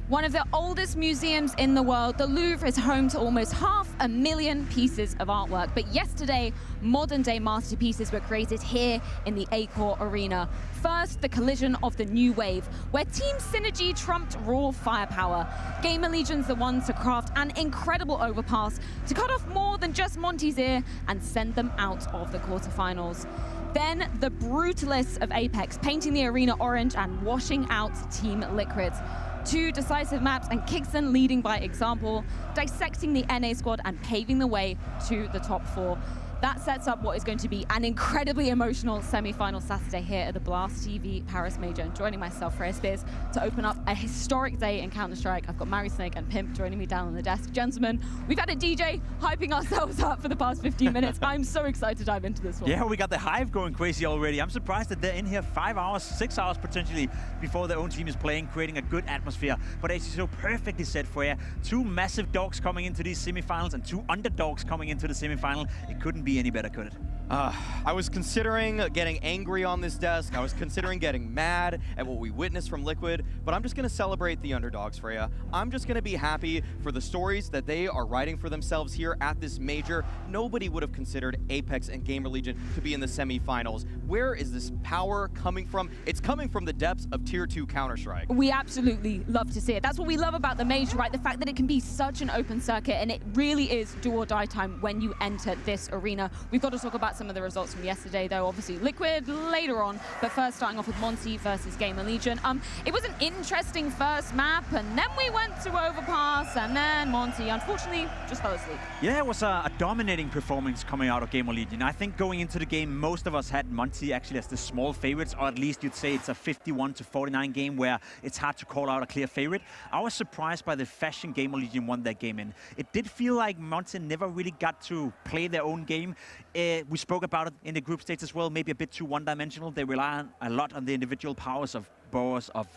One of the oldest museums in the world, the Louvre is home to almost 500,000 pieces of artwork. But yesterday, modern-day masterpieces were created here in the Accor Arena. First, the collision of the new wave, where team synergy trumped raw firepower. GamerLegion's the ones to craft an incredible overpass to cut off more than just Monty's ear and send them out of the quarterfinals. Then the brutalists of Apeks, painting the arena orange and washing out Team Liquid. Two decisive maps and Kickson leading by example, dissecting the NA squad and paving the way to the top four. That sets up what is going to be an incredibly emotional semi-final Saturday here at the Blast TV Paris Major. And joining myself, Freya Spears, to open up a historic day in Counter-Strike. I've got Mary Snake and Pimp joining me down on the desk. Gentlemen, we've had a DJ hyping ourselves up for the past 15 minutes. I'm so excited to dive into this one. Yeah, we got the hive going crazy already. I'm surprised that they're in here 5 hours, 6 hours potentially before their own team is playing, creating a good atmosphere. But as you so perfectly said, Freya, two massive dogs coming into these semifinals and two underdogs coming into the semifinal. It couldn't be any better, could it? I was considering getting angry on this desk. I was considering getting mad at what we witnessed from Liquid, but I'm just going to celebrate the underdogs, Freya. I'm just going to be happy for the stories that they are writing for themselves here at this major. Nobody would have considered Apeks and GamerLegion to be in the semifinals. Where is this power coming from? It's coming from the depths of Tier 2 Counter-Strike. We absolutely love to see it. That's what we love about the major, right? The fact that it can be such an open circuit, and it really is do or die time when you enter this arena. We've got to talk about some of the results from yesterday, though. Obviously Liquid later on, but first starting off with Monty versus GamerLegion. It was an interesting first map, and then we went to overpass, and then Monty unfortunately just fell asleep. Yeah, it was a dominating performance coming out of GamerLegion. I think going into the game, most of us had Monty actually as the small favorites, or at least you'd say it's a 51-49 game where it's hard to call out a clear favorite. I was surprised by the fashion GamerLegion won that game in. It did feel like Monty never really got to play their own game. We spoke about it in the group stage as well, maybe a bit too one-dimensional. They rely a lot on the individual powers of Boros, of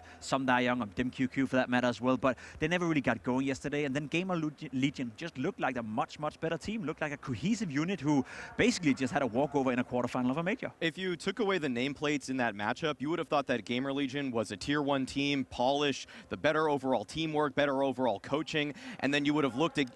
Young, of DimQQ for that matter as well, but they never really got going yesterday. And then GamerLegion just looked like a much better team, looked like a cohesive unit who basically just had a walkover in a quarterfinal of a major. If you took away the nameplates in that matchup, you would have thought that GamerLegion was a Tier 1 team, polished, the better overall teamwork, better overall coaching, and then you would have looked at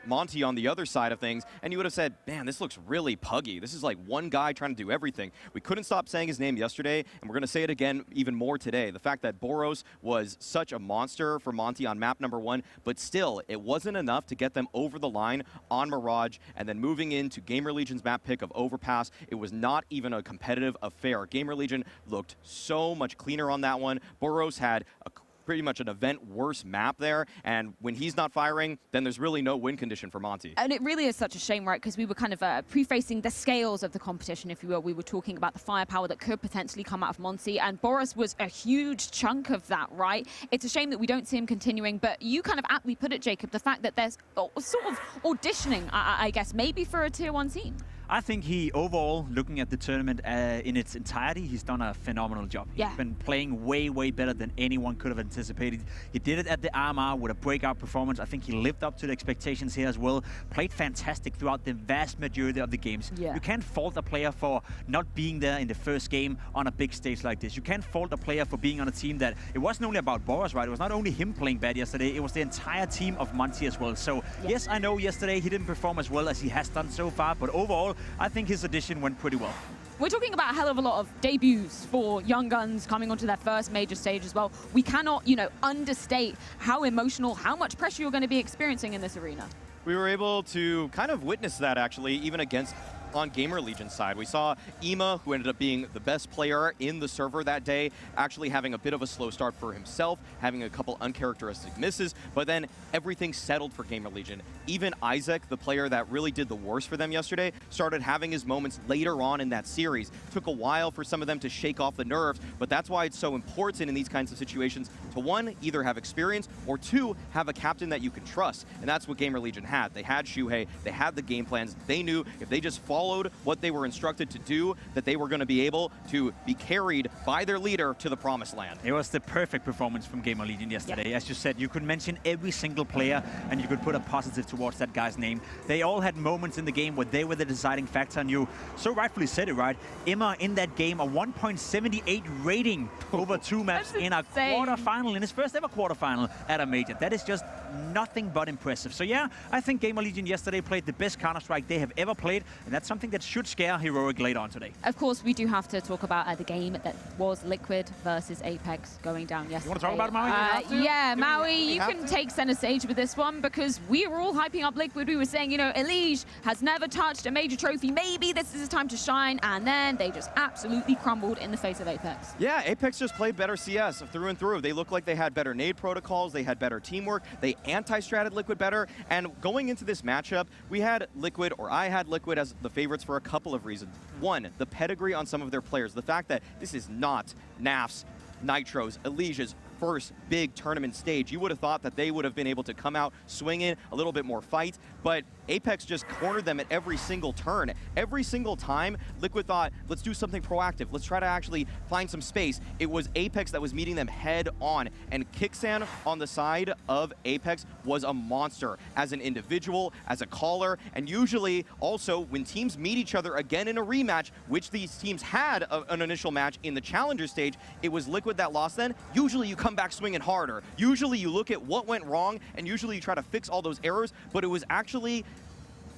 Monty on the other side of things, and you would have said, man, this looks really puggy. This is like one guy trying to do everything. We couldn't stop saying his name yesterday, and we're going to say it again even more today. The fact that Boros was such a monster for Monty on map number 1, but still, it wasn't enough to get them over the line on Mirage, and then moving into GamerLegion's map pick of Overpass, it was not even a competitive affair. GamerLegion looked so much cleaner on that one. Boros had a pretty much an event worse map there, and when he's not firing, then there's really no win condition for Monty. And it really is such a shame, right? Because we were kind of prefacing the scales of the competition, if you will. We were talking about the firepower that could potentially come out of Monty, and Boros was a huge chunk of that, right? It's a shame that we don't see him continuing, but you kind of aptly put it, Jacob, the fact that there's sort of auditioning, I guess, maybe for a Tier 1 team. I think he, overall, looking at the tournament in its entirety, he's done a phenomenal job. Yeah. He's been playing way better than anyone could have anticipated. He did it at the RMR with a breakout performance. I think he lived up to the expectations here as well. Played fantastic throughout the vast majority of the games. Yeah. You can't fault a player for not being there in the first game on a big stage like this. You can't fault a player for being on a team that, it wasn't only about Boros, right? It was not only him playing bad yesterday, it was the entire team of Monty as well. So, yes, I know yesterday he didn't perform as well as he has done so far, but overall, I think his audition went pretty well. We're talking about a hell of a lot of debuts for young guns coming onto their first major stage as well. We cannot, understate how emotional, how much pressure you're going to be experiencing in this arena. We were able to kind of witness that, actually, even against on GamerLegion's side. We saw Ema, who ended up being the best player in the server that day, actually having a bit of a slow start for himself, having a couple uncharacteristic misses, but then everything settled for GamerLegion. Even Isaac, the player that really did the worst for them yesterday, started having his moments later on in that series. Took a while for some of them to shake off the nerves, but that's why it's so important in these kinds of situations to, one, either have experience, or two, have a captain that you can trust. And that's what GamerLegion had. They had Shuhei, they had the game plans, they knew if they just followed what they were instructed to do, that they were going to be able to be carried by their leader to the promised land. It was the perfect performance from GamerLegion yesterday. Yep. As you said, you could mention every single player and you could put a positive towards that guy's name. They all had moments in the game where they were the deciding factor, and you so rightfully said it, right? Emma in that game, a 1.78 rating over 2 maps in a quarterfinal quarterfinal, in his first ever quarterfinal at a major. That is just nothing but impressive. So yeah, I think GamerLegion yesterday played the best Counter-Strike they have ever played, and that's something that should scare Heroic later on today. Of course, we do have to talk about the game that was Liquid versus Apeks going down yesterday. You want to talk about it, Maui? Yeah, Maui, you can take center stage with this one because we were all hyping up Liquid. We were saying, you know, Elige has never touched a major trophy. Maybe this is his time to shine, and then they just absolutely crumbled in the face of Apeks. Yeah, Apeks just played better CS through and through. They looked like they had better nade protocols, they had better teamwork, they anti-stratted Liquid better, and going into this matchup, we had Liquid, or I had Liquid as the favorites for a couple of reasons. One, the pedigree on some of their players. The fact that this is not NAF's, Nitro's, Elige's first big tournament stage. You would have thought that they would have been able to come out swinging a little bit more fight, but Apeks just cornered them at every single turn. Every single time, Liquid thought, let's do something proactive. Let's try to actually find some space. It was Apeks that was meeting them head on, and Kixan on the side of Apeks was a monster as an individual, as a caller, and usually also when teams meet each other again in a rematch, which these teams had an initial match in the Challenger stage, it was Liquid that lost then. Usually you come back swinging harder. Usually you look at what went wrong, and usually you try to fix all those errors, but it was actually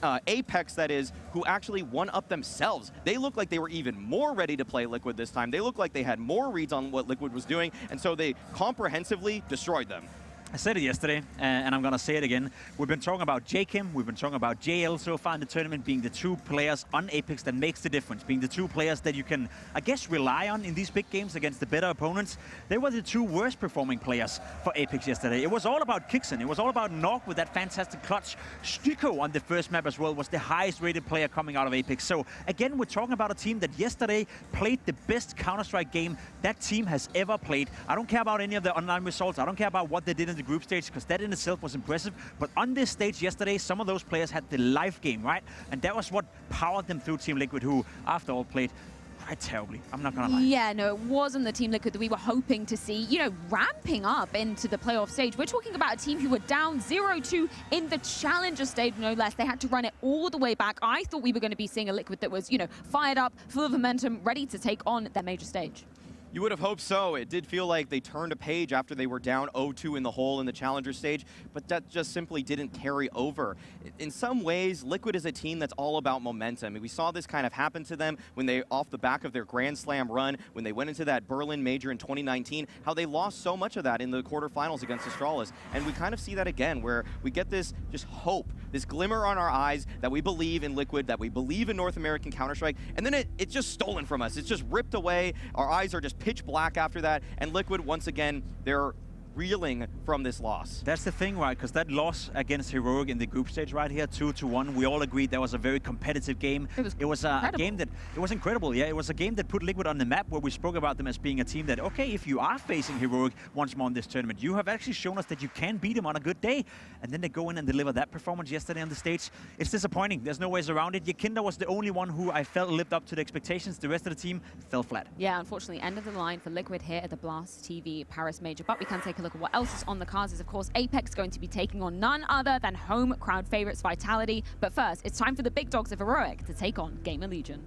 Apeks, that is, who actually won up themselves. They looked like they were even more ready to play Liquid this time. They looked like they had more reads on what Liquid was doing, and so they comprehensively destroyed them. I said it yesterday, and I'm going to say it again. We've been talking about JKim, we've been talking about JL so far in the tournament being the two players on Apeks that makes the difference, being the two players that you can, I guess, rely on in these big games against the better opponents. They were the two worst performing players for Apeks yesterday. It was all about Kixan, it was all about Nog with that fantastic clutch. Styko on the first map as well was the highest rated player coming out of Apeks. So again, we're talking about a team that yesterday played the best Counter-Strike game that team has ever played. I don't care about any of the online results, I don't care about what they did in the group stage, because that in itself was impressive. But on this stage yesterday, some of those players had the life game, right? And that was what powered them through Team Liquid, who, after all, played quite terribly. I'm not gonna lie. Yeah, no, it wasn't the Team Liquid that we were hoping to see, you know, ramping up into the playoff stage. We're talking about a team who were down 0-2 in the Challenger stage, no less. They had to run it all the way back. I thought we were going to be seeing a Liquid that was, you know, fired up, full of momentum, ready to take on their major stage. You would have hoped so. It did feel like they turned a page after they were down 0-2 in the hole in the Challenger stage, but that just simply didn't carry over. In some ways, Liquid is a team that's all about momentum. We saw this kind of happen to them when they, off the back of their Grand Slam run, when they went into that Berlin major in 2019, how they lost so much of that in the quarterfinals against Astralis. And we kind of see that again, where we get this just hope, this glimmer on our eyes that we believe in Liquid, that we believe in North American Counter-Strike, and then it's just stolen from us. It's just ripped away. Our eyes are just pitch black after that, and Liquid, once again, they're reeling from this loss. That's the thing, right? Because that loss against Heroic in the group stage right here, 2-1, we all agreed that was a very competitive game. It was a game that, it was incredible, yeah. It was a game that put Liquid on the map, where we spoke about them as being a team that, okay, if you are facing Heroic once more in this tournament, you have actually shown us that you can beat them on a good day. And then they go in and deliver that performance yesterday on the stage. It's disappointing. There's no ways around it. Yakinda was the only one who I felt lived up to the expectations. The rest of the team fell flat. Yeah, unfortunately, end of the line for Liquid here at the Blast TV Paris Major. But we can take a look at what else is on the cards. Is, of course, Apeks going to be taking on none other than home crowd favorites Vitality. But first, it's time for the big dogs of Heroic to take on GamerLegion.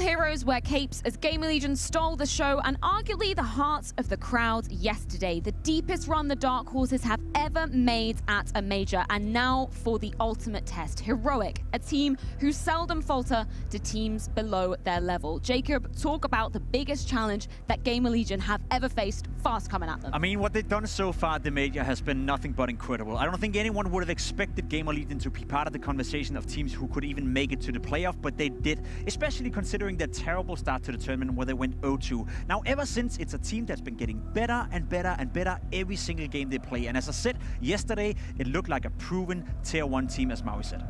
heroes wear capes as GamerLegion stole the show and arguably the hearts of the crowd yesterday. The deepest run the Dark Horses have ever made at a major, and now for the ultimate test. Heroic, a team who seldom falter to teams below their level. Jacob, talk about the biggest challenge that GamerLegion have ever faced fast coming at them. I mean, what they've done so far at the major has been nothing but incredible. I don't think anyone would have expected GamerLegion to be part of the conversation of teams who could even make it to the playoff, but they did, especially considering their terrible start to the tournament where they went 0-2. Now, ever since, it's a team that's been getting better and better and better every single game they play. And as I said yesterday, it looked like a proven Tier 1 team, as Maui said.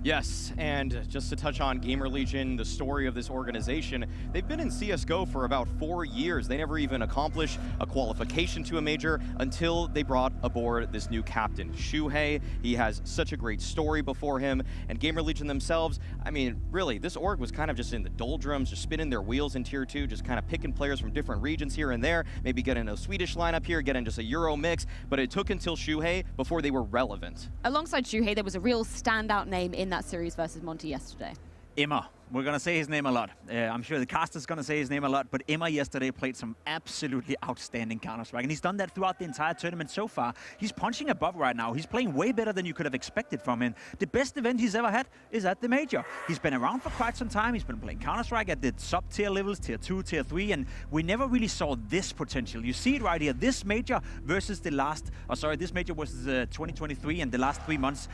Yes, and just to touch on GamerLegion, the story of this organization, they've been in CSGO for about 4 years. They never even accomplished a qualification to a major until they brought aboard this new captain, Shuhei. He has such a great story before him, and GamerLegion themselves, I mean, really, this org was kind of just in the doldrums, just spinning their wheels in Tier 2, just kind of picking players from different regions here and there, maybe getting a Swedish lineup here, getting just a Euro mix, but it took until Shuhei before they were relevant. Alongside Shuhei, there was a real standout name in that series versus Monty yesterday. Emma. We're going to say his name a lot. I'm sure the cast is going to say his name a lot, but Emma yesterday played some absolutely outstanding Counter-Strike, and he's done that throughout the entire tournament so far. He's punching above right now. He's playing way better than you could have expected from him. The best event he's ever had is at the Major. He's been around for quite some time. He's been playing Counter-Strike at the sub-tier levels, Tier 2, Tier 3, and we never really saw this potential. You see it right here. This Major versus the last, this Major versus 2023 and the last 3 months.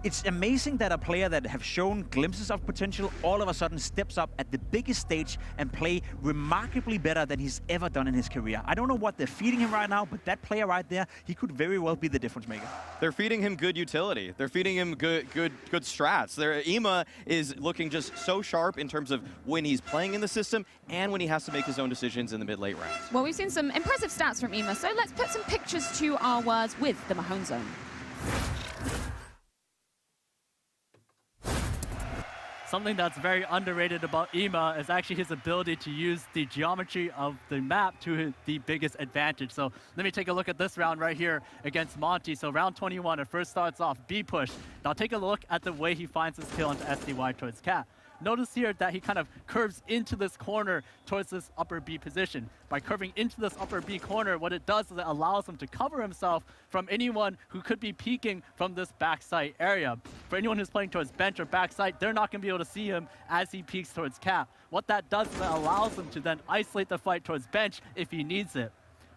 It's amazing that a player that have shown glimpses of potential all of a sudden steps up at the biggest stage and play remarkably better than he's ever done in his career. I don't know what they're feeding him right now, but that player right there, he could very well be the difference maker. They're feeding him good utility. They're feeding him good strats. Ema is looking just so sharp in terms of when he's playing in the system and when he has to make his own decisions in the mid-late rounds. Well, we've seen some impressive stats from Ema, so let's put some pictures to our words with the Mahone Zone. Something that's very underrated about Ema is actually his ability to use the geometry of the map to the biggest advantage. So let me take a look at this round right here against Monty. So round 21, it first starts off B push. Now take a look at the way he finds his kill into SDY towards Cat. Notice here that he kind of curves into this corner towards this upper B position. By curving into this upper B corner, what it does is it allows him to cover himself from anyone who could be peeking from this backside area. For anyone who's playing towards bench or backside, they're not going to be able to see him as he peeks towards cap. What that does is it allows him to then isolate the fight towards bench if he needs it.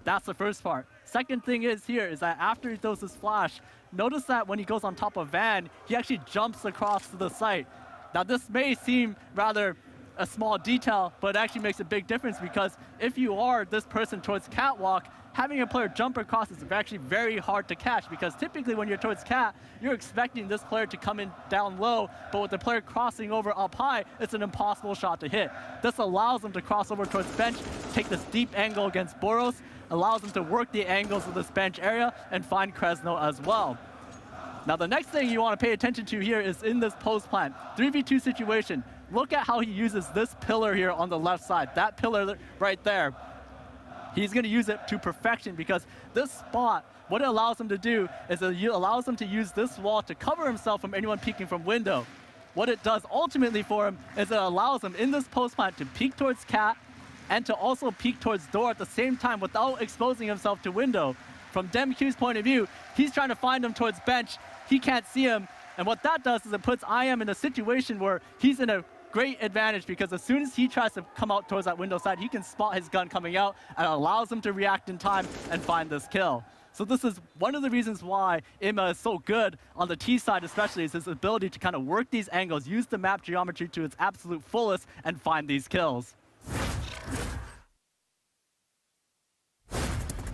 That's the first part. Second thing is that after he throws his flash, notice that when he goes on top of Van, he actually jumps across to the site. Now this may seem rather a small detail, but it actually makes a big difference because if you are this person towards catwalk, having a player jump across is actually very hard to catch because typically when you're towards cat, you're expecting this player to come in down low, but with the player crossing over up high, it's an impossible shot to hit. This allows them to cross over towards bench, take this deep angle against Boros, allows them to work the angles of this bench area and find Kresno as well. Now the next thing you want to pay attention to here is in this post plant, 3v2 situation. Look at how he uses this pillar here on the left side, that pillar right there. He's going to use it to perfection because this spot, what it allows him to do is it allows him to use this wall to cover himself from anyone peeking from window. What it does ultimately for him is it allows him in this post plant to peek towards cat and to also peek towards door at the same time without exposing himself to window. From DemQ's point of view, he's trying to find him towards bench. He can't see him. And what that does is it puts IM in a situation where he's in a great advantage because as soon as he tries to come out towards that window side, he can spot his gun coming out and allows him to react in time and find this kill. So this is one of the reasons why Ema is so good on the T side especially, is his ability to kind of work these angles, use the map geometry to its absolute fullest and find these kills.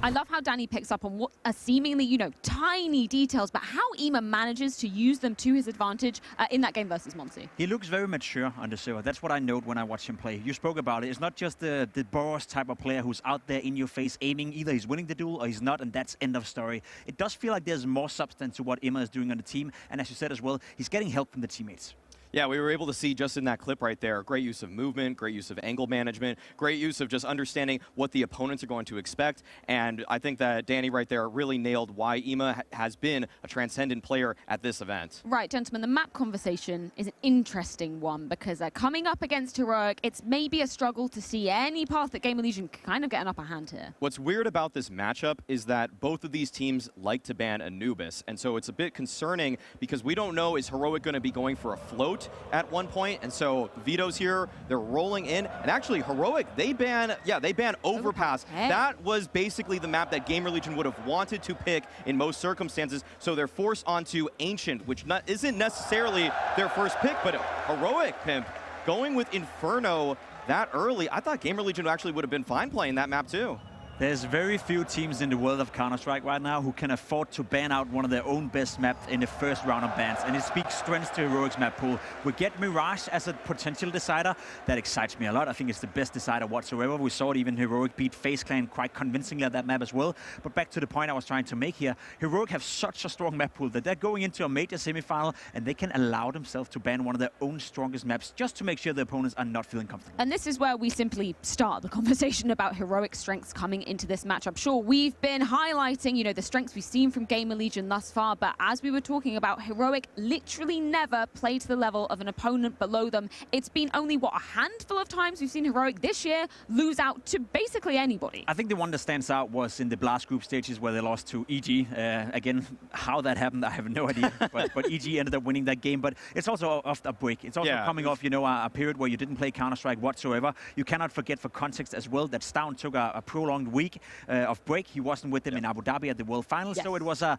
I love how Danny picks up on what are seemingly, tiny details, but how Ema manages to use them to his advantage in that game versus Monty. He looks very mature on the server. That's what I note when I watch him play. You spoke about it. It's not just the Boros type of player who's out there in your face aiming. Either he's winning the duel or he's not, and that's end of story. It does feel like there's more substance to what Ema is doing on the team, and as you said as well, he's getting help from the teammates. Yeah, we were able to see just in that clip right there, great use of movement, great use of angle management, great use of just understanding what the opponents are going to expect. And I think that Danny right there really nailed why EMA has been a transcendent player at this event. Right, gentlemen, the map conversation is an interesting one because coming up against Heroic, it's maybe a struggle to see any path that GamerLegion can kind of get an upper hand here. What's weird about this matchup is that both of these teams like to ban Anubis. And so it's a bit concerning because we don't know, is Heroic going to be going for a float at one point, and so Vito's here, they're rolling in, and actually Heroic, they ban Overpass. Okay. That was basically the map that GamerLegion would have wanted to pick in most circumstances, so they're forced onto Ancient, which isn't necessarily their first pick, but Heroic, Pimp, going with Inferno that early, I thought GamerLegion actually would have been fine playing that map too. There's very few teams in the world of Counter-Strike right now who can afford to ban out one of their own best maps in the first round of bans, and it speaks strength to Heroic's map pool. We get Mirage as a potential decider. That excites me a lot. I think it's the best decider whatsoever. We saw it even Heroic beat FaZe Clan quite convincingly at that map as well. But back to the point I was trying to make here, Heroic have such a strong map pool that they're going into a major semifinal and they can allow themselves to ban one of their own strongest maps just to make sure the opponents are not feeling comfortable. And this is where we simply start the conversation about Heroic strengths coming into this matchup. Sure, we've been highlighting, you know, the strengths we've seen from GamerLegion thus far, but as we were talking about, Heroic literally never played to the level of an opponent below them. It's been only, what, a handful of times we've seen Heroic this year lose out to basically anybody. I think the one that stands out was in the Blast group stages where they lost to EG. Again, how that happened, I have no idea, but EG ended up winning that game. But it's also off a break. It's also coming off, you know, a period where you didn't play Counter-Strike whatsoever. You cannot forget, for context as well, that Stown took a prolonged week of break. He wasn't with them in Abu Dhabi at the World Finals, so it was a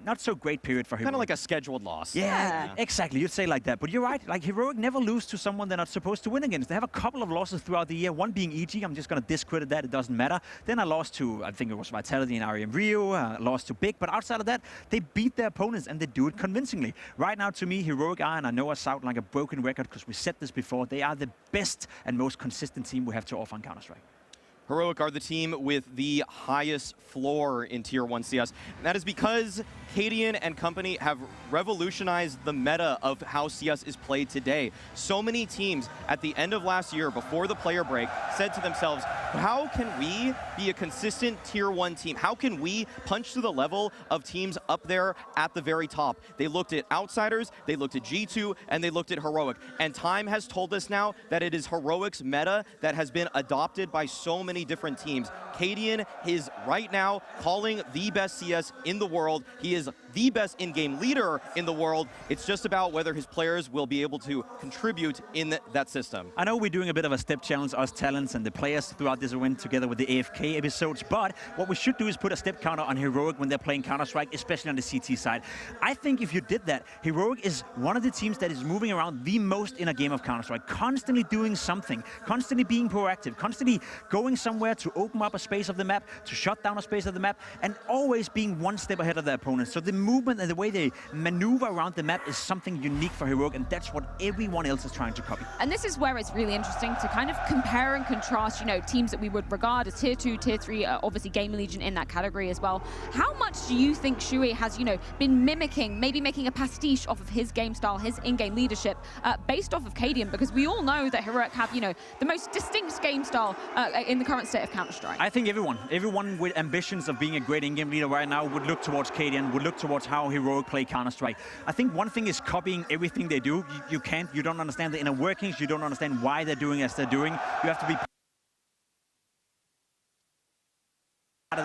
not so great period for him. Kind of like a scheduled loss. Yeah, exactly. You'd say like that. But you're right. Like, Heroic never lose to someone they're not supposed to win against. They have a couple of losses throughout the year, one being EG. I'm just going to discredit that. It doesn't matter. Then I lost to, I think it was Vitality and RM Rio, lost to Big. But outside of that, they beat their opponents, and they do it convincingly. Right now, to me, Heroic are, and I know I sound like a broken record because we said this before, they are the best and most consistent team we have to offer on Counter-Strike. Heroic are the team with the highest floor in Tier 1 CS. And that is because Cadian and company have revolutionized the meta of how CS is played today. So many teams at the end of last year, before the player break, said to themselves, how can we be a consistent Tier 1 team? How can we punch to the level of teams up there at the very top? They looked at Outsiders, they looked at G2, and they looked at Heroic. And time has told us now that it is Heroic's meta that has been adopted by so many different teams. Cadian is right now calling the best CS in the world. He is the best in-game leader in the world. It's just about whether his players will be able to contribute in that system. I know we're doing a bit of a step challenge, us talents and the players throughout this event together with the AFK episodes, but what we should do is put a step counter on Heroic when they're playing Counter-Strike, especially on the CT side. I think if you did that, Heroic is one of the teams that is moving around the most in a game of Counter-Strike, constantly doing something, constantly being proactive, constantly going somewhere to open up a space of the map, to shut down a space of the map, and always being one step ahead of their opponents. So the movement and the way they maneuver around the map is something unique for Heroic, and that's what everyone else is trying to copy. And this is where it's really interesting to kind of compare and contrast, you know, teams that we would regard as Tier 2, Tier 3, obviously GamerLegion in that category as well. How much do you think Shui has, you know, been mimicking, maybe making a pastiche off of his game style, his in-game leadership, based off of Cadian? Because we all know that Heroic have, you know, the most distinct game style in the current state of Counter-Strike. I think everyone with ambitions of being a great in-game leader right now would look towards Cadian, would look towards how Heroic play Counter-Strike. I think one thing is copying everything they do. You don't understand the inner workings, you don't understand why they're doing as they're doing. You have to be part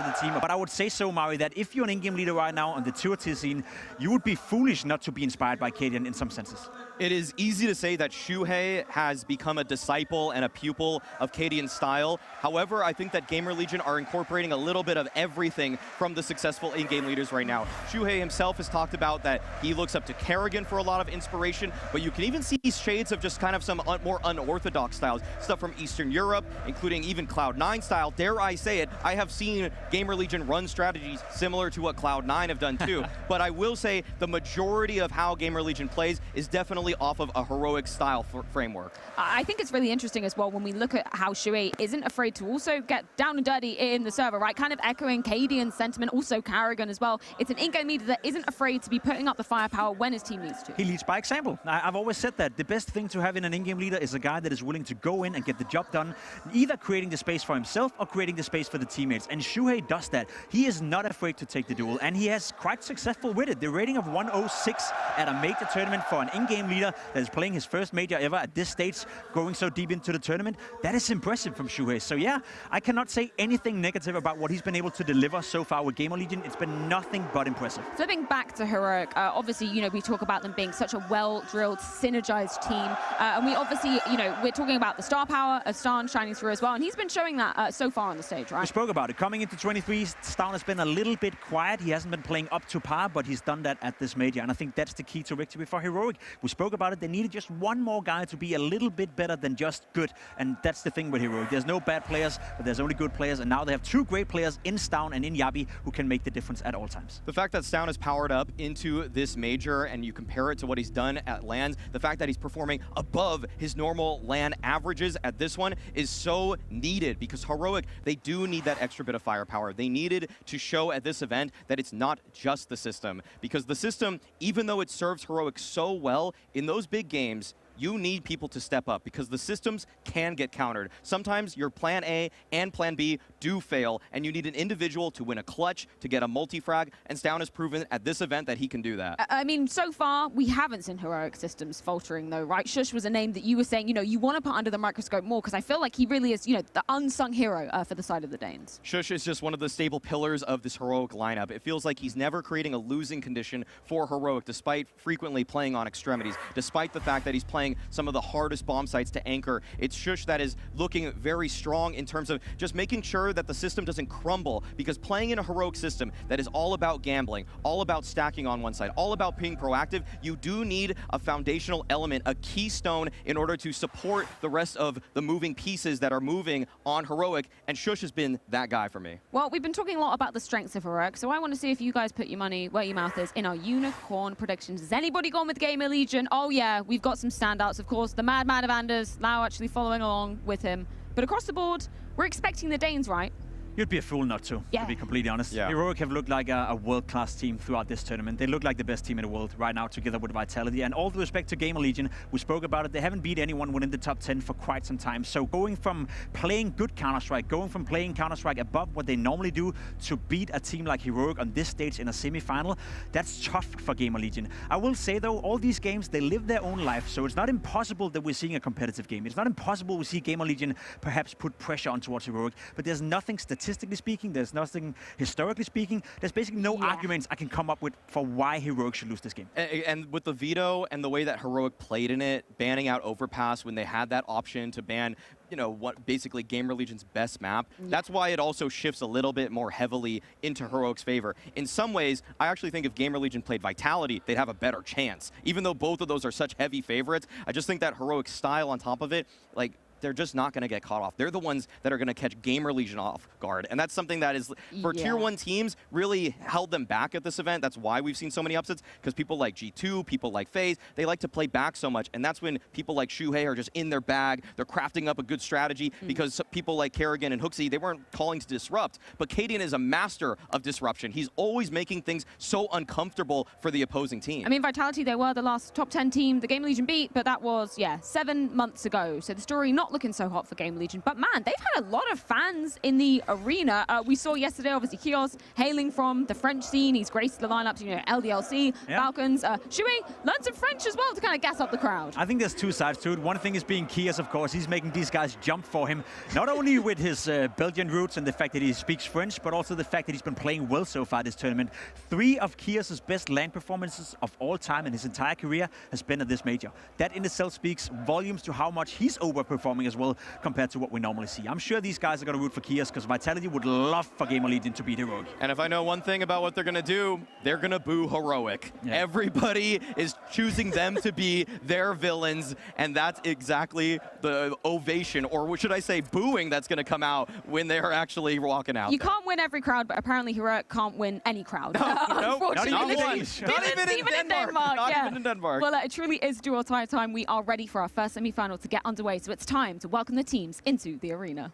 of the team. But I would say so, Mari, that if you're an in-game leader right now on the tier scene, you would be foolish not to be inspired by Cadian in some senses. It is easy to say that Shuhei has become a disciple and a pupil of Cadian's style. However, I think that GamerLegion are incorporating a little bit of everything from the successful in-game leaders right now. Shuhei himself has talked about that he looks up to Kerrigan for a lot of inspiration, but you can even see shades of just kind of some more unorthodox styles. Stuff from Eastern Europe, including even Cloud9 style. Dare I say it, I have seen GamerLegion runs strategies similar to what Cloud9 have done too. But I will say the majority of how GamerLegion plays is definitely off of a heroic style framework. I think it's really interesting as well when we look at how Shuey isn't afraid to also get down and dirty in the server, right? Kind of echoing Cadian's sentiment, also Karrigan as well. It's an in-game leader that isn't afraid to be putting up the firepower when his team needs to. He leads by example. I've always said that the best thing to have in an in-game leader is a guy that is willing to go in and get the job done, either creating the space for himself or creating the space for the teammates. And Shuhei does that. He is not afraid to take the duel, and he has quite successful with it. The rating of 106 at a major tournament for an in-game leader that is playing his first major ever at this stage, going so deep into the tournament, that is impressive from Shuhei. So yeah, I cannot say anything negative about what he's been able to deliver so far with GamerLegion. It's been nothing but impressive. Flipping back to Heroic, obviously, you know, we talk about them being such a well-drilled, synergized team. And we obviously, you know, we're talking about the star power of Starn shining through as well. And he's been showing that so far on the stage, right? We spoke about it. Coming into 23, Starn has been a little bit quiet. He hasn't been playing up to par, but he's done that at this major. And I think that's the key to victory for Heroic. We spoke about it. They needed just one more guy to be a little bit better than just good. And that's the thing with Heroic. There's no bad players, but there's only good players. And now they have two great players in Stown and in Yabi who can make the difference at all times. The fact that Stown is powered up into this major and you compare it to what he's done at LANs, the fact that he's performing above his normal LAN averages at this one is so needed, because Heroic, they do need that extra bit of firepower. They needed to show at this event that it's not just the system, because the system, even though it serves Heroic so well in those big games, you need people to step up, because the systems can get countered. Sometimes your plan A and plan B do fail, and you need an individual to win a clutch, to get a multi-frag, and Stown has proven at this event that he can do that. I mean, so far, we haven't seen Heroic systems faltering, though, right? Shush was a name that you were saying, you know, you want to put under the microscope more, because I feel like he really is, you know, the unsung hero for the side of the Danes. Shush is just one of the stable pillars of this Heroic lineup. It feels like he's never creating a losing condition for Heroic, despite frequently playing on extremities, despite the fact that he's playing some of the hardest bomb sites to anchor. It's Shush that is looking very strong in terms of just making sure that the system doesn't crumble, because playing in a Heroic system that is all about gambling, all about stacking on one side, all about being proactive, you do need a foundational element, a keystone, in order to support the rest of the moving pieces that are moving on Heroic, and Shush has been that guy for me. Well, we've been talking a lot about the strengths of Heroic, so I want to see if you guys put your money where your mouth is in our unicorn predictions. Has anybody gone with GamerLegion? Oh yeah, we've got some standouts, of course. The Madman of Anders, Lau actually following along with him. But across the board, we're expecting the Danes, right? You'd be a fool not to be completely honest. Yeah. Heroic have looked like a world-class team throughout this tournament. They look like the best team in the world right now, together with Vitality. And all due respect to GamerLegion, we spoke about it, they haven't beat anyone within the top 10 for quite some time. So going from playing good Counter-Strike, going from playing Counter-Strike above what they normally do, to beat a team like Heroic on this stage in a semi-final, that's tough for GamerLegion. I will say though, all these games, they live their own life, so it's not impossible that we're seeing a competitive game. It's not impossible we see GamerLegion perhaps put pressure on towards Heroic, but there's nothing statistically speaking, there's nothing historically speaking, there's basically no arguments I can come up with for why Heroic should lose this game. And with the veto and the way that Heroic played in it, banning out Overpass when they had that option to ban, you know, what basically GamerLegion's best map, that's why it also shifts a little bit more heavily into Heroic's favor. In some ways, I actually think if GamerLegion played Vitality, they'd have a better chance. Even though both of those are such heavy favorites, I just think that Heroic's style on top of it, like, they're just not going to get caught off. They're the ones that are going to catch GamerLegion off guard. And that's something that is, for Tier 1 teams, really held them back at this event. That's why we've seen so many upsets, because people like G2, people like FaZe, they like to play back so much. And that's when people like Shuhei are just in their bag. They're crafting up a good strategy, because people like Karrigan and Hooksy, they weren't calling to disrupt. But Cadian is a master of disruption. He's always making things so uncomfortable for the opposing team. I mean, Vitality, they were the last top 10 team the GamerLegion beat, but that was, 7 months ago. So the story not looking so hot for GamerLegion. But man, they've had a lot of fans in the arena. We saw yesterday, obviously, Kios hailing from the French scene. He's graced the lineups, you know, LDLC, Falcons. Shuey learned some French as well to kind of gas up the crowd. I think there's two sides to it. One thing is being Kios, of course. He's making these guys jump for him. Not only with his Belgian roots and the fact that he speaks French, but also the fact that he's been playing well so far this tournament. 3 of Kios' best LAN performances of all time in his entire career has been at this major. That in itself speaks volumes to how much he's overperforming underwhelming as well compared to what we normally see. I'm sure these guys are going to root for Kios because Vitality would love for GamerLegion to beat Heroic. And if I know one thing about what they're going to do, they're going to boo Heroic. Yeah. Everybody is choosing them to be their villains, and that's exactly the ovation, or what should I say, booing that's going to come out when they're actually walking out. You can't win every crowd, but apparently Heroic can't win any crowd. Unfortunately. Not even in Denmark. Not even in Denmark. Well, it truly is do or die time. We are ready for our first semi-final to get underway, so it's time to welcome the teams into the arena.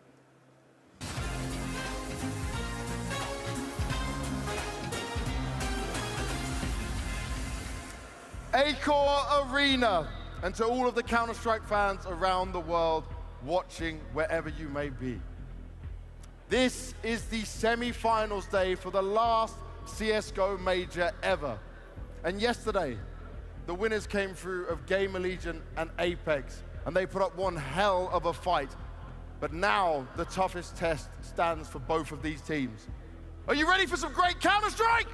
Acor Arena, and to all of the Counter-Strike fans around the world watching wherever you may be. This is the semi-finals day for the last CSGO major ever. And yesterday, the winners came through of GamerLegion and Apeks, and they put up one hell of a fight. But now, the toughest test stands for both of these teams. Are you ready for some great Counter-Strike?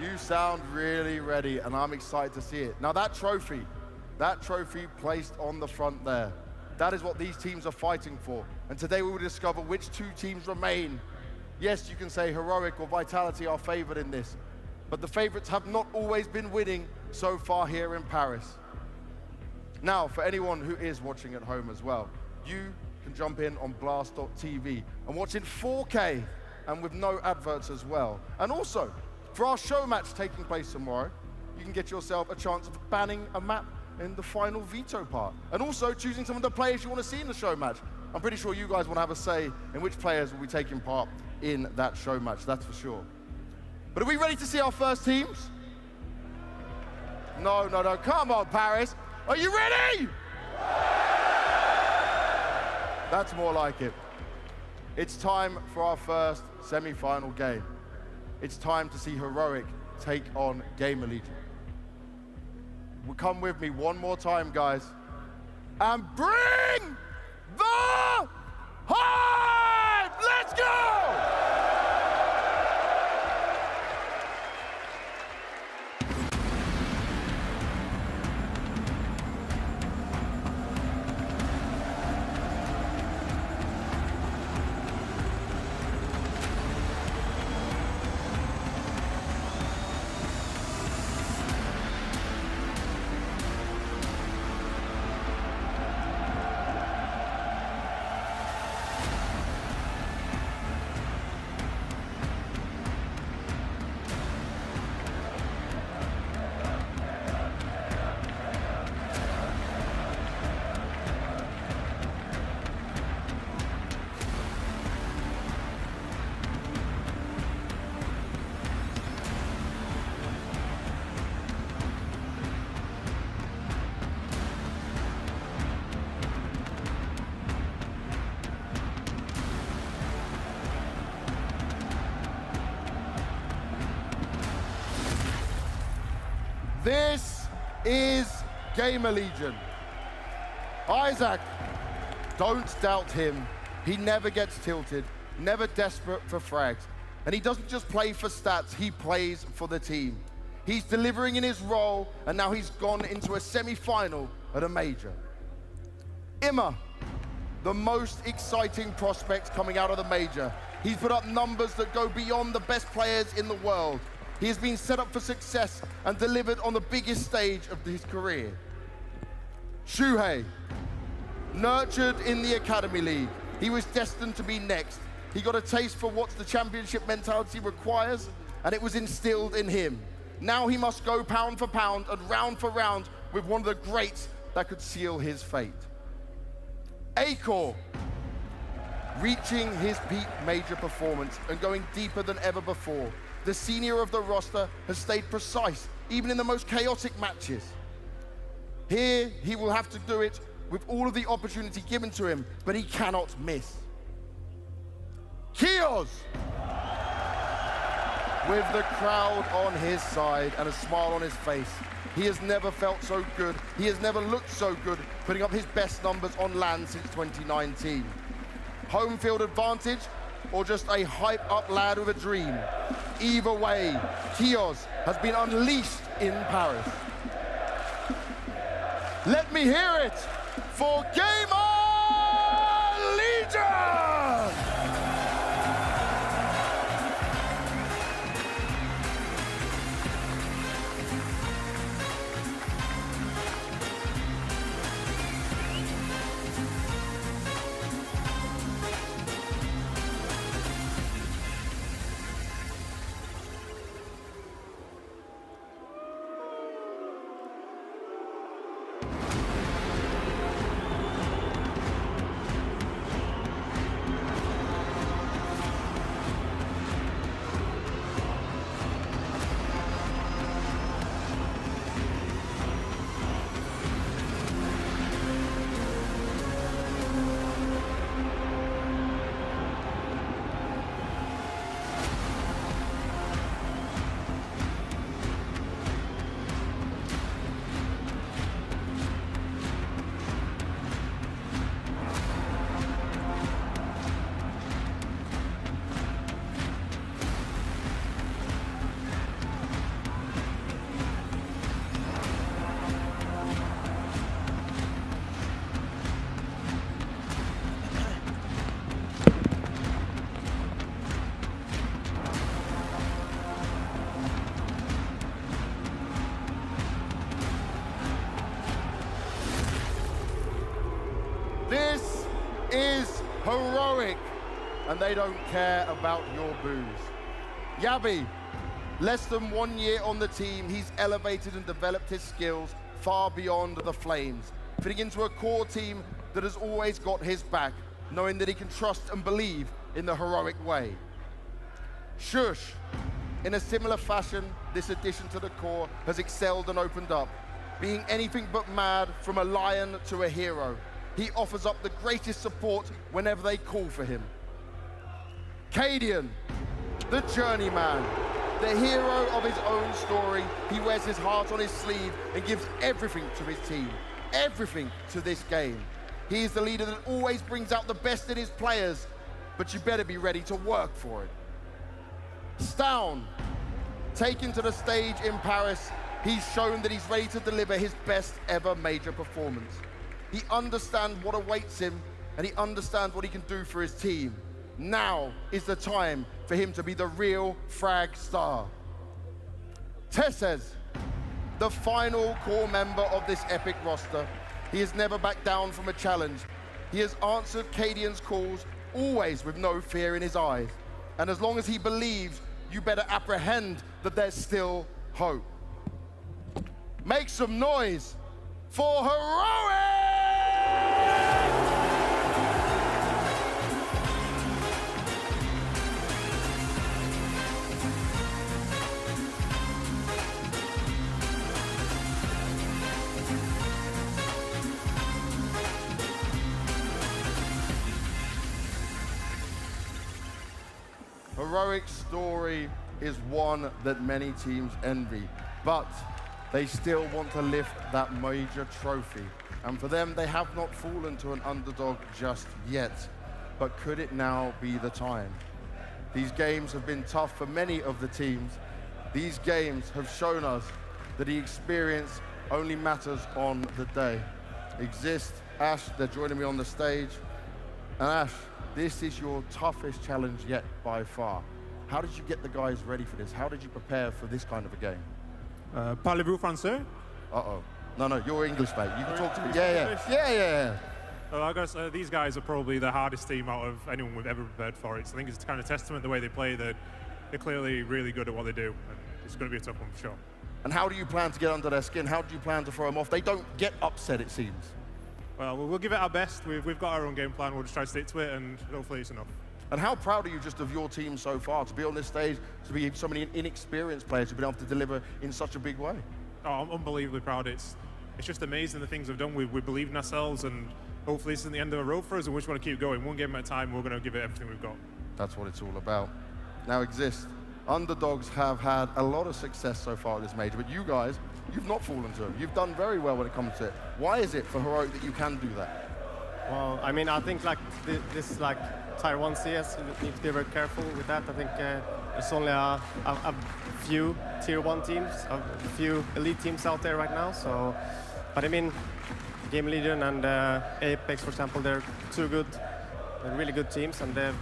You sound really ready, and I'm excited to see it. Now that trophy placed on the front there, that is what these teams are fighting for. And today we will discover which two teams remain. Yes, you can say Heroic or Vitality are favored in this, but the favorites have not always been winning so far here in Paris. Now, for anyone who is watching at home as well, you can jump in on blast.tv and watch in 4K and with no adverts as well. And also, for our show match taking place tomorrow, you can get yourself a chance of banning a map in the final veto part. And also choosing some of the players you want to see in the show match. I'm pretty sure you guys want to have a say in which players will be taking part in that show match, that's for sure. But are we ready to see our first teams? No, come on, Paris. Are you ready? That's more like it. It's time for our first semi-final game. It's time to see Heroic take on GamerLegion. Well, come with me one more time, guys. And bring the hype! Let's go! This is GamerLegion. Isaac, don't doubt him. He never gets tilted, never desperate for frags. And he doesn't just play for stats, he plays for the team. He's delivering in his role, and now he's gone into a semi-final at a major. Imma, the most exciting prospect coming out of the major. He's put up numbers that go beyond the best players in the world. He has been set up for success and delivered on the biggest stage of his career. Shuhei, nurtured in the Academy League, he was destined to be next. He got a taste for what the championship mentality requires, and it was instilled in him. Now he must go pound for pound and round for round with one of the greats that could seal his fate. Acor, reaching his peak major performance and going deeper than ever before. The senior of the roster has stayed precise, even in the most chaotic matches. Here, he will have to do it with all of the opportunity given to him, but he cannot miss. Kios! With the crowd on his side and a smile on his face. He has never felt so good. He has never looked so good, putting up his best numbers on LAN since 2019. Home field advantage, or just a hype-up lad with a dream. Either way, Kios has been unleashed in Paris. Let me hear it for GamerLegion! This is heroic, and they don't care about your boos. Yabi, less than 1 year on the team, he's elevated and developed his skills far beyond the Flames, fitting into a core team that has always got his back, knowing that he can trust and believe in the heroic way. Shush, in a similar fashion, this addition to the core has excelled and opened up, being anything but mad from a lion to a hero. He offers up the greatest support whenever they call for him. Cadian, the journeyman, the hero of his own story. He wears his heart on his sleeve and gives everything to his team, everything to this game. He is the leader that always brings out the best in his players, but you better be ready to work for it. Stown, taken to the stage in Paris, he's shown that he's ready to deliver his best ever major performance. He understands what awaits him, and he understands what he can do for his team. Now is the time for him to be the real frag star. Tessez, the final core member of this epic roster. He has never backed down from a challenge. He has answered Cadian's calls, always with no fear in his eyes. And as long as he believes, you better apprehend that there's still hope. Make some noise for heroic! Heroic story is one that many teams envy, but they still want to lift that major trophy. And for them, they have not fallen to an underdog just yet. But could it now be the time? These games have been tough for many of the teams. These games have shown us that the experience only matters on the day. Exist, Ash, they're joining me on the stage. And Ash, this is your toughest challenge yet by far. How did you get the guys ready for this? How did you prepare for this kind of a game? Parlez-vous français? Uh-oh. No, you're English, mate. You can talk to me. Yeah. Well, I guess these guys are probably the hardest team out of anyone we've ever prepared for it. So I think it's kind of testament the way they play that they're clearly really good at what they do. And it's going to be a tough one for sure. And how do you plan to get under their skin? How do you plan to throw them off? They don't get upset, it seems. Well, we'll give it our best. We've got our own game plan. We'll just try to stick to it, and hopefully it's enough. And how proud are you just of your team so far, to be on this stage, to be so many inexperienced players who've been able to deliver in such a big way? Oh, I'm unbelievably proud. It's just amazing the things we've done. We believe in ourselves, and hopefully this isn't the end of the road for us, and we just want to keep going. One game at a time, we're going to give it everything we've got. That's what it's all about. Now, Exist, underdogs have had a lot of success so far at this major, but you guys, you've not fallen to them. You've done very well when it comes to it. Why is it for Heroic that you can do that? Well, I mean, I think like this like Tier 1 CS, you need to be very careful with that. I think there's only a few Tier 1 teams, a few elite teams out there right now. So, but I mean, GamerLegion and Apeks, for example, they're they're really good teams, and they're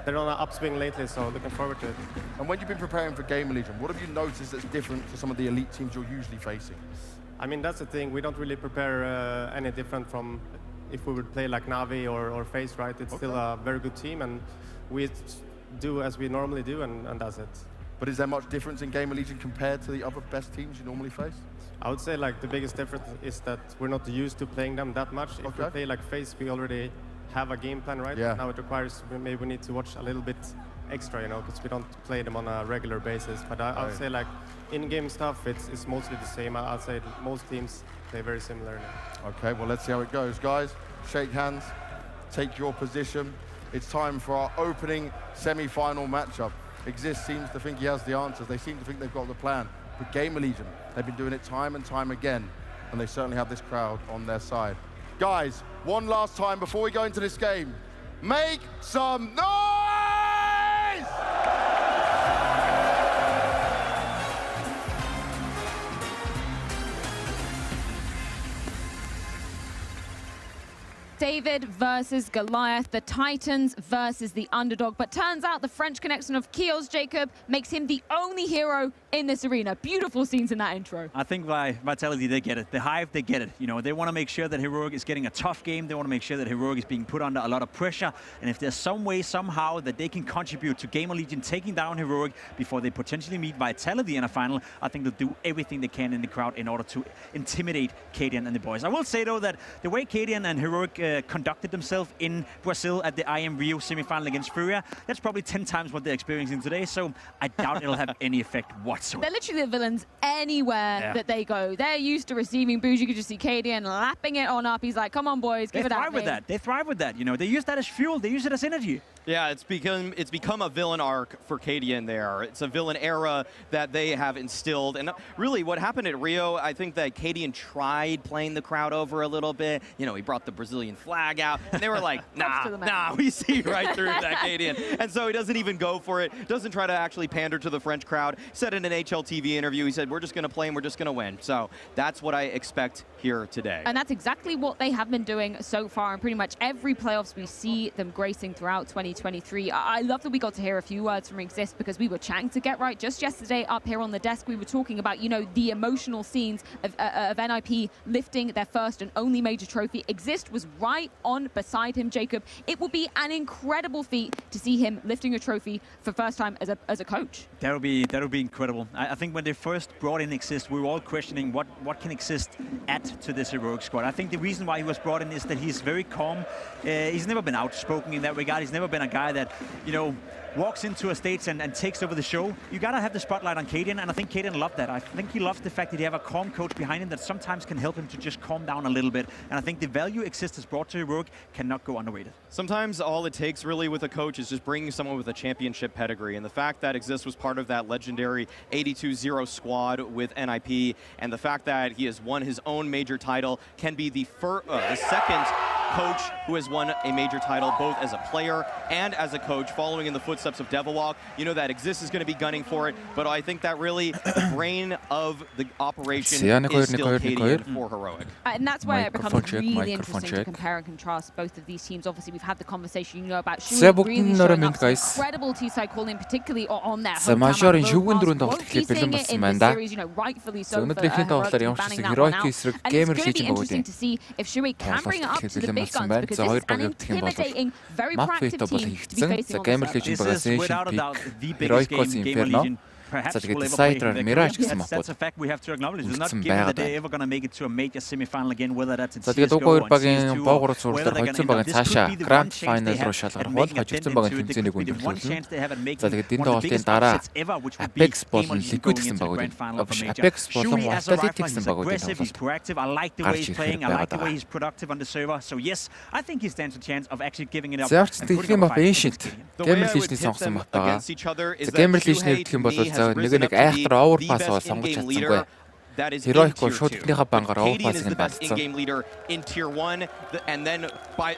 on an upswing lately, so looking forward to it. And when you've been preparing for GamerLegion, what have you noticed that's different to some of the elite teams you're usually facing? I mean, that's the thing. We don't really prepare any different from if we would play like Navi or FaZe, right? It's still a very good team, and we do as we normally do, and that's it. But is there much difference in GamerLegion compared to the other best teams you normally face? I would say like the biggest difference is that we're not used to playing them that much. If we play like FaZe, we already have a game plan, right? Yeah. Now it requires maybe we need to watch a little bit extra, you know, because we don't play them on a regular basis. But I would say like in-game stuff, it's mostly the same. I'd say most teams play very similar. Okay, well, let's see how it goes. Guys, shake hands, take your position. It's time for our opening semi-final matchup. Exist seems to think he has the answers. They seem to think they've got the plan. But GamerLegion, they've been doing it time and time again, and they certainly have this crowd on their side. Guys, one last time before we go into this game, make some noise! David versus Goliath, the Titans versus the underdog. But turns out the French connection of Kiel's Jacob makes him the only hero in this arena. Beautiful scenes in that intro. I think by Vitality, they get it. The Hive, they get it. You know, they want to make sure that Heroic is getting a tough game. They want to make sure that Heroic is being put under a lot of pressure. And if there's some way, somehow, that they can contribute to GamerLegion taking down Heroic before they potentially meet Vitality in a final, I think they'll do everything they can in the crowd in order to intimidate Cadian and the boys. I will say, though, that the way Cadian and Heroic conducted themselves in Brazil at the IM Rio semi-final against Furia, that's probably 10 times what they're experiencing today, so I doubt it'll have any effect whatsoever. They're literally the villains anywhere that they go. They're used to receiving booze. You could just see Cadian lapping it on up. He's like, come on, boys, give it up. They thrive with that. You know, they use that as fuel. They use it as energy. Yeah, it's become a villain arc for Cadian there. It's a villain era that they have instilled. And really what happened at Rio, I think that Cadian tried playing the crowd over a little bit. You know, he brought the Brazilian flag out, and they were like, nah, we see right through that, Cadian. And so he doesn't even go for it, doesn't try to actually pander to the French crowd. Said in an HLTV interview, he said, we're just going to play and we're just going to win. So that's what I expect here today. And that's exactly what they have been doing so far in pretty much every playoffs we see them gracing throughout 2023. I love that we got to hear a few words from Exist, because we were chatting to Get Right just yesterday up here on the desk. We were talking about, you know, the emotional scenes of NIP lifting their first and only major trophy. Exist was right on beside him, Jacob. It will be an incredible feat to see him lifting a trophy for first time as a coach. That'll be incredible. I think when they first brought in Exist, we were all questioning what can Exist add to this Heroic squad. I think the reason why he was brought in is that he's very calm. He's never been outspoken in that regard. He's never been a guy that, you know, walks into a stage and takes over the show. You gotta have the spotlight on Cadian, and I think Cadian loved that. I think he loves the fact that he have a calm coach behind him that sometimes can help him to just calm down a little bit. And I think the value Exist has brought to Heroic cannot go underrated. Sometimes all it takes really with a coach is just bringing someone with a championship pedigree. And the fact that Exist was part of that legendary 82-0 squad with NIP, and the fact that he has won his own major title, can be the second coach who has won a major title both as a player and as a coach, following in the footsteps of Devilwalk. You know that Exist is going to be gunning for it, but I think that really the brain of the operation is still Cadian for Heroic. And that's where it becomes really interesting to compare and contrast both of these teams. Obviously, we've had the conversation, you know, about Shuri really showing up some incredible T-side calling, particularly on their home мажорын camera. шүүгэн дөрөнд тоглох Won't be бэлэн seeing it болсон in байна this да. series, you know, rightfully so for Өнөөдрийнхээ тоглолтоор Heroic ямар ч banning that Heroic one out. эсрэг And it's going to GamerLegion be interesting Bo3 to see if Shuri can bring it up to the big guns, because За this хоёр is an баг явагдах юм бол intimidating, very Map proactive Vito бол team to be хийгдсэн. facing За on this GamerLegion level. This is without a doubt the biggest game GamerLegion perhaps will ever play in their career. That's a fact we have to acknowledge. It's not given that they're ever going to make it to a major semi-final again, whether that's in CSGO or CS2 or whether they're going to go. This could be the one chance they have at making a dent into it. This could be the one chance they have at making one of the biggest upsets ever, which would be GamerLegion going into the grand final of a major. Shuri as a rifle, he's aggressive, he's proactive. I like the way he's playing. I like the way he's productive on the server. So yes, I think he stands a chance of actually giving it up. GamerLegion сонгосон мат байгаа. GamerLegion гэх юм бол нэг айхтар overpass бол сонгож чадсангүй. that is Heroic in бол шууд ихнийхээ бангаар Cadian is the overpass-ыг best in-game leader in Tier 1, and then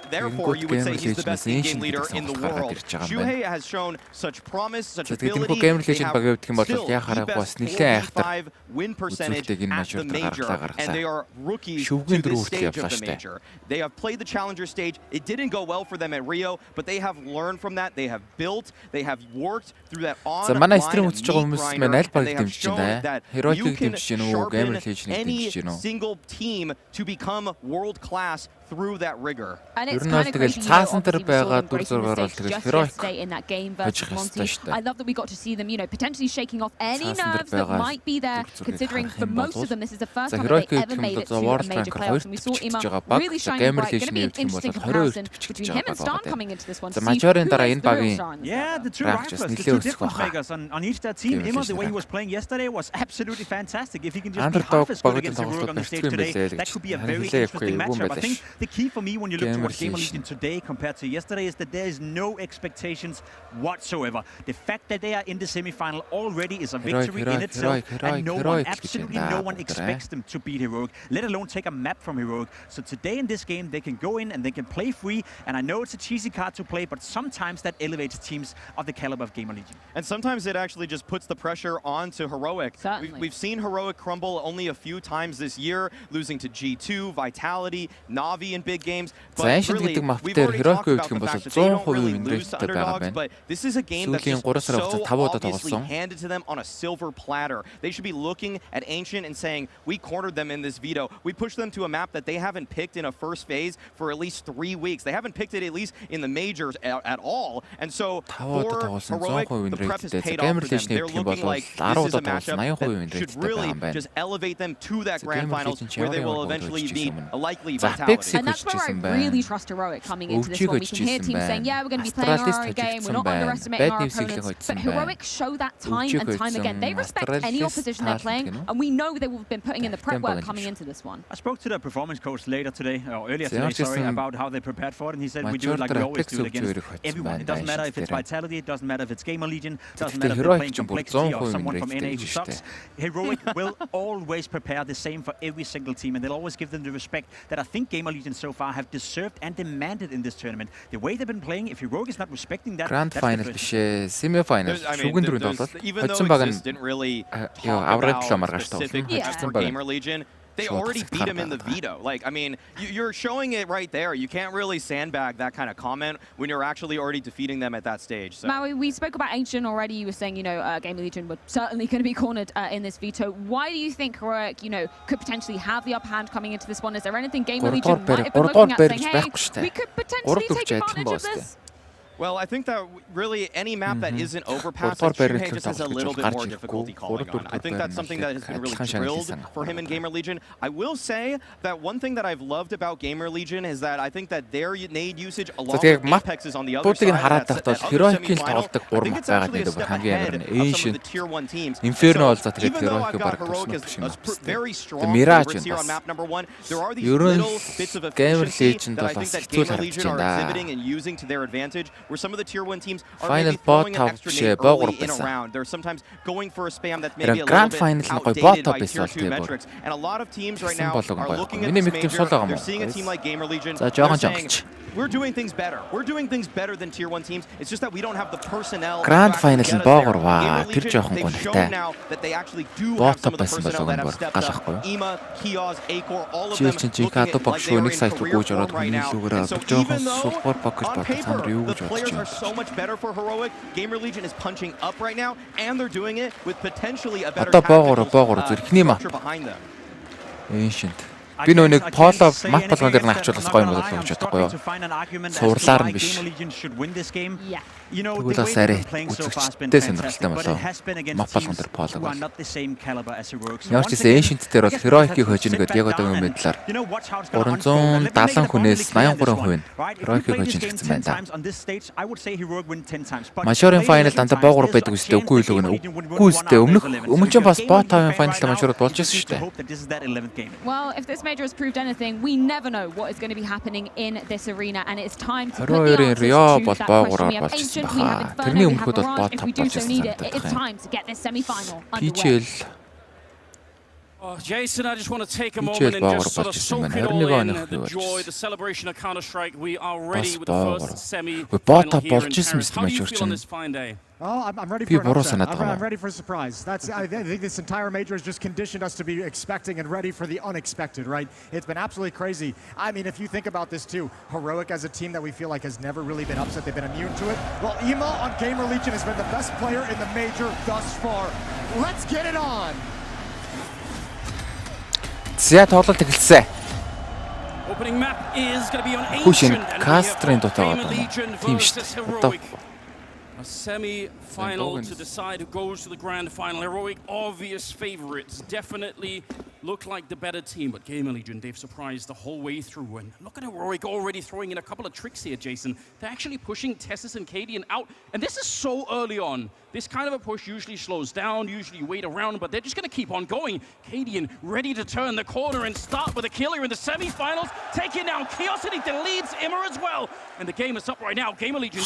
therefore you would say he's the best in-game leader in the world. Shuhei has shown such promise, such ability. They have still the best 45 win percentage at the major, and they are rookies to this stage of the major. They have played the challenger stage. It didn't go well for them at Rio, but they have learned from that. They have built, they have worked through that online and meat grinder, and they have shown that you can sharpen any single team to become world class through that rigor. And it's kind of crazy, you know, obviously we saw them breaking the stage just yesterday in that game versus Monty. I love that we got to see them, you know, potentially shaking off any nerves that might be there, considering for most of them this is the first time that they ever made it to a major playoffs. And we saw Ima really shining bright. Going to be an interesting comparison between him and Stan coming into this one to see who is the real Stan. Yeah, the two rivals, the two difference makers on each that team. Ima, the way he was playing yesterday was absolutely fantastic. If he can just be half as good against Heroic on the stage today, that could be a very interesting matchup. I think the key for me when you look towards GamerLegion today compared to yesterday is that there is no expectations whatsoever. The fact that they are in the semi-final already is a victory in itself, and no one, absolutely no one expects them to beat Heroic, let alone take a map from Heroic. So today in this game, they can go in and they can play free, and I know it's a cheesy card to play, but sometimes that elevates teams of the caliber of GamerLegion. And sometimes it actually just puts the pressure onto Heroic. We've seen Heroic crumble only a few times this year, losing to G2, Vitality, Na'Vi in big games. But really, we've already talked about the fact that they don't really lose to underdogs, but this is a game that's just so obviously handed to them on a silver platter. They should be looking at Ancient and saying, we cornered them in this veto. We pushed them to a map that they haven't picked in a first phase for at least 3 weeks. They haven't picked it at least in the majors at all. And so for Heroic, the prep has paid off for them. They're looking like this is a matchup that should really just elevate them to that grand finals where they will eventually meet a likely Vitality. And that's where I really trust Heroic coming into this one. We can hear teams saying, yeah, we're going to be playing our own game, we're not underestimating our opponents. But Heroic show that time and time again. They respect any opposition they're playing, and we know they will have been putting in the prep work coming into this one. I spoke to the performance coach later today, or earlier today, sorry, about how they prepared for it, and he said we do it like we always do it against everyone. It doesn't matter if it's Vitality, it doesn't matter if it's GamerLegion, it doesn't matter if they're playing Complexity or someone from NA who sucks. Heroic will always prepare the same for every single team, and they'll always give them the respect that I think GamerLegion so far have deserved and demanded in this tournament. The way they've been playing, if Heroic is not respecting that, Grand final биш semi-final шүгэн дөрөнд болоод хоцсон баг нь аврал маргааш for GamerLegion. They already beat him in the veto. Like, I mean, you're showing it right there. You can't really sandbag that kind of comment when you're actually already defeating them at that stage. So. Maui, we spoke about Ancient already. You were saying, you know, GamerLegion were certainly going to be cornered in this veto. Why do you think Heroic, you know, could potentially have the upper hand coming into this one? Is there anything GamerLegion might have been looking at saying, hey, we could potentially take advantage of this? Well, I think that really any map that isn't overpass, like Shuhei just has a little bit more difficulty calling on. I think that's something that has been really drilled for him in GamerLegion. I will say that one thing that I've loved about GamerLegion is that I think that their nade usage along with Apeks is on the other side. That's the other semi-final. I think it's actually a step ahead of some of the Tier 1 teams. So, even though I've got Heroic as a very strong favorites here on map number 1, there are these little bits of efficiency that I think that GamerLegion are exhibiting and using to their advantage. Where some of the Tier 1 teams are maybe throwing an extra nade early in a round. They're sometimes going for a spam that's maybe a little bit outdated by Tier 2 metrics. And a lot of teams right now are looking at this major, they're seeing a team like GamerLegion, they're saying, we're doing things better. We're doing things better than Tier 1 teams. It's just that we don't have the personnel to actually get us there. GamerLegion, they've shown now that they actually do have some of the personnel that have stepped up. Ima, Kios, Acor, all of them looking like they are in career form right now. And so even though on paper, the players are so much better for Heroic, GamerLegion is punching up right now, and they're doing it with potentially a better structure behind them. Ancient. Би нэг поло мап болгон дээр нагчуулах гоё юм болов гэж бодохгүй юу. Сурлаар нь биш. Тэгвэл бас арай үзэгчтэй сонирхолтой болов. Мап болгон дээр полог бол. Ямар ч гэсэн Ancient дээр бол Heroic-ийг хожиж нэгэд яг одоогийн мэдлэр 370 хүнээс 83% нь Heroic-ийг хожиж гэсэн байна да. Мажорын final дандаа боогор байдаг үстэй үгүй л өгнө. Үгүй үстэй өмнө ч бас бот 5-ын final-д мажорд болж ирсэн шүү дээ. Well, if this major has proved anything, we never know what is going to be happening in this arena, and it's time to put the answers to that question. We have Ancient, we have Inferno, we have Valorant. If we do so need it, it is time to get this semi-final underway. Jason, I just want to take a moment and just sort of soak it all in, the joy, the celebration of Counter-Strike. We are ready with the first semi-final here in Paris. How do you feel on this fine day? Oh, I'm ready for an upset. I'm ready for a surprise. I think this entire major has just conditioned us to be expecting and ready for the unexpected, right? It's been absolutely crazy. I mean, if you think about this too, Heroic as a team that we feel like has never really been upset, they've been immune to it. Well, EMA on GamerLegion has been the best player in the major thus far. Let's get it on! За тоглолт эхэлсэн. Opening map is going to be on Ancient, and GamerLegion versus Heroic. A semi-final to decide who goes to the grand final. Heroic, obvious favorites, definitely look like the better team, but GamerLegion, they've surprised the whole way through. And look at Heroic already throwing in a couple of tricks here, Jason. They're actually pushing Tessus and Cadian out, and this is so early on. This kind of a push usually slows down, usually wait around, but they're just going to keep on going. Cadian ready to turn the corner and start with a killer in the semi-finals, taking down Curiosity, deletes Immer as well. And the game is up right now. GamerLegion.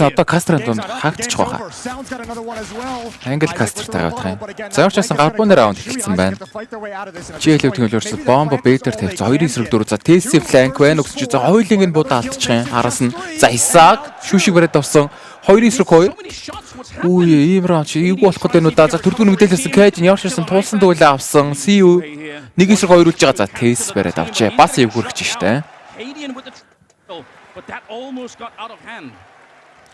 Одоо кастрын дунд хагдчих байгаа. Англ кастртай явах юм. За явчихсан гарбууны раунд эхэлсэн байна. GL-ийн төлөөрсөн бомбо бэдэр тавьж 2-9-4 за TC фланк байна өгсөж за хоёулыг нь будаа алдчих юм. Араас нь за Исаак шүүшиг бариад авсан 2-9-2. Үе Имран чи эвгүй болох гэдэг нь за төрдгөн мэдээлэлсэн Кэжин явширсан туулсан дүүлээ авсан. CU 1-2 үлж байгаа за TC бариад авчээ. Бас эвгүрч штэ. But that almost got out of hand.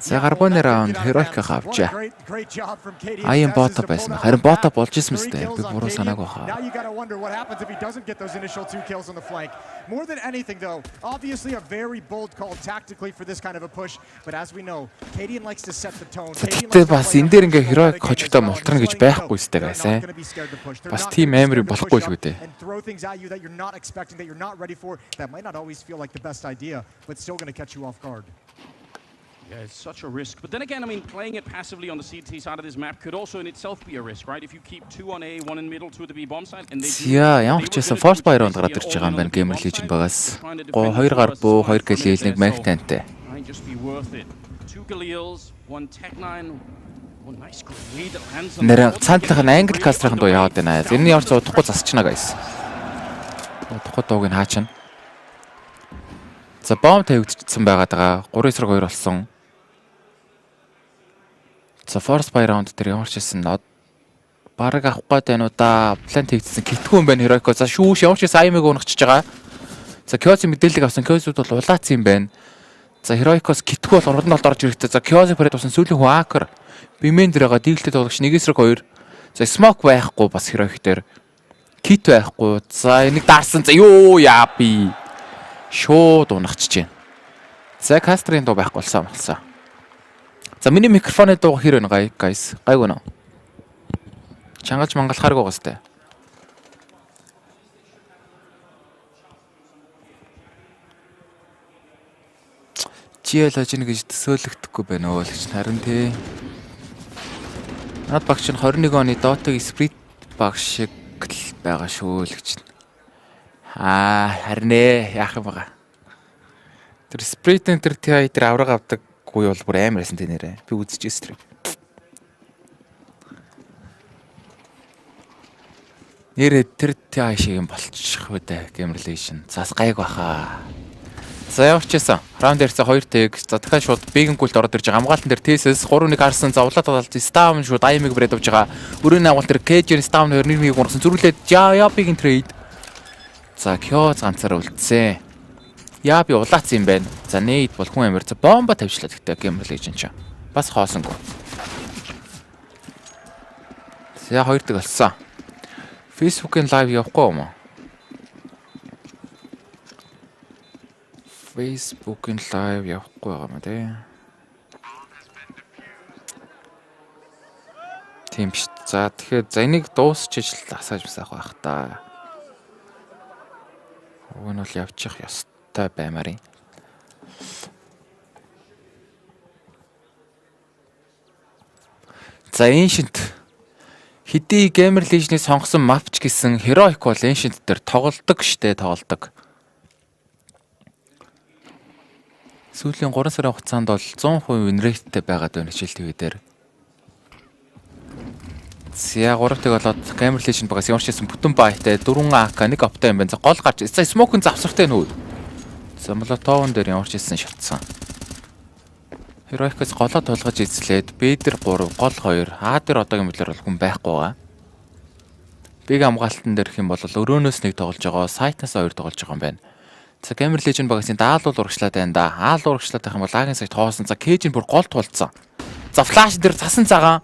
За гарбууны раунд Heroic авчаа. Аян бота байсан. Харин бота болж ирсэн мэт. Би буруу санааг баха. Now you got to wonder what happens if he doesn't get those initial 2 kills on the flank. More than anything though, obviously a very bold call tactically for this kind of a push, but as we know, Cadian likes to set the tone. Тэгтээ бас энэ дээр ингээ Heroic хожигдоо мултрна гэж байхгүй сте байсан. Бас team memory болохгүй л үү дээ. And throw things at you that you're not expecting, that you're not ready for. That might not always feel like the best idea, but still going to catch you off guard. Yeah, it's such a risk. But then again, I mean, playing it passively on the CT side of this map could also in itself be a risk, right? If you keep 2 on A, 1 in middle, 2 at the B bomb side, and they ямар ч гэсэн force fire-нд гараад ирж байгаа юм байна GamerLegion багаас. 2 гар буу, 2 гэлэл, 1 Magtanтай. Might just be worth it. 2 Galils, 1 Tech9. Nice grenade that lands on. Нэр цаантлах нь англ кастрын дуу яваад байна. Тэрний ямар ч удахгүй засчихна guys. Удахгүй дууг нь хаачна. За бомб тавигдчихсан байгаад байгаа. 3-2 болсон. За force fire round дээр ямар ч хэлсэн бараг авах гээд байна уу да. План тэгдсэн китгүй юм байна Heroic. За шүүш ямар ч хэлсэн аймыг унахчихж байгаа. За Kuroxy мэдээлэл авсан. Kuroxy-д бол улаацсан юм байна. За Heroic-оос китгүй бол урд нь орж ирэхтэй. За Kuroxy парад авсан сүүлийн хүн Hacker. Бимен дээр байгаа дийлтэй тоглогч 1-2. За smoke байхгүй бас Heroic дээр. Kit байхгүй. За энийг даарсан. За ёо яаби. Шууд унахчихж байна. За кастрын дуу байхгүй болсон. За миний микрофоны дуу хэр вэ guys? Гайгүй нөө. Чангалж мангалахааргүй байгаа сте. GamerLegion гэж төсөөлөгдөхгүй байна өө л гэж харин тий. Наад багч нь 21 оны Dota-гийн Spirit баг шиг л байгаа шүү л гэж. Харин яах юм бага. Тэр Spirit-ийн тэр TI дээр авраг авдаг гүй бол бүр амар байсан тэ нэрэ. Би үзчихсэн стрим. Нэрэ тэр TI шиг юм болчих вэ дээ GamerLegion. Зас гайг баха. За явчихсан. Раунд дээрээ 2 тэг. За дахиад шууд бигэн гүйлд ороод ирж байгаа. Хамгаалтан дээр TSS 3-1 харсан. Зовлоод талж Stam шууд аймыг брэд авж байгаа. Өрөөний агуул дээр KJ Stam 2-1-ийг унсан. Зүрлээд яа бигэн трейд. За Kyoz ганцаараа үлдсэн. Яаби улаац юм байна. За нейд бол хүн амир. За бомба тавьчлаа гэхдээ GamerLegion ч бас хоосонгүй. За 2 дэг болсон. Facebook-ын live явахгүй юм уу? Facebook-ын live явахгүй байгаа юм тий. Тийм биш. За тэгэхээр за энийг дуусчих асааж басаах байх та. Уг нь бол явчих ёстой баймаар юм. За Ancient хэдий GamerLegion-ийг сонгосон mapч гэсэн Heroic бол Ancient дээр тоглолдог штэ тоглолдог. Сүүлийн 3 сарын хугацаанд бол 100% win rate-тэй байгаад байна хичээл TV дээр. За 3-ыг болоод GamerLegion багаас ямар ч байсан бүтэн байтай 4 AK 1 оптай юм байна. За гол гарч. За smoke-ын завсартай нүү. За молотовон дээр ямар ч байсан шатсан. Heroic-ээс голоо тулгаж эзлээд B дээр 3, гол 2, А дээр одоогийн мэдлэр бол хүн байхгүй байгаа. Биг хамгаалтан дээр их юм бол өрөөнөөс нэг тоглож байгаа, сайтнаас 2 тоглож байгаа юм байна. За GamerLegion багаас даалуул урагшлаад байна да. Аал урагшлаад байх юм бол лагийн сайт хоосон. За Cage-ийн бүр гол тулцсан. За флаш дээр цасан цагаан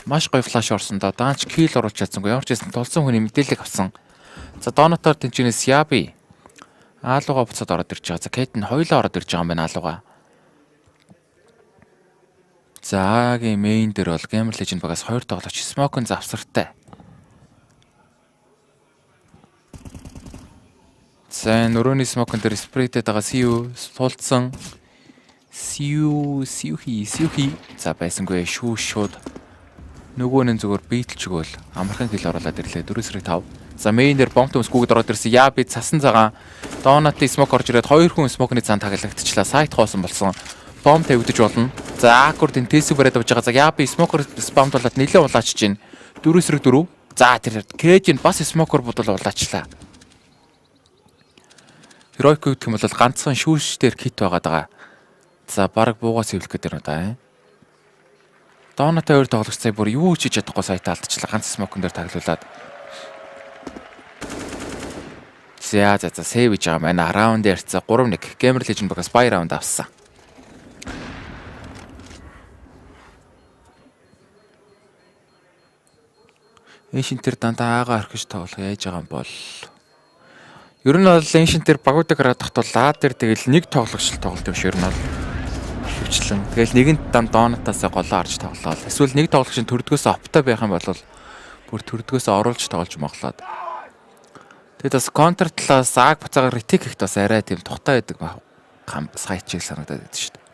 маш гоё флаш орсон да. Даанч кил оруулж чадсангүй. Ямар ч байсан тулсан хүний мэдээлэл авсан. За Донотоор тэнчнээс Яби аалууга буцаад ороод ирж байгаа. За Кейтэн хоёлоо ороод ирж байгаа юм байна аалууга. За Агийн мейн дээр бол GamerLegion багаас 2 тоглогч Smoke-ын завсартай. За нөрөөний Smoke-ын дээр спрейтэд байгаа CU тулцсан. CU За байсангүй шууд нөгөө нэг зүгээр бийтэлч өгөөл амархан хил оруулаад ирлээ 4-5. За мейн дээр бомб төмс гүгэд ороод ирсэн. Яа би цасан цагаан Донати смок орж ирээд 2 хүн смокны цаан таглагдчихлаа. Сайт хоосон болсон. Бомб тавигдаж болно. За аккорд интенсив бариад авч байгаа. За яа би смокер спамд болоод нэлээд улаачж байна. 4-4. За тэр Cage-ийн бас смокер бодвол улаачлаа. Heroic гэх юм бол ганцхан шүүш дээр кит байгаад байгаа. За баг буугаас ивлэх гэдэг юм да. Донати 2 тоглогч цай бүр юу хийж чадахгүй сайтаа алдчихлаа. Ганц смокон дээр таглуулад. За сейв хийж байгаа маань раунд ярьцаа 3-1 GamerLegion багаас бай раунд авсан. Эншинтер дандаа аагаа орхиж тоглох яаж байгаа юм бол ер нь бол эншинтер багуудыг хараад тахтал лаа дээр тэгэл нэг тоглогч тоглолт юм шиг ер нь бол хүрчлэн. Тэгэл нэгэнд Донатаас голоо арж тоглолоо. Эсвэл нэг тоглогч төрдгөөс оптой байх юм бол бүр төрдгөөс оруулж тоглож моглоод. Тэгээд бас контр талаас аг буцаагаар ретик ихт бас арай тийм тухтай байдаг сайт чиг санагдаад байдаг шүү дээ.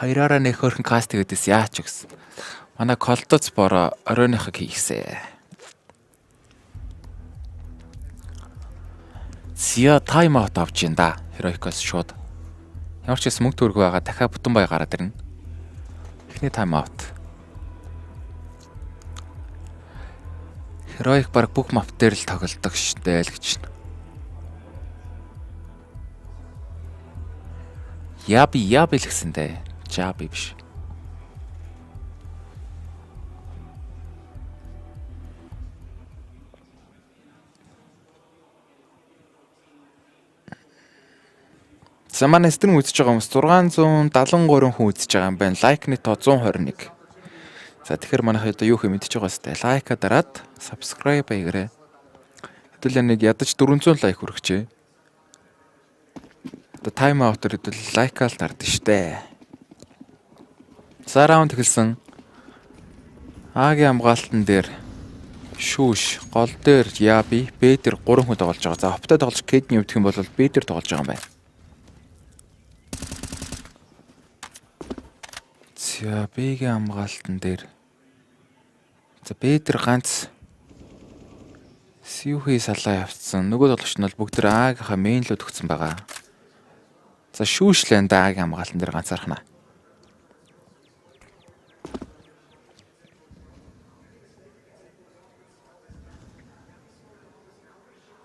Хайраараа нэг хөрхэн каст хийдээс яач гэсэн. Манай COLDEZ бороо оройныхыг хийгсэ. Зя тайм аут авч ин да. Heroic-ос шууд. Ямар ч юм мөнгө төрг байгаа дахиад бүтэн бай гараад ирнэ. Эхний тайм аут. Heroic баг бүх мап дээр л тоглодог штэ л гэж байна. Яби л гэсэндээ. Жаби биш. За манай стрим үзэж байгаа хүмүүс 673 хүн үзэж байгаа юм байна. Лайкны тоо 121. За тэгэхээр манайх одоо юу хэ мэдчихэж байгаа сте. Лайка дараад subscribe хийгээрэй. Хэдүүлээ нэг ядаж 400 лайк хүргэжээ. Одоо тайм аутер хэдүүл лайкаал дардсан штэ. За раунд эхэлсэн. Агийн хамгаалтан дээр шүүш, гол дээр Яби, Б дээр 3 хүн тоглож байгаа. За оптой тоглож Кэдний өвдөх юм бол Б дээр тоглож байгаа юм байна. За Б-гийн хамгаалтан дээр. За Б дээр ганц Сүүхий салаа явцсан. Нөгөө тоглогч нь бол бүгд тэр А-гийнхаа мейн лөө төгсөн байгаа. За шүүшлэн А-гийн хамгаалтан дээр ганцаархна.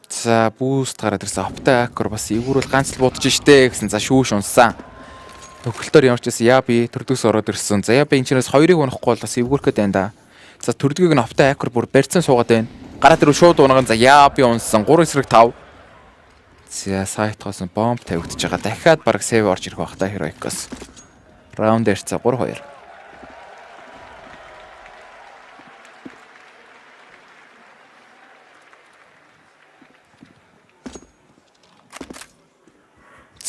За бүүст гараад ирсэн. Оптой аккор бас эвгүүрүүл ганц л будаж штэ гэсэн. За шүүш унсан. Төгөлтөөр ямар ч байсан Яби төрдгөөс ороод ирсэн. За Яби энэчнээс 2-ыг унахгүй бол бас эвгүүрхэд байна да. За төрдгийг нь оптой аккор бүр барьцсан суугаад байна. Гараад ирв шууд унган. За Яби унсан 3-5. За сайтхоос бомб тавигдчихж байгаа. Дахиад баг сейв орж ирэх байх та Heroic-оос. Раунд ярьцаа 3-2.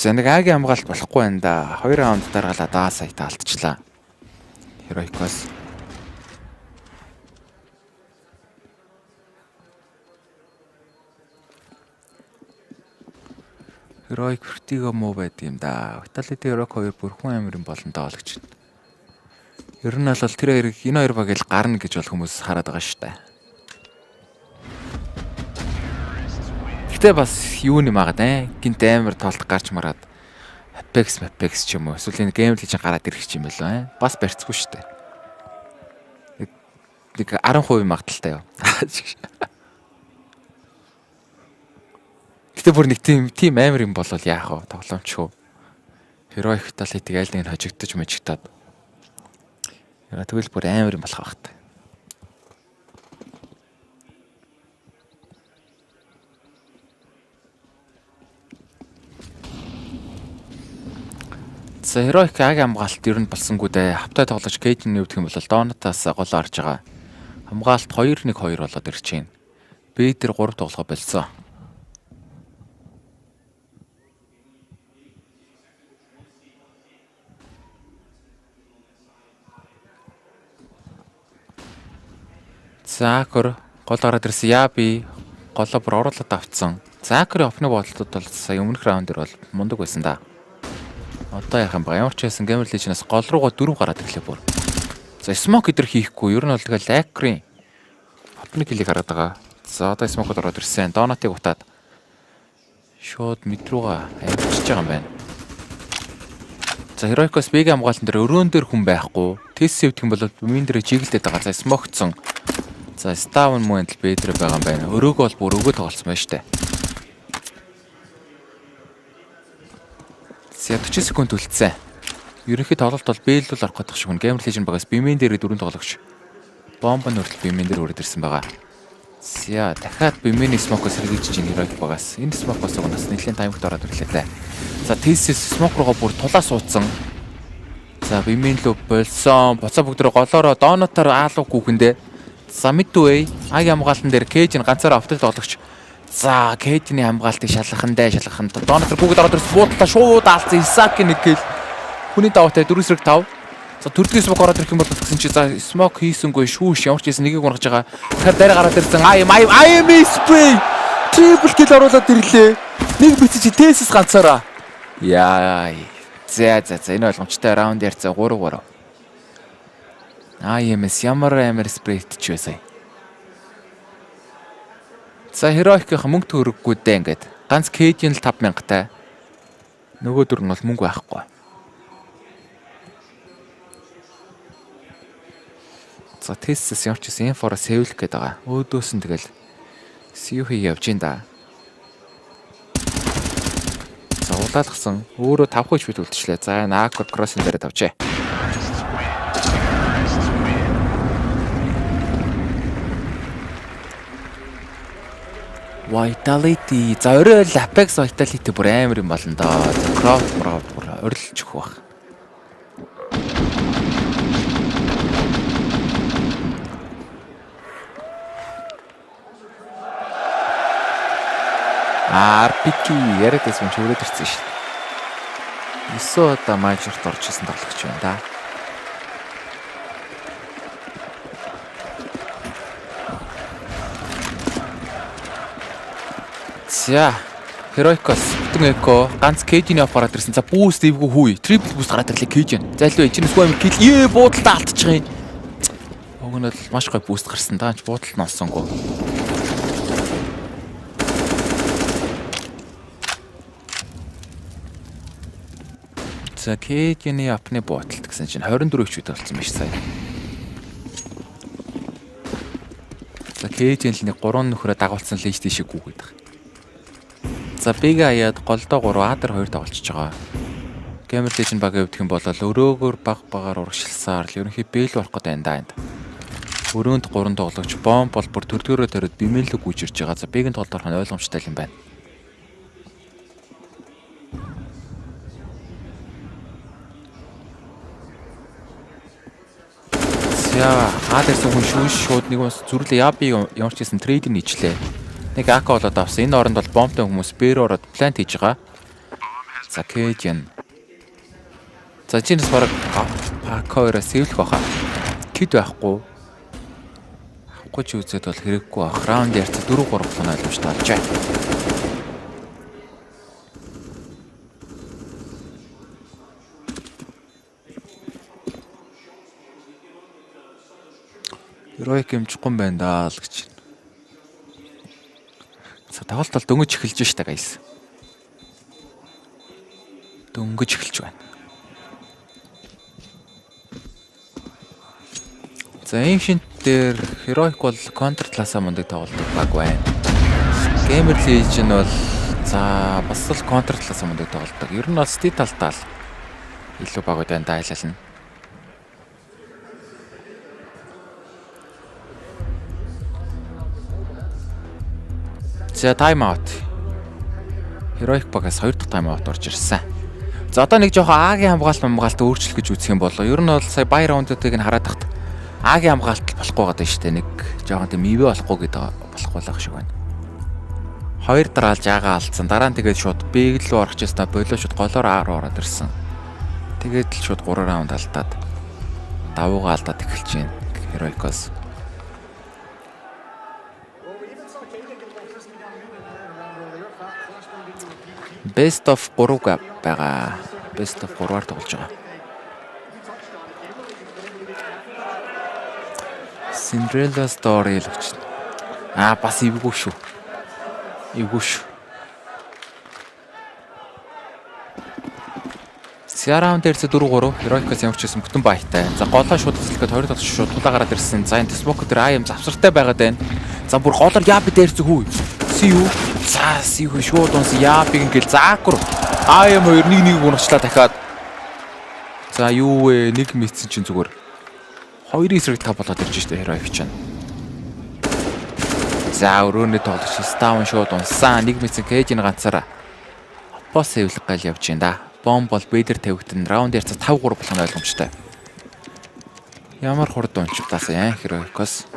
За нэг агийн хамгаалт болохгүй байна да. 2 раунд дараалаад А сайтаа алдчихлаа. Heroic-оос. Heroic Vertigo муу байдаг юм да. Vitality Heroic 2 бүрхэн амирын болондоо л гэж байна. Ер нь бол тэр хоёрыг энэ хоёр баг л гарна гэж бол хүмүүс хараад байгаа шүү дээ. Гэтэ бас юу нэмаагаад гинт амир тоолт гарч мараад Apeks ч юм уу эсвэл энэ GamerLegion гараад ирэх юм байна. Бас барьцгүй шүү дээ. нэг 10% магадaltaй юу. Гэтэ бүр нэг тийм амар юм болвол яах вэ? Тоглоомчгүй. Heroic Vitality-г аль нэг нь хожигдож мэжигдаад. Яа тэгвэл бүр амар юм болох байх та. За Heroic аг хамгаалалт ер нь болсонгүй дээ. Хавтай тоглож Cage-ийн юу гэх юм бол Donut-аас гол орж байгаа. Хамгаалалт 2-1-2 болоод ирж байна. Би тэр 3 тоглохоо болсон. Закер гол гараад ирсэн. Яа би голоо бүр оруулаад авцсан. Закерийн опны бодлолтууд бол сая өмнөх раунд дээр бол мундаг байсан да. Одоо яах юм бэ? Ямар ч байсан GamerLegion-аас гол руугаа 4 гараад ирлээ бүр. За smoke идэр хийхгүй. Ер нь бол тэгэл Lacre-ийн опны килийг хараад байгаа. За одоо smoke-д ороод ирсэн. Donut-ыг утаад шууд мэд руугаа авчиж байгаа юм байна. За Heroic-оос биг хамгаалалтан дээр өрөөн дээр хүн байхгүй. Тест сэвдэх юм бол бимийн дээр жигэлдээд байгаа. За smoke-цсон. За Ставн мөнд л бэдрэ байгаа юм байна. Өрөөгөө бол бүр өгөө тоглолцсон байна штэ. За 40 секунд үлдсэн. Ерөнхий тоглолт бол бэлдүүл орох гэдэг шиг. GamerLegion багаас бимийн дээр 4 тоглогч. Бомбын хүртэл бимийн дээр үрээд ирсэн байгаа. За дахиад бимийн smoke-оос сэргийж чинь Heroic багаас. Энэ smoke-оос угнаас нэлийн таймгт ороод ирлээ. За TS smoke руугаа бүр тулаа суудсан. За бимийн лөө болсон. Буцаа бүгдрээ голоороо Donut-аар аалуу гүхэндээ. За midway аг хамгаалтан дээр Cage-ийн ганцаараа автал тоглогч. За Cage-ийн хамгаалтыг шалгахандаа Donut бүгд ороод ирсэн. Буудлаа шууд аалцсан. Isaac-ийн нэг гэл. Хүний даваатай 4-5. За төрдгийн smoke ороод ирэх юм бол гэсэн чи за smoke хийсэнгүй шүүш ямар ч гэсэн нэгийг ургаж байгаа. Тэгэхээр дараа гараад ирсэн. I am spray. Triple kill оруулаад ирлээ. Нэг бицэж TS ганцаараа. Яа. За энэ ойлгомжтой раунд ярьцаа 3-3. IMS ямар амар спрейт ч байсан. За Heroic-ийн мөнгө төгрөггүй дээ ингээд. Ганц Cage-ийн л 5000-тай. Нөгөө дөрөв нь бол мөнгө байхгүй. За тест ямар ч гэсэн инфора сэвлэх гээд байгаа. Өөдөөс нь тэгэл CU явж ин да. За улаалгсан. Өөрөө 5 хүйч бит үлдчихлээ. За энэ Aqua Crossing дээр тавьчээ. Vitality. За орой л Apeks Vitality бүр амар юм болно доо. Crowd бүр орилж өгөх байх. RPK яриад байсан ч өрөөд ирсэн шүү дээ. MESA мажорт орж исэн тоглогч байна да. За Heroic-оос бүтэн эко ганц Cage-ийн аваад ирсэн. За boost ивгүй хүй. Triple boost гараад ирлээ Cage-ийн. Зайлгүй эцнээс гоо kill. Буудалтай алдчих юм. Уг нь бол маш гой boost гарсан. Даанч буудалд нь олсонгүй. За Cage-ийн апны буудалд гэсэн чинь 24 ч үед болсон биш сая. За Cage-ийн л нэг 3 нөхрөө дагуулсан лейж тийшээ гүгээд байгаа. За биг аяад голдоо 3 адер 2 тоглож байгаа. GamerLegion баг явдах юм бол өрөөгөр багаар урагшилсаар л ерөнхий бэл болох гэдэг байна да. Өрөөнд 3 тоглогч бомб бол бүр төрдгөрөө төрөд бимэлэг гүйж ирж байгаа. За бигийн тоглолт орох нь ойлгомжтой юм байна. За адерсэн хүн шууд нэг бас зүрлээ яа би ямар ч гэсэн трейдинг нийчлээ. Нэг АК болоод авсан. Энэ оронд бол бомбтой хүмүүс бээр ороод плант хийж байгаа. За Cage-ийн. За чинээс бараг АК-ороо сэвлэх баха. Кид байхгүй. Авахгүй ч үзээд бол хэрэггүй ах. Раунд ярьцаа 4-3 болох ойлгомжтой болжээ. Heroic юмчихгүй байна даа л гэж. За тоглолт бол дөнгөж эхэлж штэ гайс. Дөнгөж эхэлж байна. За ancient дээр Heroic бол контр талаасаа мундаг тоглодог баг байна. GamerLegion бол за бас л контр талаасаа мундаг тоглодог. Ер нь бол стил талдаа л илүү баг байна да айлална. За тайм аут. Heroic багаас 2 дахь тайм аут орж ирсэн. За одоо нэг жоохон Агийн хамгаалалт өөрчлөх гэж үзэх юм бол ер нь бол сая бай раундуудыг нь хараад тахт Агийн хамгаалалт болохгүй байгаа шүү дээ. Нэг жоохон тийм ивэ болохгүй гэдэг болох байх шиг байна. 2 дараалж Агаа алдсан. Дараа нь тэгээд шууд Б рүү орох гэсэн болоо шууд голоор А руу ороод ирсэн. Тэгээд л шууд 3 раунд алдаад давуугаа алдаад эхэлж байна. Heroic-оос. Best of 3 байгаа. Best of 3-аар тоглож байгаа. Cinderella story л гэж. Бас ивгүй шүү. Ивгүй шүү. Сиараунд дээр 4-3 Heroic-аас ямар ч гэсэн бүтэн баятай. За голоо шууд эзлэхэд 2 тоглож шууд тулаа гараад ирсэн. За энэ smoke дээр аим завсартай байгаад байна. За бүр голоор яа би дээр зүгүү. Сиу. За сиу шууд унс яапиг ингээл заагур. Аим 2-1-1 унагчлаа дахиад. За юу вэ? Нэг мэдсэн чинь зүгээр 2 эсрэг 5 болоод ирж штэ Heroic чинь. За өрөөний тоглогч Stawn шууд унсан. Нэг мэдсэн Cage-ийн ганцаараа бос эвлэг гал явж байна да. Бом бол бэдэр тавигдсан. Раунд ярцаа 5-3 болох нь ойлгомжтой. Ямар хурд унчтаасаа Heroic-оос.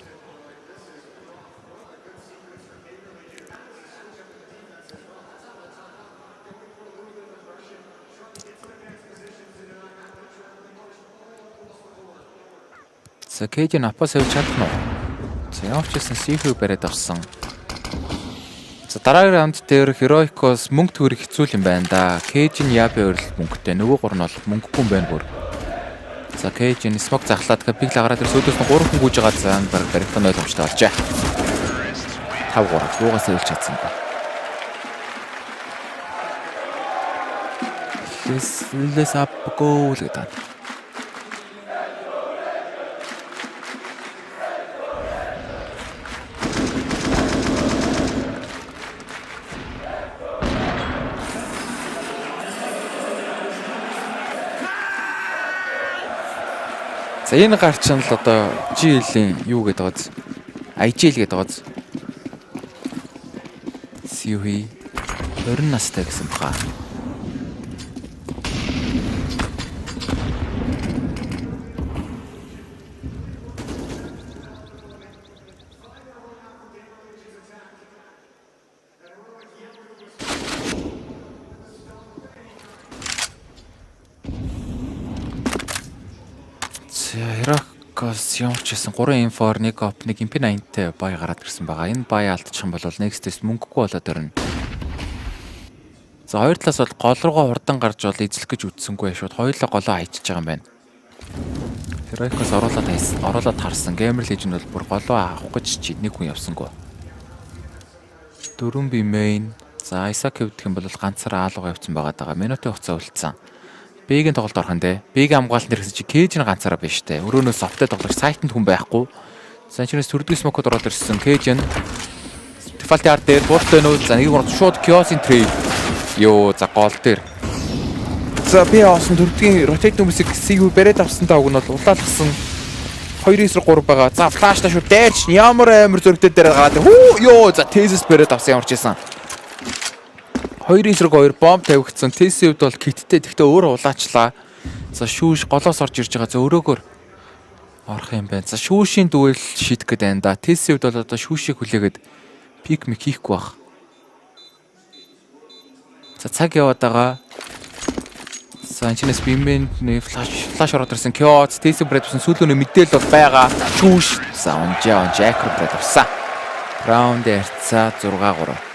За Cage-ийн апас авч чадна уу? За ямар ч гэсэн CF бариад авсан. За дараагийн раунд дээр Heroic-оос мөнгө төгрөг хэцүү юм байна да. Cage-ийн яаби ойрлол мөнгөтэй. Нөгөө 3 нь бол мөнгөгүй юм байна бүр. За Cage-ийн smoke захлаад пик лагараад өсөөдөөс нь 3 хүн гүйж байгаа зан бараг барихтан ойлгомжтой болжээ. 5-3 дуугаас өвлж чадсан ба. Let's up goal гэдэг. За энэ гарч нь л одоо GL-ийн юу гэдэг байгааз IGL гэдэг байгааз CUE 20 настай гэсэн баха. Heroic-оос ямар ч гэсэн 3 инфор 1 оп 1 импи 80-тай бай гараад ирсэн байгаа. Энэ бай алдчих юм бол next-эс мөнгөгүй болоод ирнэ. За хоёр талаас бол гол руугаа хурдан гарч бол эзлэх гэж үтсэнгүй шууд хоёулаа голоо хайчиж байгаа юм байна. Heroic-оос оруулаад харсан. GamerLegion бол бүр голоо авах гэж чи нэг хүн явсангүй. 4 би main. За Isaac хэвдэх юм бол ганцаараа аалуугаа явцсан байгаа. Минутын хугацаа үлдсэн. Б-гийн тоглолт орох нь дээ. Б-гийн хамгаалалт нэрсэн чи Cage-ийн ганцаараа биш дээ. Өрөөнөөс софттэй тоглож сайтанд хүн байхгүй. Санчнаас төрдгөө смокод ороод ирсэн Cage-ийн Default art дээр бууртай нөө за нэг гол шууд Kiosk-ийн trade. Йоо за гол дээр. За би оосон төрдгийн rotate нүмсийг CU бариад авсан тааг нь бол улаалгсан 2-3 байгаа. За флаштай шууд дайрч ямар амар зөрөгтэй дээр гараад. Хүү ёо за Thesis бариад авсан ямар ч байсан. 2-2 бомб тавигдсан. Тэсэвд бол киттэй тэгтээ өөрөө улаачлаа. За шүүш голоос орж ирж байгаа. За өрөөгөр орох юм байна. За шүүшийн дүүл шийдэх гээд байна да. Тэсэвд бол одоо шүүшийг хүлээгээд пик мик хийхгүй байх. За цаг яваад байгаа. За энэчнээс бимэний флаш ороод ирсэн. Kiosk Тэсэв брэд авсан сүүлөөний мэдээлэл бол байгаа. Шүүш. За онжаа брэд авсан. Раунд ярцаа 6-3.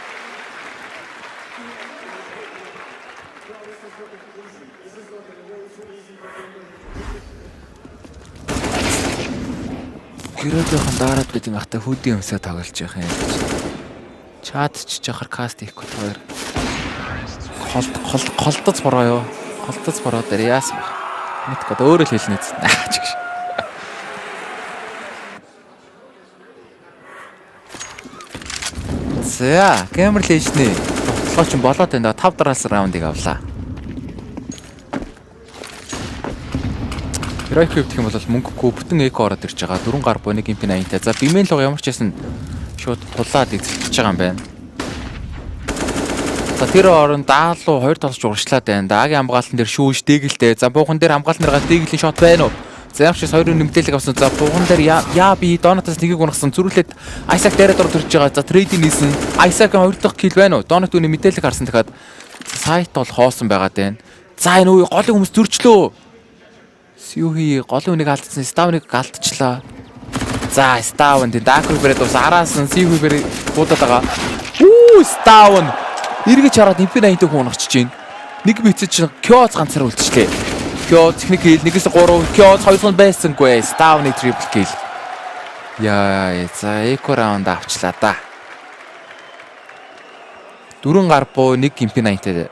Гэрээдийнхэн дараад бид юм ахта хүдийн өмсөө тоглож явах юм. Чат ч жахар каст хийхгүй хоёр. Колдоц бороо юу? Колдоц бороо дээр яасан бэ? Мэдгүй өөрөө л хэлнэ зү. Наач гэж. За, GamerLegion-ы тоглолч болоод байна. 5 дараас раундыг авлаа. Heroic гэх юм бол мөнгөгүй бүтэн эко ороод ирж байгаа. 4 гар буй 1 импин 80-тай. За, бимэн л ямар ч байсан шууд тулаад эзэлж байгаа юм байна. За, тэр орон даалуу 2 толж урагшлаад байна. Дагийн хамгаалтан дээр шүүж дээгэлтэй. За, буухан дээр хамгаалтан дээр дээгэлийн шот байна уу? За, ямарчс 2 нэмтэлэг авсан. За, буухан дээр яа би Донатаас нэгийг унагсан. Зүрүүлээд Айсак дээрээ дурж байгаа. За, трейдинг нийсэн. Айсакын 2 дахь килл байна уу? Донат үүний мэдээлэл харсан дахиад сайт бол хоосон байгаад байна. За, энэ үе голын хүмүүс зөрчлөө. Сьюхи голын үнийг алдсан. Ставныг алдчихлаа. За, Ставн тийм Дакруберээд бас араас нь Сьюхибер буудаад байгаа. Ставн эргэж хараад импин 80-тэй хүн унагчиж байна. Нэг бицэж чинь Кёз ганцаар үлдчихлээ. Кёз техник хил 1-3 Кёз 2 байсангүй. Ставны трипл килл. Яа, за эко раунд авчлаа да. 4 гар буу 1 импин 80-тай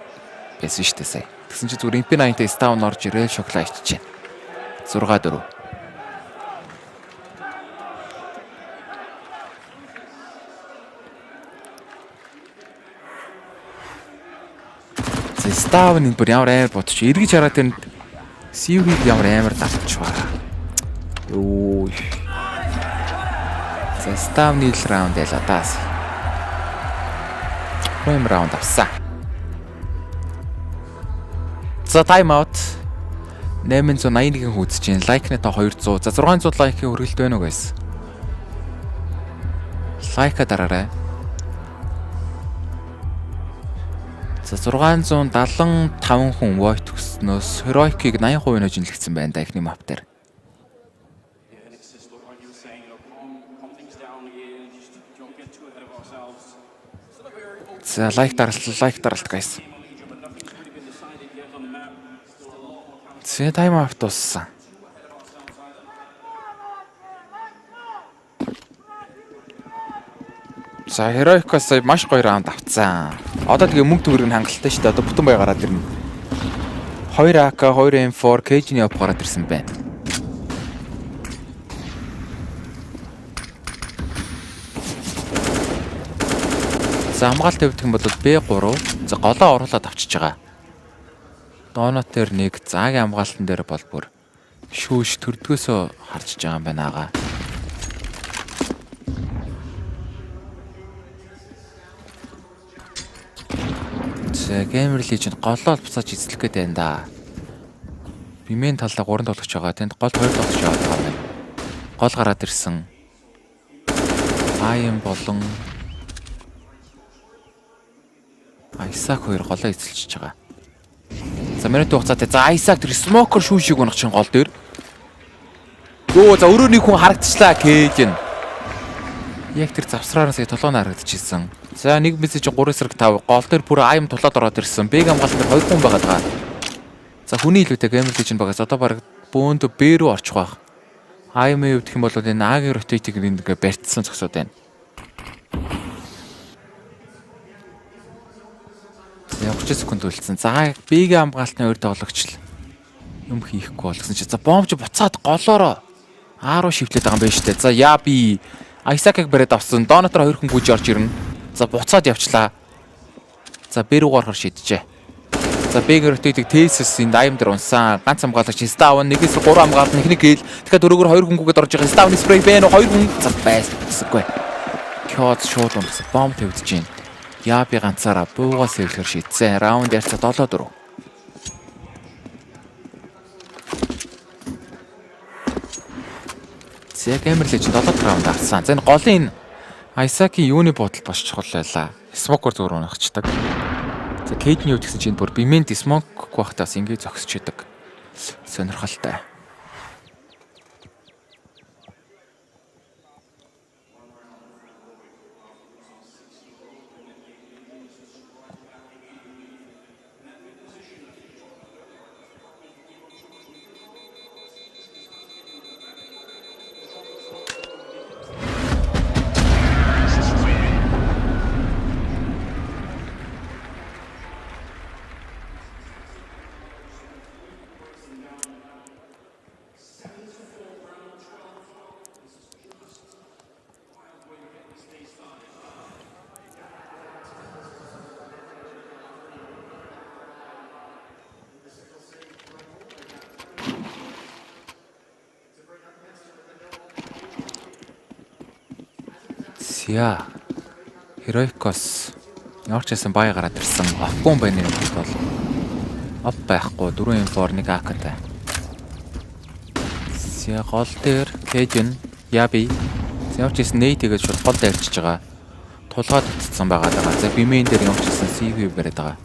байсан шүү дээ сая. Тэгсэн чи зүгээр импин 80-тай Ставн орж ирэл шоклаа ичиж байна. 6-4. Ставн энэ бүр ямар амар бодчих. Эргэж хараад тэнд Сьюхиг ямар амар давчихваа. Йоо. За Ставны л раунд ялаа даас. Прайм раунд авсан. За тайм аут. 881-ийн хүйдэж чинь лайкны тоо 200. За 600 лайкийн хүргэлт байна уу guys? Лайка дараарай. За 675 хүн vote өгснөөс Heroic-ийг 80% хожинлэгдсэн байна да ихний map дээр. За лайк даралт guys. За тайм аут туссан. За Heroic-аас маш гоё раунд авцсан. Одоо тэгээ мөнгө төгрөг нь хангалттай шүү дээ. Одоо бүтэн бай гараад ирнэ. 2 AK, 2 M4, Cage-ний оп гараад ирсэн байна. За хамгаалт тавьдаг юм бол B3. За голоо оруулаад авчиж байгаа. Донот дээр 1, заагийн хамгаалтан дээр бол бүр шүүш төрдгөөсөө харж байгаа юм байна ага. GamerLegion голоод буцааж эзлэх гээд байна да. Бимэн талаа 3 тоглож байгаа. Тэнд гол 2 тоглож байгаа юм. Гол гараад ирсэн. Аян болон Айсак 2 голоо эзэлж байгаа. За минут хугацаатай. За Айсак тэр смокер шүүшиг унах чинь гол дээр. Йоо за өрөө нэг хүн харагдчихлаа Кейж нь. Яг тэр завсраараас толгойн харагдчихсан. За нэг мессеж 3/5 гол дээр бүр аим тулаад ороод ирсэн. Бэг хамгаалсан дээр 2 хүн байгаад байгаа. За хүний илүүтэй GamerLegion багаас одоо баг бөөнд B рүү орчих байх. Аим-ыг гэх юм бол энэ агийн rotate-ийг ингээ барьцсан зогсоод байна. За 30 секунд үлдсэн. За Бэг хамгаалтны 2 тоглогч юм хийхгүй болгосон чи. За бомж буцаад голоороо А руу шивлээд байгаа юм байна шүү дээ. За яа би Айсакыг бариад авсан. Донатор 2 хүн гүйж орж ирнэ. За буцаад явчлаа. За Б рүү гарахар шийджээ. За Бэг rotate-ийг Тесс энд аим дээр унсан. Ганц хамгаалагч Ставн 1-3 хамгаалт техник гээл. Тэгэхээр дөрөвгөр 2 хүн гүйгээд орж байгаа. Ставны спрей байна уу? 2 хүн за байсаггүй. Кёд шууд унсан. Бомб тавьдж байна. Яа би ганцаараа буугаас эвлэхэр шийдсэн. Раунд ярьцаа 7-4. За GamerLegion 7 раунд авсан. За энэ голын Айсакийн юуны бодол бас чухал байлаа. Смокер зөөр унагчдаг. За Кейдний үед гэсэн чинь бүр бимент смок байхдаас ингэ зогсчихдаг. Сонирхолтой. За Heroicos ямар ч байсан бай гараад ирсэн. Оппон байна юм бол оп байхгүй 4-4 1 акатай. За гол дээр Cajun Yabi ямар ч байсан нейт гэж шууд гол дайрчиж байгаа. Тулгаад утсан байгаа даа. За бимэн дээр ямар ч байсан CV бариад байгаа.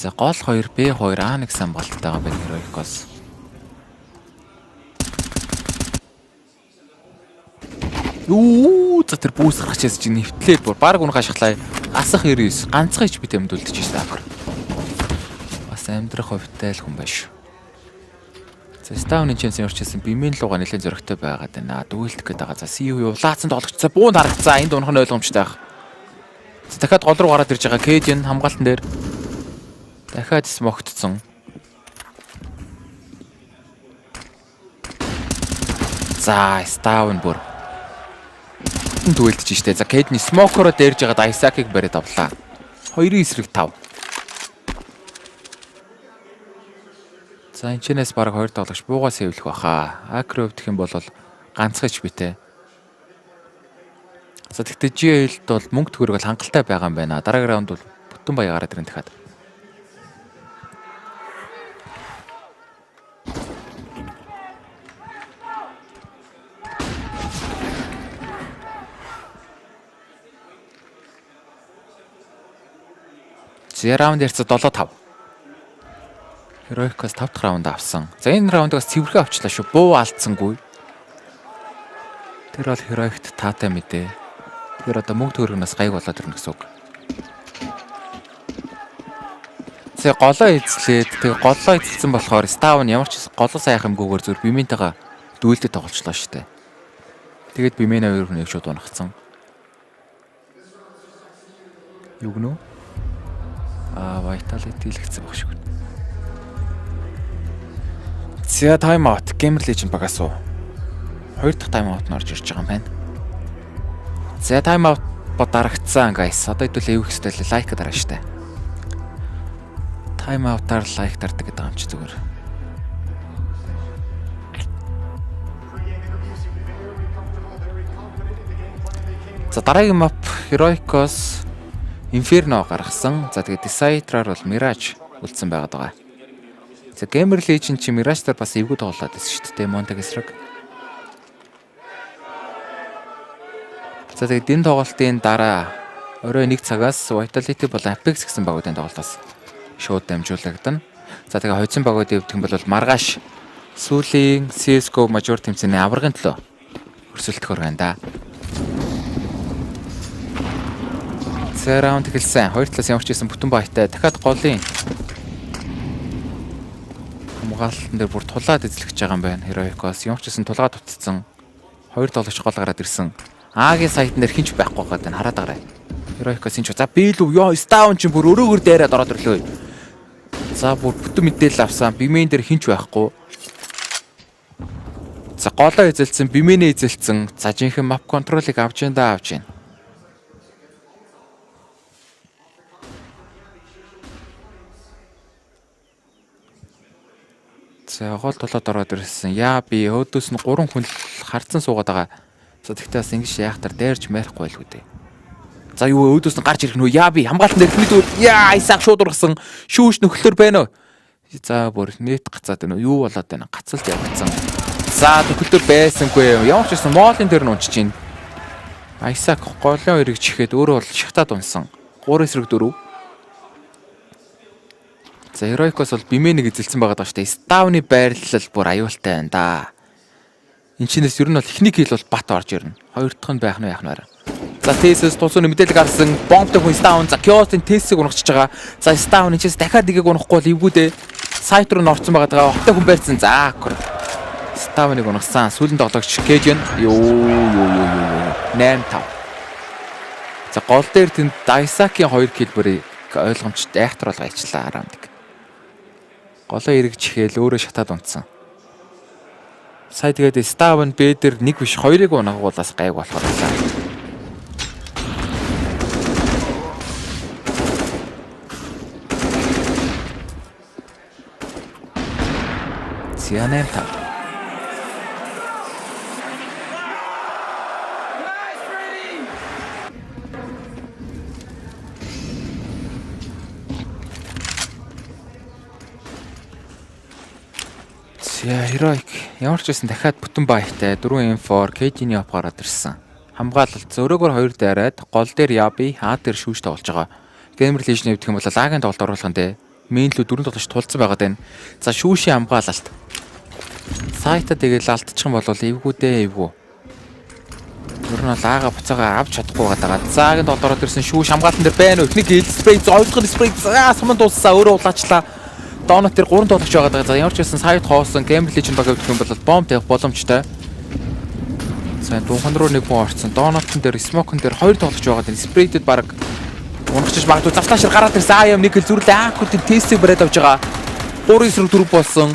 За гол 2 B2 A1 самбалтайгаа байна Heroicos. Үу за тэр бүүс гарчаас чи нэвтлээ бүр баг унах ашиглаа. Асах 99 ганцхан HP тэмдүүлдэг ч гэсэн ахар. Бас амьдрах хувьтай л хүн байж. За Ставны чимс ямарчсан бимэн луга нэлээд зөрөгтэй байгаад байна. Дүүлдэх гээд байгаа. За CU улаацсан тоглогчтой бүүнд харагцсан. Энд унах нь ойлгомжтой байх. За дахиад гол руу гараад ирж байгаа Cajun хамгаалтан дээр дахиад смогтцсон. За Ставн бүр дүүлдэж штэ. За Cajun смокероо дээрж байгаа Isaac-ыг бариад авлаа. 2-9-5. За энэчнээс баг 2 тоглогч буугаас хэвлэх баха. Акро өвдөх юм бол ганцхан HP-тэй. За тэгтээ GL-д бол мөнгө төгрөг хангалттай байгаа юм байна. Дараагийн раунд бол бүтэн баяа гараад ирэн дахиад. За раунд ярьцаа 7-5. Heroicos 5 дахь раунд авсан. За энэ раундаас цэвэрхэн авчлаа шүү. Буу алдсангүй. Тэр бол Heroic-т таатай мэдээ. Тэгэхээр одоо мөнгө төгрөгнөөс гайг болоод ирнэ гэсэн үг. За голоо эзлээд тэгээ голоо эзэлсэн болохоор Ставн ямар ч голоо сайх юмгүйгээр зүр бимэнтэйгээ дүүлдэд тоглолцлоо шүү дээ. Тэгээд бимэн 2 хүнийг шууд унагцсан. Юу гэнэ? Vitality хэлэгцсэн баг шиг. За тайм аут GamerLegion багаас уу. 2 дахь тайм аут нь орж ирж байгаа юм байна. За тайм аут дарагдсан guys. Одоо хэдүүл эвх хэвтэй лайк дараа штэ. Тайм аутаар лайк дардаг гэдэг юм чи зүгээр. За дараагийн map Heroicos Inferno гаргасан. За тэгээд Decide-аар бол Mirage үлдсэн байгаад байгаа. За GamerLegion чи Mirage-таар бас эвгүй тоглоод байсан шүү дээ. Монтаг эсрэг. За тэгээд энэ тоглолтын дараа орой 1 цагаас Vitality болон Apeks гэсэн багуудын тоглолтоос шууд дамжуулагдана. За тэгээд хоцсон багууд өвдөх юм бол маргааш сүүлийн CS:GO мажор тэмцээний аваргын төлөө өрсөлдөхөр байна да. За раунд эхэлсэн. Хоёр талаас ямар ч байсан бүтэн баятай. Дахиад голын хамгаалтан дээр бүр тулаад эзлэж байгаа юм байна. Heroicos ямар ч байсан тулгаад утцсан. Хоёр тоглогч гол гараад ирсэн. Агийн сайтн дээр хинч байхгүй байгаа даа хараад агараа. Heroicos энэ ч за би л ёо Ставн ч бүр өрөөгөр дайраад ороод ирлээ. За бүр бүтэн мэдээлэл авсан. Бимэн дээр хинч байхгүй. За голоо эзэлсэн, бимэнээ эзэлсэн. За жинхэнэ map control-ыг авч байна. За гол толоод ороод ирсэн. Яа би өөдөөс нь 3 хүн харцсан суугаад байгаа. За тэгтээ бас ингэж яахтар дайрч мэрэхгүй байлгүй дээ. За юу өөдөөс нь гарч ирэх нөө яа би хамгаалтан дээр хэмэд яа Isaac шууд ургасан. Шүүш нөхлөр байна уу? За бүр нэт гацаад байна уу? Юу болоод байна? Гацалт явагдсан. За нөхлөр байсангүй. Ямар ч байсан моолын дээр нь унчиж байна. Isaac голын хоёрыг чихээд өөрөө бол шахтаад унсан. 3-4. За Heroicos бол бимэнийг эзэлсэн байгаа даа штэ. Ставны байрлал бүр аюултай байна да. Энд чинээс ер нь бол ихний хил бол бат орж ирнэ. Хоёр дахь нь байх нь яах нь. За Тэсэс тусууны мэдээлэл гарсан. Бомбтой хүн Ставн за Kyoto-ын Тэсийг унагчиж байгаа. За Ставн энэ ч дахиад нэгийг унахгүй бол эвгүүдээ сайт руу норцсон байгаа. Хоттой хүн байрсан. За Ставныг унагсан. Сүүлийн тоглогч Cajun юу 8-5. За гол дээр тэнд Isaac-ийн 2 кил бүрийг ойлгомжтой айхтар бол гайчлаа раунд. Голоо эргэж ихээл өөрөө шатаад унтсан. Сая тэгээд Ставн Б дээр 1 биш 2-ыг унагуулаас гайг болохоор байна. Сианента. Heroic ямар ч байсан дахиад бүтэн баяртай 4 M4 KD-ний оп гараад ирсэн. Хамгаалалт зөөрөөгөр 2 дайраад гол дээр Yabi А дээр шүүж тоглож байгаа. GamerLegion гэх юм бол лагийн тоглолт оруулахын дээр main лүү 4 тоглож тулцсан байгаад байна. За шүүшийн хамгаалалт. Сайта тэгэл алдчих юм бол эвгүүдээ эвгүү. Ер нь ага буцаага авч чадахгүй байгаа. Заагийн тоглолт ороод ирсэн шүүш хамгаалтан дээр байна уу? Эхний гэл спрей ойлгох спрей суман дууссан өөрөө улаачлаа. Доонот тэр 3 тоглож байгаа. За ямар ч байсан сайт хоосон GamerLegion баг гэх юм бол бомб тавих боломжтой. За дуухан руу нэг хүн орцсон. Доонотн дээр смокн дээр 2 тоглож байгаа. Спрейдэд баг унагчиж магадгүй завтлаашир гараад ирсэн. Аям нэг л зүрлээ аккуртын тестийг бариад авч байгаа. 3-4 болсон.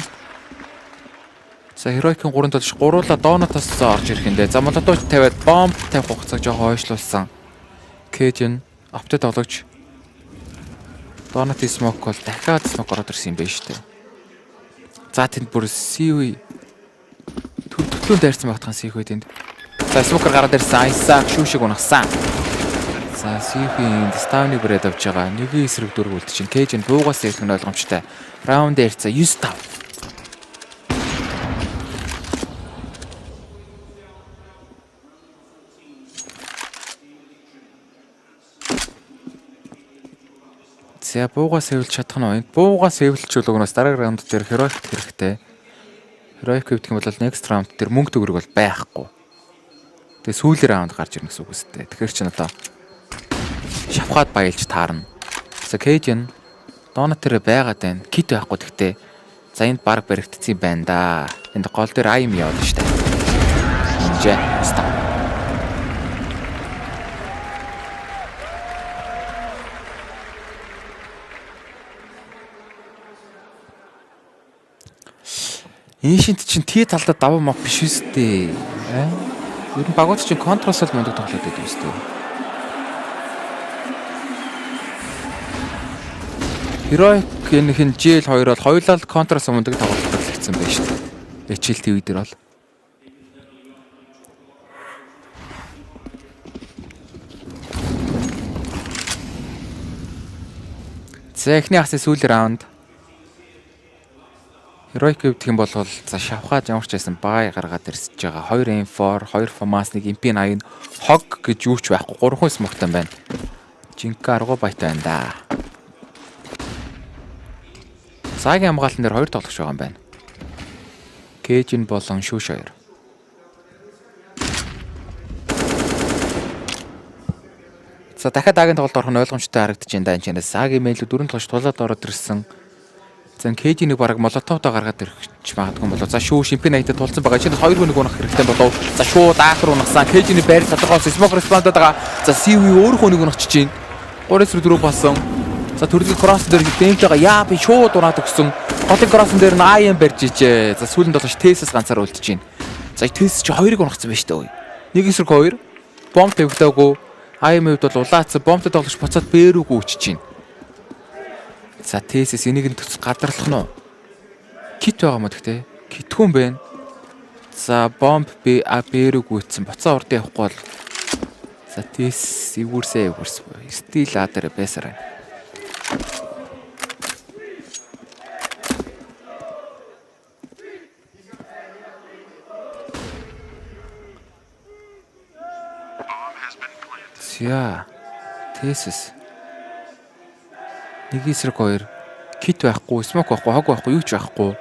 За Heroic-ийн 3 тоглож гуруула доонотоос орж ирэх юм дээ. За молотоо тавиад бомб тавих хугацааг жоохон хойшлуулсан. Cajun оптод тоглож Donut smoke бол дахиад smoke ороод ирсэн юм байна шүү дээ. За тэнд бүр CV төлөвлөнд дайрсан багтхан CV тэнд. За smoke гараад ирсэн Isaac шүүшиг унагсан. За CV-ийн ставны брэд авч байгаа. Нэгийн эсрэг дөрөв үлд чинь Cajun буугаас ирэх нь ойлгомжтой. Раунд дээрцээ 9-5. За буугаас эвлж чадах нь байна. Буугаас эвлж өгнөөс дараагийн раунд дээр Heroic хэрэгтэй. Heroic гэх юм бол next round дээр мөнгө төгрөг бол байхгүй. Тэгээ сүүлийн раунд гарч ирнэ гэсэн үг үстэй. Тэгэхээр чинь одоо шавхаад баялж таарна. За Cajun Donut дээр байгаад байна. Kit байхгүй гэхдээ за энд баг баригдсан юм байна да. Энд гол дээр аим яваад штэ. Инжээ. Стоп. Эншинт чинь Т талдаа даваа мап биш үстэй. Ер нь багууд чинь контролсол мундаг тоглоод байдаг үстэй. Heroic энэ жил 2 бол хоёулаа контрос мундаг тоглолт хийсэн байна шүү дээ. HL TV дээр бол. За эхний хасны сүүлийн раунд Heroic гэх юм бол за шавхаад ямар ч байсан бай гаргаад ирсэж байгаа. 2 M4, 2 FAMAS, 1 MP9, hog гэж юу ч байхгүй. 3 хүн смогтой байна. Жинка 10 байтай байна да. Цагийн хамгаалтан дээр 2 тоглож байгаа юм байна. Cajun болон шүүш 2. За дахиад агийн тоглолт орох нь ойлгомжтой харагдаж байна. Энэ ч Сагийн мэйлүү 4 тоглож тулаад ороод ирсэн. За Cajun-ыг бараг молотовтой гаргаад ирчих магадгүй болов. За шүүш MP8-д тулцсан байгаа. Чинээс 2 хүнийг унах хэрэгтэй болов. За шууд аакр унахсан. Cajun-ыг байр тодорхойлсон. Smoke respawn-д байгаа. За CV өөр хүнийг унахчих чинь. 3-4 болсон. За төрлийн кросс дээр дэмж байгаа. Яаби шууд унаад өгсөн. Голын кросс дээр нь IM барьж ичээ. За сүүлд болгож Тесс ганцаар үлдэж байна. За Тесс чи 2-ыг унахсан байна шүү дээ. Нэг эсрэг 2. Бомб тавигдаагүй. IM-д бол улаацсан. Бомбд тоглож буцаад бээрүүгүй үчиж байна. За Тесс энийг нь төц гадарлах нь уу? Кит байгаа мó гэхдээ. Китгүн байна. За бомб бээрүүг үүтсэн. Буцаа урд явахгүй бол. За Тесс эвгүрсээ. Стил А дээр байсараа. За Тесс нэг эсрэг 2 кит байхгүй, смок байхгүй, хог байхгүй, юу ч байхгүй.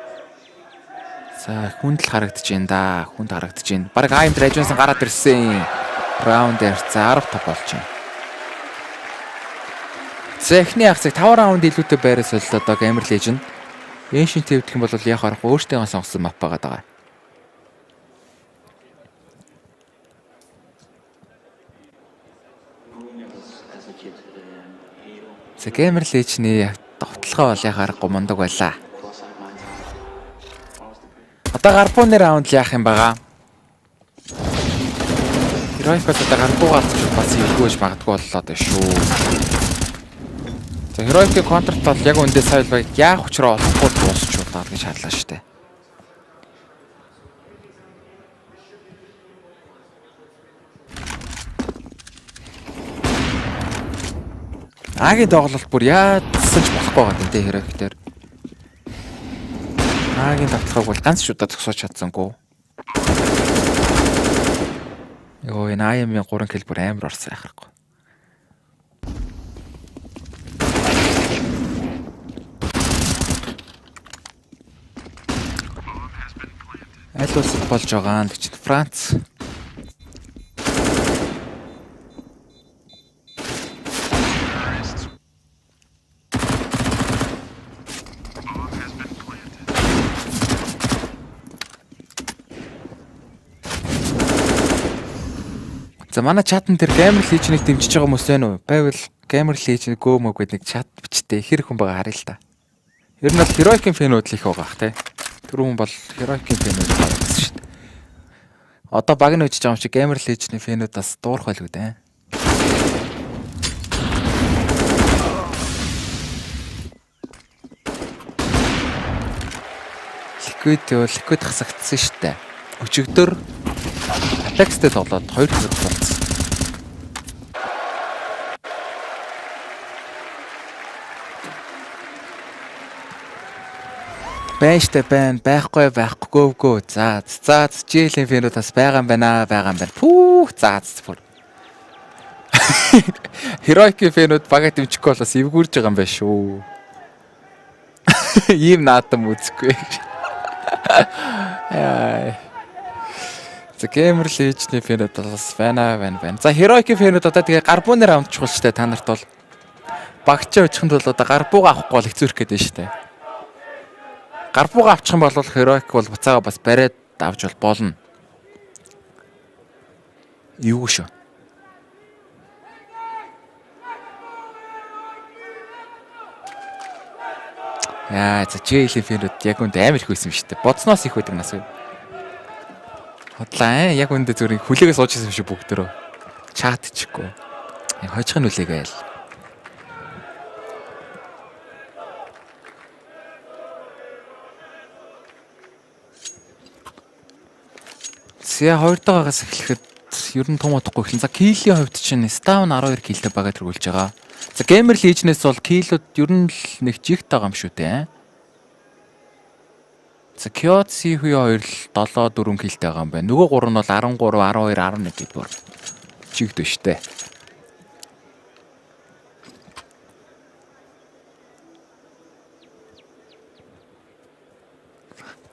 За хүндэл харагдаж байна да. Хүнд харагдаж байна. Бараг аим драйжнаас гараад ирсэн. Раунд дээр 15 болж байна. За эхний хагцыг 5 раунд илүүтэй байраас л одоо GamerLegion Ancient гэх юм бол яг харахгүй өөртөө сонгосон мап байгаа. За GamerLegion-ы товтлогоо бол яг харахгүй мундаг байлаа. Одоо гарпууны раунд яах юм байгаа? Heroic-аас одоо гарпуугаар бас илгүүж магадгүй боллоо дээ шүү. За Heroic-ийн контрт бол яг үндэ сая байг яах учраа олохгүй дуусч удаа гэж шаарлаа штэ. Агийн тоглолт бүр яадсан ч болохгүй байгаа дээ Heroic дээр. Нагийн тоглохыг бол ганц шуудаа зогсооч чадсангүй. Йоо, энэ IM-ийн 3 кил бүр амар орсон яхахгүй. Аль улсад болж байгаа нь гэж Франц. За манай чатан дээр GamerLegion-ыг дэмжиж байгаа хүмүүс байна уу? Байвал GamerLegion Go мөг гэдэг чат бичтэй хэр хүн байгаа харъя л та. Ер нь бол Heroic-ийн фэнүүд л их байгаа бах тий. Түрүүн бол Heroic-ийн фэнүүд байсан шүү дээ. Одоо баг нь үжиж байгаа юм чи GamerLegion-ийн фэнүүд бас дуурах байлгүй дээ. Liquid хасагдсан шүү дээ. Өчигдөр Apeks-тэй тоглоод 2 хэрэг болсон. Байштай байна, байхгүй. За GL-ийн фэнүүд бас байгаа юм байна. Пүүх бүр. Heroic-ийн фэнүүд бага дэмжихгүй болоос эвгүүрж байгаа юм байна шүү. Ийм наадам үзэхгүй. Яа. За GamerLegion-ийн фэнүүд бас байна. За Heroic-ийн фэнүүд одоо тэгээ гарбуунаар амтчихвол штэ та нарт бол багчаа очихын тулд одоо гарбуугаа авахгүй бол хэцүүрэх гээд байна штэ. Гарбуугаа авчих юм бол Heroic бол буцаага бас бариад авч болно. Юу шүү. Яа, за GL-ийн фэнүүд яг үнд амар их байсан юм штэ. Бодсноос их байдаг нас уу. Хотлаа яг үндэ зүрийн хүлээгээ суужсэн юм шиг бүгдөө чат чихгүй. Яг хожихын үлээгээл. Зэ 2 даагаас эхлэхэд ер нь том утгагүй эхэлнэ. За киллийн хувьд чинь Stawn 12 килтэй бага төрүүлж байгаа. За GamerLegion-ээс бол килүүд ер нь л нэг жигт байгаа юм шүү дээ. За Kuroxy хоёр л 7-4 килтэй байгаа юм байна. Нөгөө 3 нь бол 13, 12, 11 гэдэг бүр чигд байна штэ.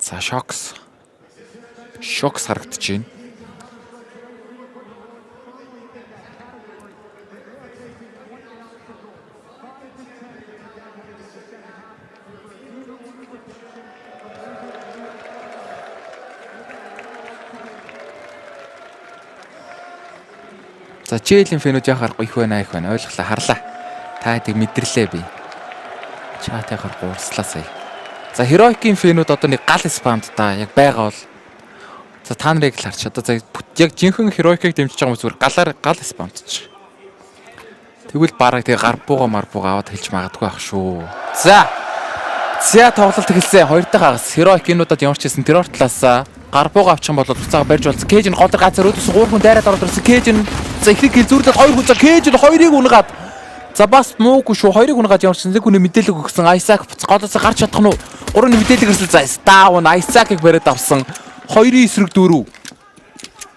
За Shox харагдаж байна. За GL-ийн фэнүүд яа харахгүй их байна ойлголоо харлаа. Та тийг мэдэрлээ би. Чат яхаар гуурслаа сая. За Heroic-ийн фэнүүд одоо нэг гал спамд та яг байгаа бол за та нарыг л харч одоо яг жинхэнэ Heroic-ыг дэмжиж байгаа хүмүүс зүгээр гал спамдчих. Тэгвэл бараг тэгээ гарбууга аваад хэлж магадгүй ах шүү. За тоглолт эхэлсэн. 2 дахь хагас Heroic-ийнуудад ямар ч хэсэн тэрор талаасаа гарбууга авчих юм бол буцаага барьж болсон. Кэж нь гол газар өөдөөс 3 хүн дайраад ороод ирсэн. Кэж нь за ихрийг гэлзүүрлээд 2 хүн за Кэж нь 2-ыг унгаад. За бас муугүй шүү. 2-ыг унгаад ямар ч нэг хүний мэдээлэл өгсөн. Isaac голоос гарч чадах нь уу? 3-ны мэдээлэл ирсэн. За Stawn Isaac-ыг бариад авсан. 2-ийн эсрэг 4.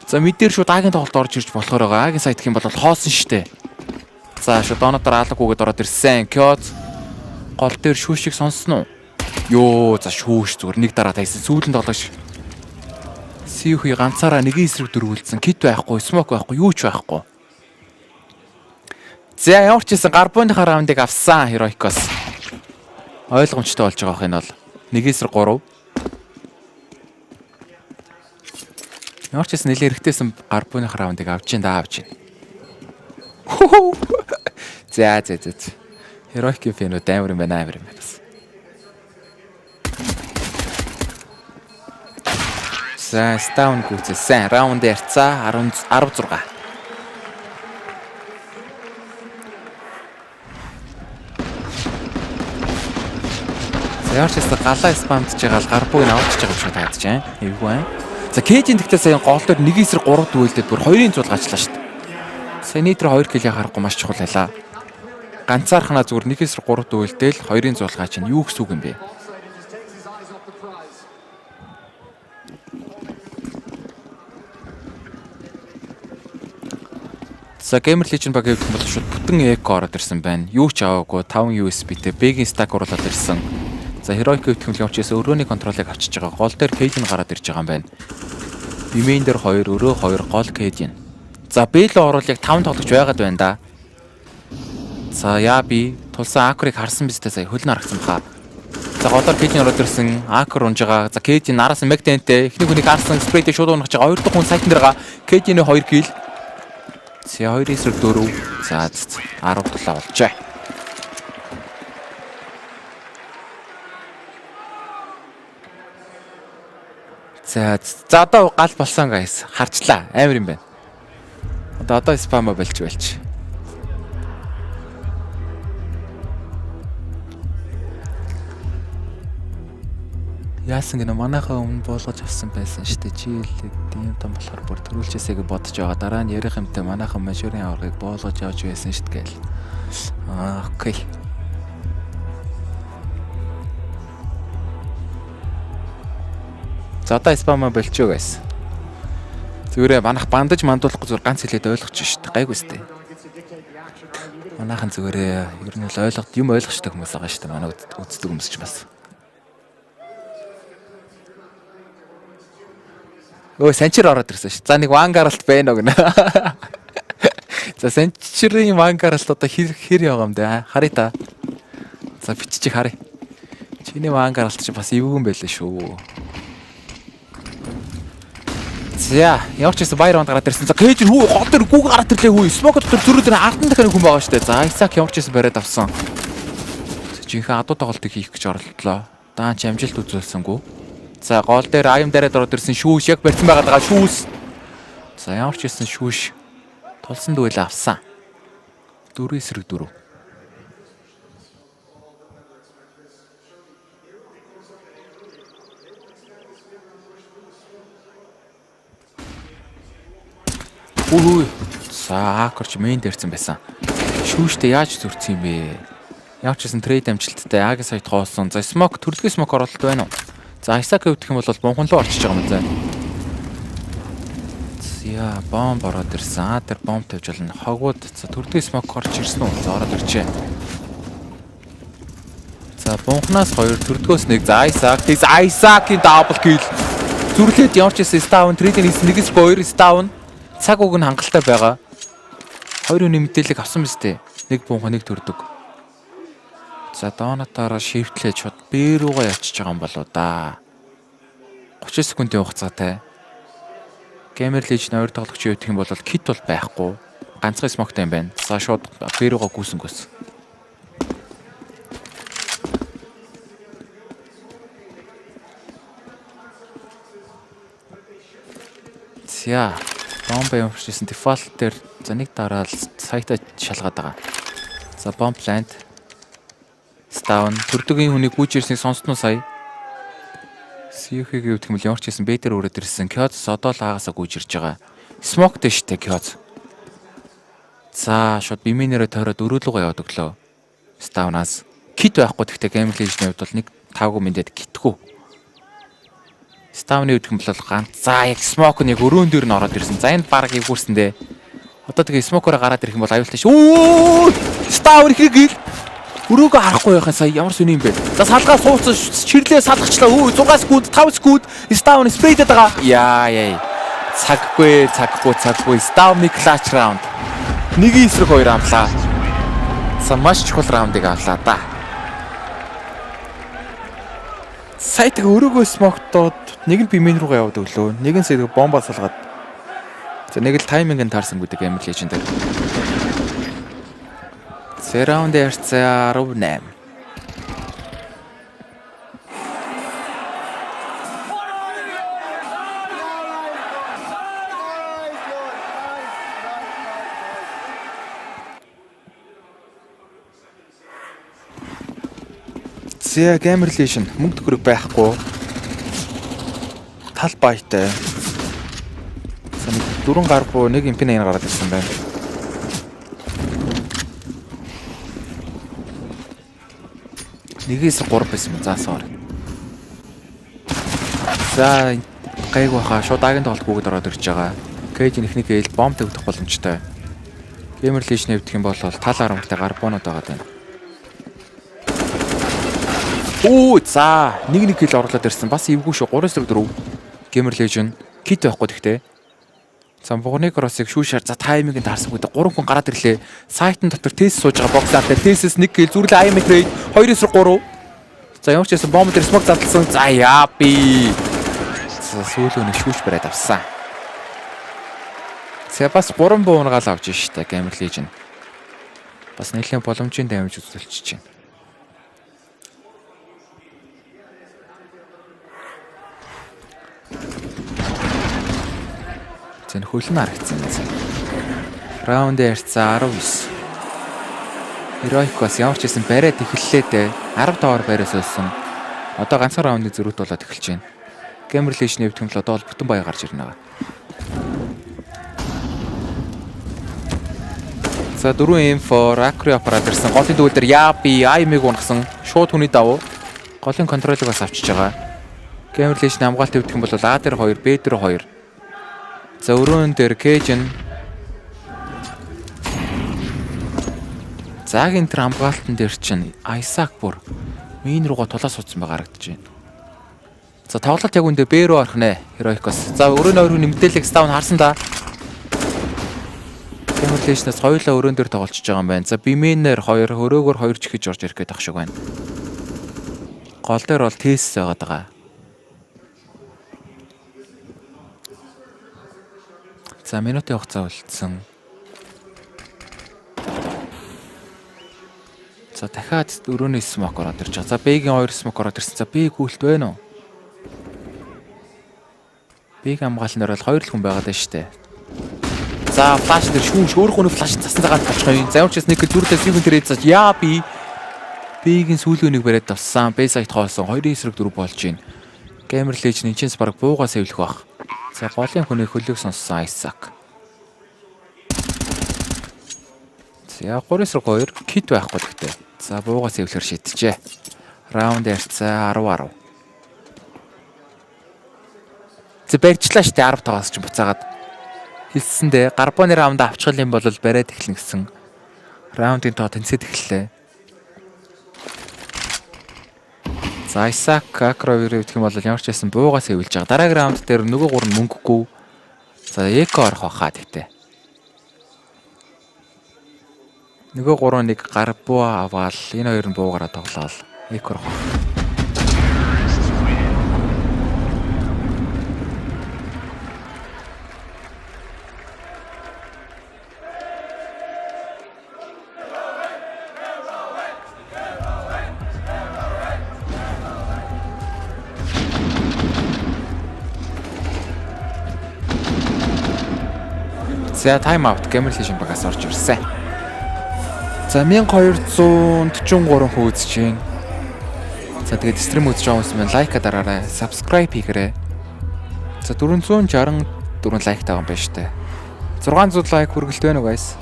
За мэдээр шууд Агийн тоглолт орж ирж болохоор байгаа. Агийн сайт гэх юм бол хоосон штэ. За шууд доонотоор аалгагүйгээд ороод ирсэн. Кёз гол дээр шүүшийг сонссон уу? Йоо за шүүш зүгээр нэг дараа тайсан. Сүүлэн тоглож Сиухи ганцаараа нэгэн эсрэг дөрвөлдсөн. Кит байхгүй, смок байхгүй, юу ч байхгүй. За ямар ч гэсэн гарбууныхаа раундыг авсан Heroic-оос. Ойлгомжтой болж байгаа юм бол 1 эсрэг 3. Ямар ч гэсэн нэлээ эргэжсэн гарбууныхаа раундыг авч байна. За. Heroic-ийн фэнүүд амар юм байна. За Stawn гүцсэн. Раунд ярьцаа 16. Ямар ч гэсэн галаа спамдж байгаа л гарбууг нь авч байгаа юм шиг таадаж байна. Эвгүй байна. За Кэжийн тэгтээ сая гол дээр 1 эсрэг 3 дүүлдээд бүр 2-ын зул гачлаа шүү дээ. Сая нийтрээ 2 килийг харахгүй маш чухал байлаа. Ганцаархнаа зүгээр 1 эсрэг 3 дүүлдээл 2-ын зул гаач нь юу гэсэн үг юм бэ? За GamerLegion баг гэх юм бол шууд бүтэн эко ороод ирсэн байна. Юу ч аваагүй 5 USB-тэй бэгийн стак оруулаад ирсэн. За Heroic гэх юм учраас өрөөний контролыг авчиж байгаа. Гол дээр Cage-ийн гараад ирж байгаа юм байна. Бимэн дээр 2, өрөө 2, гол Cage-ийн. За Бэло орол яг 5 тоглож байгаад байна да. За яа би тулсан Акрыг харсан биз дээ сая хөлн харагцсан баха. За голоор Cage-ийн ороод ирсэн Акр унж байгаа. За Cage-ийн нараас Magdent-тэй эхний хүнийг харсан спрейтэй шууд унах байгаа. 2 дахь хүн сайтн дээр байгаа. Cage-ийн 2 kill. За 2 эсрэг 4. За 10 тулаа болжээ. За одоо гал болсон guys. Харчлаа. Амар юм байна. Одоо спама болж. Яасан гэнэ манайхаа өмнө болгож авсан байсан шүү дээ. Жийлэг тийм том болохоор бүр төрүүлчихээсэй гэж бодож байгаа. Дараа нь ярих юмтай манайхан мажорын аваргыг болгож авч байсан шүү дээ гээл. Окей. За одоо спама болчихоо guys. Зүгээр манайх бандаж мандуулахгүй зүгээр ганц хэлээд ойлгочих шүү дээ. Гайгүй шүү дээ. Манайхан зүгээр ер нь л ойлгохтой хүмүүс байгаа шүү дээ. Манай үздэг хүмүүс ч бас. Өө санчир ороод ирсэн ш. За нэг вангаралт байна гэнэ. За санчирын вангаралт одоо хэр яваа юм бэ? Харъя та. За биччих харъя. Чиний вангаралт чи бас эвгүй юм байлаа шүү. За ямар ч гэсэн баяр онд гараад ирсэн. За Cage хүү гол дээр гүг гараад ирлээ хүү. Smoke дотор зөрүү дээр 10 дахин хүн байгаа штэ. За Isaac ямар ч гэсэн бариад авсан. Жинхэнэ адуу тоглолтыг хийх гэж оролдлоо. Даан ч амжилт үзүүлсэнгүй. За гол дээр аям дээрээ ороод ирсэн шүүш яг барьсан байгаа шүүс. За ямар ч хэлсэн шүүш тулсан дүүлээ авсан. 4 эсрэг 4. Үгүй. За Акорч мейн дээрсэн байсан. Шүүштэй яаж зүрцсэн юм бэ? Ямар ч хэлсэн трейд амжилттай Агийн сая тоосон. За Smoke төрөлхий Smoke оролт байна уу? За Isaac гэх юм бол бонхон руу орчиж байгаа юм заа. За бомб ороод ирсэн. Тэр бомб тавьж болно. Хогууд за төрдгөө смок орж ирсэн үү? За ороод ирчээ. За бонхнаас 2 төрдгөөс 1. За Isaac-ийн double kill. Зүрлээд ямар ч гэсэн Stawn трейдинг хийсэн 1-2 Stawn. Цаг уг нь хангалттай байгаа. 2 үний мэдээлэл авсан биз дээ. 1 бонхон 1 төрдөг. За доонотоор шифтлээд шууд B руугаа явчихж байгаа юм болоо да. 30 секундын хугацаатай. GamerLegion 2 тоглогч юу гэх юм бол кит бол байхгүй. Ганцхан смоктай юм байна. За шууд B руугаа гүйсэнгөөс. За бомб явуулсан default дээр за нэг дараал сайтаа шалгаад байгаа. За bomb plant Stawn төрдөгийн хүнийг гүйж ирснийг сонсноо сая. COG-ийг өвдөх юм ямар ч гэсэн бетер өрөөд ирсэн. Kyoz одоо л аагаасаа гүйж ирж байгаа. Smoke дэштэй Kyoz. За шууд биминерээ тойроод өрөөлгөө яваад өглөө. Stawn-аас кит байхгүй гэхдээ GamerLegion-ийн хувьд бол нэг 5 минутад китгүү. Stawn-ийн өвдөх юм бол ганц. За яг Smoke нь яг өрөөн дээр нь ороод ирсэн. За энэ баг ивгүүрсэн дээ. Одоо тэгээ Smoke-ороо гараад ирэх юм бол аюултай ш. Өө! Stawn ихийг өрөөгөө харахгүй байхын сая ямар сони юм бэ? За салгаа сууцсан чирлээ салгачлаа. Өө 6 секунд 5 секунд Stawn спрейдэд байгаа. Яа. Цаггүй. Stawn-ы clutch round. 1-2 амлаа. За маш чухал раундыг авлаа да. Сая тэгээ өрөөгөө смоктоод нэг нь бимэн руугаа яваад өглөө. Нэг нь сая бомба салгаад. За нэг л тайминг нь таарсан гэдэг GamerLegion дээр. Раунд ярьцаа 18. За GamerLegion мөнгө төгрөг байхгүй. Тал баятай. За 4 гарбуу 1 импинэ гараад ирсэн байна. Нэгээс 3 байсан юм. За sorry. За гайг баха шууд агийн тоглолт бүгд ороод ирж байгаа. Cage-ийн эхний гээл бомб тавьдах боломжтой. GamerLegion хэвдэх юм бол тал харамтай гарбонод байгаа даа. Оо за нэг кил орлоод ирсэн. Бас эвгүй шүү. 3-4 GamerLegion кит байхгүй гэхдээ. За Kuroxy-г шүүшээр за тайминг таарсангүй 3 хүн гараад ирлээ. Сайтн дотор тест сууж байгаа боксаар тестээс 1 кил зүрлээ IM trade 2-3. За ямар ч байсан бомб дээр смог задлсан. За яаби. За сүүлөө нэг шүүш бариад авсан. За бас 3 буунгаал авч штэ GamerLegion. Бас нэлээд боломжийн дамж үзүүлчихэж байна. Зэн хөлн харагдсан юм. Раунд ярьцаа 19. Heroic-оос ямар ч байсан бариад эхэллээ дээ. 15-аар бариас олсон. Одоо ганцхан раундыг зөрүүт болоод эхэлж байна. GamerLegion хэвдэх юм л одоо бол бүтэн баяа гарч ирнэ. За 4 M4 Acro аппарат ирсэн. Голын дүүл дээр яаби IM-ыг унгасан. Шууд хүний давуу. Голын контролыг бас авчиж байгаа. GamerLegion хамгаалт хэвдэх юм бол А дээр 2, Б дээр 2. За өрөөн дээр Cajun. Загийн тэр хамгаалтан дээр чинь Isaac бүр мин руугаа тулаас суудсан байгаа харагдаж байна. За тоглолт яг үндэ Б руу орох нэ Heroic-оос. За өрөөний 2 хүн мэдээлэл ставн харсан да. GamerLegion-аас хоёулаа өрөөн дээр тоглолцож байгаа юм байна. За Бидний-ээр 2, өрөөгөр 2 ч ихэж орж ирэх гээд ах шиг байна. Гол дээр бол тест байгаад байгаа. За минутын хугацаа үлдсэн. За дахиад өрөөний смок ороод ирж байгаа. За Б-гийн 2 смок ороод ирсэн. За Б гүйлт байна уу? Б-г хамгаалнаар бол 2 л хүн байгаад байна шүү дээ. За флаш дээр шүүш өөрөө нь флаш цасан цагаанд тавчих юм. За ямар ч нэг зүрхлээс сүүн тэрээд за яа би Б-гийн сүүлүүнийг бариад авсан. Б сайт хоосон 2-4 болж байна. GamerLegion энэчээс баг буугаа сэвлэх байх. За голын хүний хөлөг сонссон Isaac. За 3-2 кит байхгүй гэхдээ. За буугаа сэвлэхэр шийдэжээ. Раунд ярьцаа 10-10. За барьчлаа штэ 15-аас ч буцаагаад хэлсэндээ гарбоны раунд авчихл юм бол бариад эхэлнэ гэсэн. Раундын тоо тэнцээд эхэллээ. За Isaac Acro-ээр гэх юм бол ямар ч байсан буугаа сэвэлж байгаа. Дараагийн раунд дээр нөгөө 3 мөнгөгүй. За Eco орох байхаа тэгтээ. Нөгөө 3 нэг гарбуу аваал энэ 2 нь буугаараа тоглоал. Eco орох. За тайм аут GamerLegion багаас орж ирсэн. За 1243 хүн үзэж байна. За тэгээд стрим үзэж байгаа хүмүүс маань лайка дараарай, subscribe хийгээрэй. За 464 лайк таагаан байна штэ. 600 лайк хүргэлт байна уу guys?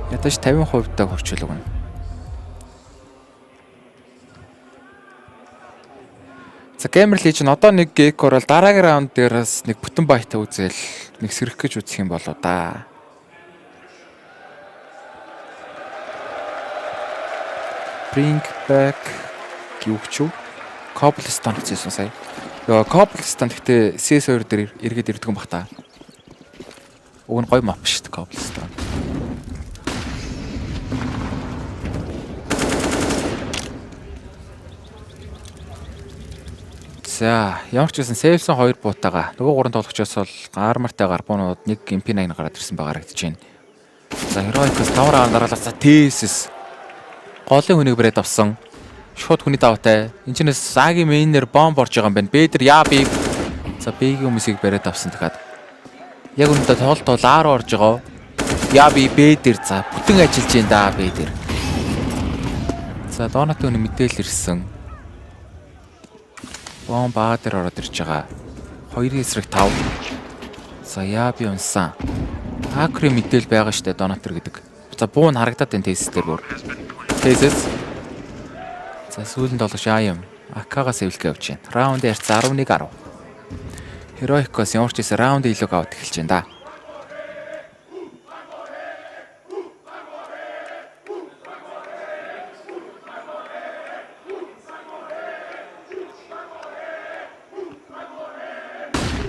Ядаж 50% таа хүрчээл өгнө. За GamerLegion одоо нэг гек орол дараагийн раунд дээрээс нэг бүтэн байтаа үзэл нэг сэрэх гэж үзэх юм болоо да. Bring back гэвч Cobblestone гэсэн сая. Яа Cobblestone гэхдээ CS2 дээр эргээд ирдэг юм бах та. Уг нь гоё мап шүү дээ Cobblestone. За ямар ч байсан сейвсэн 2 буутаага нөгөө 3 тоглогчоос бол армартай гарбуунууд нэг MP8 гараад ирсэн байгаа харагдаж байна. За Heroic-оос 5 раунд дараалал за TS голын хүнийг бариад авсан. Шууд хүний даваатай. Энэчнээс Сагийн мейнээр бомб орж байгаа юм байна. Б дээр яа би. За Б-гийн хүмүүсийг бариад авсан дахиад. Яг үүндээ тоглолт бол А руу орж байгаа. Яа би Б дээр за бүтэн ажиллаж байна да Б дээр. За доонатын хүний мэдээлэл ирсэн. Бомб А дээр ороод ирж байгаа. 2-5. За яа би унсан. Акри мэдээл байгаа штэ донатор гэдэг. За буу нь харагдаад байна тест дээр бүр. Тест. За сүүлд тоглож юм. АК-гаас эвлэх явж байна. Раунд ярьц 11-10. Heroic-оос ямар ч гэсэн раунд илүү аваад эхэлж байна да.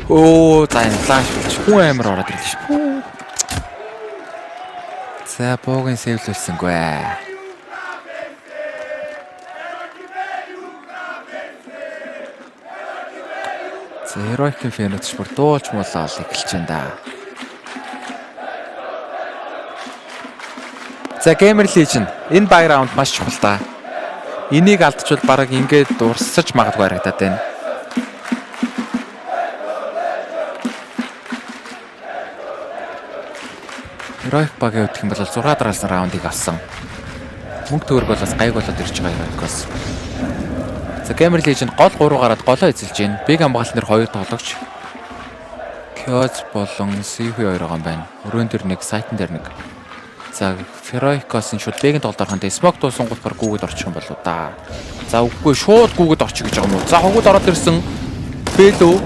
Оо, за энэ флаш хүн амар ороод ирлээ шүү. За буугийн сэвлүүлсэнгүй. За heroic-ийн фэнүүд ч бүр дуулж муулаа эхэлж байна да. За GamerLegion энэ баг раунд маш чухал та. Энийг алдчихвал бараг ингээд дурсаж магадгүй харагдаад байна. Heroic баг явуулах юм бол 6 дараалсан раундыг авсан. Мөнгө төгрөг бол бас гайг болоод ирж байгаа Heroic-оос. За GamerLegion гол 3 гараад голоо эзэлж байна. Big хамгаалт нэр 2 тоглогч. Kuroxy болон CV2 байгаа юм байна. Өрөөн дээр нэг, сайтн дээр нэг. За Heroic-оос шууд Big-ийн тоглолт ороход smoke дуусан гол баг гүгэд орчих юм болоо да. За үгүй шууд гүгэд орчих гэж байгаа юм уу? За хогод ороод ирсэн. Бэлүү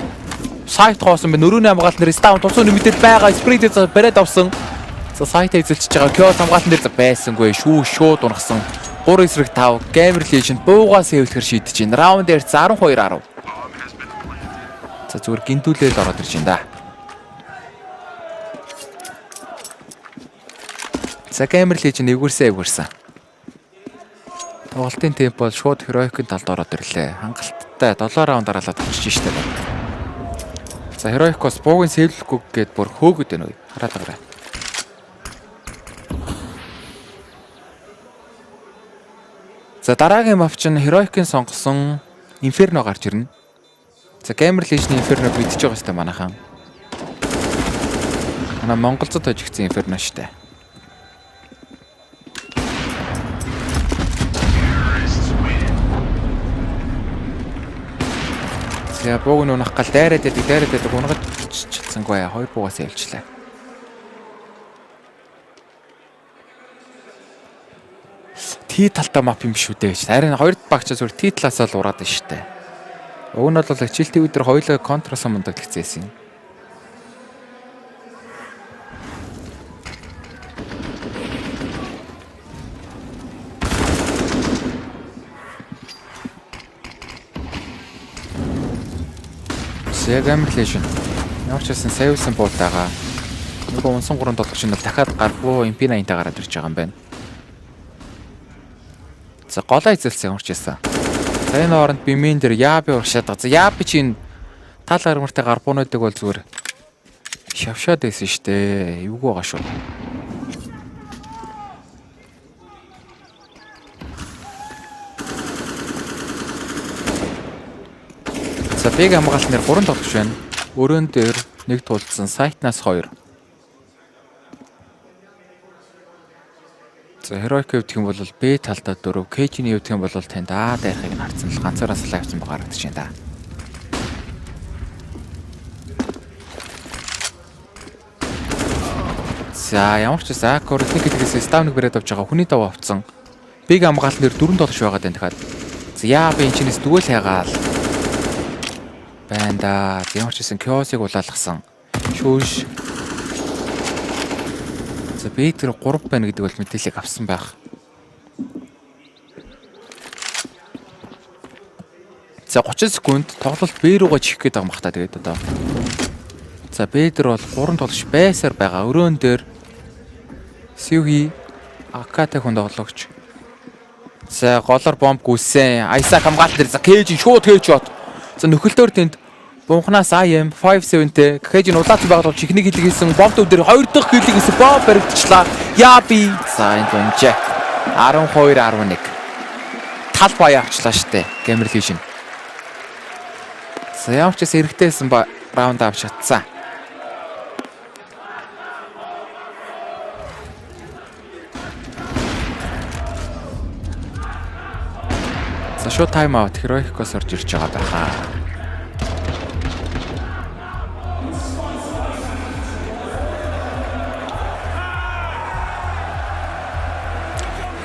сайт хоосон байна. Өрөөний хамгаалт нэр стаун туцууны мэдээд байгаа. Спринт бариад авсан. За сайт эзэлчихэж байгаа. Kuroxy хамгаалт нэр байсангүй шүү шууд унахсан. 3-5 GamerLegion буугаас хэвлэхэр шийдэж байна. Раунд дээр 12-10. За зүгээр гинтүүлэл ороод ирж байна да. За GamerLegion эвгэрсэн. Тоглолтын темп бол шууд Heroic-ийн талд ороод ирлээ. Хангалттай 7 раунд дараалаад очиж штэ. За Heroic-оос буугийн сэвлэхгүй гээд бүр хөөгд байна уу? Хараад байгаарай. За дараагийн мап чинь Heroic-ийн сонгосон Inferno гарч ирнэ. За GamerLegion Inferno мэдчихэж байгаа хэвээр манайхан. Манай монголцод хожигдсан Inferno штэ. За бууг нь унах гал дайраад байдаг унгаж чилсангүй 2 буугаас явуулчлаа. Т талтай мап юм шүү дээ. Харин 2 багч зүгээр Т талаас л ураад байна штэ. Уг нь бол хичээлтийн өдөр хоёулаа контрасаа мундаг тэгцээсэн юм. GamerLegion ямар ч байсан савилсан буултайгаа нөгөө унсан 3 тоглогч нь дахиад гарахгүй MP80-тай гараад ирж байгаа юм байна. За голоо эзэлсэн ямар ч байсан. За энэ хооронд бимэн дээр яаби уршаад байгаа. За яаби чинь тал армартай гарбуунуудыг бол зүгээр шавшаад байсан штэ. Эвгүй байгаа шүү. За Big хамгаалт нэр 3 тоглогч байна. Өрөөн дээр 1 тулцсан, сайтнаас 2. За Heroic хэвдэх юм бол B талдаа 4, KG-ний хэвдэх юм бол танд дайрахыг нь харцсан л ганцаараас л авсан байгаа харагдаж байна да. За ямар ч байсан Акор техникээс ставныг бариад авч байгаа хүний дав авцсан. Big хамгаалт нэр 4 тоглогч байгаа даа дахиад. За яа би энэ чинээс дүүл хайгаал. Байна да. Ямар ч байсан Kuroxy-г улаалгасан. Шүүш. За би тэр 3 байна гэдэг бол мэдээлэл авсан байх. За 30 секунд тоглолт B руугаа чихэх гээд байгаа юм хта тэгээд одоо. За B дээр бол 3 тоглогч байсаар байгаа. Өрөөн дээр Сюги Акатай хүн тоглогч. За голоор бомб гүйсэн. Айсак хамгаалт дээр за KG шууд хийж бод. За нөхөлтөөр тэнд бунхнаас IM 57-тэй KG-ийн улаацсан байгаад бол чихнийг хилгээсэн бомб төв дээр 2 дахь хилгээсэн бомб баригдчихлаа. Яаби за энэ бомжээ 12-11 тал бая авчлаа штэ GamerLegion. За ямар ч гэсэн эрхтэйсэн раунд авч чадсан. За шууд тайм аут Heroic-оос орж ирж байгаа байхаа.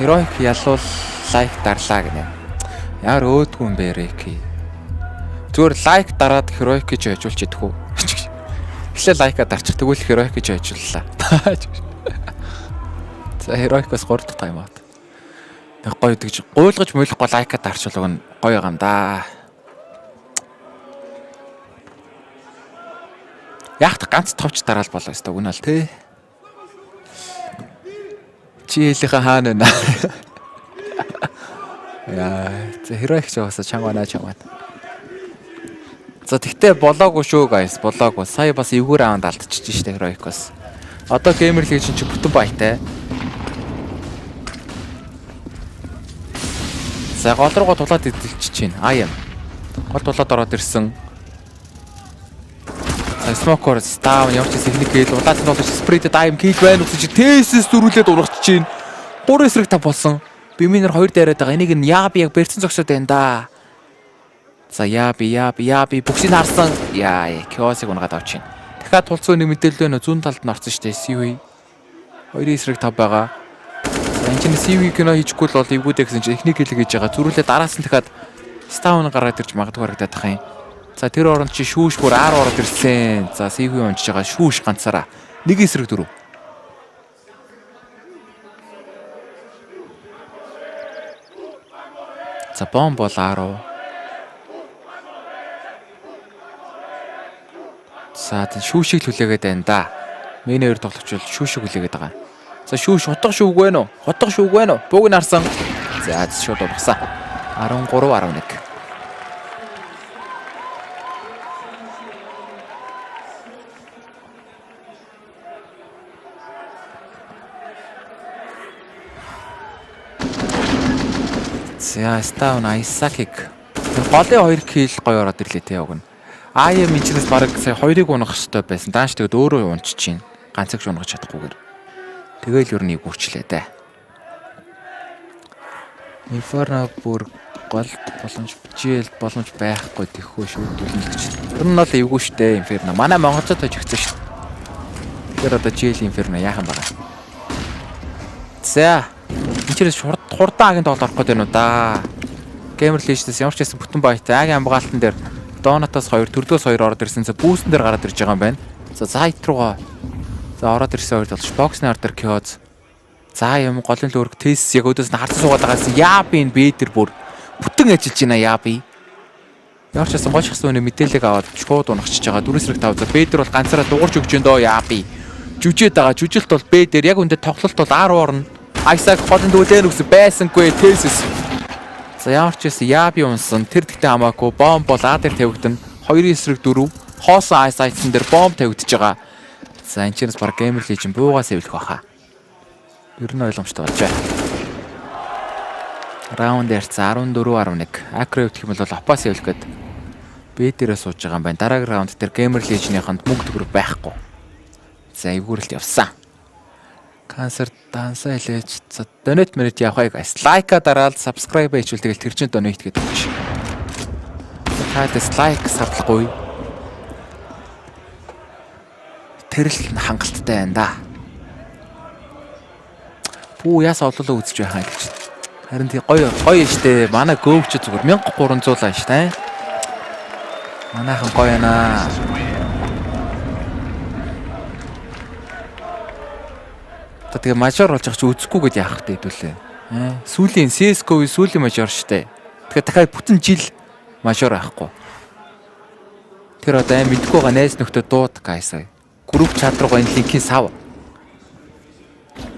Heroic ялуул лайк дарлаа гинэ. Яар өөдгүй юм бэ Рики. Зүгээр лайк дараад Heroic гэж хажуулж идэх үү? Эхлээ лайка дарчих тэгвэл Heroic гэж хажууллаа. За Heroic-оос 3 дахь тайм аут. Тэг гоё гэж гуйлгаж мөөлөхгүй лайка дарчлаг нь гоё юм да. Яахт ганц товч дараал болоо ёстой үнэ л тий. Чи хэлийнхаа хаана вэ? Яа, за heroic ч басаа чангаана. За тэгтээ болоогүй шүү guys, болоогүй. Сая бас эвгүй раунд алдчихж штэ heroic бас. Одоо GamerLegion чи бүтэн баятай. За гол руугаа тулаад идэлчихэж байна. Гол тулаад ороод ирсэн. Smoker став ямар ч техник гээл улаан нь болж спрейд дайм кил байна гэсэн чи тэсэс дөрүүлээд урагч чинь 3 эсрэг тав болсон. Биминер 2 дайраад байгаа. Энийг нь яаби яг бэрцэн зогсоод байна да. За яаби бүгсийг харсан. Яа Kuroxy унгаад авчих. Дахиад тулцсан нэг мэдээлэл байна. Зүүн талд нь орсон штэ CV. 2 эсрэг тав байгаа. За энэ чинь CV кино хийчихгүй л бол эвгүүдээ гэсэн чи техник гээл хийж байгаа. Зүрүүлээ дараас нь дахиад стаун гараад ирж магадгүй харагдаад байгаа юм. За тэр оронд чи шүүш бүр 10 ороод ирсэн. За CV унжиж байгаа шүүш ганцаараа. Нэг эсрэг 4. За бомб бол 10. За тэр шүүшийг хүлээгээд байна да. Миний 2 тоглогч бол шүүшийг хүлээгээд байгаа. За шүүш утга шүүг байна уу? Утга шүүг байна уу? Бууг нь харсан. За шууд ургасан. 13-11. За стаун Айсакиг. Голын 2 кил гоё ороод ирлээ те яг нь. Ая минчнээс бараг сая 2-ыг унах хэрэгтэй байсан. Дааш тэгээд өөрөө унчиж чинь. Ганцыг унгаж чадахгүйгээр. Тэгэл юу нэг үрчлээ дээ. Инферно бүр гол боломж байхгүй тэхүү шүүдүүлнэ гэж. Тэр нь бол эвгүй штэ Инферно. Манай монголчууд хож өгсөн штэ. Тэр одоо жил Инферно яахан байгаа. За энэчээс хурдан агийн тоглолт орох гээд байна уу да. GamerLegion-с ямар ч байсан бүтэн баятай агийн амгаалтан дээр Донатаас 2, төрдөөс 2 ороод ирсэн. За бүүстэн дээр гараад ирж байгаа юм байна. За сайт руугаа. За ороод ирсэн 2 болж боксны ар дээр Kuroxy. За юм голын лөөрг тест яг өдөөс нь харсан суугаад байгаас яаби энэ бэ тэр бүр бүтэн ажиллаж байна яаби. Ямар ч байсан гойчхсан үний мэдээлэл аваад шууд унагчиж байгаа. 4-5 за бэ дээр бол ганцаараа дуурч өгч өндөө яаби. Жүжээд байгаа. Жүжилт бол бэ дээр яг үндэ тоглолт бол 10 орно. Айсак голын дүүлээр үгс байсангүй тест. За ямар ч байсан яаби унсан. Тэр тэгтээ хамаагүй бомб бол А дээр тавигдана. 2-4 хоосон айсайтсан дээр бомб тавигдж байгаа. За энэ ч бас GamerLegion буугаас эвлэх баха. Ер нь ойлгомжтой болж байна. Раунд ярц 14-11. Акро гэх юм бол опас эвлэх гээд Б дээрээ сууж байгаа юм байна. Дараагийн раунд дээр GamerLegion-ийнхэнд мөнгө төгрөг байхгүй. За эвгүүрэлт явсан. Cancer дансаа хэлээч. За donate merit явахыг лайка дараал subscribe хийвэл тэгэл тэр чин donate гэдэг юм шиг. Хаадэс лайк саблахгүй. Тэрл хангалттай байна да. Бүү яас ололоо үзэж байхаа гэж. Харин тий гоё штэ. Манай гоовч зүгээр 1300 лаа штэ. Манайхан гоё яана. Тэгээ мажор болж ах чи үзэхгүй гэд яах вэ хэдүүлээ. Сүүлийн CS:GO-ийн сүүлийн мажор штэ. Тэгэхээр дахиад бүтэн жил мажор авахгүй. Тэр одоо мэдгүй байгаа найз нөхдөд дууд гайсаа. Групп чат руугаа энэ линкийг сав.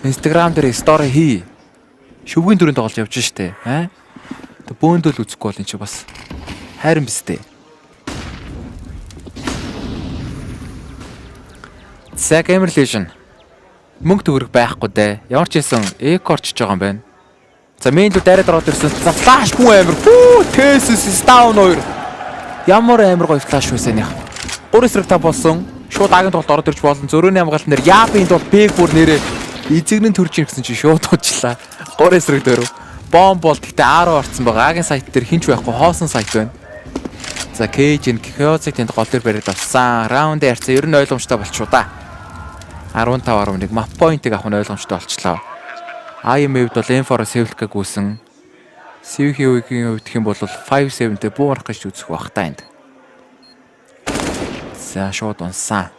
Instagram дээр story хий. Шүвгийн дүрийн тоглож явж штэ. Тэг бөөндөл үзэхгүй бол энэ чи бас хайрын бистэй. За GamerLegion мөнгө төгрөг байхгүй дээ. Ямар ч хэлсэн эко орчиж байгаа юм байна. За мейнлүү дайраад ороод ирсэн. За флаш бүү амир. Тэсэс стаун 2. Ямар амир гоё флаш байсан яах. 3 эсрэг та болсон. Шууд агийн тоглолт ороод ирж болно. Зөрөөний хамгаалт нэр яабинд бол бэг бүр нэрээ эзэгнэн төрж ийн гэсэн чи шууд уучлаа. 3 эсрэг 4. Бомб бол гэхдээ 10 орцсон байгаа. Агийн сайт дээр хинч байхгүй хоосон сайт байна. За Cage-ийн Kuroxy тэнд гол дээр бариад авсан. Раунд ярьсан. Ер нь ойлгомжтой болчихоо да. 15-11 map point-ыг авах нь ойлгомжтой болчлоо. IM-д бол M4-ос сэвлэх гүйсэн. CVH-ийн хувьд гэх юм бол 5-7-тэй буурах гэж үзэх бах та энд. За шууд унсан.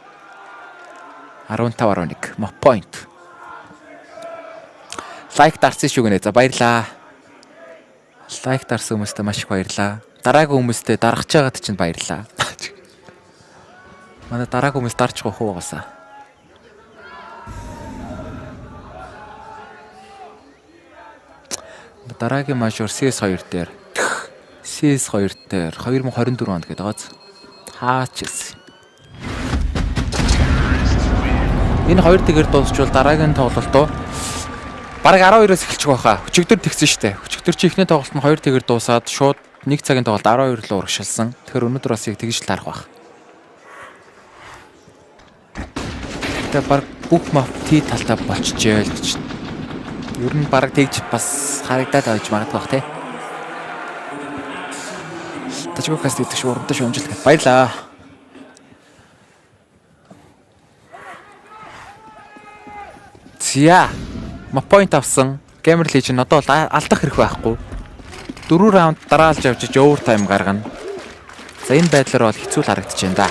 15-11 map point. Лайк дарсан шүү гэнэ. За баярлаа. Лайк дарсан хүмүүстээ маш их баярлаа. Дараагийн хүмүүстээ дарахж байгаад чинь баярлаа. Манай дараагийн хүмүүс дарчих واخ угаасаа. Дараагийн мажор CS2 дээр. CS2 дээр 2024 онд гэдэг байгаа. Хаач ирсэн. Энэ хоёр тэгэр дуусчвал дараагийн тоглолтоо бараг 12-оос эхэлчих байхаа. Өчигдөр тэгсэн штэ. Өчигдөр чи ихний тоглолт нь 2 тэгэр дуусаад шууд 1 цагийн тоглолт 12 руу урагшилсан. Тэгэхээр өнөөдөр бас яг тэгж таарах байх. Тэгээ баг бүх мап тий талтаа болчихжээ л гэж. Ер нь баг тэгж бас харагдаад авч магадгүй бах тий. Тачгоокаст идэх шиг урамтай шүүмжилт гэд баярлаа. Зя point авсан GamerLegion одоо бол алдах хэрэг байхгүй. 4 раунд дараалж авчиж overtime гаргана. За энэ байдлаар бол хэцүү л харагдаж байна да.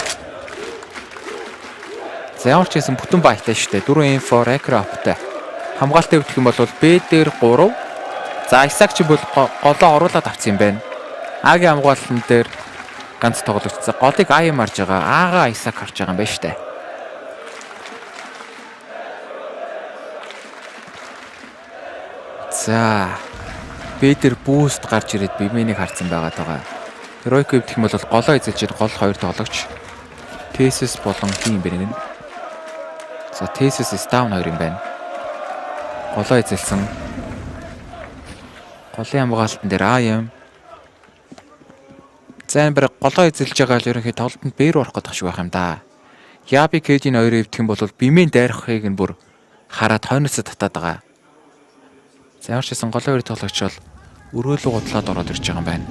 За ямар ч гэсэн бүтэн байтай шүү дээ. 4 info recap-тай. Хамгаалттай өвдөх юм бол B дээр 3. За Isaac ч бол голоо оруулаад авсан юм байна. А-гийн хамгаалтан дээр ганц тоглогч. За голыг А юм марж байгаа. А-га Isaac харж байгаа юм байна шүү дээ. За B дээр boost гарч ирээд Бидний харсан байгаа. Heroic өвдөх юм бол голоо эзэлж гол 2 тоглогч. Thesis болон хин бэ нэг. За Thesis down 2 юм байна. Голоо эзэлсэн. Голын хамгаалтан дээр А юм. За энэ бүр голоо эзэлж байгаа л ерөнхий тоглолтод Б руу орох гэдэг шиг байх юм да. Яби Кэжийн 2 өвдөх юм бол Бимийн дайрахыг нь бүр хараад хойноосоо татаад байгаа. За ямар ч гэсэн голоо 2 тоглогч бол өрөөлөө гутлаад ороод ирж байгаа юм байна.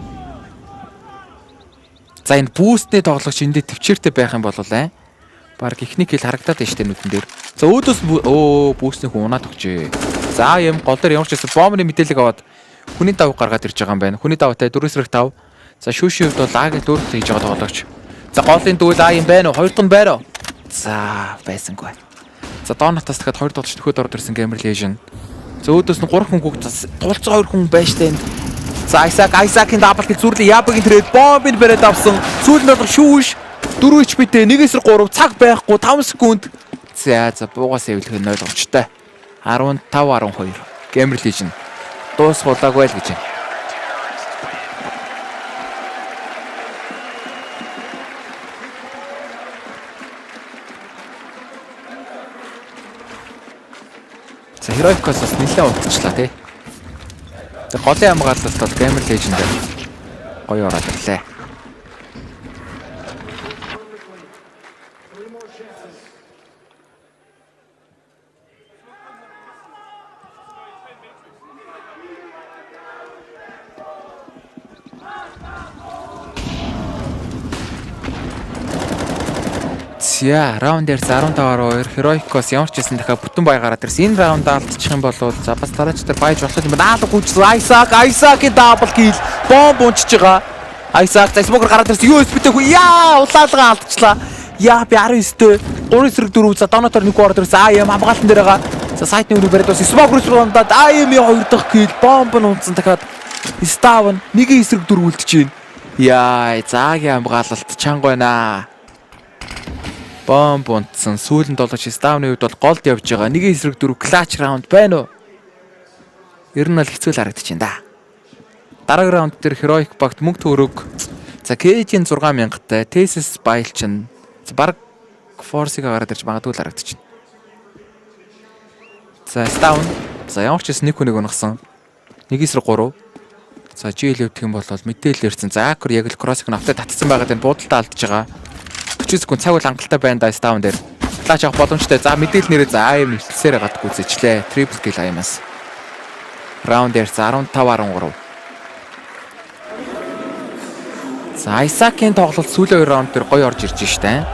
За энэ бүүстний тоглогч эндээ төвчээртэй байх юм бол баг ихний хэл харагдаад байна штэ нүдэн дээр. За өөдөөс бүүстний хүн унаад өгчээ. За юм гол дээр ямар ч гэсэн бомбны мэдээлэл аваад хүний давг гаргаад ирж байгаа юм байна. Хүний давтай 4-5. За шүүшийн хувьд бол А-гийн дөрөвт хийж байгаа тоглогч. За голын дүүл А юм байна уу? 2 дахь нь байна уу? За байсангүй. За доонатаас дахиад 2 тоглогч нөхөд ороод ирсэн GamerLegion. За өөдөөс нь 3 хүн гүгдсэн. Тулцаа 2 хүн байж тань. За Isaac-ийн даблыг зүрлээ Ябагийн тэрээд бомбыг бариад авсан. Сүүл нь бол шүүш 4 HP-тэй 1-3 цаг байхгүй 5 секунд. За буугаас эвлэх нь 0 очтой. 15-12 GamerLegion дуусгуулаагүй л гэж байна. За Heroic-оос бас нэлээд унтчихлаа тий. За голын хамгаалалт бол GamerLegion дээр гоё ороод ирлээ. За раунд дээр 15-12 Heroic-оос ямар ч гэсэн дахиад бүтэн бай гараад ирсэн. Энэ раунд алдчих юм бол за бас дараач дээр байж болох юм байна. Наалга гүйцсэн Isaac-ийн дабл кил бомб унчиж байгаа. Isaac за смокер гараад ирсэн. USB-тэй хүү яа улаалгаа алдчихлаа. Яа би 19-тэй 3-4 за донотор нэг ороод ирсэн. АМ хамгаалтан дээр байгаа. За сайтны үрийг бариад бас смокер руундаад АМ-ийн 2 дахь кил бомб нь унтсан дахиад Ставн 1-4 үлдэж байна. Яа заагийн хамгаалалт чанга байна. Бомб унтсан. Сүүлэн долооч Ставны үед бол голд явж байгаа. 1-4 клатч раунд байна уу? Ер нь л хэцүү л харагдаж байна да. Дараагийн раунд дээр Heroic багт мөнгө төгрөг. За Cage-ийн 6000-тай, Thesis байлчин. Бараг Force-ыг гараад ирж магадгүй л харагдаж байна. За Ставн. За ямар ч гэсэн нэг хүнийг унгасан. 1-3. За GL өвдөх юм бол мэдээлэл ирсэн. За Акр яг л Kuroxy автаа татсан байгаад энэ буудалтаа алдж байгаа. 40 секунд цаг бол хангалттай байна да Ставн дээр. Клач авах боломжтой. За мэдээлэл нэрээ за АМ нэлсээр гадаггүй зэжлээ. Triple kill АМ-аас. Раунд дээр 15-13. За Isaac-ийн тоглолт сүүлийн 2 раунд дээр гоё орж ирж штэ.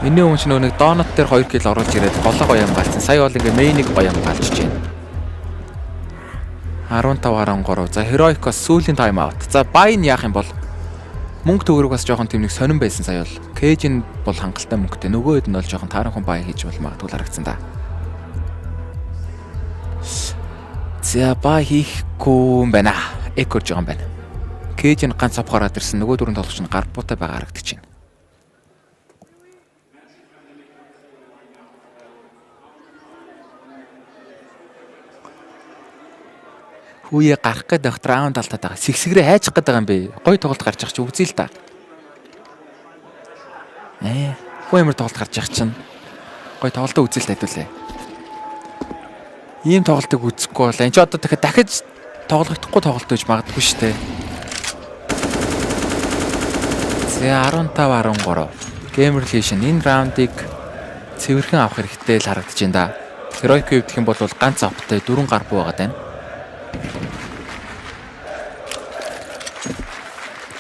Миний өмнө ч нэг донот дээр 2 kill оруулж ирээд голоо гоё хамгаалсан. Сая бол ингээ мейнийг гоё хамгаалж байна. 15-13. За Heroic-оос сүүлийн тайм аут. За Bайн яах юм бол мөнгө төгрөг бас жоохон тийм нэг сонирн байсан сая бол. Cage-ийн бол хангалттай мөнгөтэй. Нөгөөд нь бол жоохон таархан бай хийж бол магадгүй харагдсан да. За бай хийхгүй юм байна. Экорж байгаа юм байна. Cage-ийн ганц цав гараад ирсэн. Нөгөө дөрөв тоглогч нь гар буутай байгаа харагдаж байна. Хүүе гарах гэдэг раунд алдаад байгаа. Сэгсгэрээ хайчих гээд байгаа юм бэ. Гой тоглолт гарч ах чи үзье л да. Хүү ямар тоглолт гарч ах чинь. Гой тоглолтоо үзье л хэдүүлээ. Ийм тоглолтыг үзэхгүй бол энэ ч одоо дахиж тоглохдохгүй тоглолт гэж магадгүй шүү дээ. За 15-13. GamerLegion энэ раундыг цэвэрхэн авах хэрэгтэй л харагдаж байна да. Heroic гэх юм бол ганц автай 4 гар буу байгаа даа.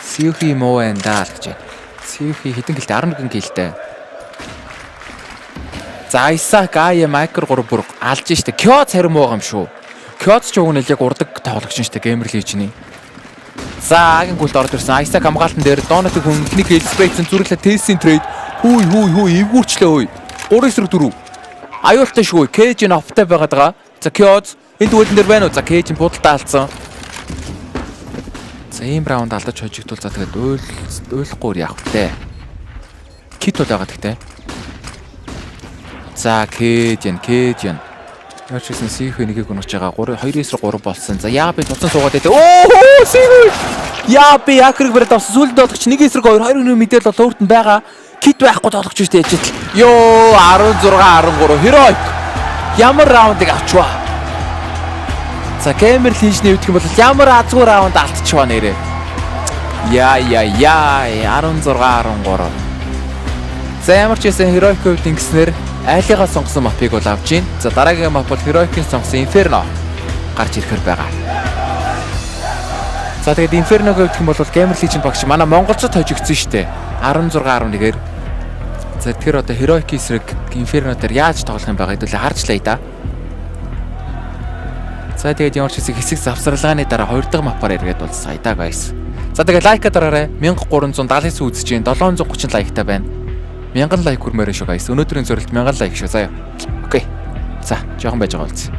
Сиухи муу энэ даа гэж байна. Сиухи хэдэн гэлтэй 11 гэлтэй. За Исаак Ая Майкер 3 бүр алж штэ. Кёц харин муу юм шүү. Кёц ч уг нь л яг урдаг тоглогч штэ GamerLegion-ийн. За агийн гүлд орж ирсэн. Исаак хамгаалтан дээр Донотыг хүн ихний хэл спрейцэн зүрэглээ тестийн трейд. Хүй эвгүүрчлээ хүй. 3-4. Аюултай шүү. Кэж н офтай байгаад байгаа. За Кёц энэ дүүлэн дээр байна уу? За Кэж будалдаа алдсан. За ийм раунд алдаж хожигдвол за тэгээд ойлгохгүй яах вэ? Кит бол байгаа гэхдээ. За Кэж. Яачсан Сихэ нэгийг өнөж байгаа 2-3 болсон. За Яаби туцсан суугаад байдаг. Оо Сихэ. Яаби якрыг барьд авсан сүлд тоглогч 1-2 2-1 мэдээл бол өөрт нь байгаа. Кит байхгүй тоглогч шүү дээ яж. Йоо 16-13 Heroic. Ямар раундыг авчваа. За GamerLegion-ийн үгдэх юм бол ямар азгүй раунд алдчихваа нэрээ. Яа 16-13. За ямар ч байсан Heroic-ийн үед ингэснээр айлыгаа сонгосон мапыг бол авч гин. За дараагийн мап бол Heroic-ийн сонгосон Inferno гарч ирэхээр байгаа. За тэгээд Inferno-г гэх юм бол GamerLegion багш манай монголчууд хожигдсон шүү дээ. 16-11-ээр. За тэгэхээр одоо Heroic эсрэг Inferno дээр яаж тоглох юм байгаа хэдүүлээ харжлаа да. За тэгээд ямар ч хэсэг завсарлагын дараа 2 дахь мапаар эргээд бол сая да guys. За тэгээд лайка дараарай. 1379 үзэж гин 730 лайктай байна. 1000 лайк хүрмээр шүү guys. Өнөөдрийн зорилт 1000 лайк шүү заяа. Окей. За, жоохон байж байгаа үз.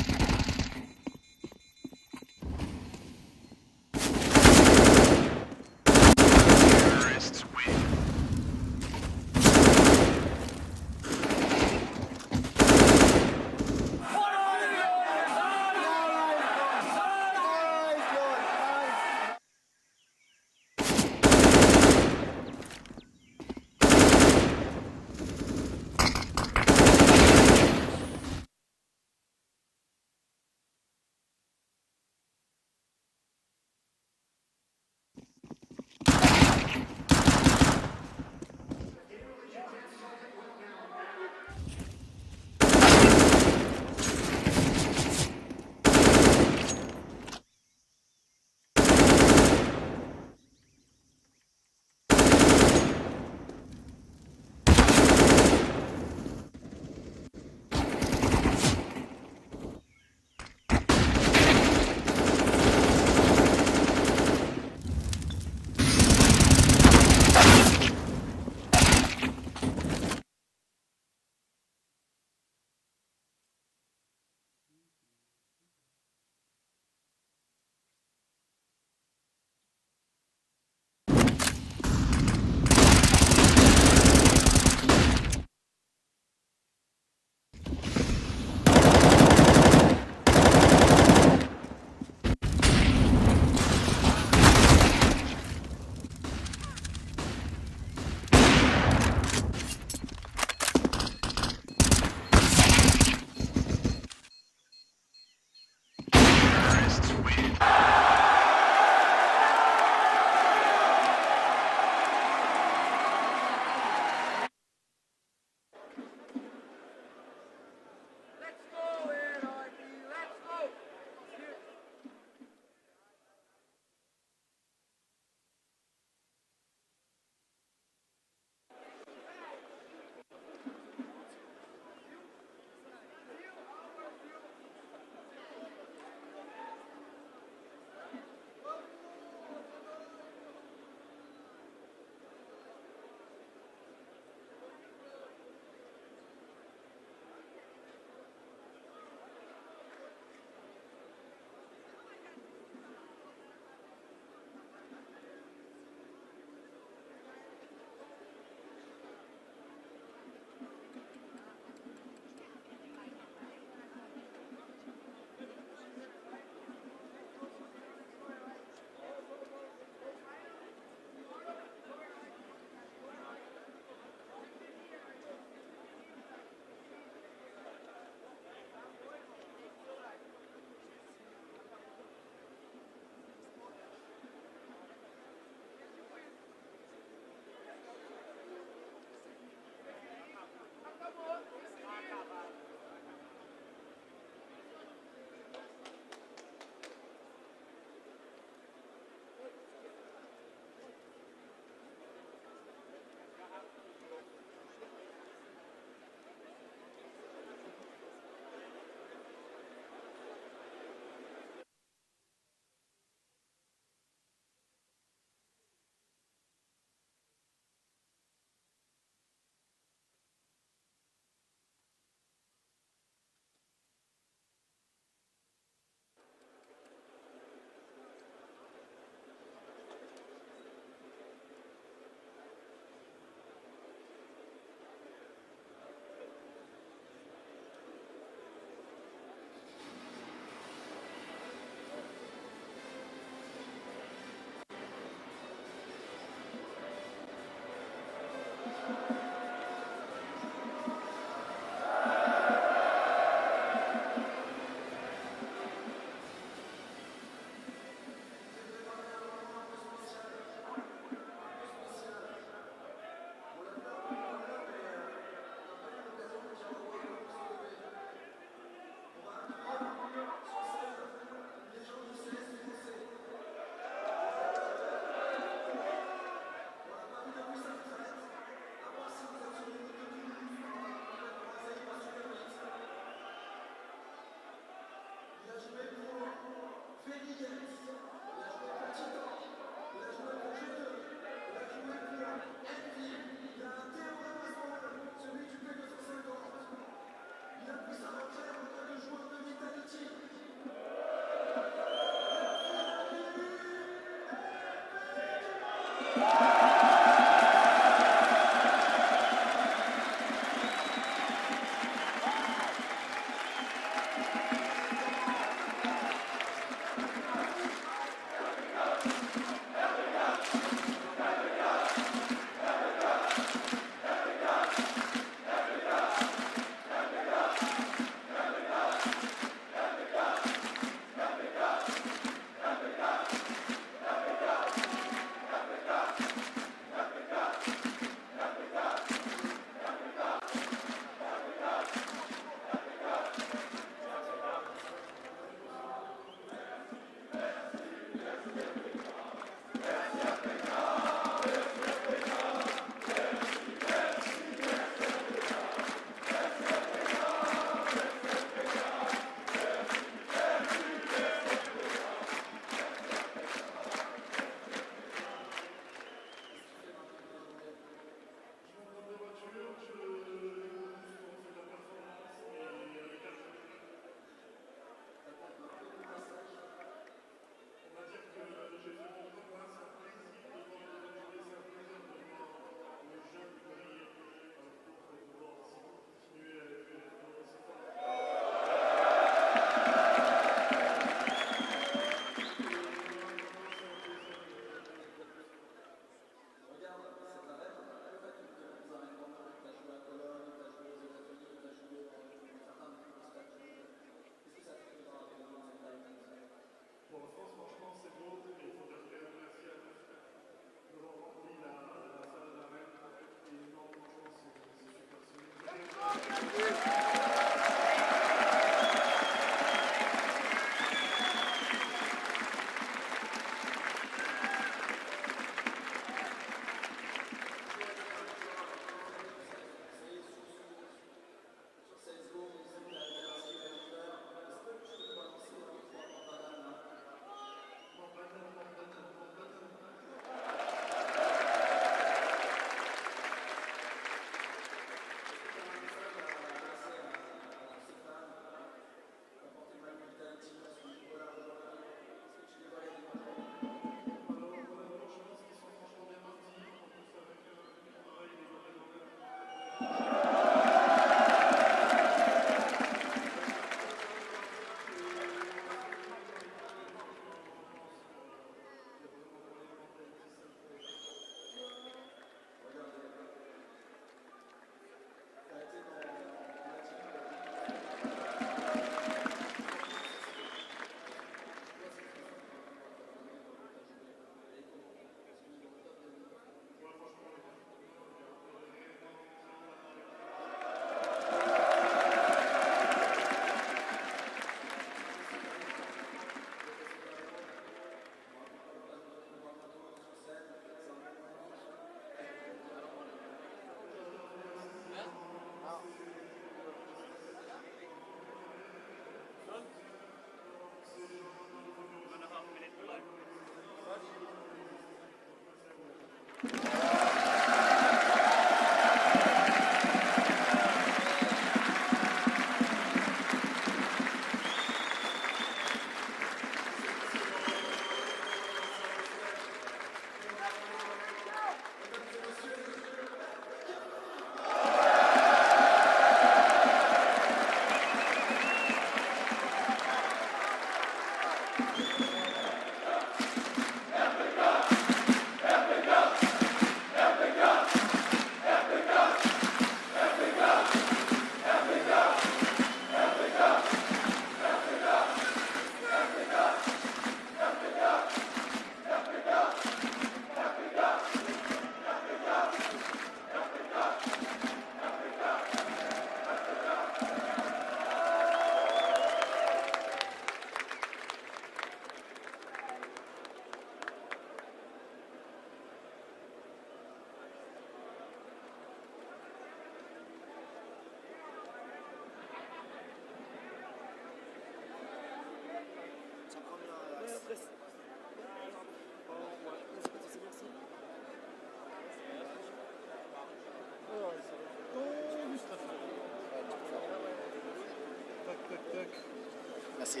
Merci.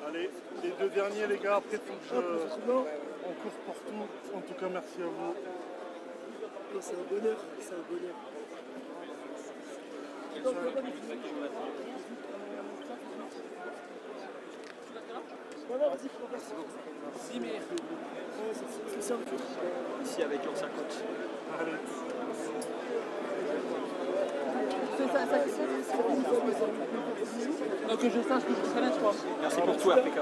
Allez, les deux derniers, les gars, après, on court partout. En tout cas, merci à vous. C'est un bonheur, c'est un bonheur. Merci, mais c'est simple. Ici, avec on s'accroche. Allez. Donc que je sache que je serai là, je crois. Merci pour tout, Apeks.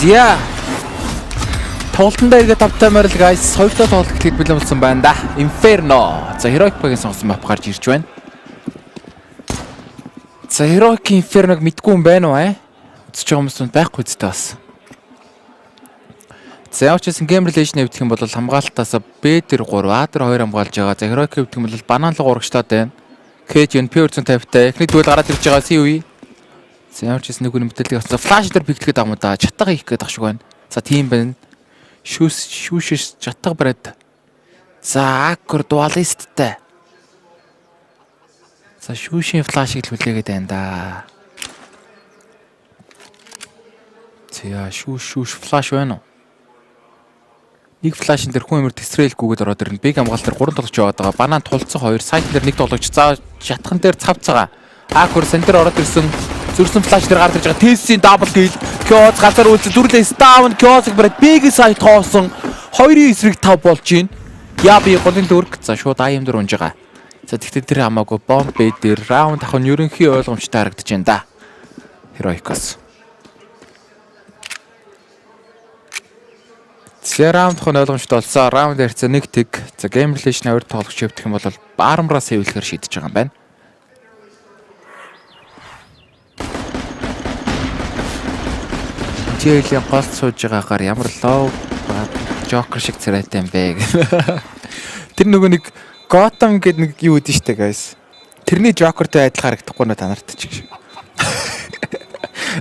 За. Тоглолтод иргэд тавтай морил guys. Хоёрдоо тоглолт гэхэд бэлэн болсон байна да. Inferno. За Heroic багийн сонгосон map гарч ирж байна. За Heroic Inferno-г мэдгүй юм байна уу үзэж байгаа хүмүүс байхгүй зү бас. За явчихсан GamerLegion хэвдэх юм бол хамгаалтаас B дээр 3, A дээр 2 хамгаалж байгаа. За Heroic хэвдэх юм бол бананлог урагчтай байна. KG P150-тай. Эхний двэл гараад ирж байгаа COE. За явчихсан нэг үн мэдээлэл авсан. Flash дээр биглэхэд байгаа юм да. Чатга хийх гээд ах шиг байна. За тийм байна. Шүүшэс чатга бараад. За Аккор дуалисттай. За шүүшийн флашыг л хүлээгээд байна да. За шүүш флаш байна уу? Нэг флашин дээр хүн амир тесрэлгүйгээд ороод ирнэ. Биг хамгаалт дээр 3 тоглогч яваад байгаа. Банан тулцсан 2, сайт дээр 1 тоглогч. За шатхан дээр цавцгаа. Аккор центр ороод ирсэн. Зүрсэн флаш дээр гарч ирж байгаа. Тесийн дабл кил. Кёз газар үлдсэн. Дүрлээс даун Кёзыг бараад биг сайт тоосон. 2-ийн эсрэг 5 болж байна. Яа би голын дөрг. За шууд АМ дээр унж байгаа. За тэгтээ тэр хамаагүй бомб бэй дээр раунд авах нь ерөнхий ойлгомжтой харагдаж байна да. Heroicos. За раунд хон ойлгомжтой болсон. Раунд ярьцаа 1 тэг. За GamerLegion авир тоглогч хэвдэх юм бол Armor-аас хэвлэхээр шийдэж байгаа юм байна. Жийлээ гол сууж байгаагаар ямар лов Joker шиг царайтай юм бэ. Тэр нөгөө нэг Gotham гэдэг нэг юу үдэн штэ guys. Тэрний Joker-тэй адилхан харагдахгүй нэ та нарт ч гэж.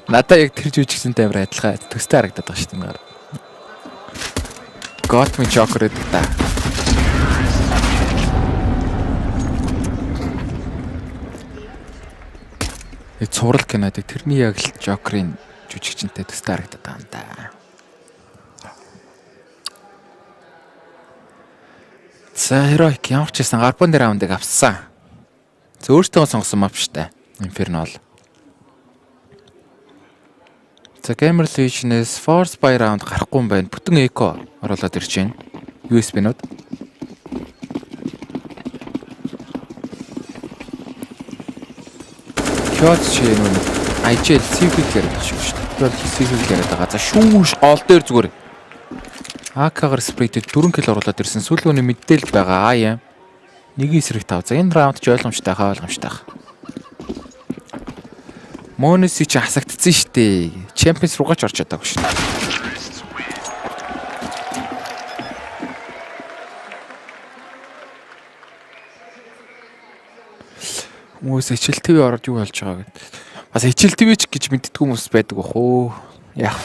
Надаа яг тэр жүжигчсэнтэй амар адилхан төстэй харагдаад байгаа штэ нэгээр. Gotham Joker гэдэг та. Цуврал кинод тэрний яг л Жокерийн жүжигчэнтэй төстэй харагдаад байгаа юм да. За Heroic ямар ч гэсэн гарбон дээр раундыг авсан. За өөртөө сонгосон мап штэ. Infernal. За GamerLegion-ээс Force by round гарахгүй юм байна. Бүтэн эко оруулаад ирж байна. USB-нууд. Кёц чинь нүг IGL CV-г яриад байгаа шүү дээ. Тэр CV-г яриад байгаа. За шүүш гол дээр зүгээр. AK-гаар спрейтэд 4 кил оруулаад ирсэн. Сүүлгөөний мэдээлэл байгаа. Аа юм. Нэг эсрэг 5. За энэ раунд ч ойлгомжтой хаа ойлгомжтой. Монеси чи хасагдсан штэ. Champions руугаа ч орч чадаагүй штэ. Хүмүүс хичээл ТV ороод юу болж байгаа гэд. Бас хичээл ТV ч гэж мэддэггүй хүмүүс байдаг бах уу. Яг.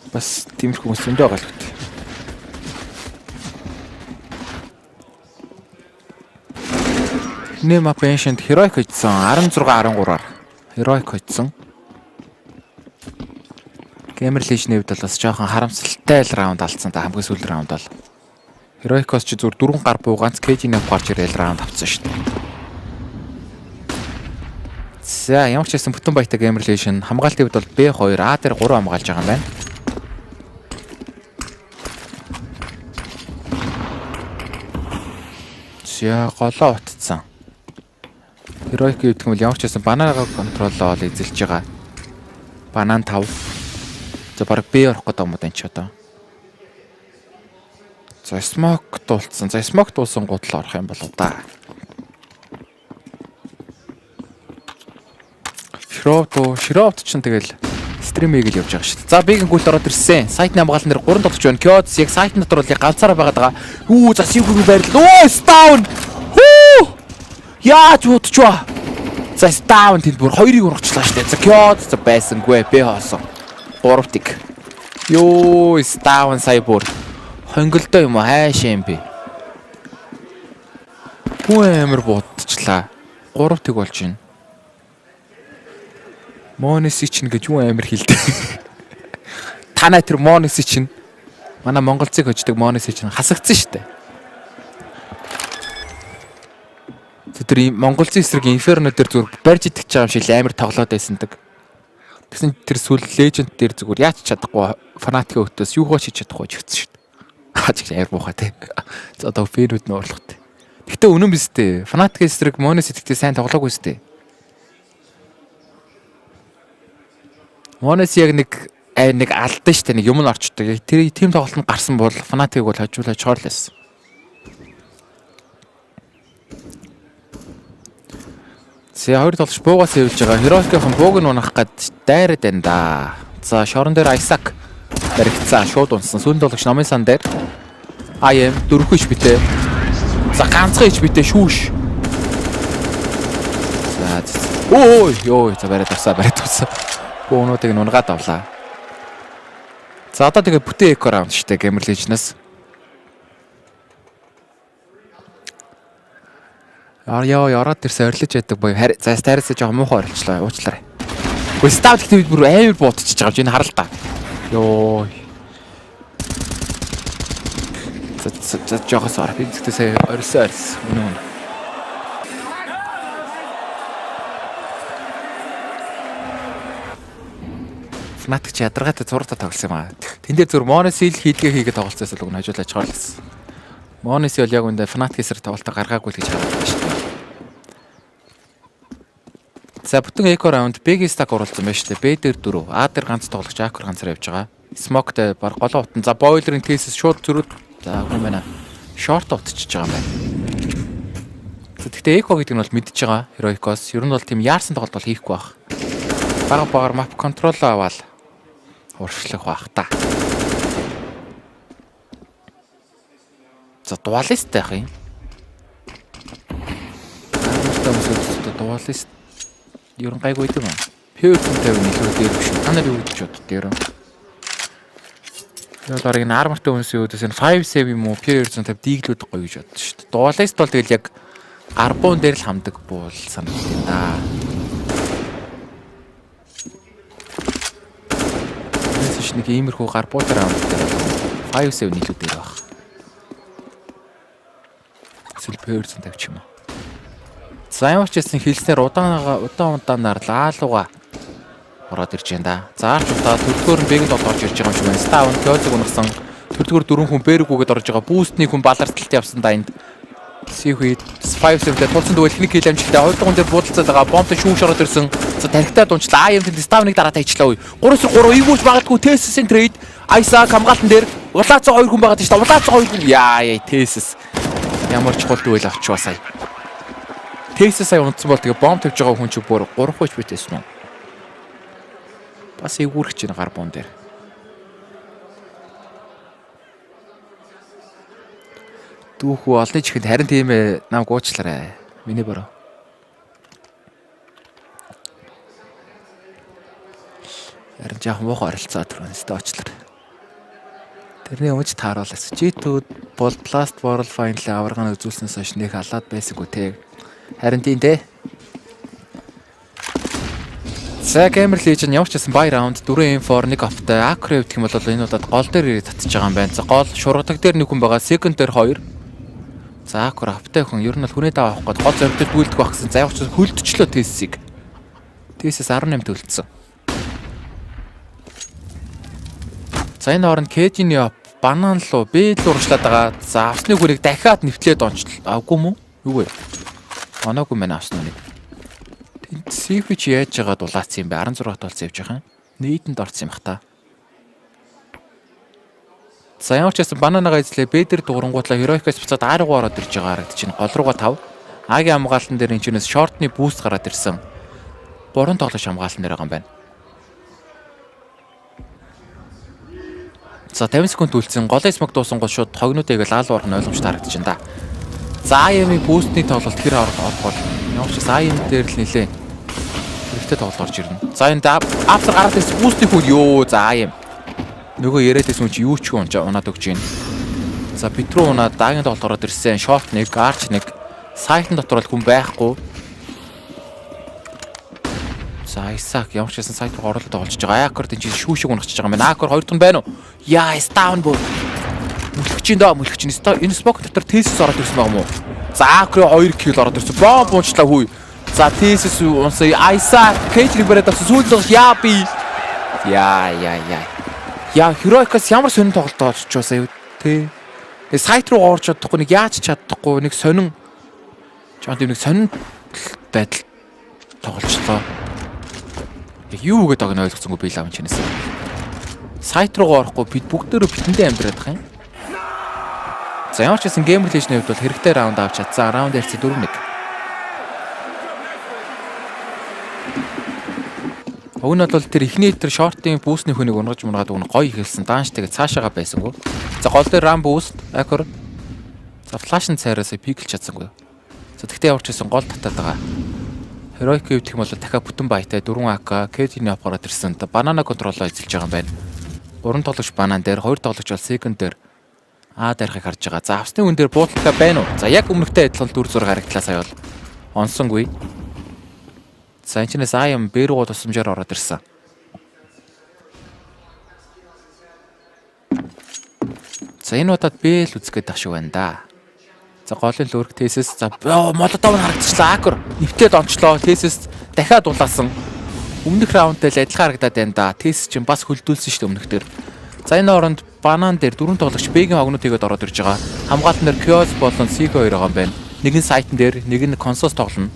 Бас тиймэрхүү хүмүүс зөндөө байгаа л үү. Нэм апеншент Heroic хийсэн 16-13-аар Heroic хийсэн. GamerLegion-ийн хувьд бол бас жоохон харамсалтай л раунд алдсан та хамгийн сүүлийн раунд бол. Heroic-оос ч зүгээр 4 гар буу ганц KG-ний гарч ирэл раунд авсан шүү дээ. За ямар ч байсан бүтэн баятай GamerLegion хамгаалтын хувьд бол B2 А дээр 3 хамгаалж байгаа юм байна. За голоо утцсан. Heroic гэдэг нь ямар ч байсан банаагаа контролоо эзэлж байгаа. Банан 5. За баг B орох гэдэг юм уу энэ ч одоо. За smoke дуулсан. За smoke дуулсан гутал орох юм болоо да. Шроуд ч тэгэл стримийг л явж байгаа шүү дээ. За бигийн гүйлт ороод ирсэн. Сайтны хамгаалал нэр 3 тоглож байна. Кёц яг сайтны дотор бол яг ганцаараа байгаад байгаа. Үу за сивгүй байрлал. Оо down. Хүү! Яаж удчихва? За down тэнд бүр 2-ыг урагчлаа шүү дээ. За Кёц за байсангүй бэ хоосон. 3 тик. Йоо down сая бүр хонголдоо юм уу хайшаа юм бэ? Хүү амир буудчихлаа. 3 тик болж байна. Монеси чинь гэж юу амир хэлдэг. Танай тэр Монеси чинь манай монголцыг хождог Монеси чинь хасагдсан шүү дээ. Тэр монголцын эсрэг Inferno дээр зүгээр барьж идэх байгаа юм шиг амир тоглоод байсандаг. Тэгсэн тэр сүл Legend дээр зүгээр яач чадахгүй фанатикийн өтөөс юу хооч хийж чадахгүй ч гэсэн шүү дээ. Хаач их амир буухаа те. За одоо фэнүүд нь уурлахтай. Гэхдээ үнэн биз дээ. Фанатикийн эсрэг Монеси тэгтээ сайн тоглоогүй шүү дээ. Монеси яг нэг алдан штэ нэг юм нь орчдөг. Тэр тим тоглолтод гарсан бол фанатикийг бол хожуулж чоорлсон. За хоёр тоглож буугаас хэвж байгаа. Heroic-ийн бууг нь унах гад дайраад байна да. За шорон дээр Isaac баригцаа шууд унсан. Сүүлийн тоглогч номын сан дээр IM 4 хич битээ. За ганцхан хич битээ шүүш. За ой за бариад авсан. Бөөнүүдийг нунгаад авлаа. За одоо тэгээ бүтэн эко раунд штэ GamerLegion-аас. Ороод ирсэн орилж яддаг боё. За старисаа жоохон муухай орилчлаа. Уучлаарай. Гэхдээ став гэдэг бүр амар буутчихж байгаа юм. Энэ харал та. Йоо. За жоохон сар. Би зөвхөн сая орилсан. Үнэн. Фанатик чи ядаргаатай зурагтай тоглосон юм аа. Тэн дээр зөв Монеси л хийгээд тоглолцоос л үн хажуулаач хорлсон. Монеси бол яг үндэ фанатик эсрэг тоглолтоо гаргаагүй л гэж харагдаж шүү дээ. За бүтэн эко раунд Big Stack оруулсан байна шүү дээ. B дээр 4, А дээр ганц тоглогч Акр ганцаар явж байгаа. Smoke-тэй баг голоо утан. За Boiler-ын кейсээс шууд зөрүүд за юм байна. Short утчихж байгаа юм байна. За тэгтээ эко гэдэг нь бол мэдчихэж байгаа Heroic-оос. Ер нь бол тийм яарсан тоглолт бол хийхгүй байх. Бага map control аваад уршлах байх та. За дуалист байх юм. Дуалист ер нь гайгүй юм аа. P50 илүү дээр биш. Та нар юу гэж боддог дээр юм? Яг л арга армартай хүмүүсийн үүдээс энэ 5 save юм уу P250 дийглүүд гоё гэж боддог шүү дээ. Дуалист бол тэгэл яг арбон дээр л хамдаг буул санагдана да. нэг иймэрхүү гарбуутар раунд дээр 5-7 нийлүүд дээр баг. Эсвэл перцент тавьчих юм уу. За ямар ч гэсэн хэлснээр удаанаар лаалууга ороод ирж байна да. За арч удаа төрөлхөөр нь бэгэнд орж ирж байгаа юм шиг байна. Стаун Кёзиг унагсан. Төрөлхөөр 4 хүн бэргүүгээд орж байгаа. Бүүстний хүн баларталт явсан да энд. Сихвид 5-7-д тулсан двэл ихний кил амжилттай 2 дугаар дээр буудалцаад байгаа. Бомбтой шүүш ороод ирсэн. За тархитаа дунчлаа. АМ-д Ставныг дараад ажиллаа үе. 3-3 ивүүч магадгүй Тессэн трейд. Айса хамгаалтан дээр улаацаа 2 хүн байгаа тийм шүү дээ. Улаацаа 2 хүн. Яа Тесс. Ямар чухал двэл авчваа сая. Тесс сая унтсан бол тэгээ бомб тавьж байгаа хүн чи бүр 3 хүч битээсэн үү? Бас эвгүрч чинь гар бон дээр. Дүүхүү олны чихэнд харин тийм ээ нам гуучлаарай. Миний бороо. Харин жаахан муухай оролцоод түрүүнээс доочлаа. Тэрний өмч тааруулсан. G2 бол Blast World Final аваргаан үзүүлснээс хойш нэг халаад байсаггүй те. Харин тийм те. За GamerLegion ямар ч гэсэн buy round 4-4 1 офтой акро гэх юм бол энэ удаад гол дээр татчих байгаа юм байна. За гол шургадаг дээр нэг хүн байгаа. Second дээр 2. За акро офтой хүн ер нь бол хүнээ даавах гээд гол зоригтой дүүлдэг байх гэсэн. За ямар ч хөлдчлөө Тесийг. Тесээс 18 төлөлдсөн. За энэ хооронд Кэжиний банан руу Б руу урагшлаад байгаа. За авсны хүнийг дахиад нэвтлээд онцлоо. Авгүй мүү? Юу вэ? Оноогүй мэн авсны хүнийг. Сифич яаж байгаа дулаацсан юм бэ? 16 толц явж байгаа юм. Нийтэнд орсон юм бах та. За ямар ч байсан бананагаа эзлээ Б дээр дуурангуутлаа Heroic-аас буцаад А руу ороод ирж байгаа харагдаж байна. Гол руугаа 5. А-гийн хамгаалтан дээр энэ чинээс шортны буст гараад ирсэн. Буран тоглож хамгаалтан дээр байгаа юм байна. За 50 секунд үлдсэн. Голын смог дуусан гол шууд хогнуудыг лаал орох нь ойлгомжтой харагдаж байна да. За АМ-ийн бустны тоглолт хэр орох бол ямар ч АМ дээр л нилээ. Эрхтэй тоглолт орж ирнэ. За энэ автор гараад ирсэн бустны хүн ёо за АМ. Нөгөө яриад байсан хүн чи юу ч унаад өгч байна. За Петру унаад даагийн тоглолт ороод ирсэн. Шорт нэг, арч нэг. Сайтн дотор бол хүн байхгүй. За Исаак ямар ч байсан сайт руу оролт олж байгаа. Аккорд энэ чинь шүүшиг унахчихж байгаа юм байна. Аккор 2 дахь нь байна уу? Яа, Ставн боо. Мөлхөж энэ энэ спок дотор Тесс ороод ирсэн байгаа юм уу? За Аккор 2 кил ороод ирсэн. Бомб унчлаа хүй. За Тесс унсаа Исаак Кейтлиг бараад авсан. Сүүлд яа би. Яа. Яа Heroic-аас ямар сонин тоглолт олчихваа юу те. Тэгээ сайт руу орж чадахгүй нэг яаж чадахгүй нэг сонин. Жоо тийм нэг сонин байдал тоглолцлоо. Юу гэдэг байгааг нь ойлгоцсонгүй би лав чинээс. Сайт руу орохгүй бид бүгдээрөө битэндээ амьдраад байгаа юм. За ямар ч гэсэн GamerLegion-ийн хувьд бол хэрэгтэй раунд авч чадсан. Раунд ярьц 4-1. Уг нь бол тэр ихний тэр шортын бүүсний хүнийг унгаж мунгаад өгнө гоё ихэлсэн. Данш тэгээд цаашаага байсангүй. За гол дээр рам бүүст акор. За флашн цайраас пиклж чадсангүй. За тэгтээ ямар ч гэсэн гол татаад байгаа. Heroic гэх юм бол дахиад бүтэн баятай 4 АК Кэжиний аппарат ирсэн. Банана контролоо эзэлж байгаа юм байна. 3 тоглогч банан дээр, 2 тоглогч бол second дээр А дээрхийг харж байгаа. За авсны хүн дээр буудлага байна уу? За яг өмнөхтэй адилхан дүр зураг харагдлаа сая бол. Онсонгүй. За энэ чинээс А юм Б руу тусламжаар ороод ирсэн. За энэ удаад Б л үзгээд тах шиг байна да. За голын лүрг Тесс за молотов нь харагдчихлаа Акор нэвтээд онцлоо Тесс дахиад улаасан өмнөх раундтай л адилхан харагдаад байна да. Тесс чинь бас хөлдүүлсэн шүү дээ өмнөх дээр. За энэ оронд банан дээр 4 тоглогч Б-гийн огнууд игээд ороод ирж байгаа. Хамгаалтан дээр Кёз болон Сико 2 байгаа юм байна. Нэг нь сайтн дээр нэг нь консоос тоглоно.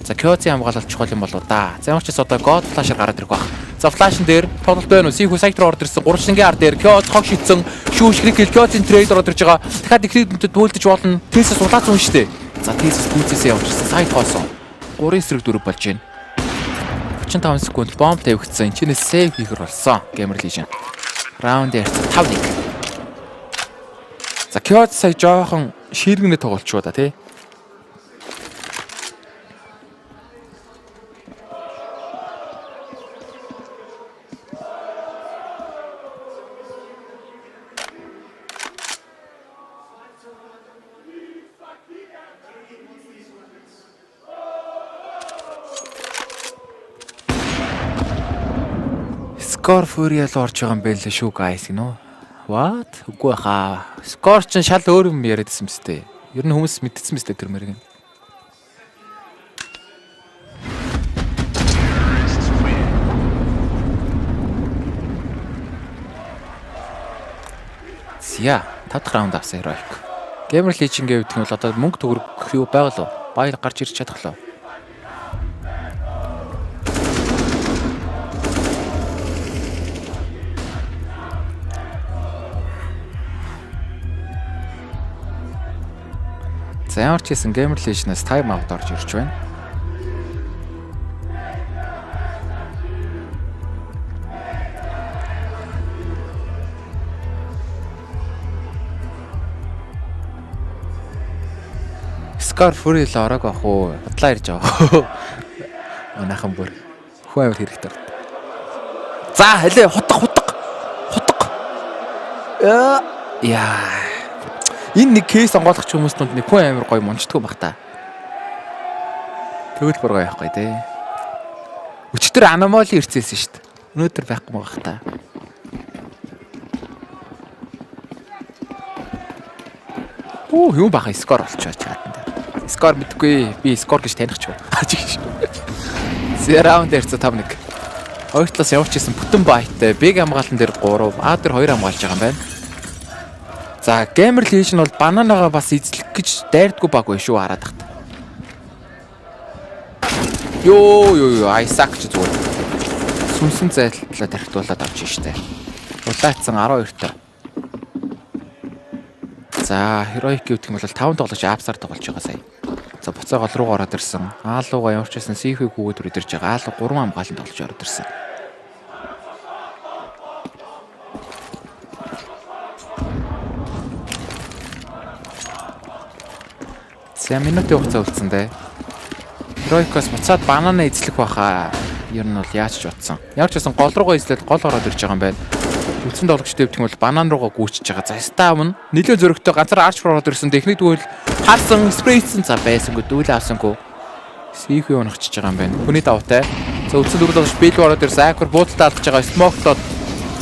За Кёзийн хамгаалалт чухал юм болоо да. За ямар ч гэсэн одоо God Flash-аар гараад ирэх баг. За Flash-н дээр тоглолт байна уу? Сико сайт руу ороод ирсэн. 3 шингийн ар дээр Кёз хог шидсэн. Шүүшгрик Кёзийн трейд ороод ирж байгаа. Дахиад ихрийдэд бөөлдөж болно. Тесс улаацсан хүн шүү дээ. За Тесс гүйцээсээ явж ирсэн. Сайт хоосон. 3 эсрэг 4 болж байна. 35 секунд бомб тавигдсан. Чинээс сейв хийхэр болсон. GamerLegion. Раунд ярьц 5-1. За Кёз сая жоохон ширгэнэ тоглолчоо да тий. Score Fury л орж байгаа юм байл шүү guys гинөө. What? Үгүй хаа. Score ч шал өөр юм яриад байсан мэт дээ. Ер нь хүмүүс мэдсэн мэт дээ тэр мэрэг. Зя, 5 дахь раунд авсан Heroic. GamerLegion гэдэг нь бол одоо мөнгө төгрөг юу байгаль уу? Баяр гарч ирч чадах лөө. За ямар ч хэсэн GamerLegion-аас time out орж ирж байна. Scar Fury л ороог ах уу? Бодлоо ирж байгаа. Манайхан бүр хүн амир хэрэгтэй. За хэлээ хутга. Яа. Энэ нэг кейс онгойлгоч хүмүүстүүд нэг хүн амир гоё мунчдгүй баг та. Тэгвэл бүр гоё явахгүй тий. Өчтөр аномали ирцээсэн шүү дээ. Өнөөдөр байхгүй мөн баг та. Оо юу баха скор болчихоо чаатан дээр. Скор мэдгүй би скор гэж таних ч юу. Раунд дээр 5-1. Хоёр талаас явж исэн бүтэн байттай биг хамгаалтан дээр 3, А дээр 2 хамгаалж байгаа юм байна. За GamerLegion бол бананагаа бас эзлэх гэж дайрдгүй баг бай шүү хараад тахт. Йоо Айсак ч зүгээр. Сүнсэн зайлтлаа тархитуулаад авч штэ. Улаацсан 12-т. За Heroic гэдэг нь бол 5 тоглож Apeks-аар тоглож байгаа сая. За буцаа гол руу ороод ирсэн. Аалуугаа явуулчихсан CF гүгээд үрдэрж байгаа. Аалуу 3 хамгаалалт тоглож ороод ирсэн. За минутын хугацаа үлдсэн дээ. Heroic-оос буцаад банана эзлэх баха. Ер нь бол яаж ч утсан. Ямар ч байсан гол руугаа эзлээд гол ороод ирж байгаа юм байна. Үлдсэн тоглогч дэвтэх бол банан руугаа гүйчж байгаа. За стам нь нэлээд зөрөгтэй ганцаар арч ороод ирсэн. Техник дүүл харсан спрейсэн за байсангүй дүүл авсангүй. CF унахчихж байгаа юм байна. Хүний давтай. За үлдсэн дүүл тоглогч бил ороод ирсэн. Аквар буудалтай алхаж байгаа. Смоктод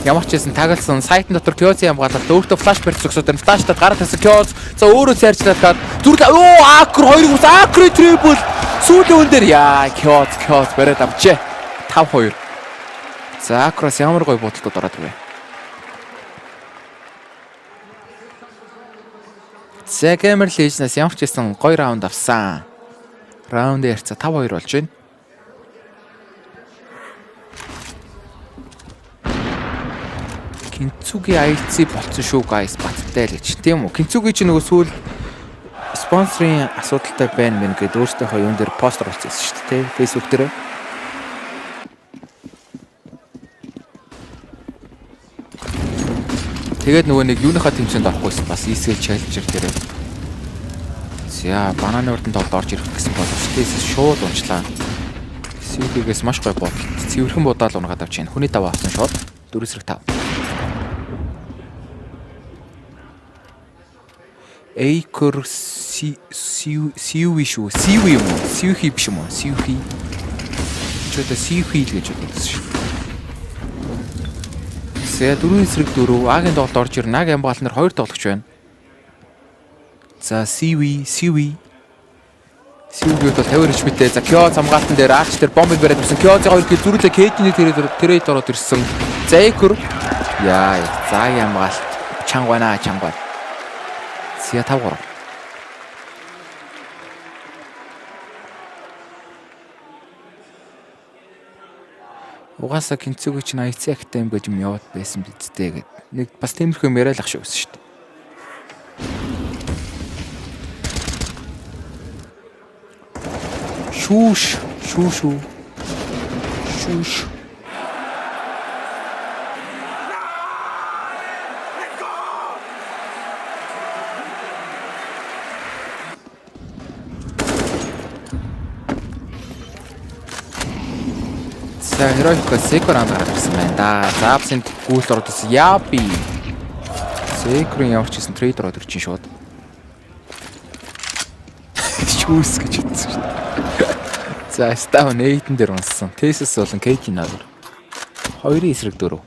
ямар ч байсан тагалсан сайтн дотор Kuroxy хамгаалалт өөртөө флаш барьц зөксөд энэ флаштад гараад тавьсан Kuroxy за өөрөө цайрчлаад гад зүрлээ Аквар 2 Аквар трипл сүүлийн үн дээр яа Kuroxy бариад авчээ 5-2. За Аквараас ямар гоё буудалтууд ороод ирвэ. За GamerLegion-аас ямар ч байсан гоё раунд авсан. Раунд ярьцаа 5-2 болж байна. Кинцугийн IC болцсон шүү guys баттай л гэж тийм үү. Кинцугийн ч нөгөө сүүл спонсорын асуудалтай байна мэн гэдэг өөртөө юун дээр постэр болчихсон шүү дээ. Facebook дээр. Тэгээд нөгөө нэг юуныхаа тэмцээнд орохгүйсэн бас ESL Challenger дээр. За бананы урдан тоглолт орж ирэх гэсэн бол стейс шууд унчлаа. CF-гээс маш гоё бодолт. Цэвэрхэн будаал унгаад авч байна. Хүний даваа авсан шууд 4-5. Эйкор CW шүү. CW юм уу? CW биш юм уу? CW. Чөтө CW л гэж бодсон шүү. За 4-4 Агийн тоглолт орж ирнэ. Агийн хамгаалал нар 2 тоглогч байна. За CW бол 50 HP-тэй. За Kuroxy хамгаалтан дээр арч дээр бомбыг бариад авсан. Kuroxy 2 кил зүрхлээ Кейжний трейд ороод ирсэн. За Эйкор яа за хамгаалт чангана. Зя 5-3. Угаасаа Кинцугийн чинь IC-тай юм гэж юм яваад байсан бидтэй гэд. Нэг бас тиймэрхүү яриалах шүү гэсэн шүү дээ. Шүүш. За Heroic-ос Sekiro-анд гараад ирсэн байна да. За Apeks-ийн гүйлт ороод ирсэн. Яаби. Sekiro-ын явж ирсэн трейд ороод ирж шууд. Шүүс гэж хэлсэн шүү дээ. За Stone 8-н дээр унссан. Thesis болон Кейжний нөр. 2-ын эсрэг 4.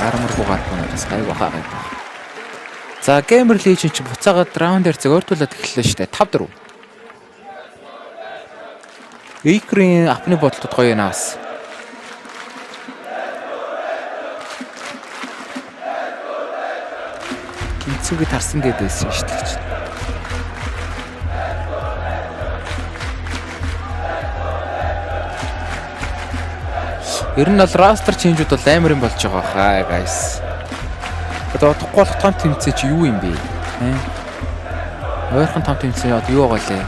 Армор бугаар гоноос гайгүй хаагаад. За GamerLegion ч буцаагаад раунд дээр зөөртүүлээд эхэллээ шүү дээ. 5-4. Икрийн апны бодлоод гоё наас. Тэмцээгээ тарсан гэдээсэн шүү дээ. Ер нь бол roster change-ууд бол амар юм болж байгаа хаа guys. Одоо утгагүй том тэмцээ чи юу юм бэ? Ойрхон том тэмцээ одоо юу байгаа лээ?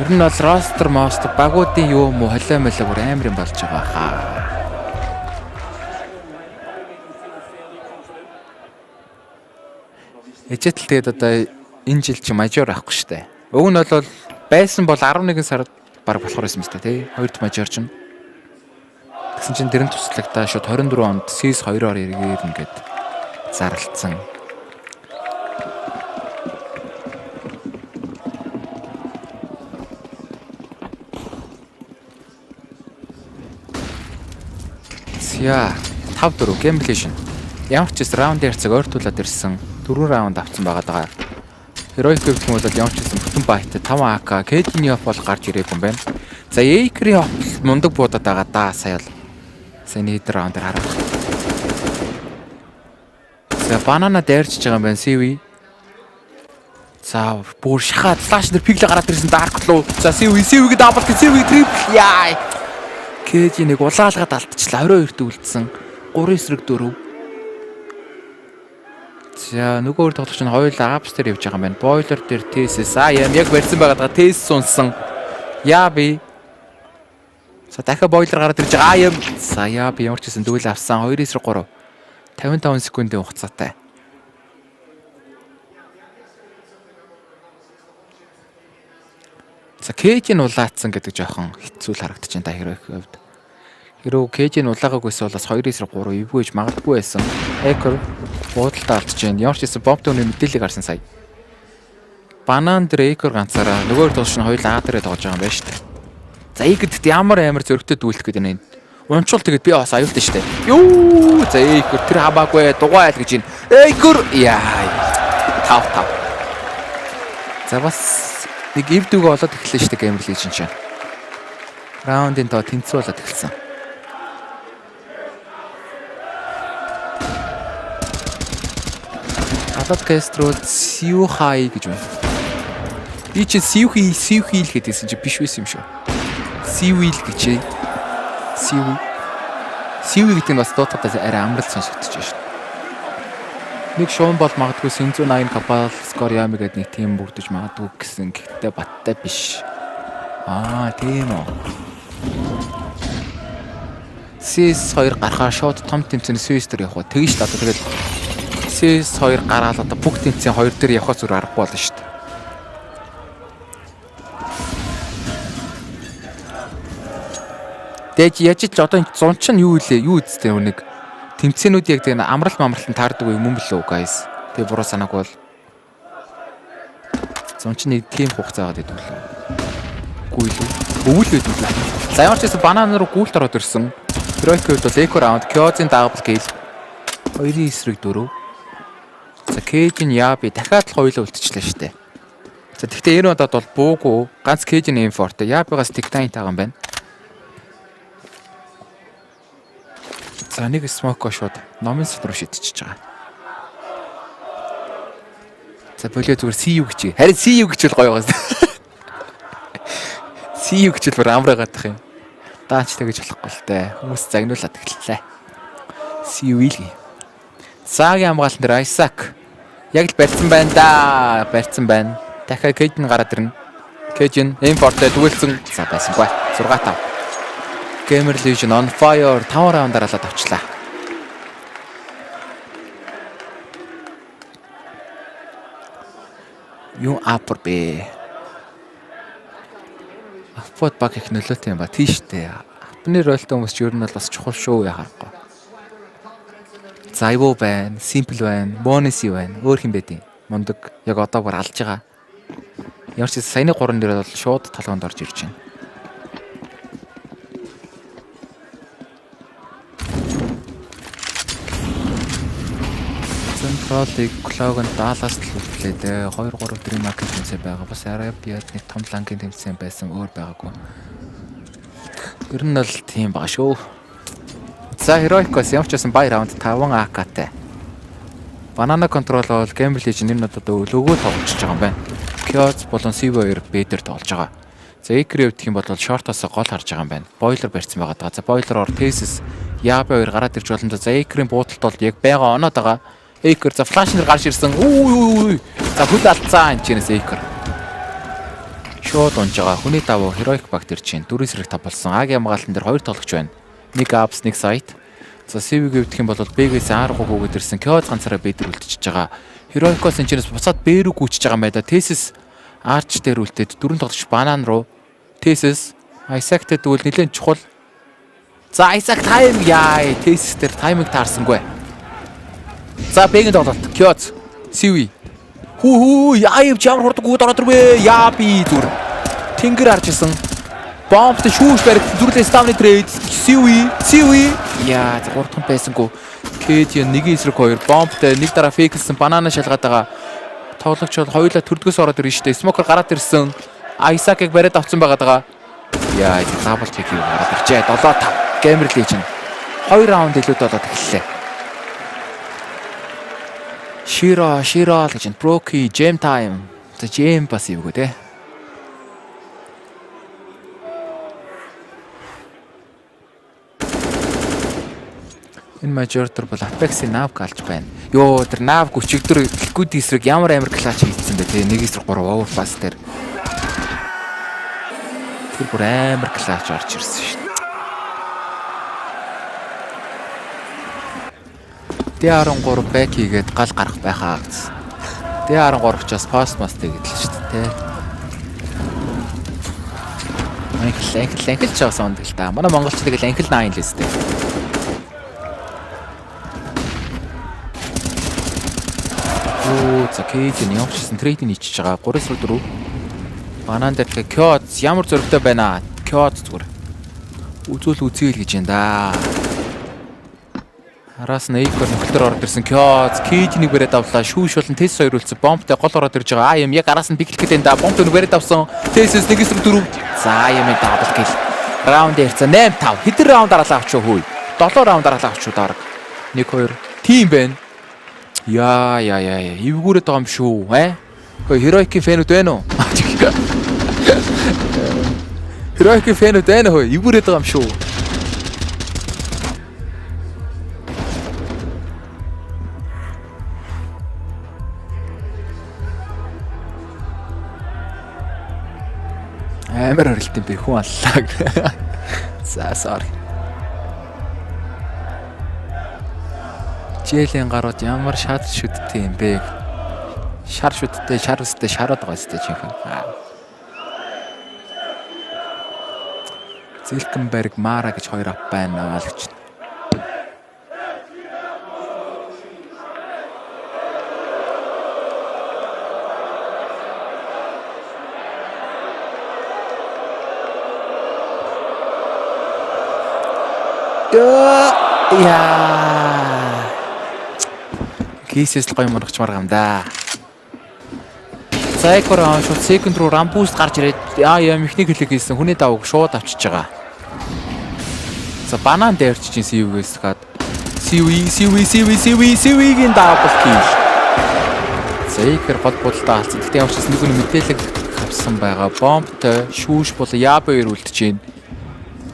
Ер нь бол roster master багуудын юу юм уу холио молоо бүр амар юм болж байгаа хаа. Эцэтэл тэгээд одоо энэ жил чи мажор авахгүй шүү дээ. Өг нь бол байсан бол 11 сард баг болохоор байсан юм шүү дээ, тий. 2-р мажор чинь. Тэгсэн чинь дэрэн туслагтаа шууд 24 онд CS 2-оор эргээд ингээд зарлцсан. Яа, 5-4 GamerLegion. Ямар ч раунд ярцаг ойртуулаад ирсэн. 4 раунд авсан байгаа даа. Heroic гэх юм бол ямар ч гэсэн бүтэн байт 5 AK KD-ний оф бол гарч ирээгүй юм байна. За Acre-ийн оф мундаг буудаад байгаа даа сая л. Саяны раунд дээр харах. За банана дайрч байгаа юм байна CV. За бүр шахаад флаш дээр пиглэ гараад ирсэн дарк луу. За CV-г дабл CV трипл яа. KD нэг улаалгаад алдчихлаа 22-т үлдсэн. 3 эсрэг 4. За нөгөө тоглогч нь хоёулаа апс дээр явж байгаа юм байна. Бойлер дээр TSS яг барьсан байгаа TSS унсан. Яа би. За дахиад бойлер гараад ирж байгаа. За яа би ямар ч гэсэн дүүл авсан 2-3 55 секундын хугацаатай. За KG-н улаацсан гэдэг жоохон хэцүү л харагдаж байна та хэрэг хөвд. Хэрвээ KG-н улаагаагүйс бол бас 2-3 эвгүйж магадгүй байсан. Hacker буудалтаа алдж байна. Ямар ч гэсэн бомб төвний мэдээллийг харсан сая. Банан дээр Hacker ганцаараа нөгөө тоглогч нь хоёул А дээрээ тоглож байгаа юм байна шүү дээ. За Hacker-д ямар зөрөгтэй дүүлэх гэдэг нь унчвал тэгээд би бас аюултай шүү дээ. Юу за Hacker тэр хамаагүй дугайл гэж байна. Hacker яа. Тав. За бас нэг эвдүгөө олоод эхэллээ шүү дээ GamerLegion чинь. Раундын доо тэнцүү болоод эхэлсэн. Апeks руу сүү хай гэж байна. Би чи сүү хийл гэдээсэн чи биш байсан юм шүү. Сүүил гэж. Сүү гэдэг нь бас доотодоос арай амралт сонсогдож байна шүү. Нэг шуун бол магадгүй 180 капал скор яам гэдэг нэг тим бүгдэж магадгүй гэсэн гэхдээ баттай биш. Тийм үү. CS 2 гарахаа шууд том тэмцээний CS дээр явах. Тэгэн шүү дээ. Тэгээд CS 2 гараад одоо бүх тэмцээн 2 дээр явхаас зүр аргагүй болно шүү дээ. Дэж яаж ч одоо зун чинь юу илээ? Юу үсттэй нэг тэмцээнүүд яг тийм амралтан таардаг юм бэлөө guys. Тэгээ буруу санаагүй бол зун чинь нэг тийм хугацаа аваад идэв лээ. Үгүй л өвөл байдаг лээ. За ямар ч гэсэн банан руу гүйлт ороод ирсэн. Heroic бол eco round, Kuroxy double kill. 2-ын эсрэг 4. За KG-н яаби дахиад л хоёулаа үлдчихлээ штэ. За тэгтээ энэ удаад бол буугүй ганц KG-н импорт яабигаас тектайн таагаан байна. За нэг смоко шууд номын сул руу шидчихэж байгаа. За болоо зүгээр CU гэж. Харин CU гэж бол гоё байгаас. CU гэж бол амраа гадах юм. Даач тэгэж болохгүй л дээ. Хүмүүс загнуулаад эхэллээ. CU л. Саагийн хамгаалалтан дээр Isaac яг л барьсан байна да. Барьсан байна. Дахиад KG-н гараад ирнэ. KG-н импортэд дүүлсэн. За байсангүй. 6-5. GamerLegion on fire 5 раундаар алаад авчлаа. Юу апер бэ? Апод баг их нөлөөтэй юм ба тийштэй. Апны ролтой хүмүүс ч ер нь бол бас чухал шүү яхахгүй. За юу байна? Simple байна. Bonus байна. Өөр хин бэ дээ. Мундаг яг одоо бүр алж байгаа. Ямар ч саяны 3 дээр бол шууд толгоонд орж ирж байна. Централыг клогонд Далласт л үлдлээ. 2-3 Dream Market тэмцээн байгаа. Бас Арабиад нэг том лангийн тэмцээн байсан өөр байгаагүй. Ер нь л тийм баа шүү. За Heroicos ямар ч байсан бай раунд 5 AK-тай. Banana control бол GamerLegion энэ одоо өлөөгөө тоглож байгаа юм байна. Kuroxy болон CV2 B-дээр тоглож байгаа. За Acre гэх юм бол short-оос гол харж байгаа юм байна. Boiler барьсан байгаа даа. За Boiler-оор Thesis Yabe 2 гараад ирж болно. За Acre-ийн буудалд бол яг байгаа оноод байгаа. Acre за flash-нэр гарч ирсэн. За хөл алдсан энэ чинээс Acre. Шууд унж байгаа. Хүний давуу Heroic баг дээр чинь 4 сэрэг тав болсон. Агийн хамгаалтан дээр 2 тоглогч байна. Нэг Apeks, нэг Site. За CV гэх юм бол B-гээс R3 гүгээд ирсэн. Kuroxy ганцаараа B дээр үлдчихэж байгаа. Heroicos энэ чинээс буцаад B рүү гүйчихэж байгаа юм байна да. Thesis Arch дээр үлдээд 4 тоглогч Banana руу. Thesis Isaac-тэй дүүл нэлээд чухал. За Isaac time яа. Thesis дээр тайминг таарсангүй. За B-ийн тоглолт. Kuroxy CV. Яа ямар хурд гүйд ороод ирвэ. Яа би зүр. Тэнгэр харж исэн. Бомбт шүүш барих зүрлээ ставны трейд. CV. Яа 3 том байсангүй. KD 1-2 бомбт нэг дараа фейклсэн банана шалгаад байгаа. Тоглогч бол хоёулаа төрдгөөс ороод ирнэ штэ. Смокер гараад ирсэн. Isaac-ыг бариад авсан байгаа даа. Яа дабл чек юу гараад ирчээ. 7-5. GamerLegion 2 раунд илүү болоод эхэллээ. Shiro гэж Proki Jam time. За Jam бас юу гэдэг. Энэ мажор төр бол Apeks-ийн nav галж байна. Йоо тэр nav гүчигдөр good эсрэг ямар амар клач хийсэн бэ те. 1-3 overpass дээр. Тэр бүр амар клач орж ирсэн шүү дээ. D13 back хийгээд гал гарах байхаа гэсэн. D13-чаас post must хийгээд л шүү дээ. Анхил чаасан л та. Манай монголчууд л анхил 9 л өстэй. За KD нь явчихсан трейдинг хийчихэж байгаа. 3-4. Банан дээр Kuroxy ямар зөрөгтэй байна. Kuroxy зүгээр. Үзүүл үзээл гэж юм да. Араас нь Acre нөхдөр ороод ирсэн Kuroxy KD-нийг бариад авлаа. Шүүш болон Thesis 2 үлдсэн. Бомбтой гол ороод ирж байгаа. юм яг араас нь биглэх гэдэг энэ да. Бомбтой бариад авсан. Thesis 1-4. За юм дабл кил. Раунд ярьцаа 8-5. Хэдэн раунд дараалал авч хөөе. 7 раунд дараалал авч дараг. 1-2 тим байна. Яа. Эвгүүрээд байгаа юм шүү. Хөөе Heroic-ийн фэнүүд байна уу? Heroic-ийн фэнүүд байна хөөе. Эвгүүрээд байгаа юм шүү. Амар орилт юм бэ хүн аллаа. За sorry. Жээлийн гарууд ямар шар шүдтэй юм бэ? Шар шүдтэй, шар үстэй, шараад байгаа сте чихэн. Зэлкенберг Мара гэж 2 ап байна аалагч. Яа. Кейсэс л гоё моргч маргам да. Сайкор шууд second руу run boost гарч ирээд яа механик хэлэг хийсэн хүний давыг шууд авчиж байгаа. За банан дээр ч чинь CV-гээс гад CV-гийн double kill. Сайкор гол бодолтой алцсан. Гэтэ ямар ч нэг мэдээлэл авсан байгаа. Бомбтой шүүш болоо Yabe 2 үлдэж байна.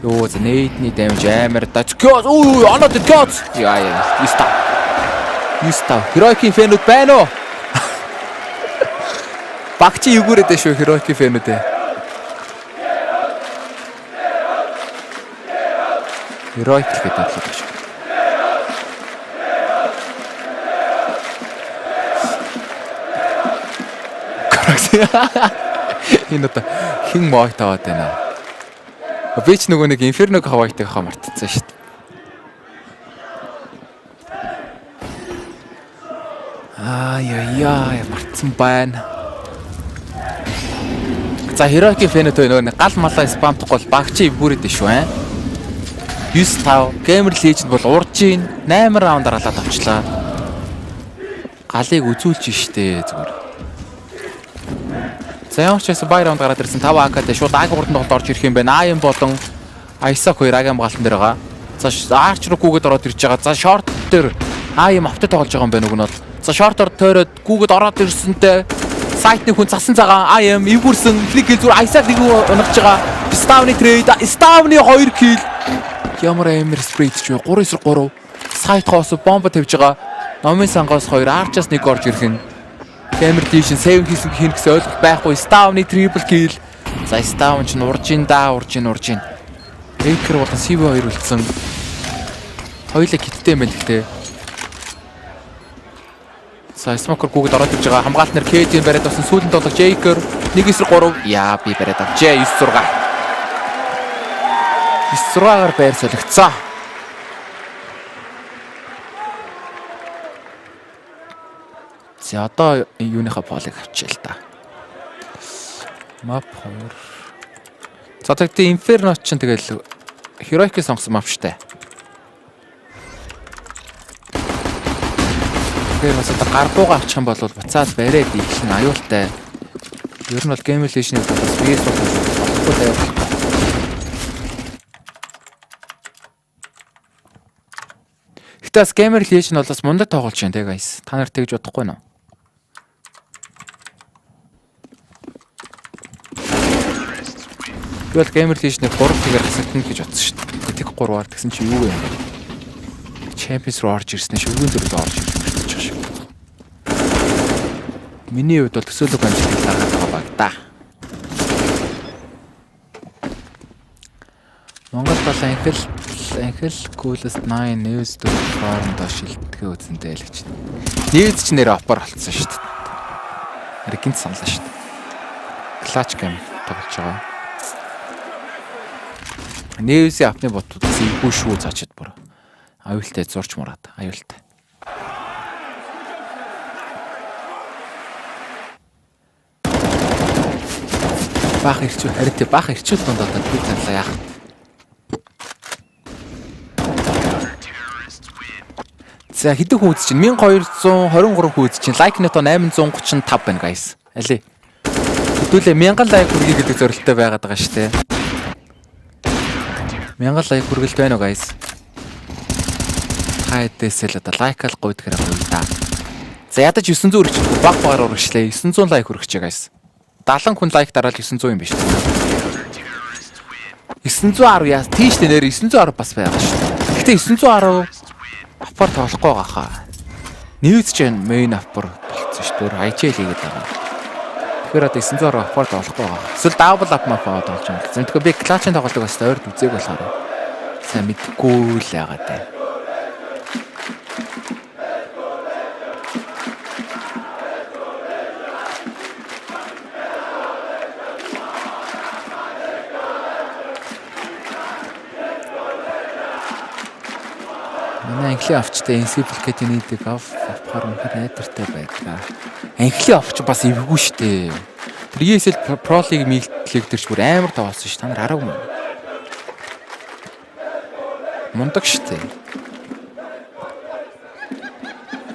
Йоо за нейдний damage амар дачгоос оноод дачгоос яа Юста Heroic-ийн фэнүүд байна уу? Багчи югүрээд шүү Heroic-ийн фэнүүд ээ. Heroic гэдэг бодлоо шүү. Энэ одоо хин мой таваад байна. Би ч нөгөө нэг Inferno хаваагтай хаа мартцсан шүү дээ. Яа, мартсан байна. За Heroic фэнэт нөгөө гал малаа спамтахгүй бол багчаа ивгүүрээд шүү аа. 9-5 GamerLegion бол уржийн 8 раунд дараалаад авчлаа. Галыг үзүүлж штэ зүгээр. За ямар ч байсан бай раунд гараад ирсэн 5 АК-тэй шууд аг урд нь орж ирэх юм байна. Аян болон Айсак 2 агийн хамгаалтан дээр байгаа. За арч руу гүгэд ороод ирж байгаа. За шорт дээр Аян автад тоглож байгаа юм байна өгнөл. За шортоор тойроод гүгэд ороод ирсэнтэй сайтны хүн цасан цагаан Аян эвгүрсэн флик хил зүгээр Айсак-ыг унагч байгаа. Ставны трейд, Ставны 2 килл. Ямар амир спрейт ч вэ? 3-3 сайт хоос бомба тавьж байгаа. Номын сангаас 2 арчаас 1 орж ирэх нь. GamerLegion save хийх гэсэн ойлголт байхгүй. Ставны triple kill. За Ставн ч уржин. Экер болон CV2 үлдсэн. Хоёулаа хиттэй юм байна гэхдээ. За Смокер гүгэд ороод ирж байгаа. Хамгаалтнаар KD-ийн бариад басан сүүлэн тоглогч Экер 1-3. Яа би бариад авчээ 9-6. 9-6-аар байр солигдсон. За одоо юуныхаа полыг авчээ л та. Map 2. За тэгтээ Inferno ч тэгэл Heroic-ийг сонгосон map штэ. Тэгэхээр бас одоо гарбууга авчих юм бол буцаад бариад ийлхэн аюултай. Ер нь бол GamerLegion-ийг бас PS болохгүй байв. Гэтэ бас GamerLegion бол бас мундаг тоглож байна те guys. Та нар тэгж бодохгүй нөө? Би бол GamerLegion-ыг 3 тэгээр хасагдана гэж бодсон шүү дээ. Тэг 3-аар тэгсэн чи юу вэ? Champions руу орж ирсэн шүү. Өргөн дөрөв орж ирж байгаа шүү. Миний хувьд бол төсөөлөг амжилтыг гаргаад байгаа баг да. Монгол бол анхил coolest 9 news to forum до шилдэгэ үзэнтэй л гэж. News ч нэр опор болцсон шүү дээ. Рекинт саналаа шүү дээ. Clutch game тоглож байгаа. News-ийн апны ботуудаас ийгүү шүү заачаад бүр. Аюултай зурч мураад. Аюултай. Бах ирчүү харин бах ирчүү дунд одоо би танилаа яах. За хэдэн хүн үзэж чинь 1223 хүн үзэж чинь лайк нөтө 835 байна guys. Алий. Хэдүүлээ 1000 лайк хүргэе гэдэг зорилттой байгаад байгаа шүү дээ. 1000 лайк хүргэлт байна уу guys? Хайдэсэл одоо лайкал гойд гэрээ гоё да. За ядаж 900 өргөчих баг багаар өргөчлээ. 900 лайк өргөчээ guys. 70 хүн лайк дараал 900 юм биш үү? 910 яа тийш нэр 910 бас байгаа шүү дээ. Гэтэ 910 аппар тоглохгүй байгаа хаа. News ч main аппар болцсон шүү дээ. IGL хийгээд байгаа. Тэгэхээр одоо 910 аппар тоглохгүй байгаа. Эсвэл double up map аваад болж байгаа. Тэгэхээр би клатчын тоглолтыг бас ойрд үзээг болохоор сайн мэдгүй л яагаад вэ? Анхлын авчтай инсипликэт нийдэг авахаар үнэхээр найдвартай байдаг. Анхлын авч бас эвгүй штэ. Тэр ESL Pro League мэлтлэгдэрч бүр амар таваасан ш. Та нар хараагүй юм. Мундаг штэ.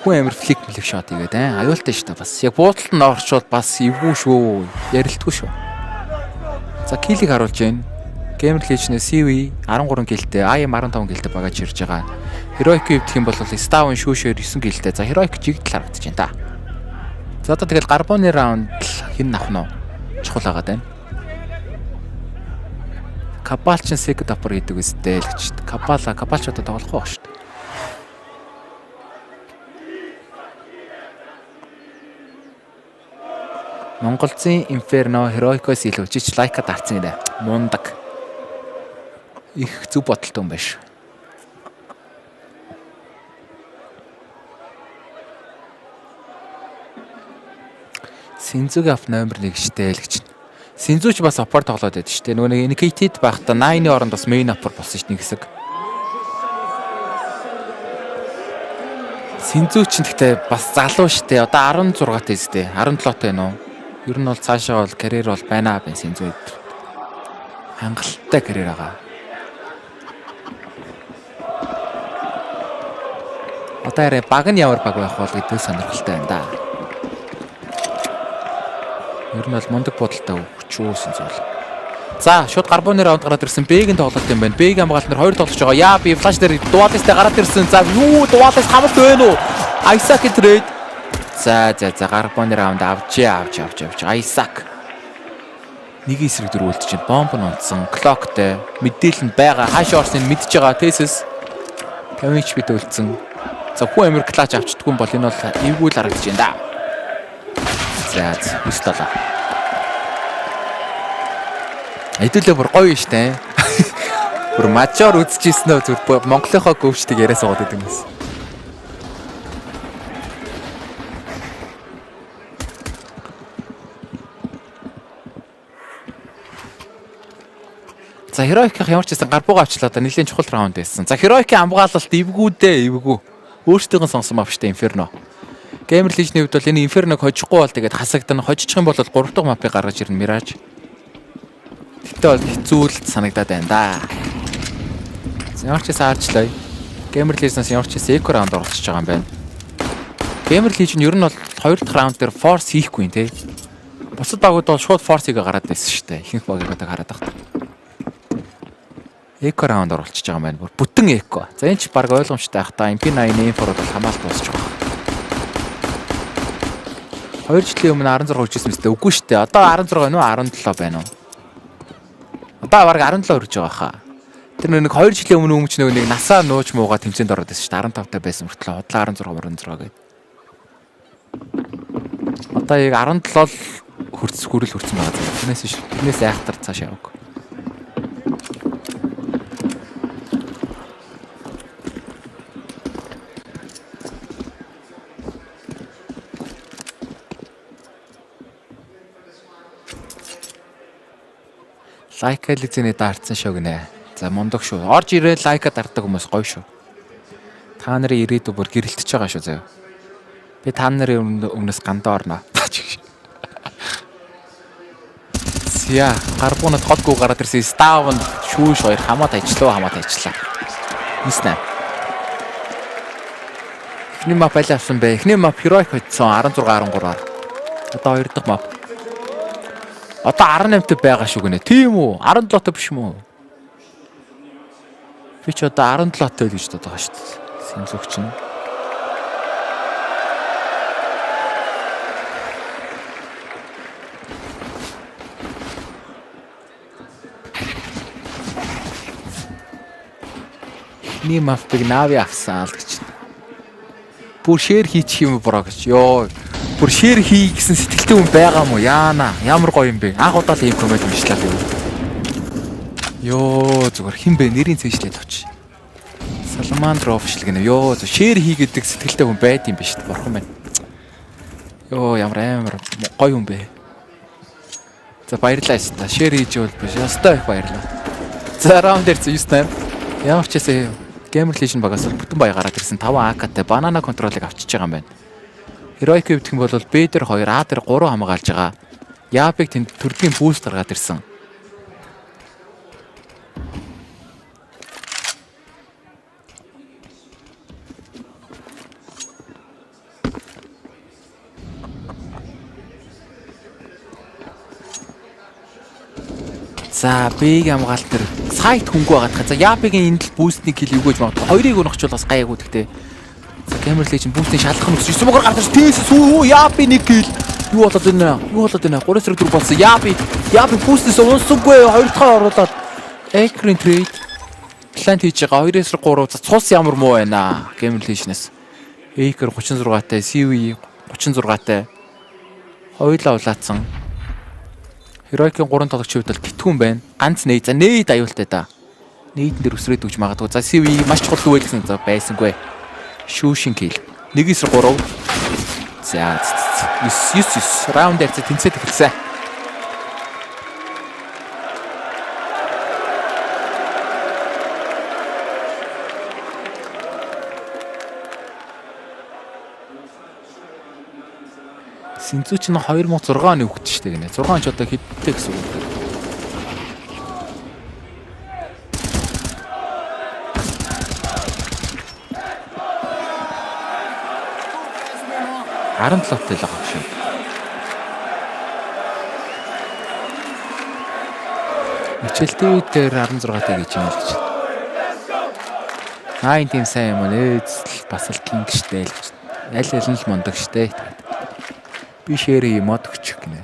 Хүн амар флик мэлэг шот игээд аюултай штэ бас. Яг буудалд нь орчвол бас эвгүй шүү. Ярилтгүй шүү. За киллийг харуулж байна. GamerLegion CV 13 гэлтэй, IM 15 гэлтэй багаж ирж байгаа. Heroic хэвдэх юм бол Stavn шүүшээр 9 гэлтэй. За Heroic жигдэл харагдаж байна та. За одоо тэгэл гарбоны раунд хин авах нь чухал байгаа даа. Капалчин second upper хийдэг үстэй л гэж. Капалч одоо тоглохгүй баг шүү дээ. Монголзын Inferno Heroic-оос илүү жиж лайка дарцсан гинэ. Мундаг. Их зүг бодолтой юм байна шүү. Синзугийн ав номер 1 штэ л гэж. Синзуч бас аппар тоглоод байдаг штэ. Нөгөө нэг indicated байхдаа 9-ийн оронд бас main аппар болсон штэ нэг хэсэг. Синзүү ч гэхдээ бас залуу штэ. Одоо 16 тэстэй. 17 байна уу? Ер нь бол цаашаа бол карьер бол байна бай Синзүү. Хангалттай карьер байгаа. Одоо арай баг нь ямар баг байх бол гэдэг сонирхолтой байна да. Ер нь бол мундаг бодолтой өчөөсөн зүйл. За, шууд гарбууны раунд гараад ирсэн. Б-гийн тоглолт юм байна. Б-гийн хамгаалт нар 2 тоглож байгаа. Яа, би флаш дээр дуалистай гараад ирсэн. За, юу дуалис хамт байна уу? Айсак трейд. За, гарбууны раунд авч. Айсак. Нэг эсрэг дөрвөлдөж чинь бомб нь унтсан. Клоктэй мэдээлэл нь байгаа. Хаашаа орсныг мэдж байгаа. Тэсэс. Камич бит үлдсэн. За, хүн амир клач авчдгүй юм бол энэ бол эвгүй л харагдаж байна да. За, 9-7. Хэдүүлээ бүр гоё штэ. Бүр мажор үзчихсэн нөө зүр Монголынхоо гөвчтийг яриа суугаад идэв юмс. За Heroic-ийн ямар ч гэсэн гарбууга авчлаа да нэлийн чухал раунд байсан. За Heroic-ийн хамгаалалт эвгүй. Өөртөөгөө сонсон мапштай Inferno. GamerLegion-ийн хувьд бол энэ Inferno-г хожихгүй бол тэгээд хасагдана. Хожих юм бол 3 дахь мапыг гаргаж ирнэ Mirage. Тэгтээ бол хэцүү л санагдаад байна да. Ямар ч гэсэн харчлаа. GamerLegion-аас ямар ч гэсэн эко раунд оролцож байгаа юм байна. GamerLegion ер нь бол 2 дахь раунд дээр force хийхгүй нэ. Бусад багууд бол шууд force-ийг гараад байсан шүү дээ. Ихэнх багуудыг хараад багт. Эко раунд оролцож байгаа юм байна. Бүр бүтэн эко. За энэ ч баг ойлгомжтой байх та. MP9 M4 бол хамаалт дуусчих واخ. 2 жилийн өмнө 16 хүрчсэн мэт үгүй шүү дээ. Одоо 16 нү 17 байна уу? Одоо баг 17 хүрч байгаа хаа. Тэр нэг 2 жилийн өмнө нэг насаа нууж муугаа тэмцээнд ороод байсан шүү дээ. 15 та байсан мөртлөө худлаа 16 гээд. Одоо яг 17 л хүрэл хүрсэн байгаа. Тэрнээс айхтар цааш яваг. Лайкализэний даарцсан шүү гинэ. За мундаг шүү. Орж ирээ лайка дарддаг хүмүүс гоё шүү. Та нарын ирээдүй бүр гэрэлтэж байгаа шүү заяа. Би та нарын өмнөөс гандаа орно. Зя, гарбуунад хотгүй гараад ирсэн Ставн шүүш хоёр хамаад ажиллаа. Нийснэ. Эхний мап аль авсан бэ? Эхний мап Heroic хоцсон 16-13-аар. Одоо 2 дахь мап. Одоо 18-т байгаа шүү гинэ. Тийм үү? 17-т биш юм уу? Би ч одоо 17-т л гэж бодож байгаа шүү дээ. Сэнлүгч нь. Эхний мапыг нави авсан л гэж. Бүр шэр хийчих юм броо гэж. Йоо. Бүр шэр хий гэсэн сэтгэлтэй хүн байгаа мó яана. Ямар гоё юм бэ? Анх удаа л ийм комент уншлаа би. Йоо зүгээр хин бэ? Нэрийн цээжлээд авч. Саламандр офишл гэнэ. Йоо шэр хий гэдэг сэтгэлтэй хүн байд юм биш үү? Бурхан байна. Йоо ямар амар гоё юм бэ? За баярлалаа та. Шэр хийж бол биш. Ястай их баярлалаа. За раунд дээр 9-8. Ямар ч гэсэн GamerLegion багаас бүтэн бая гараад ирсэн 5 AK-тай банана контролыг авчиж байгаа юм байна. Heroic гэх юм бол B дээр 2, A дээр 3 хамгаалж байгаа. Яапыг тэнд төрлийн бүүст гаргаад ирсэн. За Б-ийн хамгаалт төр сайт хөнгөө байгаа. За Яапигийн энд л бүүстний кил өгөөж магадгүй. Хоёрыг өнөхчул бас гайгүй гэхдээ. GamerLegion бүүстний шалгах нь өсөж мөгөр гарч тийс сүү Яапи нэг кил. Юу болоод байна? 3 сар дөрөв болсон. Яапи бүүстнээс унсангүй 2 дахь оруулаад Экрийн трейд плант хийж байгаа 2-3 за цус ямар муу байна GamerLegion-аас. Экр 36-тай, CV 36-тай. Хоёулаа улаацсан. Heroic-ийн 3 тоглогч хувьд бол битгүүн байна. Ганц нээд. За нээд аюултай да. Нээдэн дээр өсрээд өгч магадгүй. За CV маш чухал үйл гэсэн за байсангүй. Шүүшин кил. 1-3. За 9 раунд дээр тэнцээд эхэлсэн. Синзүү чинь 2006 оны хүүхэд шүү дээ гинэ. 6 он ч одоо хэдтэй гэсэн үг. Харин талтай л байгаа шүү. Хичээлтэй дээр 16-тай гэж юм л гэж. Найн тийм сайн юм нэ бас л кинг штэ л гэж. Аль аль нь л мундаг штэ. Би шэри мод өгч гинэ.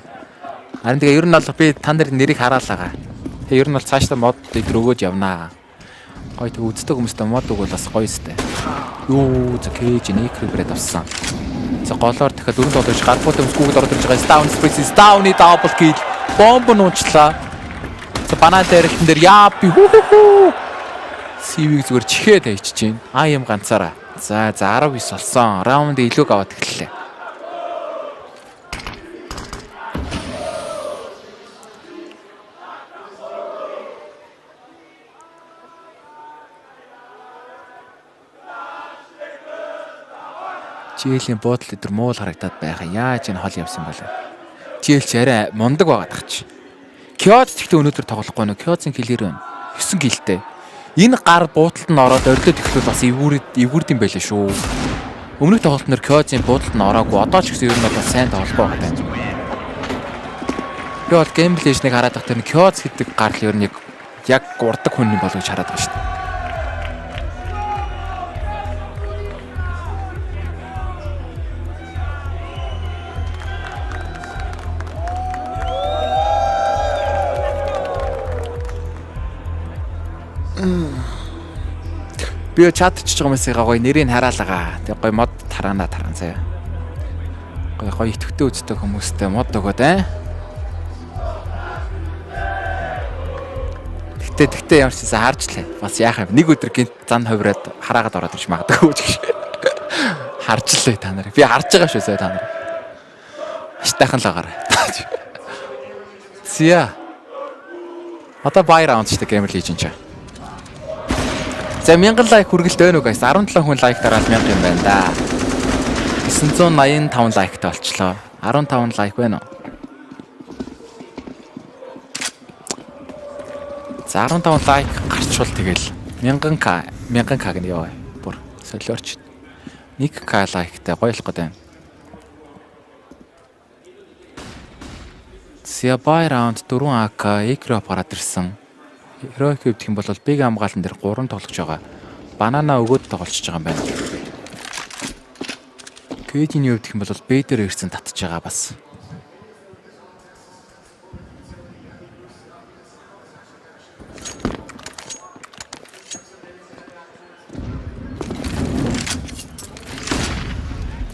Харин тэгээ ер нь бол би та нар нэрийг хараалаа. Тэгээ ер нь бол цаашдаа мод дээр өгөөж явнаа. Гой тэг үздэг хүмүүстээ мод өгвөл бас гоё сте. Юу за кэж некрибрэд авсан. За голоор дахиад 4 долооч гарбууд өмсгүйд ороод ирж байгаа down space down-ы double kill. Бомб нуучлаа. За банан дээрэлтэн дээр яапи хүү. CV-г зүгээр чихээд тавьчих чинь. Юм ганцаараа. За 19 болсон. Раунд илүүг аваад эхэллээ. Жиэлийн буудлын өдөр муул харагдаад байгаа. Яаж энэ хол явсан бэ? Жиэл ч арай мундаг байгаад тах чи. Кёз гэхдээ өнөөдөр тоглохгүй нөө. Кёзын киллер байна. 9 киллтэй. Энэ гар буудалд нь ороод ордод ихлүүл бас эвгүрдэм байлаа шүү. Өмнөх тоглолт нэр Кёзын буудалд нь ороогүй. Одоо ч гэсэн ер нь бол сайн тоглохгүй байгаа юм. Би бол GamerLegion-ыг хараад тах тэр Кёз гэдэг гар л ер нь яг урдаг хүн болов гэж хараад байгаа шүү дээ. Би чат чиж байгаа юмсаа гоё нэрийг хараалгаа. Тэг гоё мод тарана заяа. Гоё итгэвтэй үздэг хүмүүстэй мод өгөөд Тэгтээ ямар ч гэсэн харж лээ. Бас яах юм. Нэг өдөр гинт зан ховроод хараагаад ороод ирж магадгүй ч гэж. Харж лээ та нарыг. Би харж байгаа шүү та нарыг. Аштайхан л агаар. Зя. Одоо buy round ч GamerLegion ч. За 1000 лайк хүргэлт байна уу guys? 17 хүн лайк дараад 1000 юм байна да. 985 лайктай болчлоо. 15 лайк байна уу? За 15 лайк гарчвал тэгэл 1000k гэнэ яваа. Бүр солиорч. 1k лайктай гоё л гээд байна. Buy round 4AK экро аппарат ирсэн. Heroic гэх юм бол биг хамгаалан дээр 3 тоглож байгаа. Банана өгөөд тоглож байгаа юм байна. Кэдийн юу гэх юм бол Б дээр ирсэн татж байгаа бас.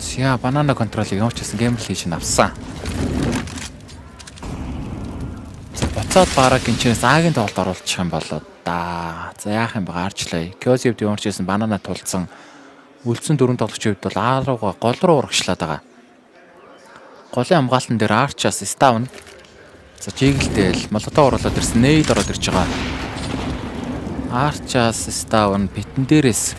Зя банана контролыг ямар ч гэсэн GamerLegion авсан. Буцаад бараг гинчээс Агийн тоглолт оруулчих юм болоо да. За яах юм бэ гарчлаа. Кёзивд ямар ч гэсэн банана тулцсан. Үлдсэн 4 тоглогчийн хувьд бол А руугаа гол руу урагшлаад байгаа. Голын хамгаалтан дээр Арчаас Ставн. За жигэлтэл молотоо оруулаад ирсэн. Нейд ороод ирж байгаа. Арчаас Ставн битэн дээрээс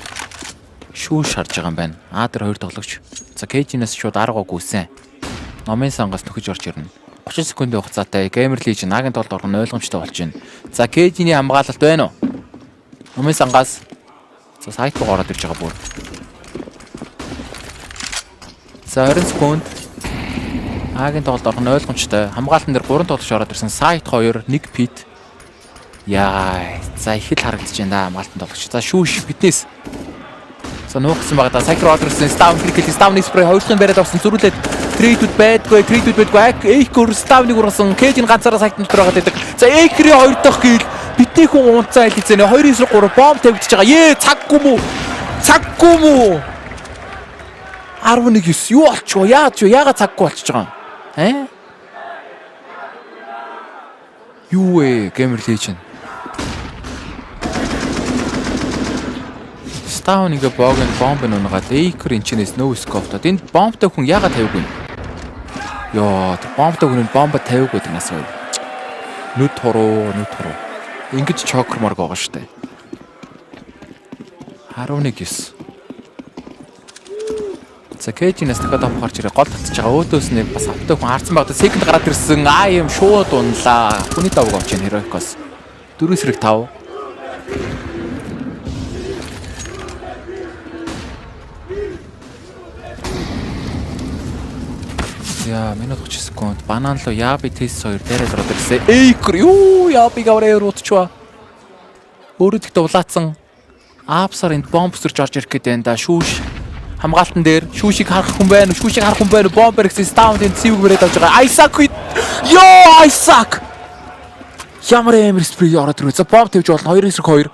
шүүш харж байгаа юм байна. А дээр 2 тоглогч. За Кейжинээс шууд аргаа гүйсэн. Номын сангаас нөхөж орж ирнэ. 30 секундын хугацаатай GamerLegion Агийн тоглолт орох нь ойлгомжтой болж байна. За Кейжиний хамгаалалт байна уу? Номын сангаас за сайт руу ороод ирж байгаа бүр. За 20 секунд. Агийн тоглолт орох нь ойлгомжтой. Хамгаалтан дээр 3 тоглогч ороод ирсэн. Сайт 2, 1 пит. Яа, за их л харагдаж байна да хамгаалтан тоглогч. За шүүш фитнес. За нуугсан байгаа да сайт руу ороод ирсэн. Ставн крикет, Ставны спрей хоёрын бариад авсан зүрүүлээд Трейдүүд байдгүй. Эйкер Ставныг ургасан. Кейжин ганцаараа сайтанд дотор байгаа гэдэг. За Эйкерийн 2 дахь гил битний хүн унцаа хэлцэнэ 2-3 бомб тавигдчихж байгаа. Цаггүй мүү? 11-9 юу болчихоо? Яагаад цаггүй болчихж байгаа? Юу вэ GamerLegion? Ставн ингээ бомб нунагаад Эйкер энчнээс нөө скоптод. Энд бомбтой хүн яагаад тавигүй? Йоо, бомбтой хүн бомб тавигүй гэдэг нас уу. Нүд хуруу. Ингэж чокер марг байгаа штэ. 11-9. За Кейжинээс дахиад оп гарч ирээ гол татчих байгаа. Өөдөөс нэг бас автаа хүн харсан багтаа секонд гараад ирсэн. АМ шууд унлаа. Хүний давг авч яана Heroicos. 4-5. Яа, минут 30 секунд. Банан руу Яби тест 2 дээрээ ороод ирсэн. Эйкер юу Яби гавраа руудчваа. Өөрөө тэгтээ улаацсан. Апсаар энд бомб өсөрж орж ирэх гээд байна да. Шүүш хамгаалтан дээр шүүшийг харах хүн байна. Шүүшийг харах хүн байна. Бомбер гэсэн стаунд энд цэвэг бэрээд авч байгаа. Айсак ёо Айсак. Ямар эмэр спрей ороод ирв. За бомб тавьж болно. 2-2.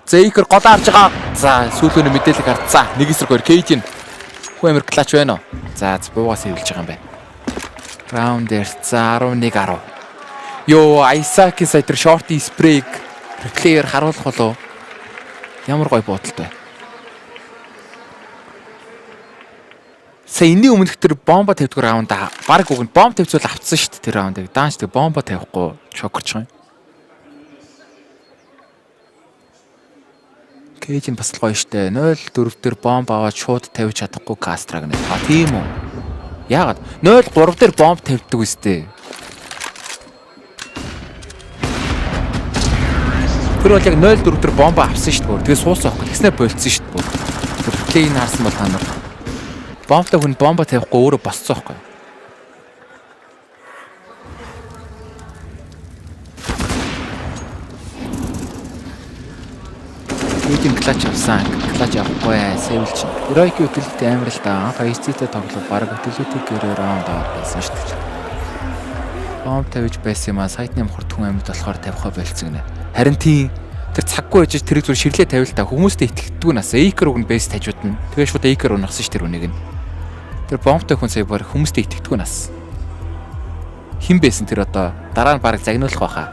За Эйкер гол харж байгаа. За сүүлөөний мэдээлэл харцаа. 1-2 Кейжин. Хүү эмэр клач байна уу? За буугаас эвлж байгаа юм байна. Раунд дээр за 11-10. Ёо Айсакийн сая тэр шорти спрейг реплеер харуулах болов. Ямар гой бодолтой. Сая энэний өмнөх тэр бомба тавьдаг раунд баг үгэнд бомб тавьцуул авцсан шүү дээ тэр раундыг. Даанч тэг бомба тавихгүй шокорч байгаа юм. Кейжин бас л гоё штэ. 0-4 дээр бомб аваад шууд тавьж чадахгүй кастраг нэ. А тийм үү. Яагаад 0-3 дээр бомб тавьдаг үстэй. Тэр бол яг 0-4 дээр бомба авсан шүү дээ. Тэгээ суусан байхгүй. Тэгснэ болцсон шүү дээ. Тэр плейн харсан бол та нар бомбтай хүн бомба тавихгүй өөрөө босцсон байхгүй. Кейжин клач авсан. Клач авахгүй сэвэлч. Heroic Utility амар л да. Файцтэй тоглох баг Utility гэрээ раунд аваад байсан шүү дээ. Бомб тавьж байсан юм а сайтны мохорт хүн амьд болохоор тавихаа болцгонэ. Харин тийм тэр цаггүй байж тэрийг зүр ширлээ тавил та хүмүүстэй итгэдэггүй нас Эйкер өгн бэс тажууд нь. Тэгээ шууд Эйкер унахсан ш тэр үнийг нь. Тэр бомбтой хүн сая баг хүмүүстэй итгэдэггүй нас. Хэн байсан тэр одоо дараа нь баг загнуулах байхаа.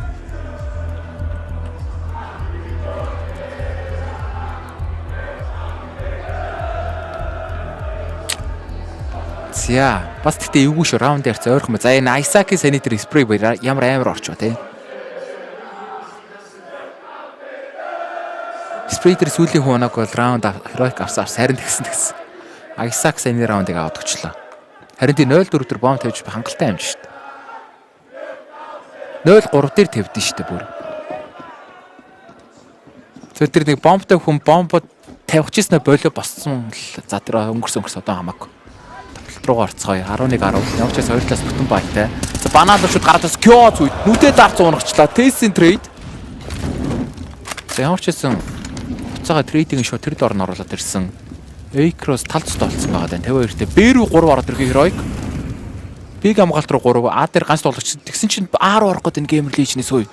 За бас тэгтээ эвгүй шүү раунд дээр ойрхон. За энэ Айсакийн саний тэр спрей ямар амар орчоо тий. Спрей тэр сүүлийн хуунаг бол раунд Heroic авсан харин тэгсэн. Айсак саний раундыг аваад өгчлөө. Харин тий 0-4 дээр бомб тавьж хангалттай юм шүү дээ. 0-3 дээр тавьдэн шүү дээ бүр. Тэр нэг бомбтой хүн бомбод тавьчихснаа болоо босцсон л за тэр өнгөрсөн одоо хамаагүй. Руугаа орцгоё 11-10 явчаас хоёр талаас бүтэн байтай. За банан шууд гарадаас кё зүйд нүдээ дарцсан унагчлаа. Тесийн трейд. За явчаасан буцаага трейдинг шууд тэр дор нь оруулаад ирсэн. Эйкрос талцд болцсон байгаа даа 52-тэй. Б рүү 3 ороод ирэх Heroic. Биг хамгаалт руу 3 А дээр ганц тоглогч. Тэгсэн чинь А руу орох гээд энэ GamerLegion-ээс хөөе.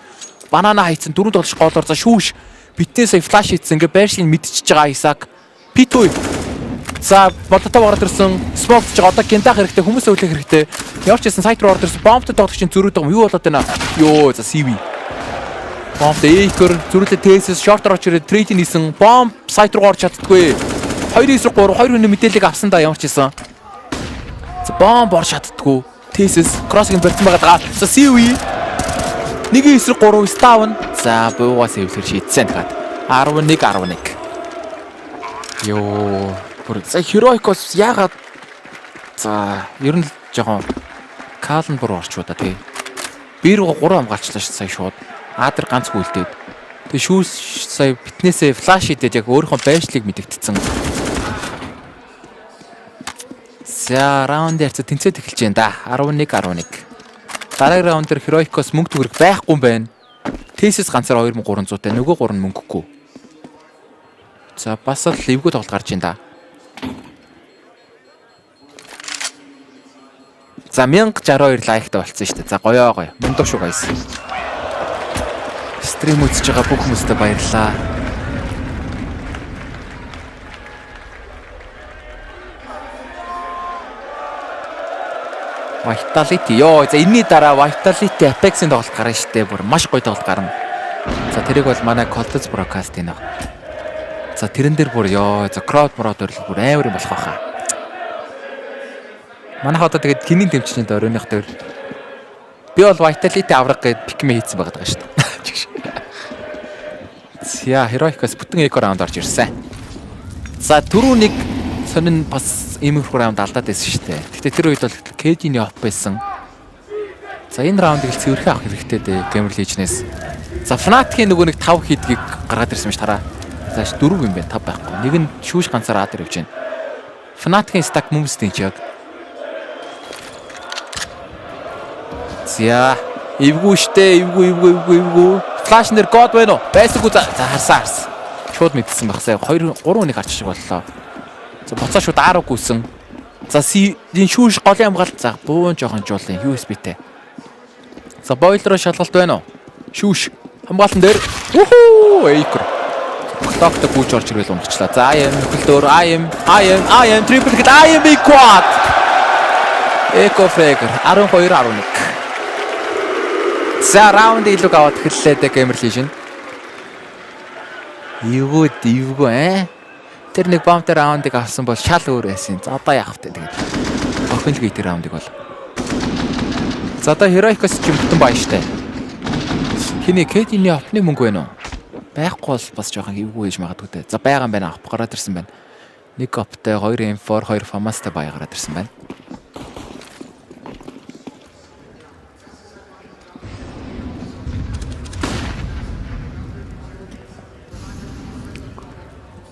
Банана хайцсан 4 тоглогч гоолоор за шүүш. Битнээс флаш хийцэн ингээ байршиг мэдчихэж байгаа Айсак. P2 за бодтоо ороод ирсэн смок гэж одоо гинтах хэрэгтэй хүмүүс өөлөх хэрэгтэй. Явж ирсэн сайт руу ороод ирсэн бомбтой тоглогчийн зөрүүд байгаа юм. Юу болоод байна? Йоо за CV. Бомб Эйкер зөрүүлээ тесс шорт орж ирээд трейдинг хийсэн. Бомб сайт руу орж чаддгүй. 2-3 2 хүний мэдээллийг авсан да явж ирсэн. За бомб орж чаддгүй. Тесс кроссинг барьсан байгаа. За CV 1-3 стаун. За буугаас эвлэр шийдсэн тэгээд 11-11. Йоо за Heroicos яагаад за ер нь л жоохон Калн бүр орчуу да тий. Б-руу 3 хамгаалчлаа ш сая шууд. А дээр ганц хүлдээд. Тэгээ шүүс сая битнээсээ флаш хийдээд яг өөрийнхөө байшлыг мэдэгдсэн. За раунд дээр тэнцээд эхэлж байна да. 11-11. Дараагийн раунд дээр Heroicos мөнгө төгрөг байхгүй юм байна. Тесс ганцаар 2300 тай нөгөө 3 нь мөнгөгүй. За бас л эвгүй тоглолт гарч байна да. За 1062 лайктай болцсон шүү дээ. За гоёо. Мундах шүү guys. Стрим үзэж байгаа бүх хүмүүстээ баярлалаа. Vitality ёо. За энэний дараа Vitality Apeks-ийн тоглолт гарна шүү дээ. Бүр маш гоё тоглолт гарна. За тэрийг бол манай COLDEZ broadcastийнэ. За тэрэн дээр бүр ёо. За crowd орлог бүр амар юм болох байхаа. Манайх одоо тэгээд хинийн тэмцээнд оройных дээр би бол Vitality авраг гээд пикмэ хийцэн байгаа шүү дээ. За Heroicos бүтэн эко раунд орж ирсэн. За түрүүнийг сонин бас иймэрхүү раунд алдаад байсан шүү дээ. Гэхдээ тэр үед бол KD-ний оф байсан. За энэ раундыг л цэвэрхэн авах хэрэгтэй дээ GamerLegion-ээс. За Fnatic-ийн нөгөө нэг 5 хийдгийг гаргаад ирсэн юм ш тараа. За 4 юм байна, 5 байхгүй. Нэг нь шүүш ганцаар аад явж байна. Fnatic-ийн stack мөмсдийн чиг. За эвгүй штэ, эвгүй. Flash нэр God байна уу? Байсаггүй за харсан. Шууд мэдсэн багсаа 2 3-1 гарч шиг боллоо. За буцаа шууд ааруу гүйсэн. За энэ шүүш голын хамгаалалт за буун жоохон жуулын USB-тэй. За бойлероо шалгалт байна уу? Шүүш хамгаалтан дээр. Ухуу! Эйкер. Доктор гүйж орж ирвэл унагчлаа. За нөхөлдөр IM triple hit IM quad. Eco Fragger 12-11. За раунд илүү аваад эхэллээ дээ GamerLegion. Эвгүй тэр нэг бомб дээр раундыг авсан бол шал өөр байсан. За одоо яах вэ тэгээд. Охин л гээ тэр раундыг бол. За одоо Heroic-ос ч юм бүтэн байна штэ. Хиний KD-ний опны мөнгө байна уу? Байхгүй бол бас жоохон эвгүй ээж магадгүй дээ. За байгаа юм байна. Авах гараад ирсэн байна. 1 оптой 2 M4 2 FAMAS-тай бая гараад ирсэн байна.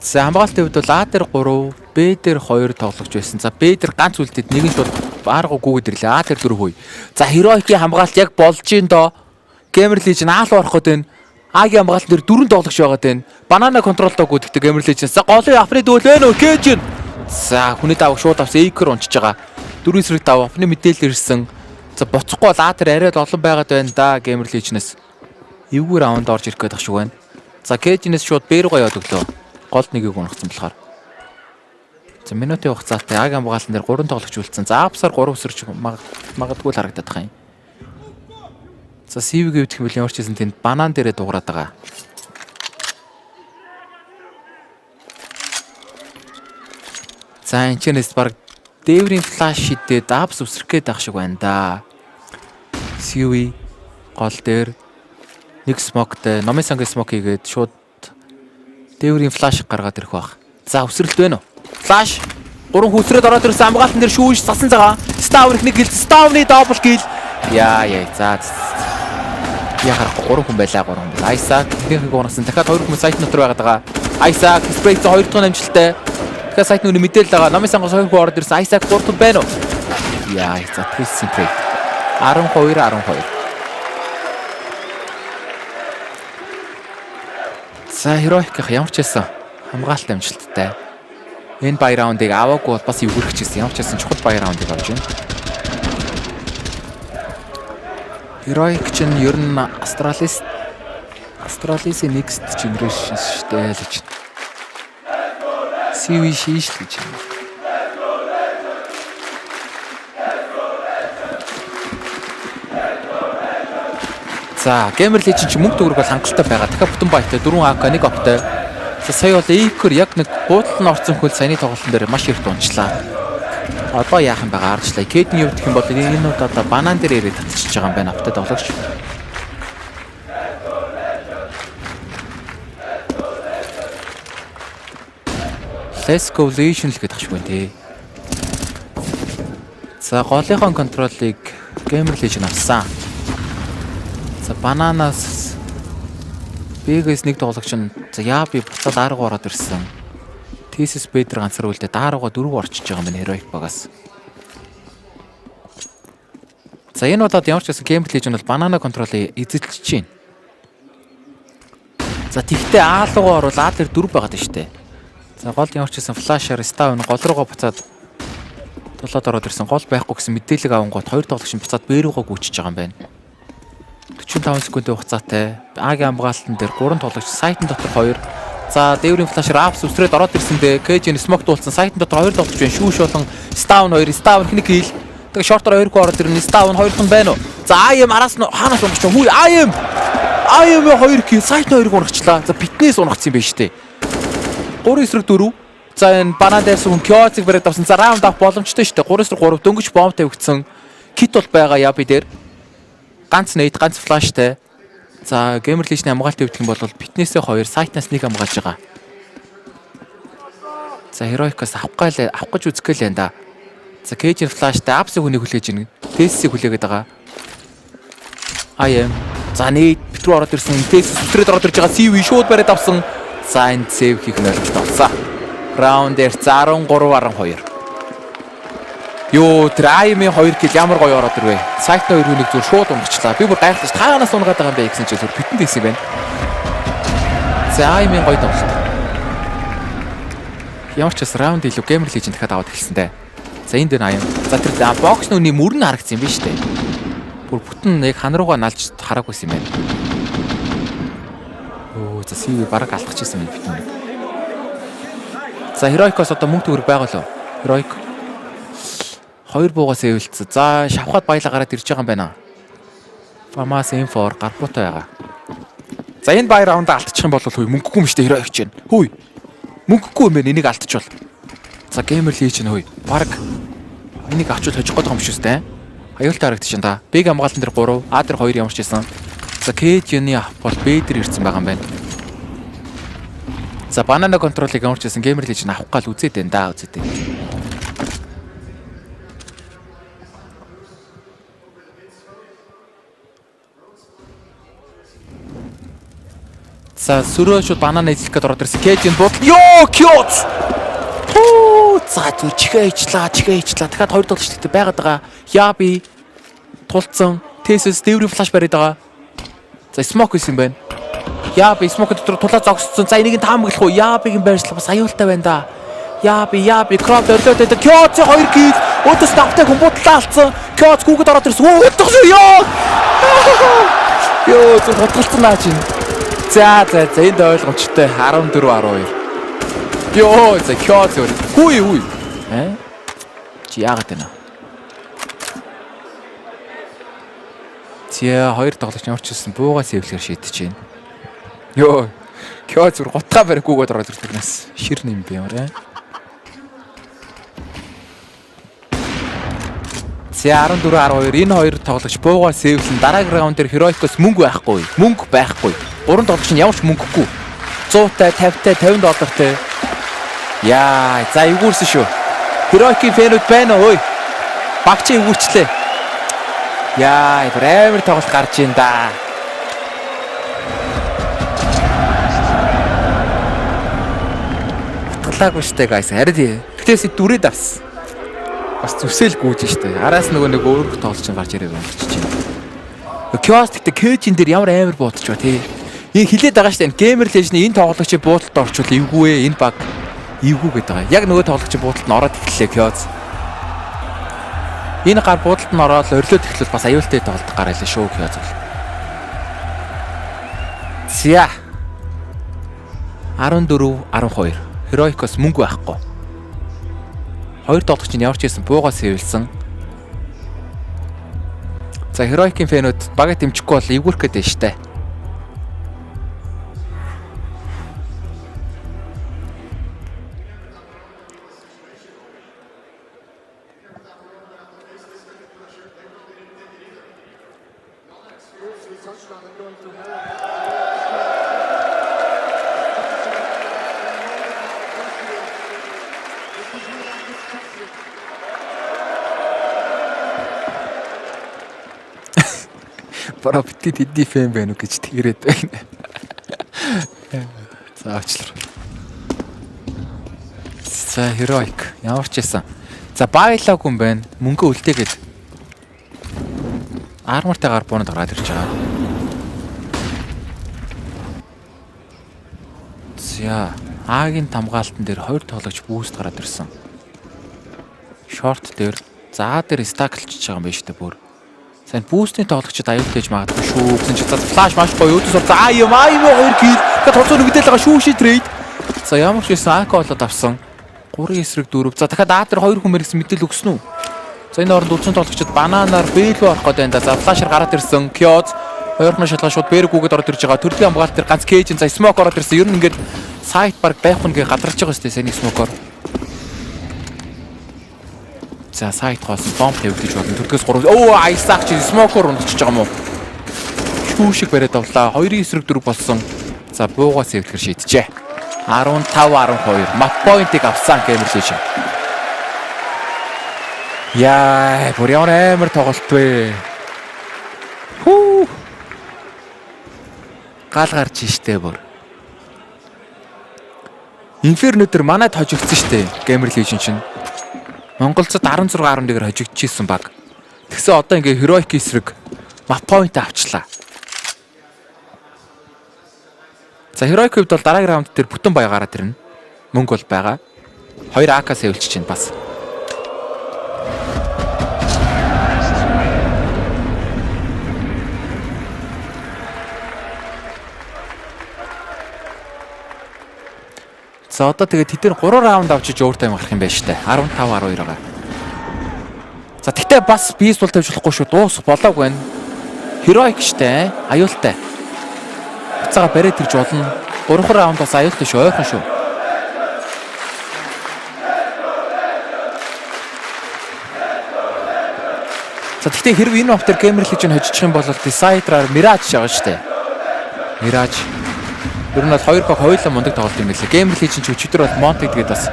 За хамгаалтын хувьд бол А дээр 3, Б дээр 2 тоглогч байсан. За Б дээр ганц үлдээд нэг нь шууд бааргуу гүгэд ирлээ. А дээр 4 хүй. За Heroic-ийн хамгаалт яг болж ийн доо. GamerLegion аал ороход байна. А-гийн хамгаалт дээр 4 тоглогч байгаад байна. Банана контролтой гүдэгтэй GamerLegion. За голын апны дүүл байна уу? Кэжин. За хүний даваг шууд авсан Эйкер унчиж байгаа. 4 эсрэг даваа апны мэдээлэл ирсэн. За боцохгүй бол А дээр арай олон байгаад байна да GamerLegion-ээс. Эвгүй раунд орж ирэх гээд ах шиг байна. За Кэжинээс шууд Б руу яваад өглөө. Гол нэгийг унагцсан болохоор. За минутын хугацаатай А-гийн хамгаалтан дээр 3 тоглогч үлдсэн. За Апсаар 3 өсөрч магадгүй л харагдаад байгаа юм. За CV-г өвдөх юм бол ямар ч хэсэн тэнд банан дээрээ дуурайд байгаа. За энэ чэнэс баг дээврийн флаш шидээд Апс өсрөх гээд ах шиг байна да. CV гол дээр нэг смоктэй, номын смок хийгээд шууд дээврийн флаш гаргаад ирэх баг. За өсрэлт байна уу? Флаш 3 хүсрээд ороод ирсэн хамгаалтан дээр шүүж сасан цагаан. Ставр их нэг гил, Ставны дабл гил. Яа. За. Я харахгүй 3 хүн байлаа 3 хүн. Айсак ихнийхийг унагсан. Дахиад 2 хүн сайт дотор байгаад байгаа. Айсак спрейц 2 дахь амжилттай. Дахиад сайт нүний мэдээлэл байгаа. Номын сангаас 2 хүн ороод ирсэн. Айсак 3 хүн байна уу? Яа. За твист спрейц. 12. За Heroic-ийнх ямар ч байсан хамгаалалт амжилттай. Энэ бай раундыг аваагүй бол бас эвгүрэх гэсэн. Ямар ч байсан чухал бай раундыг авч байна. Heroic ч нь ер нь Astralis-ийн next generation шүү дээ л гэж. CV шийш л гэж байна. За GamerLegion ч мөнгө төгрөг бол хангалттай байгаа. Дахиад бүтэн байтай 4 AK 1 оптой. За сая бол Эйкер яг нэг буудлын орцсон хөл саяны тоглолтын дээр маш их дунчлаа. Одоо яах юм байгаа арчлаа. KD-ний юу гэх юм бол энэ нь одоо банан дээр ирээд татчихж байгаа юм байна. Оптой тоглогч. Let's go Legion л гэдэг ах шиг байна тий. За голынхон контролыг GamerLegion авсан. За бананаас Б-гээс нэг тоглогч нь за яаби буцаад арга ороод ирсэн. Thesis Б-дэр ганцаар үлдээд аарууга 4 орчиж байгаа юм байна Heroic багаас. За энэ удаад ямар ч гэсэн GamerLegion бол банана контролыг эзэлж чинь. За тэгтээ аалуугаа орвол А дээр 4 байгаад байна штэ. За гол ямар ч гэсэн флашаар Ставн гол руугаа буцаад толоод ороод ирсэн. Гол байхгүй гэсэн мэдээлэл авангууд 2 тоглогч нь буцаад Б руугаа гүйчиж байгаа юм байна. 45 секундын хугацаатай А-гийн хамгаалтан дээр 3 тоглогч сайтн дотор 2. За дээврийн флашер Апс өсрээд ороод ирсэндээ KJ-ний смок дуулсан сайтн дотор 2 тоглогч байна. Шүүш болон Ставн 2. Ставн хнийг хил. Тэгээ шортоор 2 хүн ороод ирнэ. Ставн 2 хүн байна уу? За IM араас нь хаанаас унгаж чаа? Хүү IM 2 хил сайтн 2 унагчлаа. За битнээс унагцсан юм байна штэ. 3 эсрэг 4. За энэ банан дээрс хүн Kuroxy бариад авсан. За раунд авах боломжтой штэ. 3 эсрэг 3 дөнгөж бомб тавигдсан. Кит бол байгаа яби дээр. Ганц нейт, ганц флаштай. За GamerLegion-ийн хамгаалтын хувьд гэх юм бол битнээсээ 2, сайтнаас 1 хамгаалж байгаа. За Heroic-аас авах гэж үзгээл юм да. За Cage Flash-тай Apeks хүнийг хүлээж ийн. Test-ийг хүлээгээд байгаа. IM. За нийт битрүү ороод ирсэн. Test битрээд ороод ирж байгаа. CV шууд бариад авсан. За энэ save хийх нь ойлгож тавцсан. Раунд дээр 13-12. Ёо, тэр IM-ийн 2 kill ямар гоё ороод ирвэ. Сайт 2 хүнийг зүр шууд унгачлаа. Би бүр гайхалтай. Тааганаас унгаад байгаа юм бэ гэсэн чинь зүр битэнд хийсэн юм байна. За IM-ийн гоё тоглолт. Ямар ч бас раунд илүү GamerLegion дахиад аваад эхэлсэнтэй. За энэ дээр IM. За тэр бокс нүуний мөрн харагдсан юм байна шүү дээ. Бүр бүтэн яг хан руугаа налж хараагүйсэн юм байна. Оо, за CV бараг алдчихсан юм битэн. За Heroic-оос одоо мөнгө төгрөг байгаа лөө. Heroic 2 буугаа сэвэлцээ. За шавхаад баялаа гараад ирж байгаа юм байна. Famas M4 гарбуутай байгаа. За энэ бай раунд алдчих юм бол хөөе мөнгөгүй юм шүү дээ Heroic чинь. Хөөе. Мөнгөгүй юм байна энийг алдчихвол. За GamerLegion хөөе. Бараг энийг авчвал хожих гээд байгаа юм шүү дээ. Аюултай харагдчихээн да. Big хамгаалтан дээр 3, A дээр 2 ямарч ийсэн. За Cage-ны авах бол B дээр ирсэн байгаа юм байна. За банана контролыг ямарч ийсэн GamerLegion авах гал үзээд байна да үзээд. За сөрөө шууд банана эзлэх гээд ороод ирсэн. Cage-ийн буудал. Ёо, Kyots. За зүр чихээчлаа. Дахиад 2 тоглолттой байгаад байгаа. Яби тулцсан. Тэсэс дэврийн флаш бариад байгаа. За smoke хийсэн байна. Яби smoke дотор тулаа зогссон. За энийг таамаглах уу? Ябигийн байршлага бас аюултай байна да. Яби crop өрлөөд Kyots 2 kill. Өдөөс давтай хүн буудлаа алдсан. Kyots гүгэд ороод ирсэн. Өдөгсөн ёо. Ёо зүр хутгалцсан наа чинь. За энд ойлгомжтой 14-12. Ёо за Kyots өөр. Хүй. Чи яагаад байна? Тиа 2 тоглогч ямарчилсан буугаа сэвлэхээр шийдэж байна. Ёо Kyots өөр гутгаа барихгүйгээд ороод ирдэг нас. Шир нэм би ямар. За 14-12 энэ 2 тоглогч буугаа сэвлэн дараагийн раунд дээр Heroic-оос мөнгө байхгүй. 3 тоглогч нь ямар ч мөнгөгүй. 100-тай, 50-тай, $50-тай. Яа, за эвгүүрсэн шүү. Heroic-ийн фэнүүд байна уу? Багч эвгүүрчлээ. Яа, амар тоглолт гарч ийн да. Утгалаагүй штэ guys. Харин тэгтээс дүрээд авсан. Бас зүсэл гүйж штэ. Араас нөгөө нэг өөр тоглолч гарч ирээд унтчих чинь. Kyots тэгтээ Cage-ин дээр ямар амар буудаж ба тий. Энэ хилээд байгаа штэ. GamerLegion-ийн энэ тоглогчийн буудалд орчвол эвгүй энэ баг эвгүй гэдэг байгаа. Яг нөгөө тоглогчийн буудалд нь ороод эхэллээ Kyots. Энэ гар буудалд нь ороод өрлөөд эхлүүл бас аюултай тоглолт гараалаа шүү Kyots. Зя 14-12 Heroic-оос мөнгө байхгүй. 2 тоглогч нь явж ирсэн буугаа сэвэлсэн. За Heroic-ийн фэнүүд бага дэмжихгүй бол эвгүрх гэдэг штэ. Бара битээ тэдний фэн байна уу гэж тэгрэд байна. За очлоо. За Heroic ямар ч байсан. За байлаагүй юм байна. Мөнгө үлдээгээд армортай гар буунад гараад ирж байгаа. За Агийн тамгаалтан дээр 2 тоглогч бүүст гараад ирсэн. Short дээр за дээр стаклчж байгаа юм байна шүү дээ бүр. Сайн бүүстний тоглогчид аюултайж магадгүй шүү гэсэн чи флаш маш гоё өдөөс за юм 2 kill тэгээд тоцоо нүгдэл байгаа шүү трейд. За ямар ч байсан АК болоод авсан. 3 эсрэг 4. За дахиад А дээр 2 хүмэр гэсэн мэдээл өгсөн үү? За энэ оронд үлдсэн тоглогчид бананаар бэлүү орох гэдэг энэ. За флашаар гараад ирсэн Kyots ойрхон шалгаа шууд бэргүүгээд ороод ирж байгаа. Төрлийн хамгаалалт дээр ганц Cage за smoke ороод ирсэн. Ер нь ингээд сайт баг байх үнгээ гадарч байгаа шүү дээ саний smoke-оор. За сайт хоосон бомб тавьж болно. Төрдгөөс 3. Оо Isaac чи smoke-оор унтчихж байгаа юм уу? Шүүшиг бариад авлаа. 2 эсрэг 4 болсон. За буугаа сэвлэхэр шийджээ. 15-12 мап поинтыг авсан GamerLegion. Яа, бүр ямар тоглолт вэ? Хүү. Гал гарч штэ бүр. Инфернөдөр манайд хожигдсон штэ GamerLegion чинь. Монголцод 16-11-ээр хожигдчихсэн баг. Тэгсэн одоо ингээ heroic эсрэг map point авчлаа. За heroic хувьд бол дараагийн раунд дээр бүтэн баяа гараад ирнэ. Мөнгө бол байгаа. 2 AK-аас эвлчих чинь бас. За одоо тэгээд тэдгээр 3 раунд авчиж overtime гарах юм байна штэ. 15-12 байгаа. За тэгтээ бас бийс бол тавьж болохгүй шүү. Дуус болоогүй байна. Heroic штэ. Аюултай. Буцаага бариад ирж болно. 3 раунд бас аюултай шүү. Ойрхон шүү. За тэгтээ хэрв энэ мап дээр GamerLegion хожиж юм бол Decider-аар Mirage байгаа штэ. Mirage. Ер нь бол 2 баг хоёулаа мундаг тоглолт юм билээ. GamerLegion ч өчигдөр бол Monty тэгээд бас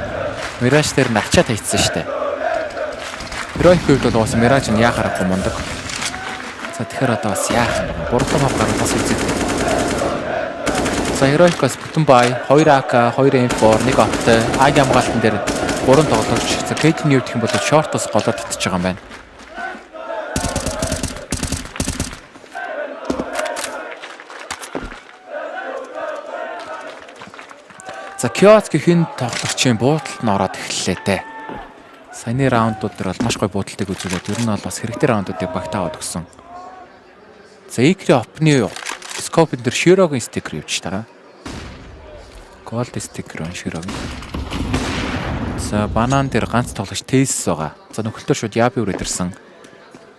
Mirage дээр нь ачаа тавьчихсан штэ. Heroic хувьд бол бас Mirage нь яахаарахгүй мундаг. За тэгэхээр одоо бас яах юм бэ? 3 мап гарах бас үзээд. За Heroic-аас бүтэн бай, 2 AK, 2 M4, 1 оптой, аг хамгаалтан дээр 3 тоглогч. За Kate-ийн хувьд гэх юм бол short-оос голоод татж байгаа юм байна. За Kuroxy-ийн тоглогчийн буудалд нь ороод эхэллээ те. Саяны раундууд дээр бол маш гоё буудалтыг үзүүлээд ер нь бол бас хэрэгтэй раундуудыг багтаавад өгсөн. За Икри опны скопын дээр Shiroгийн стикер явж байгаа. COLDEZ стикер он Shiroгийн. За банан дээр ганц тоглогч Tesis байгаа. За нөхөлтөр шууд Yabi үрээд ирсэн.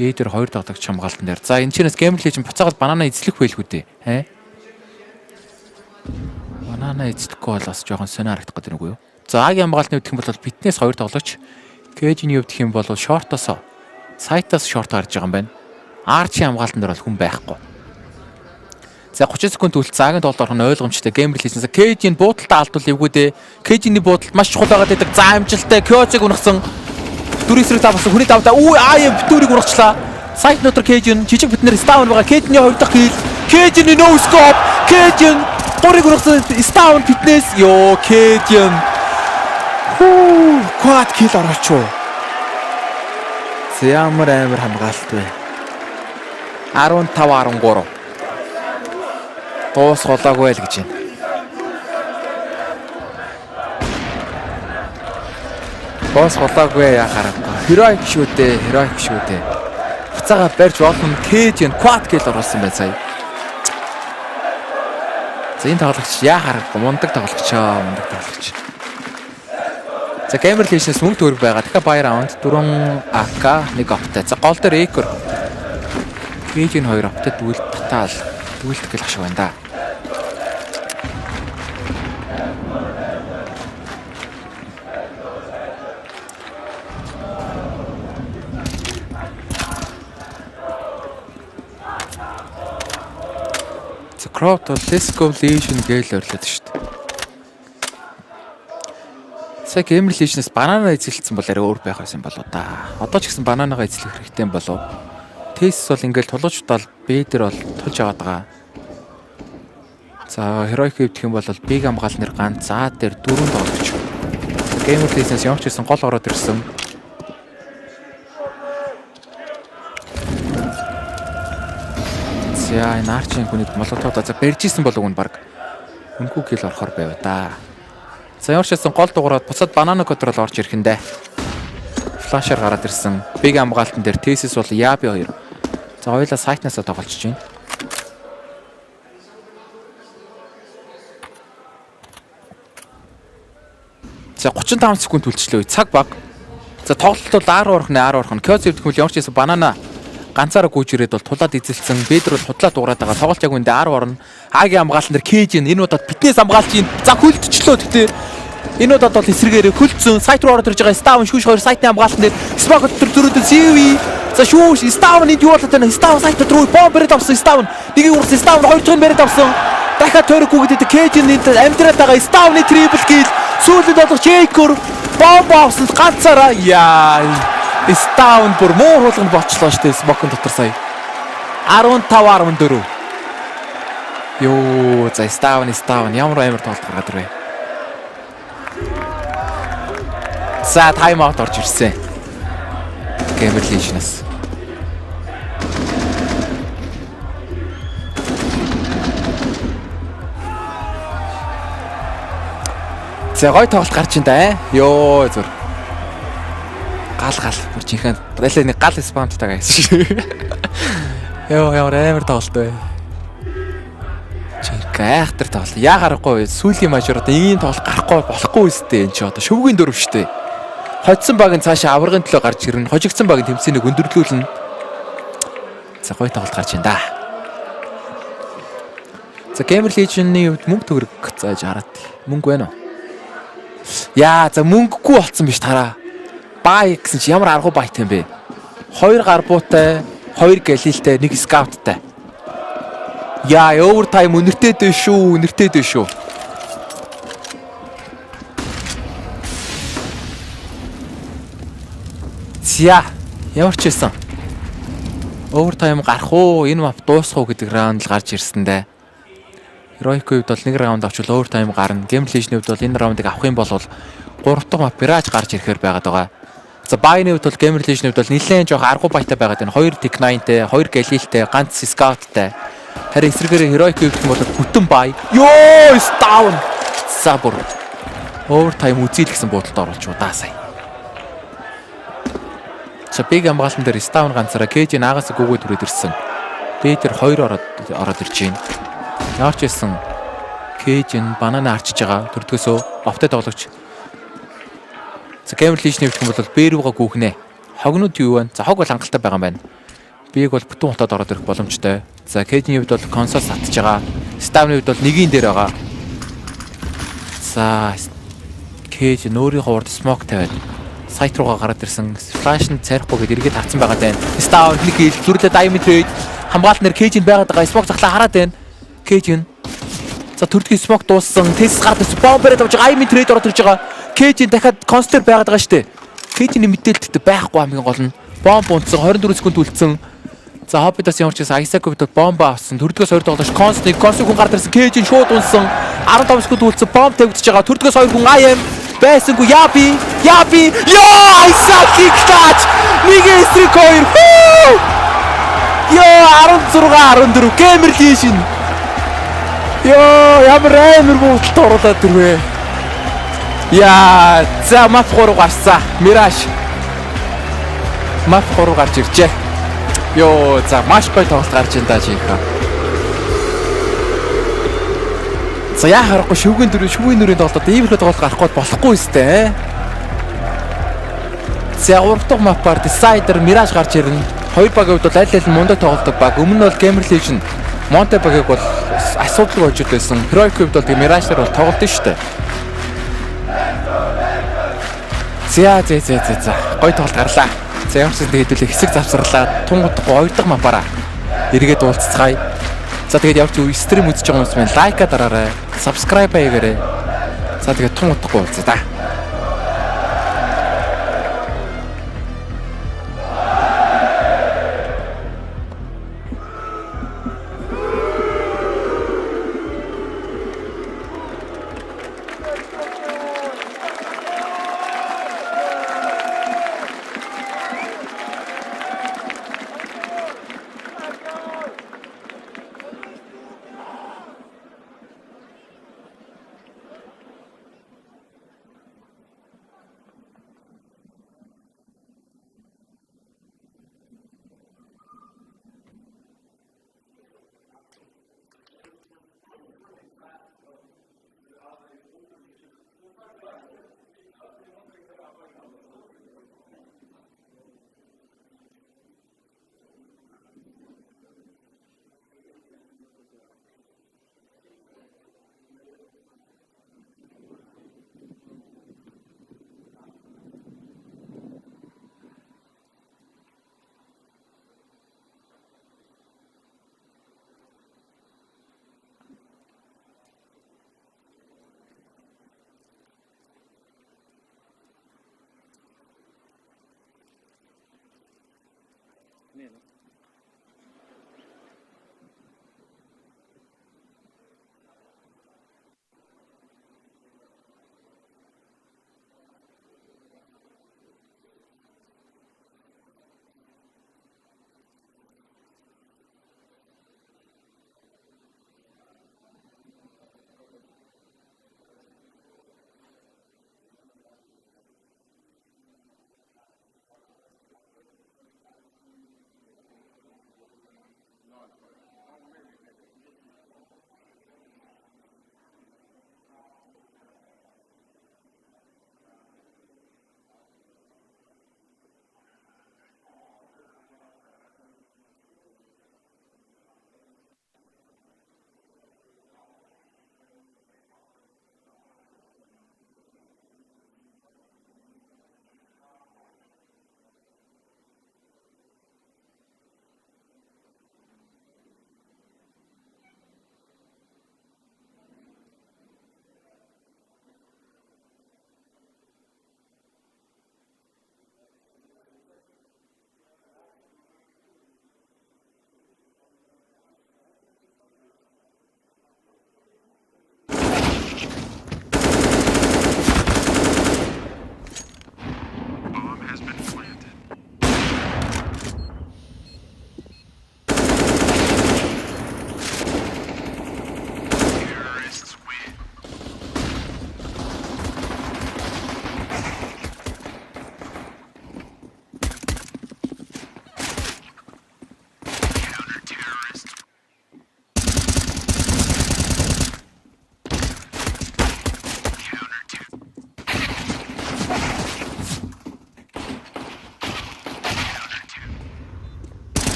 Би дээр 2 тоглогч хамгаалтан дээр. За энэ чинээс GamerLegion буцаагаад банана эзлэх байлгүй дээ. Банана эзлэхгүй бол бас жоохон сонио харагдах гэдэг нэг үү? За агийн хамгаалтны хувьд гэх юм бол фитнес 2 тоглогч. Кэжийн хувьд гэх юм бол шортоос сайтаас шорт гарч байгаа юм байна. Арчи хамгаалтан дээр бол хүн байхгүй. За 30 секунд үлдсэн цагийн тоглолт орох нь ойлгомжтой. GamerLegion Кэжийн буудалтаа алдвал эвгүй дээ. Кэжийн буудалт маш чухал байгаа гэдэг. За амжилттай Kuroxy-г унагсан. 4 эсрэг тавсан хүний давтаа бүтүүрийг унагчлаа. Сайт дотор Кэжийн жижиг битнэр стаун байгаа. Кэжийн 2 дахь хил. Кэжийн no scope. Кэжийн 3-ыг унагсан стаун фитнес. Йоо Кэжийн. Quad kill оролцоо. Ямар амар хамгаалт вэ? 15-13. Дуус голоогүй л гэж байна. Дуус голоогүй яхаарахгүй. Heroic шүү дээ. Буцаага барьж олон Kage-ийн quad kill оруулсан байна сая. За энэ тоглогч яхаарахгүй мундаг тоглогч. За GamerLegion-с мөнгө төгрөг байгаа. Тэгэхээр buy round 4 AK 1 оптой. За гол дээр Ekor. Kage-ийн 2 оптой дүүлдэх гэл ашиг байна да. За crowd let's go Legion гээл орлоод шүү дээ. Сая GamerLegion-с банана эзэлсэн бол арай өөр байх байсан болоо да. Одоо ч гэсэн бананагаа эзлэх хэрэгтэй юм болов. Tesis бол ингээл тулуучдал B дээр бол тулж аваад байгаа. За Heroic гэх юм бол биг хамгаалныр ганц За дээр 4 тоглогч. GamerLegion-с ямарч ирсэн гол ороод ирсэн. За энэ арчин хүнийд молотоо за барьж исэн болов уу баг. Үнгүй гэл орохоор байв да. За ямар ч байсан гол дугаараад буцаад банана контрол орж ирэх нь дээ. Флашаар гараад ирсэн. Биг хамгаалтан дээр Tesis бол Yabi 2. За хоёулаа сайтнасаа тоглолцож байна. За 35 секунд үлдчихлээ. Цаг баг. За тоглолт бол R орох нь. Kuroxy гэх юм ямар ч байсан банана ганцаараа гүйж ирээд бол тулаад эзэлсэн. Бэдэр бол худлаа дуурайд байгаа. Тоглолт яг үндэ R орно. Агийн хамгаалтан дээр Kage энэ удаад фитнес хамгаалчийн за хөлдчихлөө гэхдээ энэ удаад бол эсрэгээрээ хөлдсөн. Сайт руу ороод ирж байгаа Staun шүүш 2 сайтны хамгаалтан дээр Smoke дотор зөрөөдөө CV. За шүүш Staun энд юу болоод байна? Staun сайт дотор бомб бэрээд авсан Staun. Нэгийг урсан Staun 2 дахь нь бэрээд авсан. дахиад тойроггүй гэдэг Кейжний амьдраад байгаа Ставны трипл кил сүүлд болох Джейкор бомб авсан ганцаараа яа Ставн бүр муу хулганд бочлоо шүү дээ Смокон дотор сая 15-14 ёо за Ставн ямар амар тоглолт гаргаад ирвэ. За тайм аут орж ирсэн. GamerLegion's. За гой тоглолт гарч ин да. Ёо зүр. Гал бүр чихэн. Байлаа нэг гал спамттай гэсэн. Ёо ямар амар тоглолт вэ. Гайхтар тоглолт. Яа гарахгүй сүүлийн мажор одоо ийм тоглолт гарахгүй болохгүй үстэй энэ ч одоо шөвгийн дөрөв штэ. Хоцсон баг нь цаашаа аваргын төлөө гарч ирнэ. Хожигдсан баг нь тэмцээнийг өндөрлүүлнэ. За гой тоглолт гарч ин да. За GamerLegion-ны хувьд мөнгө төгрөг зааж хараад. Мөнгө байна уу? Яа за мөнгөгүй болцсон биш тараа. Бай гэсэн чи ямар аргу байтай юм бэ? 2 гарбуутай, 2 галилтай, 1 скауттай. Яа овертайм үнэртэй дээ шүү. Зя ямар ч байсан. Овертайм гарах уу, энэ мап дуусах уу гэдэг раунд л гарч ирсэндээ. Heroic-ийн хувьд бол 1 раунд авчвал овертайм гарна. GamerLegion-ийн хувьд бол энэ раундыг авах юм бол 3 дахь мап Mirage гарч ирэхээр байгаад байгаа. За Bayern-ийн хувьд бол GamerLegion-ийн хувьд бол нэлээд жоох аргу байтай байгаад байна. 2 Tech9-тэй, 2 Galil-тэй, ганц Scout-тай. Харин эсрэгээр Heroic-ийн хувьд бол бүтэн бай. Ёо, down. Сабур. Овертайм үзэл гэсэн бодолд оруулж удаасаа. За биг амгаалтан дээр Ставн ганцаараа Кейж наагаас гүгөө түрээд ирсэн. Би тэр 2 ороод ирж байна. Ямар ч байсан Кейж банана арчиж байгаа. Төрдгөөсөө офтой тоглогч. За GamerLegion-ийн хувьд бол Бэрүүга гүүхнэ. Хогнууд юу вэ? За хог бол хангалттай байгаа юм байна. Биг бол бүтэн хотод ороод ирэх боломжтой. За Кейжний хувьд бол консол сатж байгаа. Ставны хувьд бол нэгийн дээр байгаа. За Кейж өөрийнхөө урд смок тавиад сайт руугаа гараад ирсэн. Флаш нь царихгүй гэдээ эргээд тавцсан байгаа даа. Став нэг хил зүрлээ diamond trade хамгаалтнаар Кейжинд байгаад байгаа. Смок захлаа хараад байна. Кейжин. За төрдгийн смок дууссан. Тест гараад ирсэн. Бомберээ тавьж байгаа. diamond trade ороод ирж байгаа. Кейжин дахиад констер байгаад байгаа штэ. Кейжиний мэдээлэлтэй байхгүй хамгийн гол нь бомб унтсан 24 секунд үлдсэн. За Hobbit-аас ямар ч гэсэн Isaac-д бомб авсан. Төрдгөөс 2 тоглож констиг хүн гараад ирсэн. Кейжин шууд унсан. 15 секунд үлдсэн. Бомб тавигдчихж байгаа. Төрдгөөс 2 хүн IM байсангүй яби ёо Isaac-ийг таач нэг эсрэг 2 ёо 16-14 GamerLegion ёо ямар амар буудалд оруулаад ирвэ. Яа за мап 3 гарсан. Mirage мап 3 гарч иржээ. Ёо за маш гоё тоглолт гарч ин даа жийхэ. За яа харахгүй шүгэн нүрийн тоглолтод ийм их тоглолт гарахгүй болохгүй өстэй. За 3 дахь мапаар Decider Mirage гарч ирнэ. 2 багийн хувьд бол аль аль нь мундаг тоглодог баг. Өмнө нь бол GamerLegion Monte багийг бол асуудалгүй хожууд байсан. Heroic-ийн хувьд бол Mirage-аар бол тоглолт шүү дээ. За гоё тоглолт гарлаа. За ямар ч тэгээд л хэсэг завсарлаа. Тунгуудахгүй 2 дахь мапаараа эргээд уулзцгаая. За тэгээд явж стрим үзэж байгаа хүмүүс маань лайка дараарай. Subscribe хийгээрэй. За тэгээд тун утахгүй уулзъя да.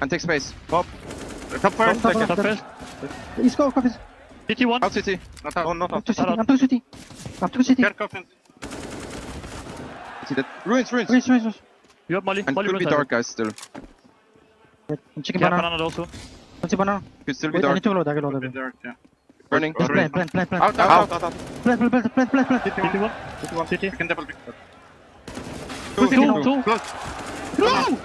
And take space. Pop. Top first, second. Top first. Let's go, coffins. CT one. Out city. Not out. Not out. I'm to city. I'm to city. Care coffins. See that? Ruins. Ruins. You have Molly. And Molly could be dark, guys, still. I'm checking Yeah, banana. banana also. Let's see banana. Could still be Wait, I dark. need to load. I can Could load. be dark, yeah. Burning. Plant. Out. Plant. CT one. CT one. CT. You can double pick. Two. Close.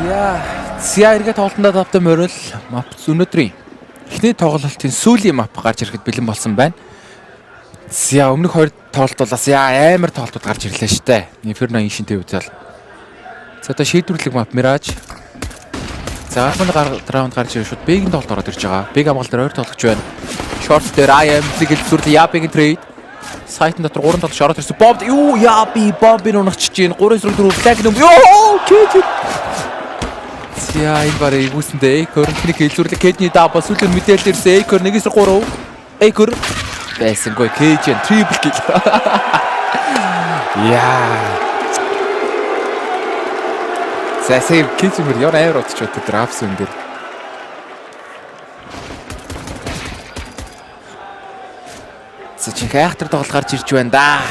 Зя эргээд тоглолтод тавтай морил мап өнөөдрийн эхний тоглолтын сүүлийн мап гарч ирэхэд бэлэн болсон байна. Зя өмнөх хоёр тоглолтоос амар тоглолтууд гарч ирлээ штэ. Inferno Ancient үед бол. За одоо шийдвэрлэх мап Mirage. За армын раунд гарч ирэх шууд Big-ийн тоглолт ороод ирж байгаа. Big амгалт дээр 2 тоглож байна. Short дээр IM-ийг илэрхийлж Big-ийн trade. Сайтн дотор 3 тоглож ороод ирсэн. Bomb юу бомбын унагчж гин 3-4 flag юм. Ёо кэж. Зя энэ барыг үүсэндээ Экор техник илрүүлэх Кэдний дабл сүүлийн мэдээлэл ирсэн. Экор 1-3. Экор байсангүй Кэж triple kill. Засэр Кэж мөр яа амар утч өтө драфс юм дээр. За чи хайхтар тоглол гарч ирж байна да.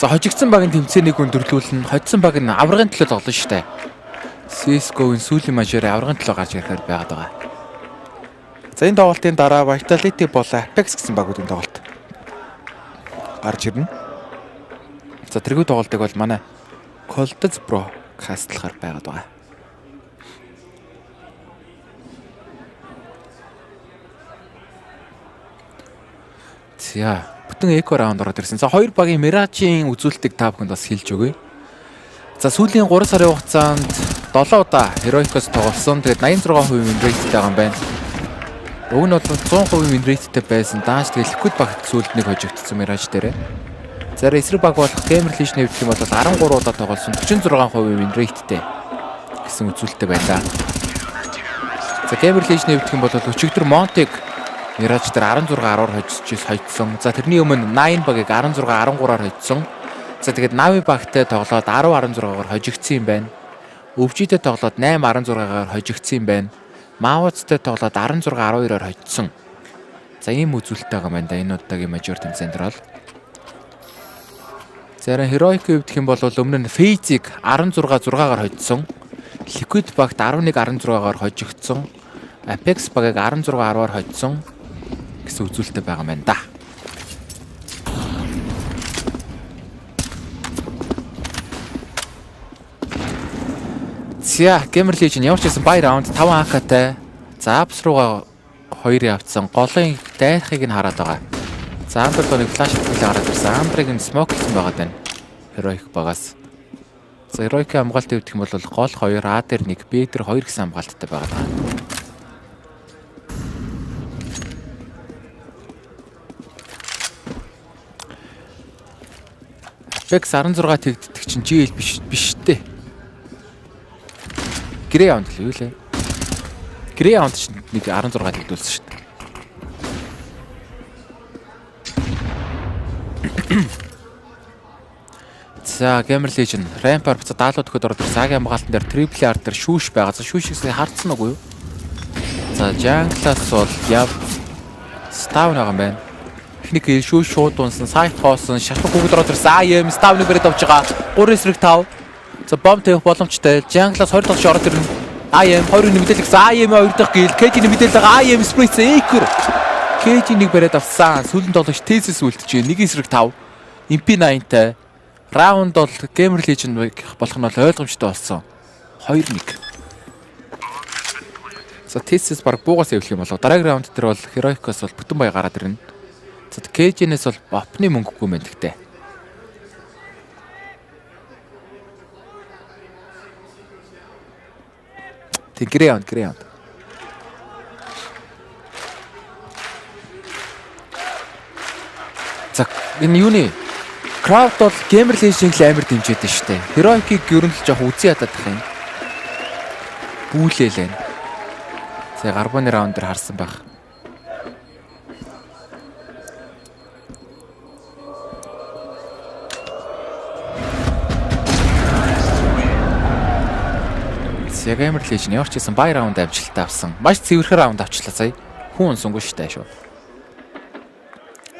За хожигдсан багийн тэмцээнийг өндөрлүүлнэ. Хоцсон баг нь аврагын төлөө тоглоно шүү дээ. CS:GO-ийн сүүлийн мажорын аврагын төлөө гарч ирэхээр байгаад байгаа. За энэ тоглолтын дараа Vitality болоо Apeks гэсэн багуудын тоглолт гарч ирнэ. За тэргүй тоглолтыг бол манай COLDEZ Pro кастлахаар байгаад байгаа. За бүтэн эко раунд ороод ирсэн. За хоёр багийн Mirage-ийн үзүүлэлтийг та бүхэнд бас хэлж өгье. За сүүлийн 3 сарын хугацаанд 7 удаа Heroic-оос тоглосон. Тэгээд 86% win rate-тэй байгаа юм байна. Уг нь бол 100% win rate-тэй байсан. Дааш тэгээд Liquid багт сүүлд нэг хожигдсон Mirage дээрээ. За эсрэг баг болох GamerLegion хэвдэх юм бол 13 удаа тоглосон. 46% win rate-тэй гэсэн үзүүлэлттэй байна. За GamerLegion хэвдэх юм бол өчигдөр Monty-г Mirage дээр 16-10-аар хожсон. За тэрний өмнө 9 багийг 16-13-аар хожсон. За тэгээд Navi багтай тоглоод 10-16-аар хожигдсан юм байна. Өвчтэй тоглоод 8-16-аар хожигдсан юм байна. Mavs-тай тоглоод 16-12-аар хожсон. За ийм үзүүлэлттэй байгаа юм байна. Энэ удаагийн мажор тэмцээнд бол. Зарим Heroic хэвдэх юм бол өмнө нь FaZe-ийг 16-6-аар хожсон. Liquid багт 11-16-аар хожигдсон. Apeks багийг 16-10-аар хожсон гэсэн үзүүлэлттэй байгаа юм байна да. За GamerLegion ямар ч байсан бай раунд 5 AK-тай. За Apeks руугаа 2 явцсан. Голын дайрахыг нь хараад байгаа. За Amber-ыг флаш хийлээ гараад ирсэн. Amber-ыг нь smoke хийсэн байгаа даа. Heroic багаас. За Heroic-ийн хамгаалт хэвдэх юм бол гол 2, А дээр 1, Б дээр 2 гэсэн хамгаалттай байгаа даа. Apeks 16 тэгддэг чинь GL биш дээ. Грей раунд л юу лээ. Грей раунд чинь нэг 16 тэгдүүлсэн шүү дээ. За GamerLegion Rampart буцаад даалууд өгөхөд ороод ирсэн. Агийн хамгаалтан дээр Triple R дээр шүүш байгаа. За шүүшийг хардсан уу юу? За Jungle-аас бол яв Stav байгаа юм байна. Техник шүүш шууд унсан, сайт хоосон, шатах бүгд ороод ирсэн. IM Stav-ыг бариад авч байгаа. 3-5. За бомб тавих боломжтой. Jungle-аас 20 тоглож ороод ирнэ. IM 2-ын мэдээлэл гэсэн. IM 2 дахь гил. KG-ийн мэдээлэл байгаа. IM Spritz Ekor. KG-ийг бариад авсан. Сүүлэн тоглогч Thesis үлдчихэ. 1-5. MP9-тай. Раунд бол GamerLegion болох нь бол ойлгомжтой болсон. 2-1. За Thesis баг буугаас явуулах юм болоо. Дараагийн раунд дээр бол Heroic-оос бол бүтэн бай гараад ирнэ. За KG-нээс бол бопны мөнгөгүй юм гэхдээ. Тэг граунд. За энэ юуны Crowd бол GamerLegion-ийг амар дэмжиж дээ штэ. Heroic-ийг ер нь л жоох үзий ядаад тах юм. Бүүлээл байна. За гарбаны раунд дээр харсан байх. Яг GamerLegion ямар ч гэсэн бай раунд амжилттай авсан. Маш цэвэрхэн раунд авчлаа сая. Хүн унсангүй штэ шүү.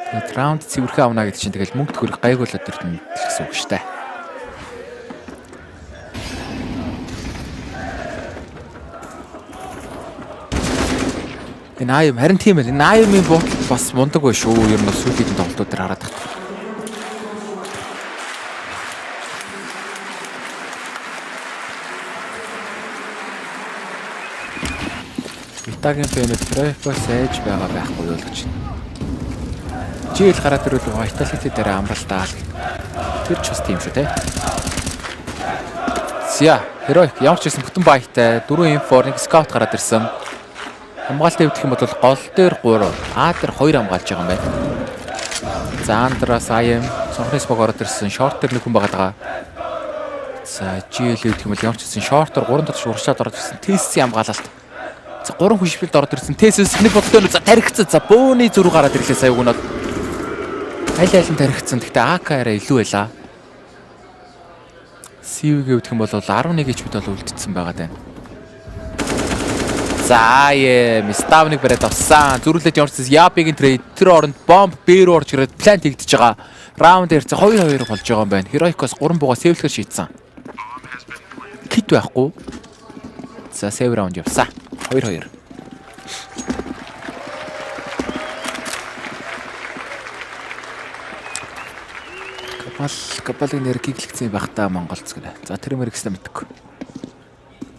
Тэгээд раунд цэвэрхэн авна гэдэг чинь тэгэл мөнгө төгрөх гайгуулаад ирнэ гэсэн үг штэ. Энэ харин тийм ээ. Энэ АМ-ийн бот бас мундаг bay шүү. Ер нь сүүлийн тоглолтууд дээр хараад байна. Витагийн фэнэд тройфо сайж байгаа байхгүй юу л гэж. Жийл гараад ирвэл Vitality дээр амралтаа. Тэр ч бас тийм шүү те. Зя, Heroic ямар ч гэсэн бүтэн баяртай 4 инфор 1 scout гараад ирсэн. Хамгаалтын хэвдэх юм бол гол дээр 3, А дээр 2 хамгаалж байгаа юм байна. За Андраас IM цонхноос бог ороод ирсэн. Short дээр нэг хүн байгаа. За GL гэх юм бол ямар ч гэсэн short-оор 3 дотор уршаад ороод ирсэн. TC хамгаалалт. За 3 хүн шивлэлд ороод ирсэн. TC-с нэг бодлоо за тархицсан. За бөөний зүрх гараад ирлээ сая өгнөд. Айл-айлын тархицсан. Гэхдээ AK-араа илүү байлаа. CV гэх юм бол 11 HP бол үлдсэн байгаа даа. За MESA-ыг бариад авсан. Зүрхлээд явчихсан Япигийн трейд тэр оронд бомб бээр орж ирээд плант хийгдэж байгаа. Раунд дээр 2-2 болж байгаа юм байна. Heroic-оос 3 буугаа сэвлэхэр шийдсэн. Кит байхгүй. За сэв раунд явсан. 2-2. Капалыг нэр гиглэгцэн байхдаа Монголц гэнэ. За тэр мэрэгсээ мэдгүй.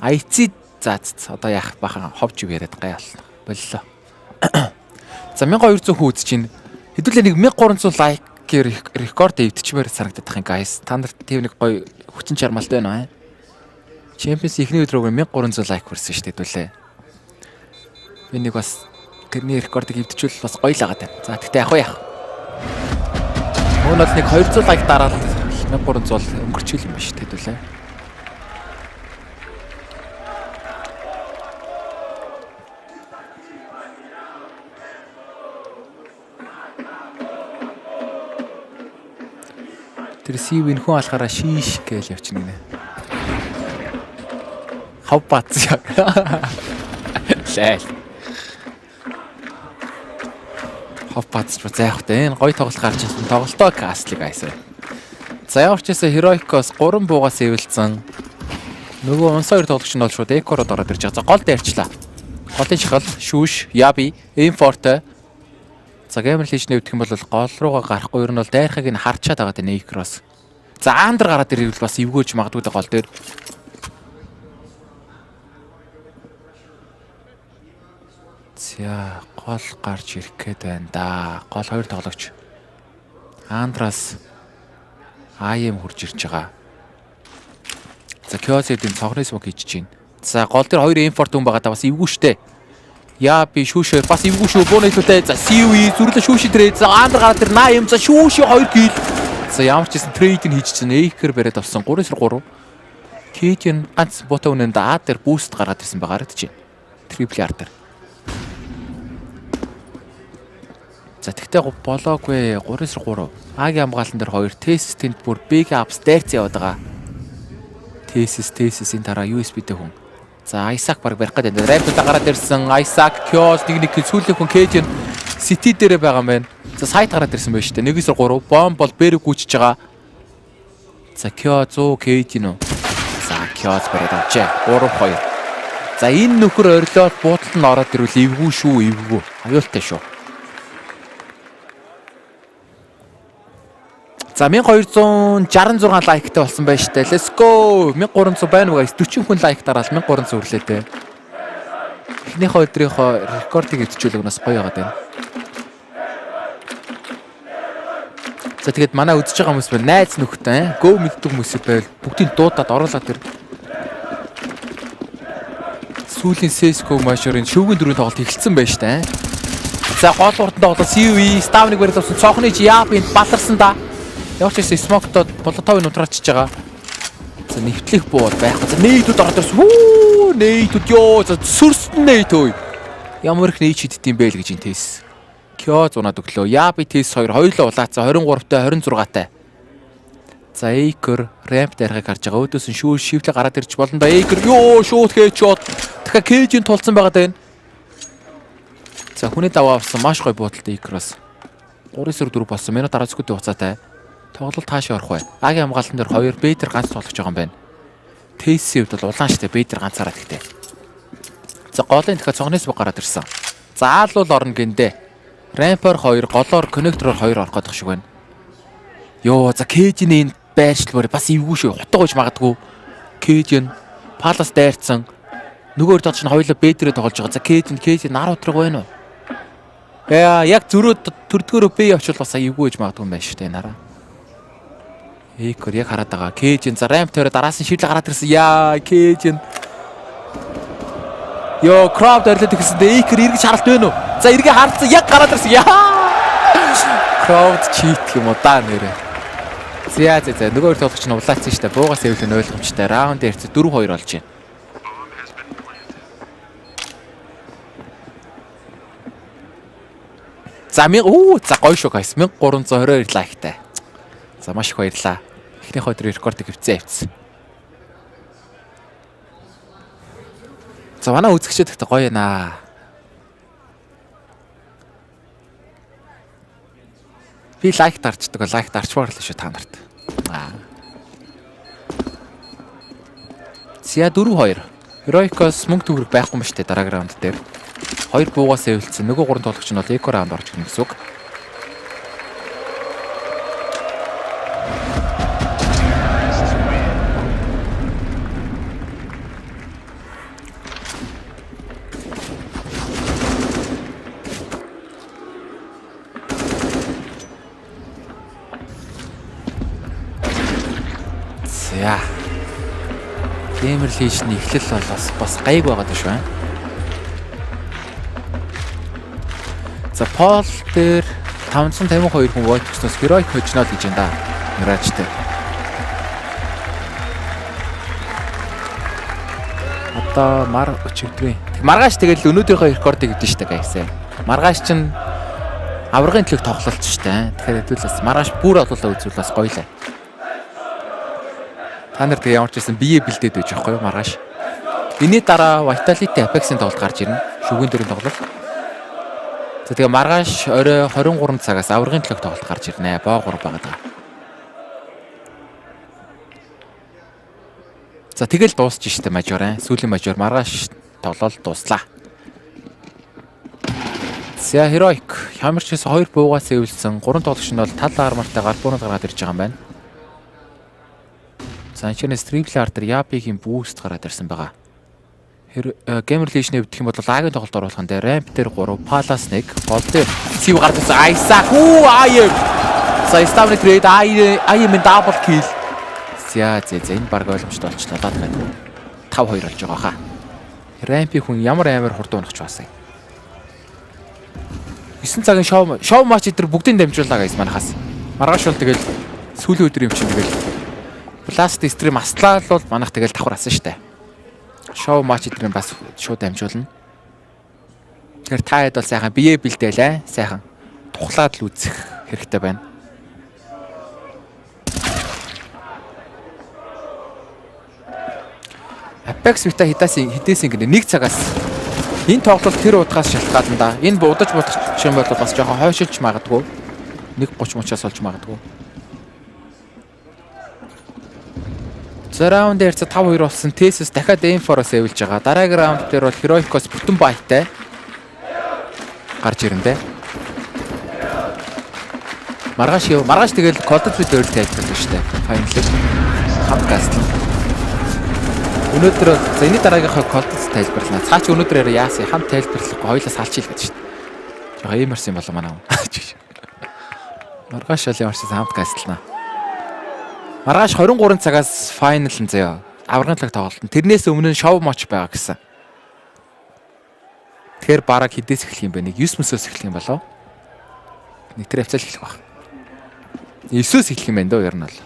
IC за одоо яах бахан ховж яриад гаяал боллоо. За 1200 хүн үзэж чинь хэдүүлээ нэг 1300 лайк рекорд эвдчмээр санагдаад байгаа юм guys. Та нарт тийм нэг гоё хүчин чармалт байна аа. Champions ихний өдрөөр 1300 лайк хүрсэн шүү дээ хэдүүлээ. Би нэг бас тэрний рекордыг эвдчүүл бас гоё л агаад байна. За тэгтээ яах вэ? Өнөөдөр нэг 200 лайк дараад 1300 өнгөрчихөл юм ба шүү дээ хэдүүлээ. Тэр CV-ийн хүн алхаараа шиш гэж явчихна гинэ. Хав бац яа. Лээ. Хав бац ч заахтай. Энэ гоё тоглолт гарч ирсэн. Тоглолтоо кастлыг айсаа. За ямар ч гэсэн Heroic-оос 3 буугаа сэвэлцэн. Нөгөө онсоор тоглогч нь бол шууд Экород ороод ирж байгаа. За гол дээрчлээ. Голын шахал, шүүш, яби, импорт. За GamerLegion гэх юм бол гол руугаа гарахгүй ер нь бол дайрхыг нь харчаад байгаа дээ Экроос. За Андер гараад ирвэл бас эвгөөж магадгүй дээ гол дээр. За гол гарч ирэх гээд байна да. Гол 2 тоглогч. Андраас IM хурж ирж байгаа. За Kuroxy-ийн цогны смог хийж чинь. За гол дээр 2 импорт хүн байгаа да бас эвгүй штэ. Яа би шүүшээ бас эвгүй шүү бөөний төлөө. За CV зүрлэ шүүши трейд. За Андер гараад тэр 8 за шүүши 2 кил. За ямар ч гэсэн трейдийг хийж чинь Эйкер бариад авсан 3-3. Китэн ганц бота үнэнд А дээр буст гаргаад ирсэн байгаа гэж байна. Трипл ар дээр. За тэгтээ болоогүй 3-3. А-гийн хамгаалалтан дээр 2 тест-тэнд бүр big ups дайрц яваад байгаа. Тест-энэ дараа USB-тэй хүн. За Isaac баг барих гэдэг. Рэпта гараад ирсэн Isaac Kyo's нэг сүүлийн хүн Cajun City дээрээ байгаа юм байна. За сайт гараад ирсэн байж тээ. 1-3 бомб бол бэрэг гүйчж байгаа. За Kyo 100 Cajun уу. За Kyo's бариад авчээ. 3-2. За энэ нөхөр орилоод буудалд нь ороод ирвэл эвгүй шүү эвгүй. Аюултай шүү. За 1266 лайктай болсон байна штэ. Let's go. 1300 байна уу guys? 40 хүн лайк дараал 1300 хүрлээтэй. Эхнийхээ өдрийнхөө рекордыг эзжүүлэх нас гоё байгаад байна. За тэгээд манай үзэж байгаа хүмүүс байна. Найз нөхдөд go мэддэг хүмүүс байл. Бүгдийг дуудаад оруулаад тэр сүүлийн CS:GO мажорын шүүгийн дөрөв тоглолт эхэлсэн байна штэ. За гол уртанд тоглолт CV ставныг барьж авсан. Цонхны Япинд баларсан да. Ямар ч гэсэн смоктод болотовын нутрачж байгаа. За нэвтлэх буу байхгүй. За нээдүүд ороод ирсэн. Хүү нээдүүд ёо за сүрсэн нээдөө. Ямар их нээж хиддэм бэ л гэж энэ тест. Кё зунаад өглөө. Яби тест 2 хоёулаа улаацсан 23-тай 26-тай. За Эйкер рамп дээрхийг харж байгаа. Өөдөөс нь шүүл шивлэ гараад ирж болно да. Эйкер ёо шууд хээчод. Дахиад Кэжин тулцсан байгаа даа. За хүний даваа авсан маш гоё буудалтай Эйкероос. 3-4 болсон. Минут 10 секундын хугацаатай. Тоглолт хаашаа орох вэ? А-гийн хамгаалтан дээр 2 Бэдэр ганц тоглож байгаа юм байна. Тейсийн хувьд бол улаан штэ Бэдэр ганцаараа тэгтээ. За голын дахиад цогноос баг гараад ирсэн. Заалуул орно гиндэ. Ramp-оор 2, голоор connector-оор 2 орох гэдэг шиг байна. Йоо, за Cage-ийн байршлуурь бас эвгүй шүү. Хутга ууж магадгүй. Cage-ийн Palace дайрцсан. Нөгөөр дооч нь хоёулаа Бэдрээ тоглож байгаа. За Cage нар утраг байна уу? Яг зөрөө төрдгөөрөө Б очвол бас эвгүй ууж магадгүй юм байна шүү дээ нараа. Экор яг хараад байгаа. Cage-ийн за Ramp төрөө дараас нь шивлэг гараад ирсэн. Яа, Cage-ийн Йоо, crowd орлоод ирсэндээ Экор эргэж харалт байна уу? За эргээ харцсан яг гараад ирсэн. Яа! Crowd cheat юм уу даа нэрэ. За нөгөө тоглогч нь улаацсан шүү дээ. Буугаас эвлэн ойлгомжтой. Раунд ярьц 4-2 болж байна. За за гоё шүү guys. 1322 лайктай. За маш их баярлаа. Эхнийх өдөр рекордыг хөвцөө авчихсан. За манай үзэгчид ихтэй гоё наа. Би лайк дарчдаг, лайк дарчмаар л шүү та нарт. Зя 4-2. Heroicos мөнгө төгрөг байхгүй юм шүү дээ дараагийн раунд дээр. 2 буугаас эвэлцсэн. Нөгөө 3 тоглогч нь бол эко раунд орж ирнэ гэсэн үг. За. GamerLegion эхлэл бол бас гайг байгаад шүү байна. За Пол дээр 552 хүн vote өгснөөс Heroic Originals гэж энэ да. Миражтэй. Одоо мар өчигдрийн. Маргааш тэгэл өнөөдрийнхөө рекордыг өгдөн штэ гайсаа. Маргааш чинь аврагын төлөв тоглолт штэ. Тэгэхээр хэдүүлээс маргааш бүр олуулаа үзүүлээс гоё лээ. Та нар тэгээ ямар ч байсан бие бэлдээд байж байхгүй юу маргааш. Энийн дараа Vitality Apeks-ийн тоглолт гарч ирнэ. Шүгэн дөрөв тоглолт. За тэгээ маргааш орой 23 цагаас аврагын төлөв тоглолт гарч ирнэ. Боо 3 байгаа. За тэгэл дуусч штэ мажор сүүлийн мажор маргааш тоглолт дууслаа. За Heroic ямарч ч 2 буугаас эвэлсэн 3 тоглогч нь бол тал армартай гарбуунууд гаргаад ирж байгаа юм байна. За энэ стримлэр дээр Япигийн бүүст гараад ирсэн байгаа. GamerLegion хэвдэх юм бол лагийн тоглолт оруулах нь Ramp дээр 3, Palace 1, гол дээр Сив гардаг. Айсак IM. За Ставны трейд IM double kill. За энэ баг ойлгомжтой болчихлоо даа тэгээд 5-2 болж байгаа хаа. Ramp-ийн хүн ямар амар хурд унахч басаа. 9 цагийн шоу матч дээр бүгдийг дамжууллаа guys манахаас. Маргааш бол тэгэл сүүлийн өдөр юм чинь тэгэл Blast стрим аслаа л бол манайх тэгэл давхар асан штэ. Шоу матч дээр бас шууд дамжуулна. Тэгэхээр та хэд бол сайхан бие бэлдээлээ. Сайхан тухлаад л үзэх хэрэгтэй байна. Apeks Vita хитээсин гэнэ 1 цагаас энэ тоглолт тэр удаас шалтгаална да. Энэ удаж бодох юм бол бас жоохон хойшилж магадгүй. 1:30 мочоос олж магадгүй. За раунд дээр 5-2 болсон. Tesis дахиад M4-оос эвэлж байгаа. Дараагийн раунд дээр бол Heroicos бүтэн байтай гарч ирэндэ. Маргааш тэгэл COLDEZ дээр тайлбарлаж штэ. Файнал хамт кастл. Өнөөдөр за энэ дараагийнхаа COLDEZ тайлбарлана. Цаач өнөөдөр яасан хамт тайлбарлахгүй хоёлаа салчил гэдэг штэ. Жохоо иймэрс юм болоо манай. Маргааш л ямарчсан хамт кастлнаа. Маргааш 23 цагаас файнал нь заяа. Аврагын төлөв тоглолт. Тэрнээс өмнө нь шоу матч байгаа гэсэн. Тэгэхээр бараг хідээс эхлэх юм бэ? 9 мөсөөс эхлэх юм болоо. Нэг тэр хавцал эхлэх баг. 9-өөс эхлэх юм байна дөө ер нь бол.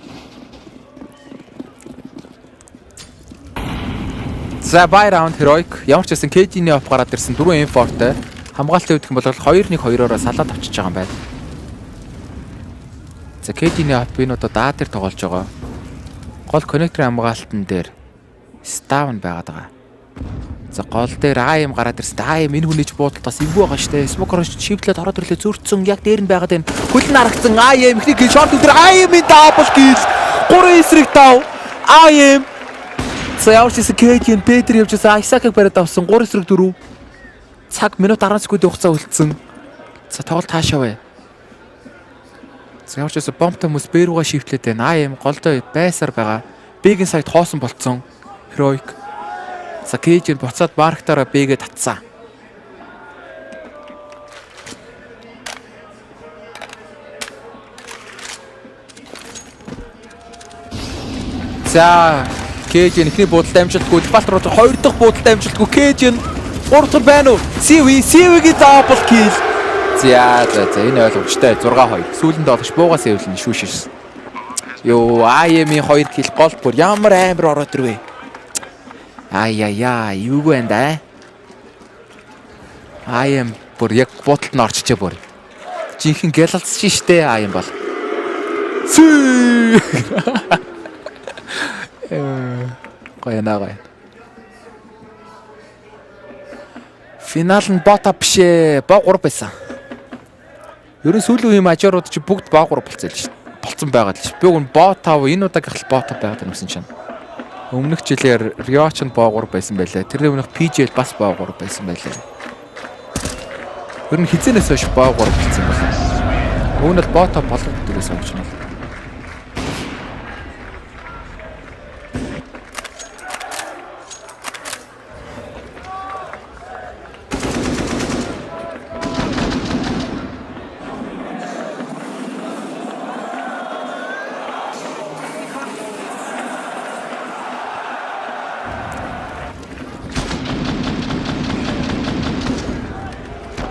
За бай раунд Heroic. Ямар ч байсан KG-ний оф гараад ирсэн 4 M4-тэй хамгаалтын үед гэх юм бол 2-1-2-ороо салаад авчиж байгаа юм байна. За KG-ний оф бинуудаа даа дээр тоглож байгаа. Гол коннекторын хамгаалтан дээр Ставн байгаад байгаа. За гол дээр IM гараад ирсэн. IM энэ хүнийч буудалд бас эвгүй байгаа штэ. Смокроч шивдлээд ороод ирлээ зүрцэн яг дээр нь байгаад байна. Хөлн харагдсан IM ихний гэл шорт өдөр IM-ийн дабл кил. 3 эсрэг тав. IM. За явж исэн KG-ийн Бидний явж исэн Isaac-ыг бариад авсан 3 эсрэг 4. Цаг минут 10 секундын хугацаа үлдсэн. За тоглолт хаашаа вэ? За явж байсан бомбтой хүмүүс Б руугаа шифтлээд байна. АМ голдоо байсаар байгаа. Б-ийн сайд хоосон болцсон. Heroic. За Кейж буцаад марктаараа Б-гээ татсан. За Кейж ихний буудалд амжилтгүй Балтар руу 2 дахь буудалд амжилтгүй Кейж 3 дахь байна уу? CV-гийн double kill. За энэ ойлгомжтой 6-2. Сүүлэнд олгож буугаа сэвлэн шүүшээс. Йоо АМ-ийн 2 kill гол бүр ямар амар ороод ирвэ. Аяа юу вэ энэ? АМ бүр яг буудалд нь орчихжээ бүр. Жинхэнэ гэлэлцсэн штэ АМ бол. Гоё. Финал нь бота бишээ. Боо 3 байсан. Ерөн сүүлийн үеийн мажорууд чи бүгд боо 3 болцсон л шүү. Болцсон байгаа л шүү. Би өгн боо 5 энэ удаагийн хэл боо 5 байгаад байна гэсэн чинь. Өмнөх жилээр Риоч нь боо 3 байсан байлаа. Тэр өмнөх PJ бас боо 3 байсан байлаа. Ерөн хизэнээс хойш боо 3 болцсон байна. Өмнө нь боо 5 болгох дээрээс авч байна.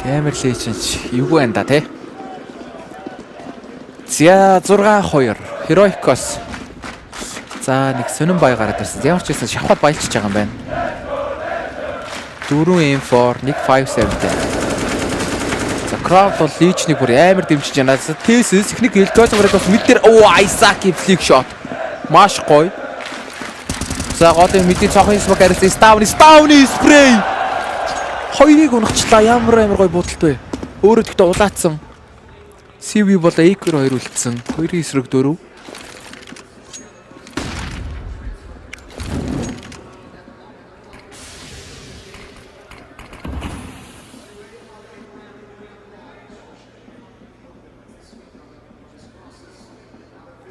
GamerLegion юу вэ да те? За 6-2 Heroicos. За нэг сонин бай гараад ирсэн. Ямар ч байсан шавхад баялчж байгаа юм байна. 4-4 1-5-7. За Crowd бол Legion-ыг бүр амар дэмжиж байна. За Thesis ихний гэлтөөс бас мэдэр Isaac-ийн flick shot. Маш гоё. За голын мэдээ цохын смок арилсан Stone spray. Хоёрыг унагчлаа ямар гоё буудалт вэ. Өөрөө тэгтээ улаацсан. CV бол Acre 2 үлдсэн. 2-ийн эсрэг 4.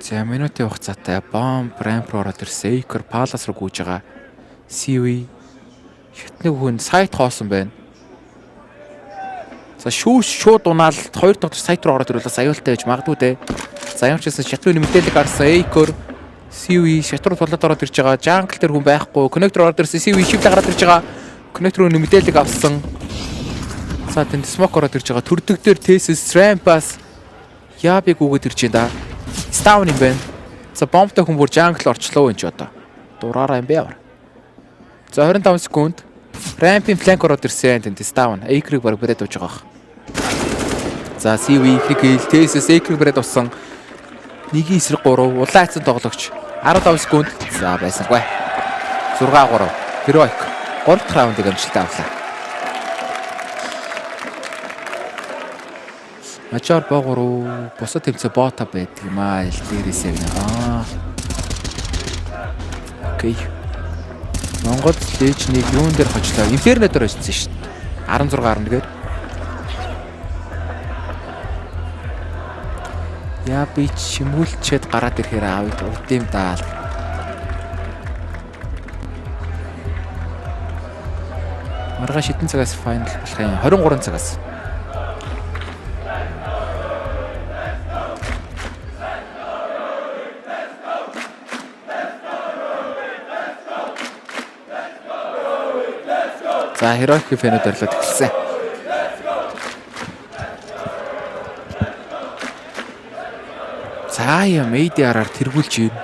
За минутын хугацаатай бомб рамп руу ороод ирсэн. Acre Palace руу гүйж байгаа. CV хитнэг хүн сайт хоосон байна. За шууд унаал 2 дахь сайт руу ороод ирвэл бас аюултай байж магадгүй дээ. За ямар ч гэсэн шатрын мэдээлэл гарсан Acre CV шатруу тулаад ороод ирж байгаа. Jungle дээр хүн байхгүй. Connector ороод ирсэн CV шивдэ гараад ирж байгаа. Connector-ын мэдээлэл авсан. За тэнд smoke ороод ирж байгаа. Төрдөг дээр Thesis Ramp-аас Ябиг үгээд ирж байна да. Stone юм байна. За бомбтой хүн бүр Jungle орчлоо энэ ч одоо. Дураараа юм бэ ямар. За 25 секунд. Ramp-ийн flank ороод ирсэн тэнд Stone. Acre-ыг баг брэд ууж байгаа. За CV ихрэг Thesis Acre брэд усан. 1-3 улаацсан тоглогч 15 секунд. За байсангүй. 6-3 Heroic 3 дахь раундыг амжилттай авлаа. Мажор богороо босоо тэмцээ бота байдаг юм аа. Ил дээрээсээ гэнэ. Окей. Монгол Legion-ыг юун дээр хочлоо? Inferno дээр очсон шүү дээ. 16-11-ээр. Яа би чимүүлчээд гараад ирэхээр аавд урд юм даа. Маргааш хэдэн цагаас файнал болох юм? 23 цагаас. За Heroic фэнүүд орлоод эхэлсэн. За яа медиараар тэргүүлж байна.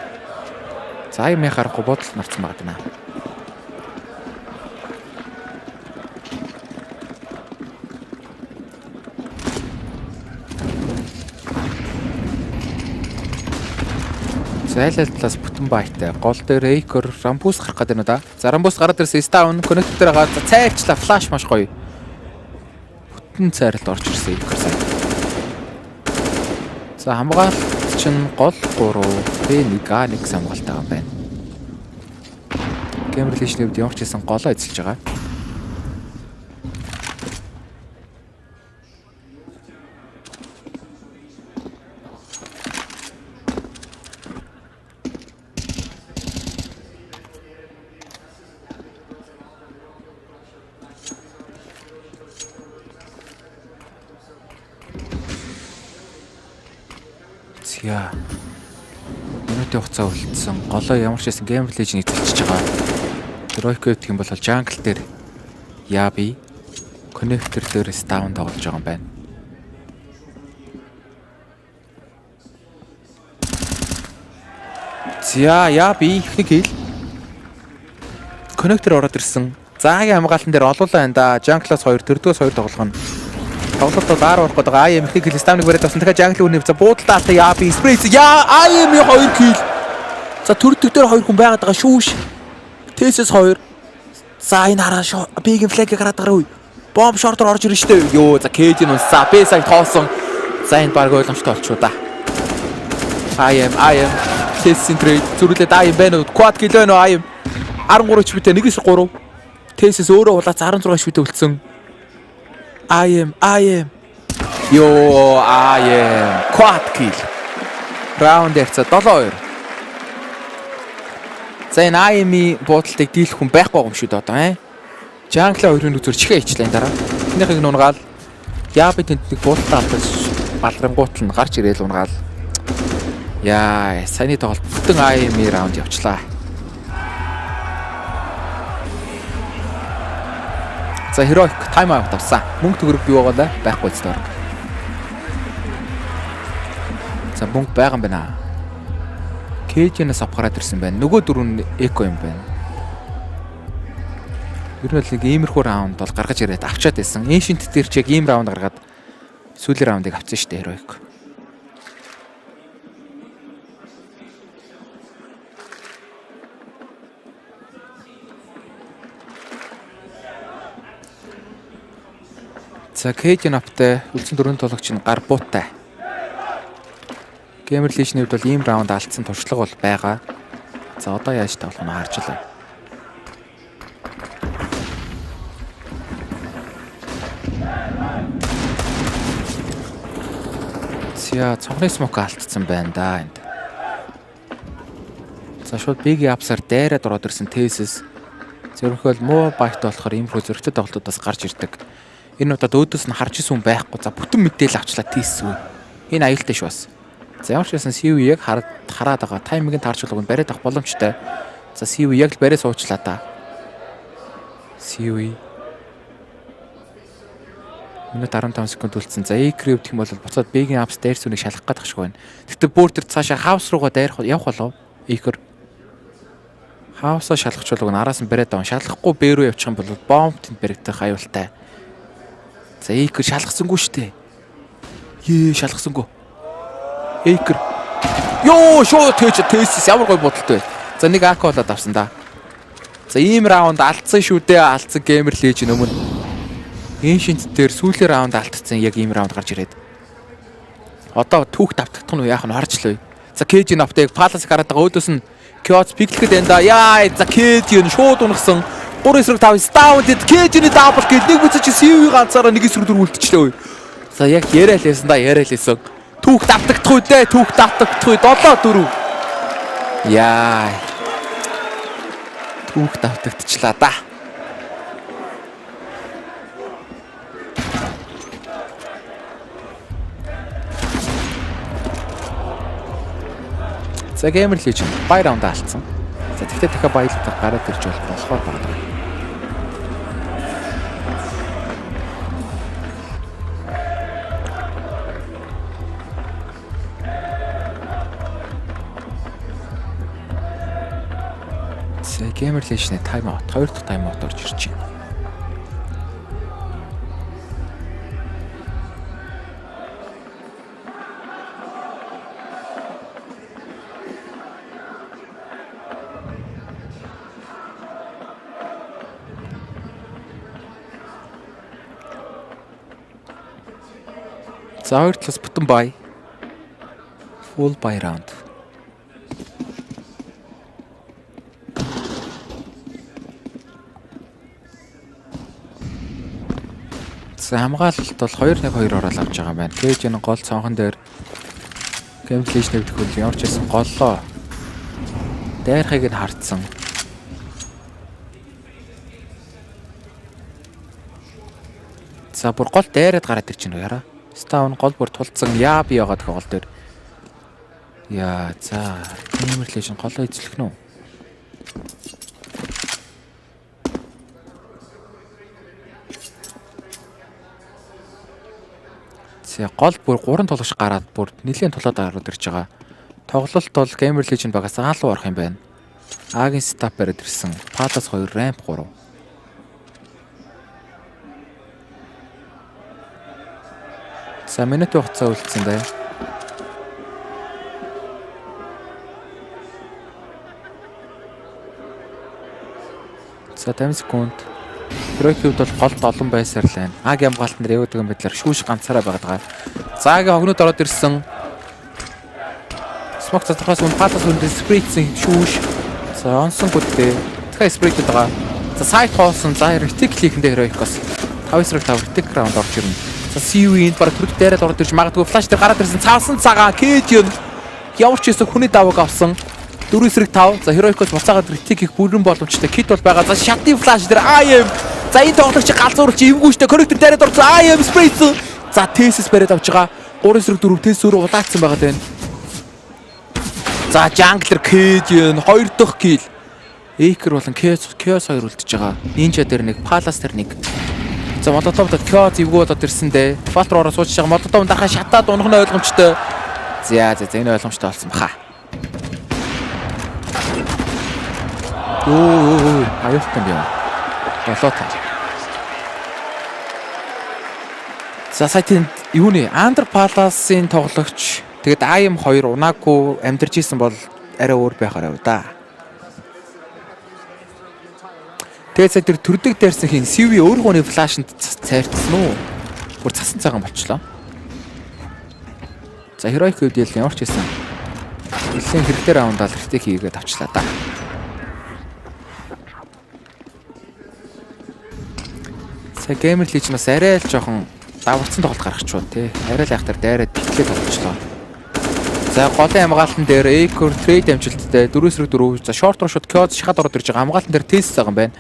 За юм харахгүй бодол нарцсан байна. За айл талаас бүтэн байтай. Гол дээр Acre Rambo-с гарах гэдэг нь да. За Rambo-с гараад ирсэн Stone connect дээр байгаа. За цайрчлаа флаш маш гоё. Бүтэн цайралд орж ирсэн Acre сайн. За хамгаалт чинь гол 3 P1 хамгаалтай юм байна. GamerLegion-д ямар ч гэсэн голоо эзэлж байгаа. За. Минутын хугацаа үлдсэн. Голоо ямар ч байсан GamerLegion эзэлчихэж байгаа. Heroic гэх юм бол jungle дээр Yabi connector дээрээс даун тоглож байгаа юм байна. За Yabi ихний kill. Connector ороод ирсэн. Заагийн хамгаалтан дээр олуулаа энэ да. Jungle-аас 2, төрдгөөс 2 тоглох нь. Тоглолтууд аар орох гэдэг IM ихний kill стамник бариад авсан. Тэгэхээр Jungle үнэв. За буудалтай Yabi spray. IM-ийн 2 kill. За төрдөг дээр 2 хүн байгаад байгаа шүүш. Тэсэс 2. За энэ хараа шүү. Бигийн флэг гараад байгаа үе. Бомб шортор орж ирнэ штэ. Йоо за Кейжин унс. За Б-сайд тоосон. За энэ баг ойлгомжтой болчихоо да. IM Тэсийн трейд зүрхлээд IM байна уу? Quad kill байна уу IM? 13 ч битээ 1-3. Тэсэс өөрөө улаац 16 ч битээ үлдсэн. IM. Йоо IM Quad kill. Раунд ярцаа 7-2. За энэ IM-ийн буудалтыг дийлэх хүн байхгүй юм шүү дээ одоо Jungle хоёрын үзүр чихээ ичлээ энэ дараа. Энийхийг нунгаал Yabi тэнд нэг буудалтаа алдаж балрангуут нь гарч ирээл унгаал. Яа, саяны тоглолт бүтэн IM-ийн раунд явчлаа. За Heroic тайм аут авсан. Мөнгө төгрөг юу байгаа лээ? Байхгүй ч даа. За мөнгө байгаа юм байна. Кейжнээс авахараад ирсэн байна. Нөгөө дөрөв нь эко юм байна. Ер нь л нэг иймэрхүү раунд бол гаргаж ирээд авчаад байсан. Ancient дээр ч яг ийм раунд гаргаад сүүлийн раундыг авсан шүү дээ Heroic. За Кейжн аптай үлдсэн дөрөв тоглогч нь гар буутай. GamerLegion-д бол ийм раунд алдсан туршлага бол байгаа. За одоо яаж тоглох нь харжлаа. За цонхны смок алдсан байна да энд. За шууд Big Apps-аар дайраад ороод ирсэн Thesis. Зөвхөн муу байт болохоор ийм хөө зөрөгтэй тоглолтуудаас гарч ирдэг. Энэ удаад өөдөөс нь харж исэн хүн байхгүй. За бүтэн мэдээлэл авчлаа Thesis үү. Энэ аюултай шүү бас. За ямар ч байсан CW яг хараад байгаа. Тайминг нь таарч болгоно бариад авах боломжтой. За CW яг л бариад суучлаа да. CW. Минут 15 секунд үлдсэн. За E-Crew гэх юм бол буцаад Big Apps дээр сүнийг шалгах гэдэг шиг байна. Гэтэ бүр тэр цаашаа хаус руугаа явах болов. E-Crew. Хаусаа шалгах болов араас нь бариад аван. Шалгахгүй бэ рүү явчих юм бол бомб тэнд баригдах аюултай. За E-Crew шалгасангүй штэ. Шалгасангүй. Эйкер. Йоо, шууд Thesis ямар гой бодолтой бай. За нэг АК болоод авсан да. За ийм раунд алдсан шүү дээ. Алдсан GamerLegion өмнө. Ancient дээр сүүлийн раунд алдсан яг ийм раунд гарч ирээд. Одоо түүх давтагдах нь яах нь харж лөө. За Кейжин автыг Palace гараад байгаа өөдөөс нь Kyots пиклэхэд байна да. Яа, за Кейжин шууд унагсан. 3-5 down дид Кейжин double kill. Нэг бүцэж CV ганцаараа 1-4 үлдчихлээ. За яг яриа лээсэн да, яриа лээсэн. Түүх давтагдах үү дээ, түүх давтагдах үү 7-4. Яа. Түүх давтагдчихлаа да. За GamerLegion бай раунд алдсан. За тэгтээ дахиад баялтаа гараад ирж болохоор байна. GamerLegion-ы тайм аут, 2 дахь тайм аут орж ирж байна. За 2 талаас бүтэн бай. Full buy round. Хамгаалалт бол 2-1-2 ороод авч байгаа юм байна. Кейжн гол цонхон дээр GamerLegion нэвдэх ямар ч байсан голлоо дайрхыг нь хартсан. За бүр гол дайраад гараад ирж байна уу яра. Стаун гол бүр тулцсан Yabi байгаа гол дээр. Яа, за GamerLegion голоо эзлэх нь үү? За гол бүр 3 тоглогч гараад бүр нэлийн толоод гарууд ирж байгаа. Тоглолт бол GamerLegion багаас хаалуу орох юм байна. Агийн стап бариад ирсэн. Падас 2, Ramp 3. За минут хугацаа үлдсэн бай. За 50 секунд. Kuroxy бол голд олон байсаарлаа. Агийн хамгаалтанд явдаг юм байдлаар шүүш ганцаараа байгаа. За агийн хогнод ороод ирсэн. Смок цатахаас өмнө патас хүнд спритсэн шүүш. За онсон гүдтэй. Тэгэхээр спритүүд байгаа. За сайт хоосон. За ретик хийхэндээ Kuroxy-с 5-5 ретик раунд орж ирнэ. За CU-ийн баг төрөг дээрээ ороод ирж магадгүй флаш дээр гараад ирсэн. Цаасан цагаан KG ямар ч хэсэг хүний даваг авсан. 4-5. За Kuroxy-с буцаагаад ретик хийх бүрэн боломжтой. Кит бол байгаа. За шатын флаш дээр IM. За энэ тоглогч галзуурч эвгүүштэй Kuroxy дээрээ дурсан IM спритсэн. За TSS бариад авч байгаа. 3-4 TSS өөр улаацсан байгаа тань. За Jungler KG 2 дахь kill. Эйкер болон Chaos 2 үлдчихэж байгаа. Ninja дээр нэг, Palace дээр нэг. За Molotov-д Chaos эвгүй болоод ирсэндээ. Falter-ороо сууж байгаа. Molotov дахиад шатаад унах нь ойлгомжтой. За энэ ойлгомжтой болсон баха. Оо аюултай юм. Болоотой. За сайтын юуны Under Palace-ийн тоглогч тэгээд IM 2 унаагүй амьдарч исэн бол арай өөр байхаар байв да. Тэгээд сая тэр төрдөг дээрсэн хин CV өөргөөний флашнд цайрцсан уу? Бүр цасан цагаан болчлоо. За Kuroxy үед ямар ч байсан. Нэлээд хэрэгтэй раундаа л эрхтэй хийгээд авчлаа да. Сая GamerLegion-аас арай л жоохон даварцсан тоглолт гаргачихваа тий. Арай л яхтар дайраад битлээ тоглочлоо. За голын хамгаалтан дээр Echo trade амжилттай 4-4. За short run shot Chaos шахаад ороод ирж байгаа. Хамгаалтан дээр тест байгаа юм байна.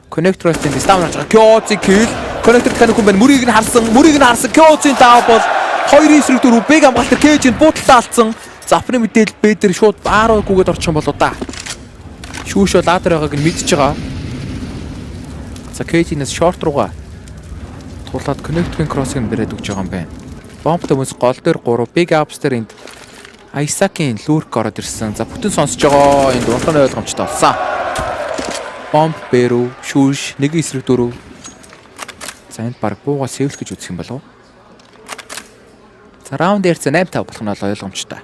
Connector-ийн даун орж байгаа. Chaos kill. Connector тань хүн байна. Мөрийг нь харсан. Chaos-ийн даа бол 2-4 бэг хамгаалт дээр KG-ийн буудалтаа алдсан. За апны мэдээлэл Б дээр шууд бааруу гүгээд орчих юм болоо да. Шүүш бол ладер байгааг нь мэдчихэж байгаа. За KG-нээс short руугаа тулаад Connector-ийн cross-ыг бариад өгч байгаа юм байна. Бомбтой мөс гол дээр 3 big ups дээр энд Isaac-ийн лүрк ороод ирсэн. За бүтэн сонсож байгаа энд унтны ойлгомжтой болсон. Бомб бэрүү, шүүш, 1-4. За энд баг бууга сэвлэх гэж үзэх юм болов уу? За раунд дээр 8-5 болох нь бол ойлгомжтой.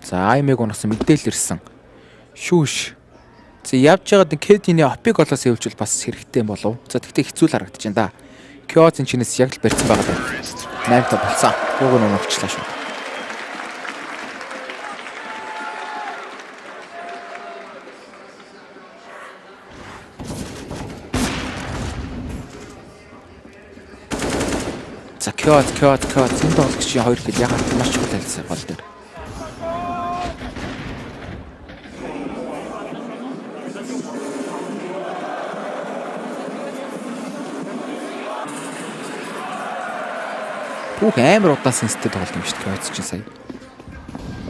За аймыг унасан мэдээлэл ирсэн. Шүүш. За явж байгаад KD-ний опиг олоо сэвлжүүл бас хэрэгтэй болов. За тэгтээ хэцүү л харагдаж байна да. Chaos-ын чинээс яг л барьсан байгаа даа. 8-5 болсон. Уг нь унагчлаа шүү. За Chaos энэ тоглогчийн 2 kill яг маш чухал хэлсэн гол дээр. Бүх амар удаасан стэд тоглолт юм шүү дээ. Chaos чинь сая.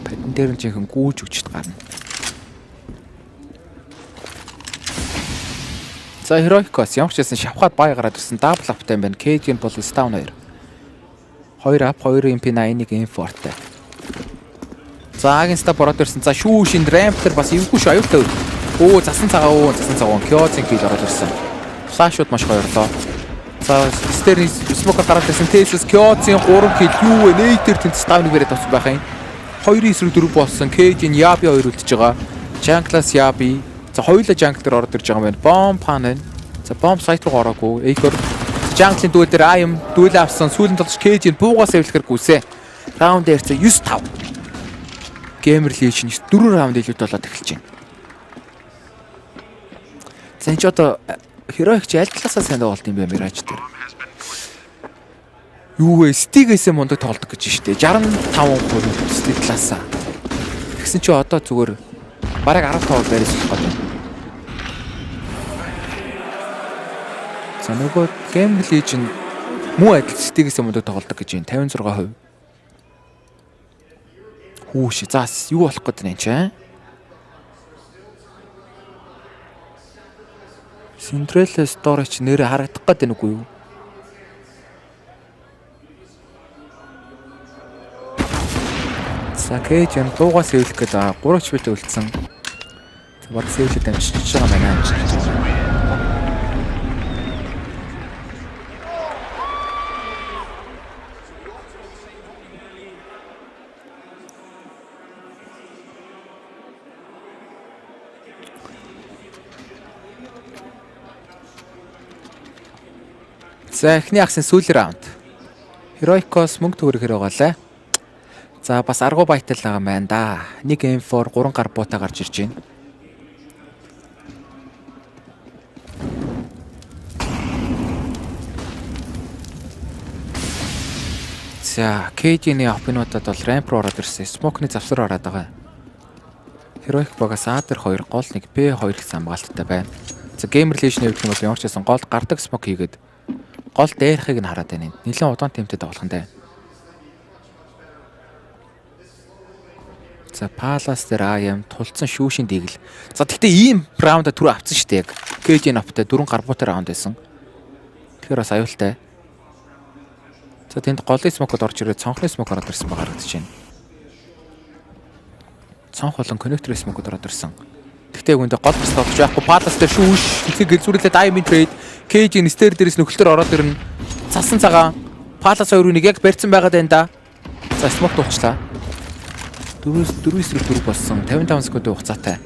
Падэн дээр нь жинхэнэ гүүж өгчт гарна. За Kuroxy ямар ч байсан шавхаад бай гараад ирсэн дабл аптай юм байна. KG бол даун 2. 2 ап 2 MP9 1 M4-тай. За агенста бороод ирсэн. За шүүшин Ramp дээр бас эвгүй шүү аюултай. Оо засан цагаан Chaos-ийн kill ороод ирсэн. Флашууд маш гоёрлоо. За стэрний смокер гараад ирсэн. TSS Chaos-ийн 3 kill юу вэ? Нэтер тэнцэс дауныг бариад авсан байх юм. 2-4 болсон. KG-ийн Yabi 2 үлдэж байгаа. Jungler-с Yabi. За хоёулаа Jungler дээр ороод ирж байгаа юм байна. Bomb pan. За bomb site руу ороогүй. Echo Jungler-ийн дүүл дээр IM дүүл авсан. Сүүлийн тоглож KG-ийн буугаас эвлэхэр гүсээ. Раунд дээр 9-5. GamerLegion 4 раунд илүү болоод эхэлж байна. За энэ ч одоо Kuroxy аль талаасаа сайн тоглолт юм бэ Mirage дээр. Юу вэ? Stick-ээсээ мундаг тоглолт гэж штэ. 65% Stick талаасаа. Тэгсэн чи одоо зүгээр бараг 15 байрс болох гэдэг. За За нөгөө GamerLegion муу адил стигээс мундаг тоглодог гэж байна. 56%. Хүүш, заас юу болох гээд байна энэ ч? Cinderella Storage нэрээ харагдах гээд байна үгүй юу? За Cage энэ дуугаа сэвлэх гээд 3 бит үлдсэн. За баг сэвлээд амжиж байгаа байна. За эхний ахсын сүүлийн раунд. Heroicos мөнгө төгрөг хэрэгэлээ. За бас аргу байтал байгаа юм байна да. 1 M4 3 гар буута гарч ирж байна. За KG-ний опинуудад бол ramp руу ороод ирсэн. Smoke-ны завсар ороод байгаа. Heroic багаас А дээр 2 гол 1 Б 2 их хамгаалттай байна. За GamerLegion гэх юм бол ямар ч байсан гол гардаг smoke хийгээд гол дээрхийг нь хараад байна. Нилээн удаан темптэй тоглох нь. За Palace дээр АМ тулцсан шүүшин дигэл. За тэгтээ ийм раундаа түрүү авсан шүү дээ яг. KG ноптой 4 гарбуутай раунд байсан. Тэгэхээр бас аюултай. За тэнд голын смокод орж ирээд цонхны смок ороод ирсэн байгаа харагдаж байна. Цонх болон коннекторын смокод ороод ирсэн. Тэгтээ үүндээ гол бас тоглож байхгүй. Palace дээр шүүш ихийг гэлзүүрэлээ diamond trade. KG стер дээрээс нөхөлтөр ороод ирнэ. Цасан цагаан. Palace 2-1 яг барьсан байгаад байна да. За смок дуучлаа. 4-4 болсон 55 секундын хугацаатай.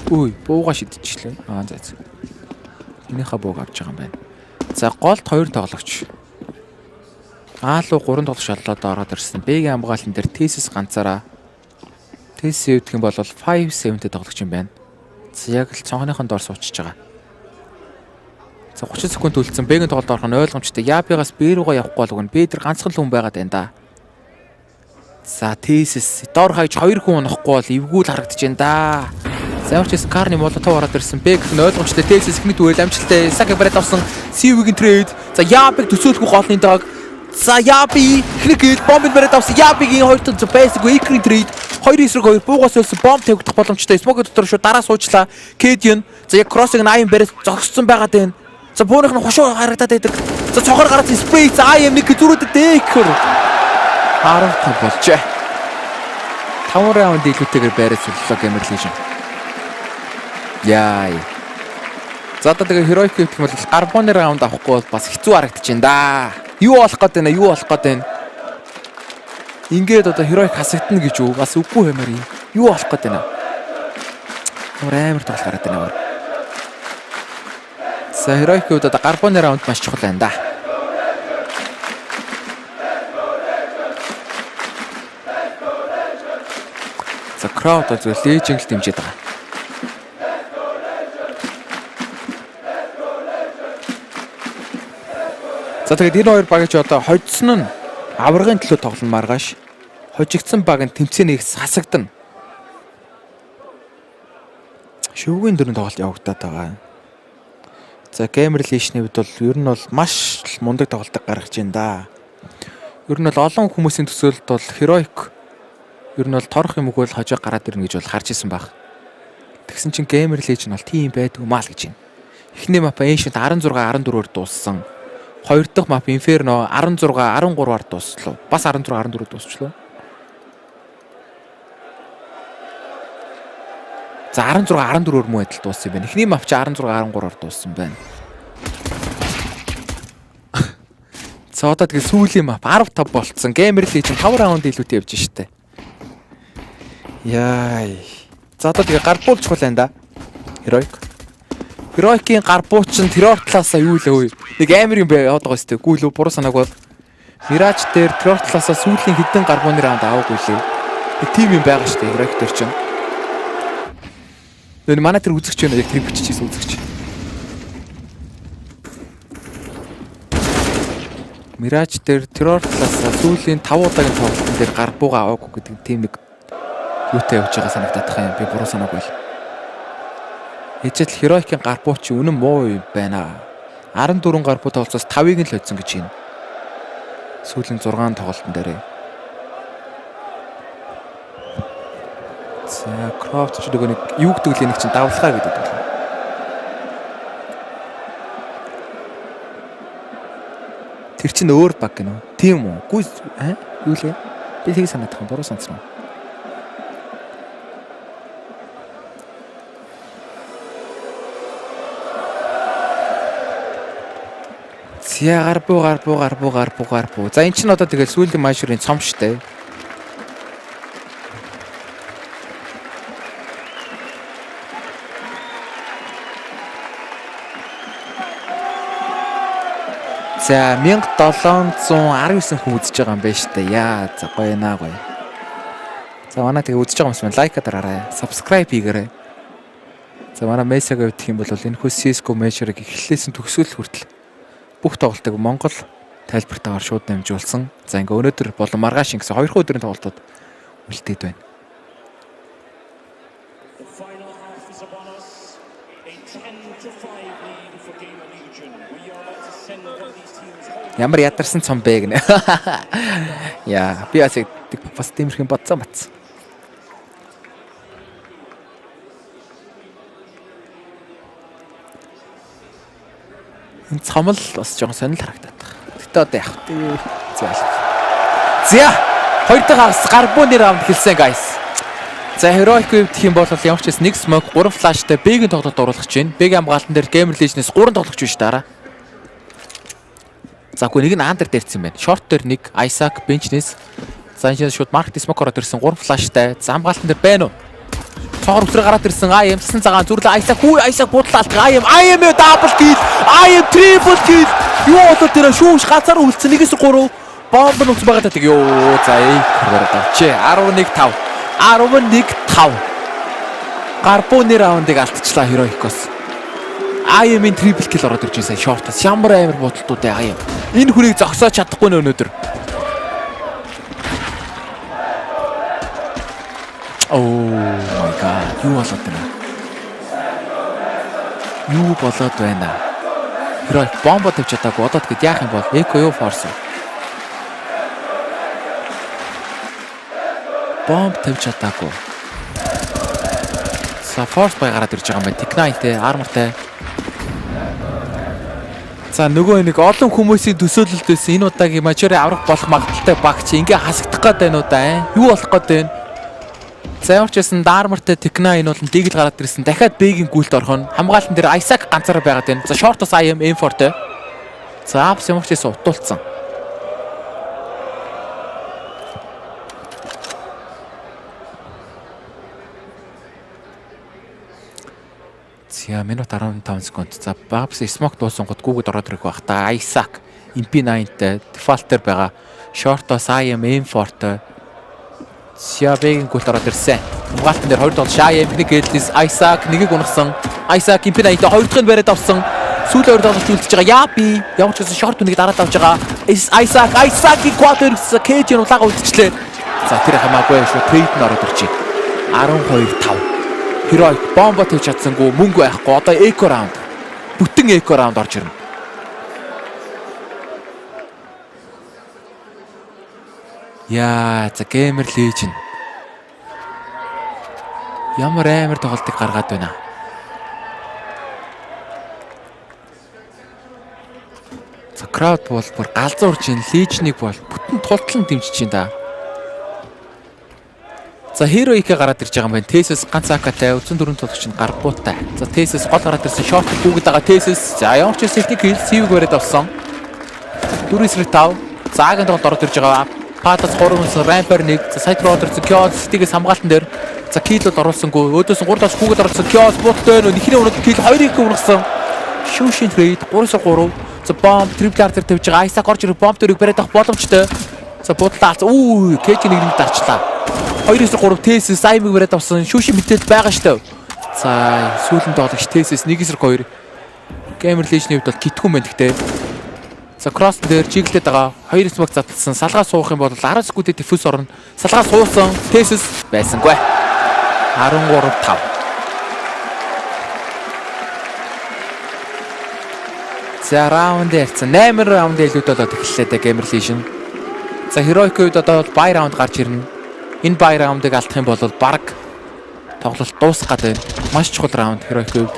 Үй, бууга шидчихлээ. За. Энийхээ бууг авч байгаа юм байна. За, голд 2 тоглогч. А руу 3 тоглогч олоод ороод ирсэн. Б-гийн хамгаалалтын дээр Thesis ганцаараа. Thesis явуулах юм бол 5-7-тэй тоглогч юм байна. За, яг л цонхныхон доор суучж байгаа. За, 30 секунд үлдсэн. Б-гийн тоглолт орох нь ойлгомжтой. Япигаас Б руугаа явахгүй болгоно. Б дээр ганцхан л хүн байгаад байна да. За Thesis доор хаяж 2 хүн унахгүй бол эвгүүл харагдаж байна да. Зааварчсан Карны молотов ороод ирсэн. Б гэх нь ойлгомжтой. Thesis ихний түвэл амжилттай. Сага барайд авсан. CV-гийн трейд. За Япиг төсөөлгүй голны даг. За Япи ихний гэл бомбд барайд авсан. Япигийн 2 тон бэсгүй икрийн трейд. 2-2 буугаас өлсөн бомб тавигдах боломжтой. Смог дотор шүү дараа суучлаа. Kedian. За яг Kuroxy-г 8 барайд зогссон байгаад байна. За бууных нь хошоо харагдаад байдаг. За цогоор гараад space. За IM-ийг зүрүүдэд дэхэр. 15 болжээ. 5 раунд илүүтэйгээр байраад суллаа GamerLegion. Яй. За тэгээ Heroic гэх юм бол карбоны раунд авахгүй бол бас хэцүү харагдаж байна да. Юу болох гээд байна? Юу болох гээд байна? Ингээд одоо Heroic хасагдана гэж үү? Бас үгүй хэмээр юм. Юу болох гээд байна? Амар тоглох хараад байна. За Heroic-ууд одоо карбоны раунд маш чухал байна да. За crowd зөв Legion-г дэмжиж байгаа. За тэгээд энэ хоёр баг ч одоо хожсон нь аваргын төлөө тоглоно маргааш. Хожигдсан баг нь тэмцээнийг хасагдана. Шүүгийн дөрөв тоглолт явагдаад байгаа. За GamerLegion-ийн хувьд бол ер нь бол маш мундаг тоглолтыг гаргаж байна да. Ер нь бол олон хүмүүсийн төсөөлөлд бол Heroic ер нь бол торох юм өгвөл хожоо гараад ирнэ гэж бол харж исэн баг. Тэгсэн чинь GamerLegion бол тийм байдгүй маа л гэж байна. Эхний мап Ancient 16-14-оор дууссан. Хоёр дахь мап Inferno 16-13-аар дуусчлаа. Бас 16-14-оор дуусчлаа. За 16-14-оор муу адил дууссан юм байна. Эхний мап ч 16-13-аар дууссан байна. За одоо тэгээ сүүлийн мап 15 болцсон. GamerLegion 5 раунд илүүтэй явж штэ. Яй. За одоо тэгээ гарбуул чухал байна да. Heroic-ийн гарбууч нь террор талаасаа юу лээ вэ? Нэг амар юм яваад байгаа сте. Гүү лөө буруу санааг бол Mirage дээр террор талаасаа сүүлийн хэдэн гарбууны раунд аваагүй лээ. Нэг тим юм байгаа штэ Heroic дээр чинь. Нөө манай тэр үзэгч байна яг тэр биччихсэн үзэгч. Mirage дээр террор талаасаа сүүлийн 5 удаагийн тоглолтын дээр гарбуугаа аваагүй гэдэг тийм нэг юутай явж байгаа санагдаад байгаа юм. Би буруу санааг байл. Ижил Heroic-ийн гарбууч үнэн муу юм байна. 14 гарбуу тоглолцоос 5-ыг нь л хоцсон гэж байна. Сүүлийн 6 тоглолтын дээр. За Croft ч нөгөө нэг юу гэдэг л нэг чинь давлгаа гэдэг байна. Тэр чинь өөр баг гэнэ үү? Тийм үү? Гүй юу лээ? Би тийг санаад байгаа буруу сонссон. Зя гарбуу. За эн чинь одоо тэгэл сүүлийн мажорын цом штэ. За 1719 хүн үзэж байгаа юм байна штэ. Яа за гоё наа гоё. За манай тэгээ үзэж байгаа хүмүүс маань лайк дараарай. Subscribe хийгээрэй. За манай MESA-г явуулах юм бол энэ хүү CS:GO мажорыг эхлэлээс нь төгсгөл хүртэл бүх тоглолтыг Монгол тайлбартаагаар шууд дамжуулсан. За ингээ өнөөдөр болон маргааш гэсэн 2 өдрийн тоглолтууд үлдээд байна. Ямар ядарсан цом бэ гэнэ. Яа, би бас тиймэрхэн бодсон бац. Энэ цом л бас жоохон сонирхол харагдаад байна. Гэтэ одоо яах вэ? За. Хоёр дахь гарбуу нэр авд хэлсэн guys. За Heroic гэх юм бол ямар ч нэг smoke 3 flashтай Big-ийн тоглолт оруулах гэж байна. Big хамгаалтан дээр GamerLegion-ээс 3 тоглогч биш дараа. За гоо нэг нь Under дээрсэн байна. Short дээр нэг Isaac Bench-нээс за энэ шууд Market Smoke ороод ирсэн 3 flashтай. За хамгаалтан дээр байна уу? Цогор өсрө гараад ирсэн IM цэсэн цагаан зүрлээ Isaac буудлаа IM double kill IM triple kill юу болоод тэр шүүш газар үлдсэн 1-3 бомб нь утас байгаа таг ёо за эйкээр давчээ 11-5 гарбууны раундыг алдчихлаа Heroic-оос IM-ийн triple kill ороод ирж байсан short-аас ямар амар бодолтууд IM энэ хүнийг зогсоож чадахгүй нэ өнөөдөр. Oh my god. Юу болоод байна? Heroic бомбо тавьж чадаагүй. Одоо тэгэд яах юм бол Echo юу force. Бомб тавьж чадаагүй. За force бай гараад ирж байгаа юм байна. Technite armorтай. За нөгөө нэг олон хүмүүсийн төсөөлөлд байсан энэ удаагийн мажорын аврах болох магадaltaй баг чи ингээ хасагдах гээд байна уу да? Юу болох гээд байна? За ямар ч байсан Darmor-тэй Technite энэ бол дигл гараад ирсэн. Дахиад Big-ийн гүйлт орхон. Хамгаалтан дээр Isaac ганцаараа байгаад байна. За Short-ос IM M4-тэй. За Apeks ямар ч байсан утуулсан. За минут 15 секунд. За Apeks smoke дуусан гот гүгэд ороод ирэх байх та. Isaac MP9-тэй default-ээр байгаа. Short-ос IM M4-тэй. Сябэгийн гол ороод ирсэн. Хамгаалтан дээр 2 тоглолт Shai Empic гэлээс Isaac нэгийг унагсан. Isaac Empic-ийг 2 дахь нь бариад авсан. Сүүлийн 2 тоглолт үлдчихэж байгаа. Яби ямар ч гэсэн short үнийг дараад авч байгаа. Isaac-ийн quarter cage улаага үлдчихлээ. За тэр хамаагүй шүү. Trade нь ороод ирж байна. 12-5. Heroic бомбо тавьж чадсангүй мөнгө байхгүй. Одоо eco round. Бүтэн eco round орж ирнэ. Яа, за GamerLegion. Ямар амар тоглолтыг гаргаад байна. За crowd бол бүр галзуурж ин Legion-ыг бол бүтэн тултлан дэмжиж чинь да. За Heroic гараад ирж байгаа юм байна. Thesis ганц акатай 4 тоглогч нь гарбуутай. За Thesis гол гараад ирсэн short бүгд байгаа Thesis. За ямар ч safety kill save бариад авсан. 4-5. За агийн тоглолт ороод ирж байгаа. Патас 3 хүнс рампер 1 за сайт руу орсон Kios стигээс хамгаалтан дээр за кил бол оруулсангүй өөдөөс 3 тас хүүгээд орсон Kios буттай нөө ихний өнөд кил 2-ыг унагсан шүүшин трейд 3-3 за бомб трипл артер тавьж байгаа Isaac орж ирэх бомб төрийг бариад авах боломжтой за бодлаа кеч нэг нь дарчлаа 2-3 Thesis Аймыг бариад авсан шүүшин мэтэл байгаа штэ за сүүлэн тоглогч Thesis 1-2 GamerLegion-ийн хувьд бол гитгүн байна гэхдээ за cross дээр чиглээд байгаа 2 smoke задлсан салгаа суух юм бол 10 секундд diffuse орно. Салгаа суусан Thesis байсангүй. 13-5. За раунд ярьсан. 8 раунд илүү болоод эхэллээ дээ GamerLegion. За Heroic-ийн үед одоо бол buy round гарч ирнэ. Энэ buy round-ыг алдах юм бол баг тоглолт дуусах гэдэг маш чухал раунд Heroic-ийн үед.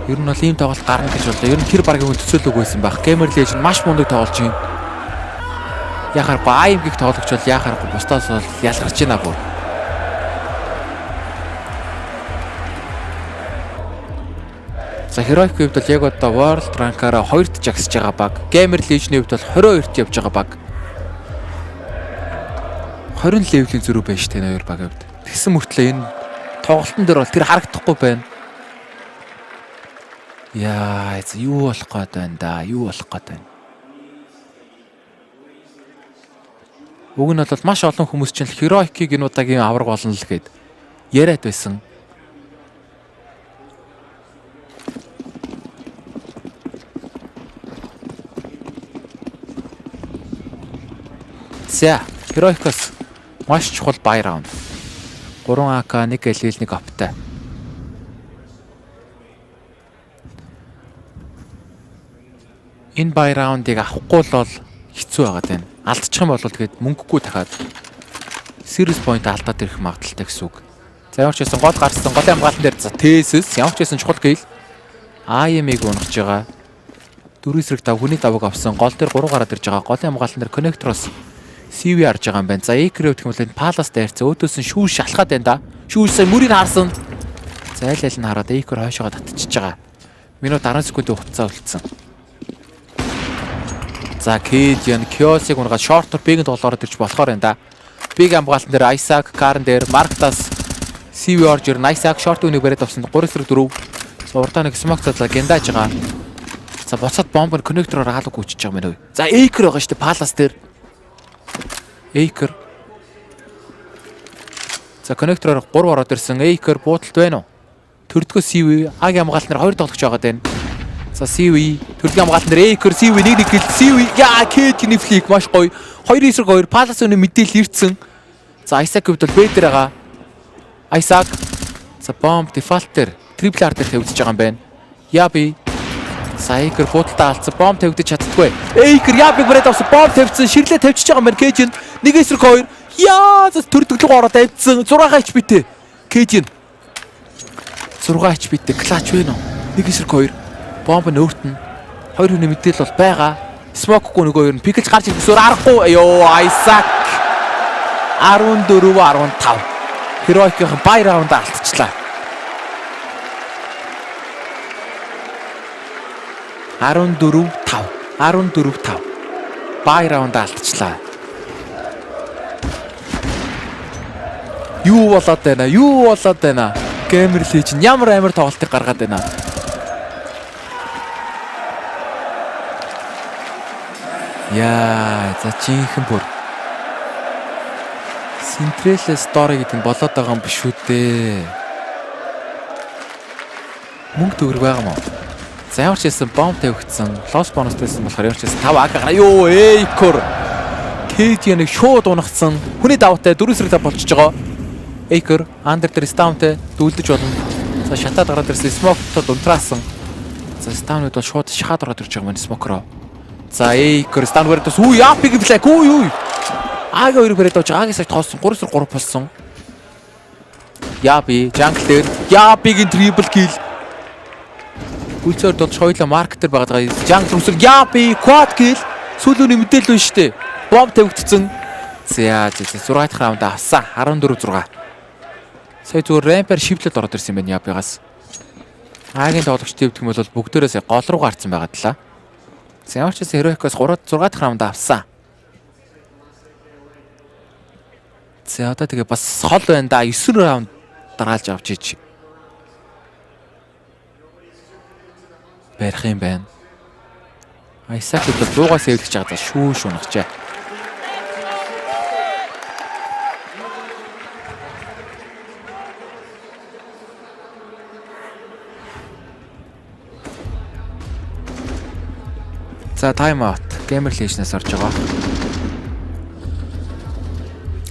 Ер нь бол ийм тоглолт гарна гэж бодлоо. Ер нь тэр багийн хүн төсөөлөг байсан байх. GamerLegion маш мундаг тоглож байна. Яхаар АИМ-ийг тоглогч бол яхаар бусдаас бол ялгарч байна бүр. За Heroic-ийн хувьд бол яг одоо World Rank-аараа 2-т жагсаж байгаа баг. GamerLegion-ийн хувьд бол 22-т явж байгаа баг. 20 левелийн зөрүү байна шүү дээ хоёр багийн хувьд. Тэгсэн мөртлөө энэ тоглолтын дээр бол тэр харагдахгүй байна. Яа, юу болох гээд байна да? Юу болох гээд байна? Уг нь бол маш олон хүмүүс чинь Heroic-ийг энэ удаагийн авраг болно л гээд яриад байсан. За, Heroic-ос маш чухал buy round. 3 AK, 1 LL, 1 оптай. Энэ buy round-ыг авахгүй бол хэцүү байгаад байна. Алдчих юм бол тэгээд мөнгөгүй дахиад series point алдаад ирэх магадaltaй гэсэн үг. За ямар ч байсан гол гарсан голын хамгаалалтын дээр за TSS ямар ч байсан чухал гейл IM-ыг унгаж байгаа. 4 эсрэг 5 хүний давыг авсан. Гол дээр 3 гараад ирж байгаа. Голын хамгаалалтын дээр connector-оос CV харж байгаа юм байна. За Acre-ийг гэх юм бол энэ Palace дээрцээ өөдөөс нь шүүш шалхаад байна да. Шүүсээ мөрийг харсан. За айл нь хараад Acre хойшоогоо татчихж байгаа. Минут 10 секундын хугацаа үлдсэн. За Kedian, Kiosig унгаад shorter big-д толгоор ирж болохоор энэ да. Big хамгаалтан дээр Isaac, Karen дээр Marktas, CV орж ирнэ. Isaac short үнийг бариад авсан 3-4. Урдаа нэг smoke цадлаа гэндааж байгаа. За буцаад бомб connector-оор хаалга гүйчихэж байгаа мэн үү. За Acre байгаа шүү дээ Palace дээр. Acre. За connector-оор 3 ороод ирсэн. Acre буудалд байна уу? Төрдгөө CV аг хамгаалтан дээр 2 тоглогч байгаа дээ. За CV төрдгийн хамгаалтан дээр Acre CV нэг гэл CV яа Kedian флик маш гоё 2-2 Palace өнө мэдээл ирсэн. За Isaac хувьд бол B дээр байгаа. Isaac за bomb default дээр triple R дээр тавьдж байгаа юм байна. Яби за Acre буудалтаа алдсан bomb тавьдаж чаддгүй. Acre Ябиг бариад авсан bomb тавьсан ширлээ тавьчихж байгаа юм байна. Kedian 1-2 яа за төрдөглөг ороод авцсан 6 HP-тэй Kedian 6 HP-тэй clutch байна уу? 1-2 бомб нь өөрт нь 2 хүний мэдээл бол байгаа. Smoke-гүй нөгөө ер нь пикэж гарч ирсээр аргагүй. Ёо Isaac 14-15. Heroic-ийн buy round алдчихлаа. 14-5. Buy round алдчихлаа. Юу болоод байна? GamerLegion ямар амар тоглолтыг гаргаад байна. Яа, за жинхэнэ бүр. Central story гэдэг нь болоод байгаа юм биш үү дээ. Мөнгө төгрөг байгаа мó. За ямар ч байсан бомб тавигдсан. Loss bonus-тайсан болохоор ямар ч байсан 5 AK гараа. Ёо, Acre. Kedian-ыг шууд унагцсан. Хүний даваатай 4-5 болчихж байгаа. Acre under дээр stun-тэй дүүлдэж болно. За шатаад гараад ирсэн smoke-тод унтраасан. За stun-ууд бол шууд шахаад ороод ирж байгаа юм smoke-роо. За Acre stun барьд бас үу Япиг блэк үу. Аг 2 барьд авч агаас тоосон 3-3 болсон. Яби jungle дээр Япигийн triple kill. Үлцээр додж хоёлаа маркетер байгаа. Jungle рүүсэл Япи quad kill. Сүүлүүний мэдээлэл нь штэ. Бомб тавигдсан. За 6 дахь раунд авсан 14-6. Сая зүгээр рампер шивлээд ороод ирсэн юм байна Япигаас. Агийн тоглогчтой хэвдэх юм бол бүгдээрээ гол руу гарцсан байгаа даа. За ямар ч гэсэн Heroic-ос 3-6 дахь раунд авсан. За одоо тэгээ бас хол байна да 9 раунд дараалж авч иж. Барих юм байна. Isaac бол 100-аас эвлэж байгаа шүүш унагчаа. За time out. GamerLegion-аас орж байгаа.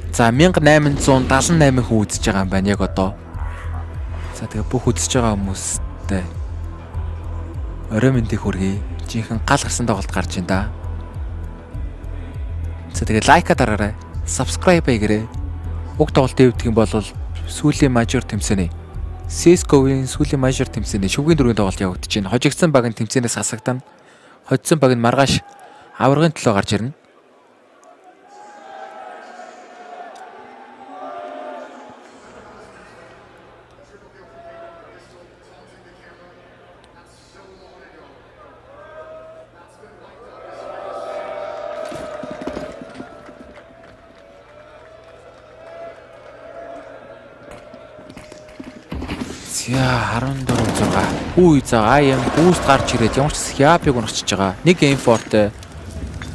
За 1878 хүн үзэж байгаа юм байна яг одоо. За За тэгээ бүх үзэж байгаа хүмүүстэй орой мэндийг хүргэе. Жинхэнэ гал гарсан тоглолт гарч ин да. За тэгээ лайка дараарай. Subscribe хийгээрэй. Уг тоглолтын өвдөх юм бол сүүлийн мажор тэмцээний CS:GO-ийн сүүлийн мажор тэмцээний шүггийн дөрвийн тоглолт явагдаж байна. Хожигдсан баг нь тэмцээнээс хасагдана. Хоцсон баг нь маргааш аваргын төлөө гарч ирнэ. За 14-6. Үгүй за IM boost гарч ирээд ямар ч хяпыг унагчиж байгаа. Нэг game forte.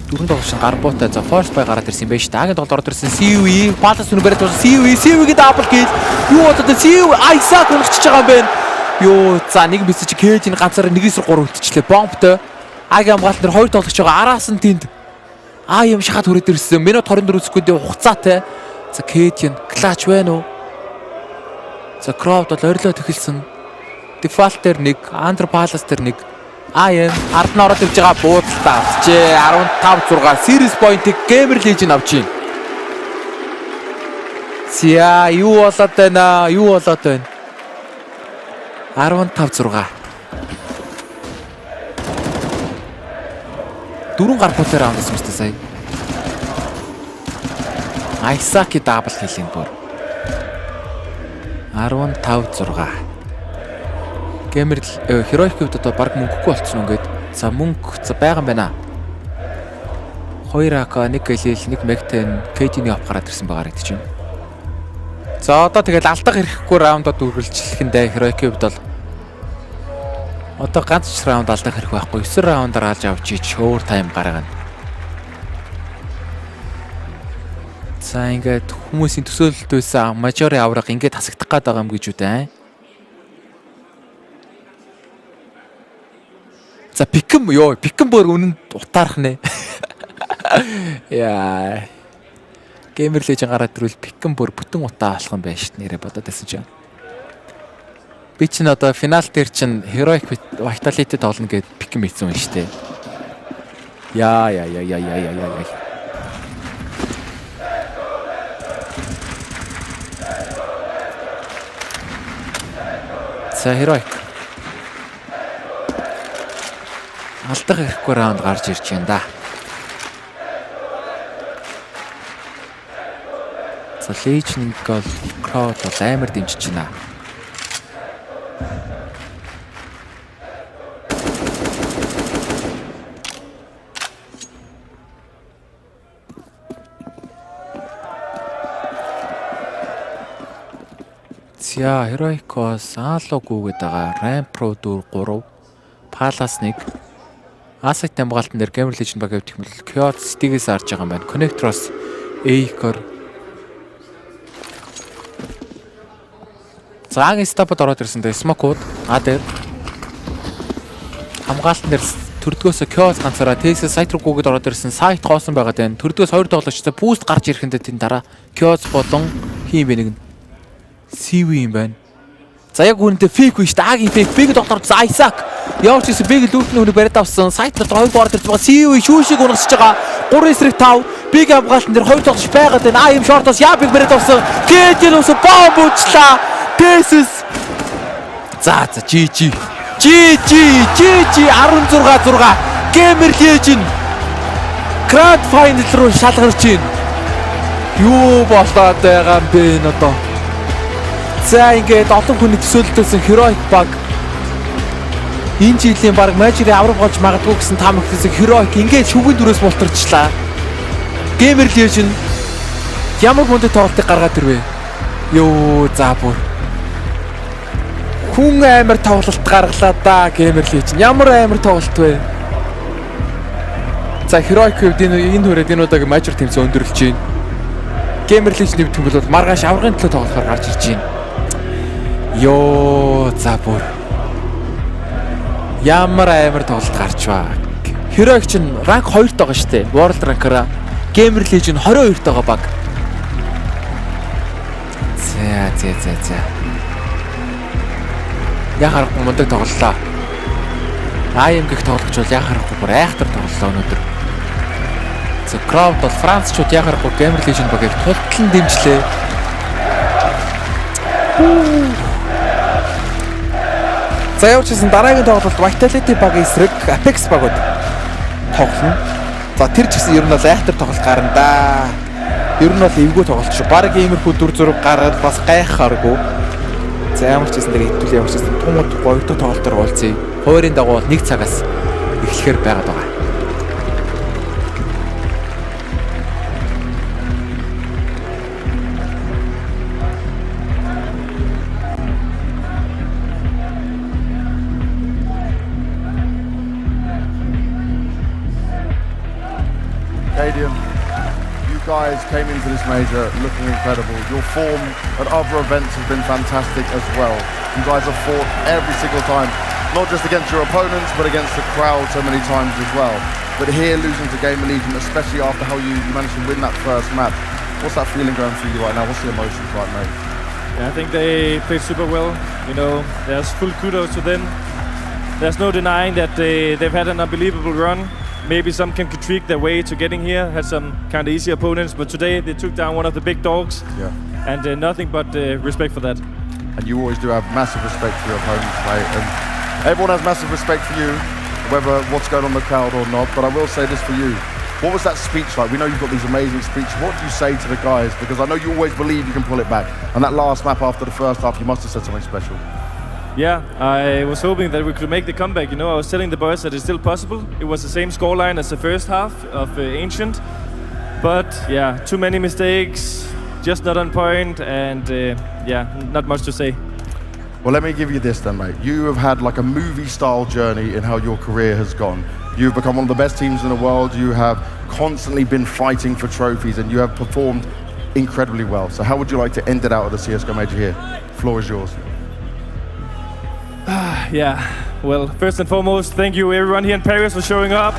Дөрөв тоглолт гар буутай. За force by гараад ирсэн байж та. Агийн тоглолт ороод ирсэн CUE. Палас нүн бариад CUE-гийн double kill. Юу одоо CUE Isaac унагчиж байгаа юм байна. Юу за нэг мессеж Cage-ийн ганцаараа 1-3 үлдчихлээ. Bombтой. Агийн хамгаалт нэр 2 тоглогч байгаа. Араас нь тэнд IM шахаад хүрээд ирсэн. Минут 24 секундын хугацаатай. За Cage-ийн clutch байна уу? За Crowd бол орилоод эхэлсэн. Default дээр нэг, Under Palace дээр нэг. IM ард нь ороод ирж байгаа буудалтай авчээ. 15-6 series point-ийг GamerLegion авч байна. За юу болоод байна? 15-6. Дөрвөн гар буутай раунд гэсэн мэт сая. Isaac-ийн double kill-ийн бүр. 15-6. Heroic-д одоо баг мөнгөгүй болчихсон ингээд. За мөнгө за байгаа юм байна. 2 AK, 1 Galil, 1 Meg-10, KD-ний оп гараад ирсэн байгаа гэдэг чинь. За одоо тэгэл алдах хэрэггүй раундад үргэлжлэхэндээ Heroic-д бол одоо ганц ч раунд алдах хэрэг байхгүй. 9 раундаар алж авч ич өөр тайм гаргана. За ингээд хүмүүсийн төсөөлөлт байсан мажорын авраг ингээд хасагдах гээд байгаа юм гэж үү дээ. За пикэм бүр үнэнд утаарах нэ. Яа. GamerLegion гараад ирвэл пикэм бүр бүтэн утаа болох юм байна шүү дээ нэрээ бодоод байсан чинь. Би чинь одоо финал дээр чинь Heroic Vitality тоглоно гэд пикэм хийсэн юм шүү дээ. Яа. За Heroic. Алдах хэрэггүй раунд гарч ирж байна да. За Legion гол Crowd бол амар дэмжиж байна. За Heroic-оос аалогүйгээд байгаа. Ramp Pro 4 Palace 1 Asset хамгаалтан дээр GamerLegion баг авчих юм бол Kyoto City-гээс харж байгаа юм байна. Connector-оос Eikor. Зааг стапд ороод ирсэн дээ. Smoke-ууд дээр хамгаалтан дээр төрдгөөс Kyoto ганцаараа Texas сайт руу гүгээд ороод ирсэн. Сайт хоосон байгаа дээ. Төрдгөөс 2 тоглогчтой boost гарч ирэхэндээ тэн дараа Kyoto болон хийм бэ нэг нь CV юм байна. За яг үүнтэй фейк биш та агийн фейк биг доктор Isaac явж ирсэн биг лүүтний хүнийг бариад авсан сайт дотор 2 борд ирж байгаа CV шүүшиг унагсаж байгаа 3-5 биг хамгаалтан дээр 2 тоглож байгаад байна. Им шортоос яа биг бариад авсан Кэжэл ус бомб учлаа. Тэсэс за GG 16-6 GamerLegion Grand Final руу шалгарч байна. Юу болоод байгаа юм бэ одоо? За ингээд олон хүний төсөөлөлтөөсөн Heroic баг энэ жилийн баг мажорын авраг болж магадгүй гэсэн таамаг хийсэн Heroic ингээд шүгэн дөрөөс мултарчлаа. GamerLegion ямар мундаг тоглолтыг гаргаад ирвэ. Йоо за бүр хүн амар тоглолт гаргалаа да GamerLegion. Ямар амар тоглолт вэ? За Heroic-д энэ хүрээд энэ удаагийн мажор тэмцээн өндөрлөж байна. GamerLegion-ийн тэмцээн бол маргааш аврагын төлөө тоглохоор гарч ирж байна. Йоо за бүр ямар амар тоглолт гарч ба. Heroic чинь ранк 2-т байгаа шүү дээ. World rank-аараа GamerLegion 22-т байгаа баг. За. Яа харахгүй мундаг тоглолоо. IM-ийн тоглогч бол яа харахгүй бүр айхтар тоглолоо өнөөдөр. За crowd бол Францчууд яа харахгүй GamerLegion Bo3-ыг тултлан дэмжлээ. За явуулчихсан дараагийн тоглолт Vitality Bo3 эсрэг Apeks багууд тоглоно. За тэр ч гэсэн ер нь бол айхтар тоглолт гарна да. Ер нь бол эвгүй тоглолт шүү. Баг иймэрхүү дүр зураг гараад бас гайхааргүй. За ямар ч гэсэн тэр хэдүүл ямар ч гэсэн тумууд гоётой тоглолтоор уулзъя. Хоёрын дагуу 1 цагаас эхлэхээр байгаад байгаа. Stadium. You guys came into this major looking incredible. Your form at other events has been fantastic as well. You guys have fought every single time, not just against your opponents, but against the crowd so many times as well. But here, losing to GamerLegion, especially after how you managed to win that first match, what's that feeling going through you right now? What's the emotions right now? Yeah, I think they played super well. You know, there's full kudos to them. There's no denying that they've had an unbelievable run. Maybe some can critique their way to getting here, had some kind of easy opponents, but today they took down one of the big dogs. Yeah. And nothing but respect for that. And you always do have massive respect for your opponents, mate. And everyone has massive respect for you, whether what's going on in the crowd or not. But I will say this for you. What was that speech like? We know you've got these amazing speeches. What do you say to the guys? Because I know you always believe you can pull it back. And that last map after the first half, you must have said something special. Yeah, I was hoping that we could make the comeback. You know, I was telling the boys that it's still possible. It was the same scoreline as the first half of Ancient. But yeah, too many mistakes, just not on point, and yeah, not much to say. Well, let me give you this then, mate. You have had like a movie-style journey in how your career has gone. You've become one of the best teams in the world. You have constantly been fighting for trophies, and you have performed incredibly well. So how would you like to end it out at the CSGO Major here? Floor is yours. Yeah, well, first and foremost, thank you everyone here in Paris for showing up.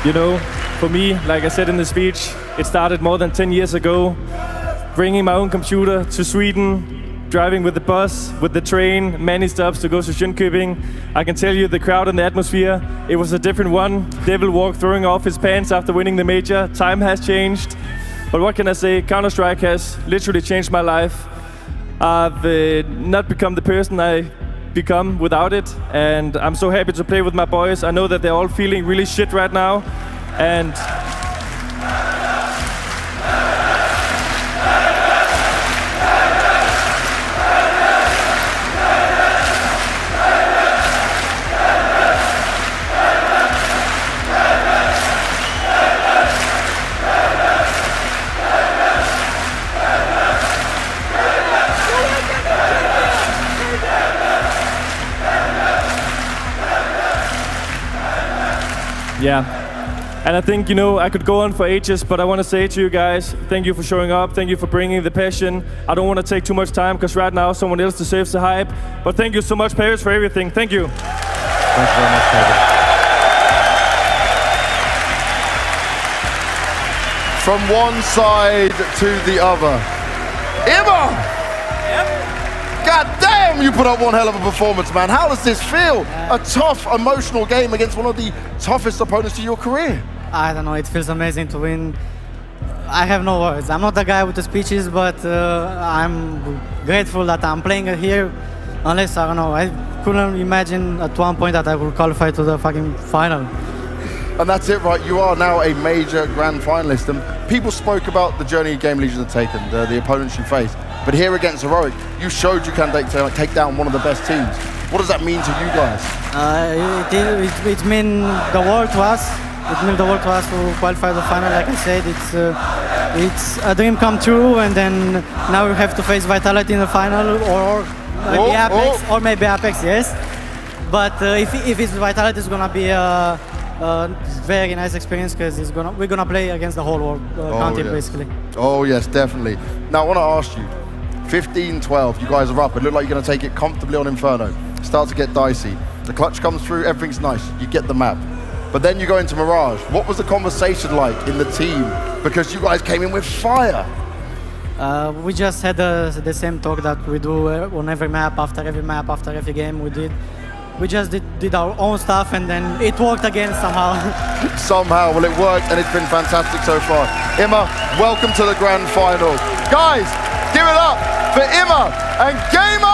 You know, for me, like I said in the speech, it started more than 10 years ago. Bringing my own computer to Sweden, driving with the bus, with the train, many stops to go to Jönköping. I can tell you the crowd and the atmosphere, it was a different one. Devil walked throwing off his pants after winning the major. Time has changed. But what can I say? Counter-Strike has literally changed my life. I've not become the person I become without it, and I'm so happy to play with my boys. I know that they're all feeling really shit right now, and yeah, and I think, you know, I could go on for ages, but I want to say to you guys, thank you for showing up, thank you for bringing the passion. I don't want to take too much time, because right now someone else deserves the hype, but thank you so much, Paris, for everything. Thank you. Thank you very much, David. From one side to the other. Emma! God damn, you put up one hell of a performance, man. How does this feel? A tough, emotional game against one of the toughest opponents of your career. I don't know, it feels amazing to win. I have no words. I'm not the guy with the speeches, but I'm grateful that I'm playing here. Unless, I don't know, I couldn't imagine at one point that I would qualify to the fucking final. And that's it, right? You are now a major grand finalist. And people spoke about the journey GamerLegion have taken, the opponents you faced. But here against Heroic, you showed you can take down one of the best teams. What does that mean to you guys? It means the world to us. It means the world to us to qualify the final. Like I said, it's a dream come true, and then now we have to face Vitality in the final, or maybe Apeks, yes. But if it's Vitality, it's gonna be very nice experience because we're gonna play against the whole world country basically. Oh yes, definitely. Now I want to ask you, 15-12, you guys are up. It looked like you're going to take it comfortably on Inferno. Start to get dicey. The clutch comes through, everything's nice. You get the map. But then you go into Mirage. What was the conversation like in the team? Because you guys came in with fire. We just had the same talk that we do on every map, after every game we did. We just did our own stuff and then it worked again somehow. Somehow, well it worked and it's been fantastic so far. Emma, welcome to the grand final. Guys, give it up for Emma and GamerLegion!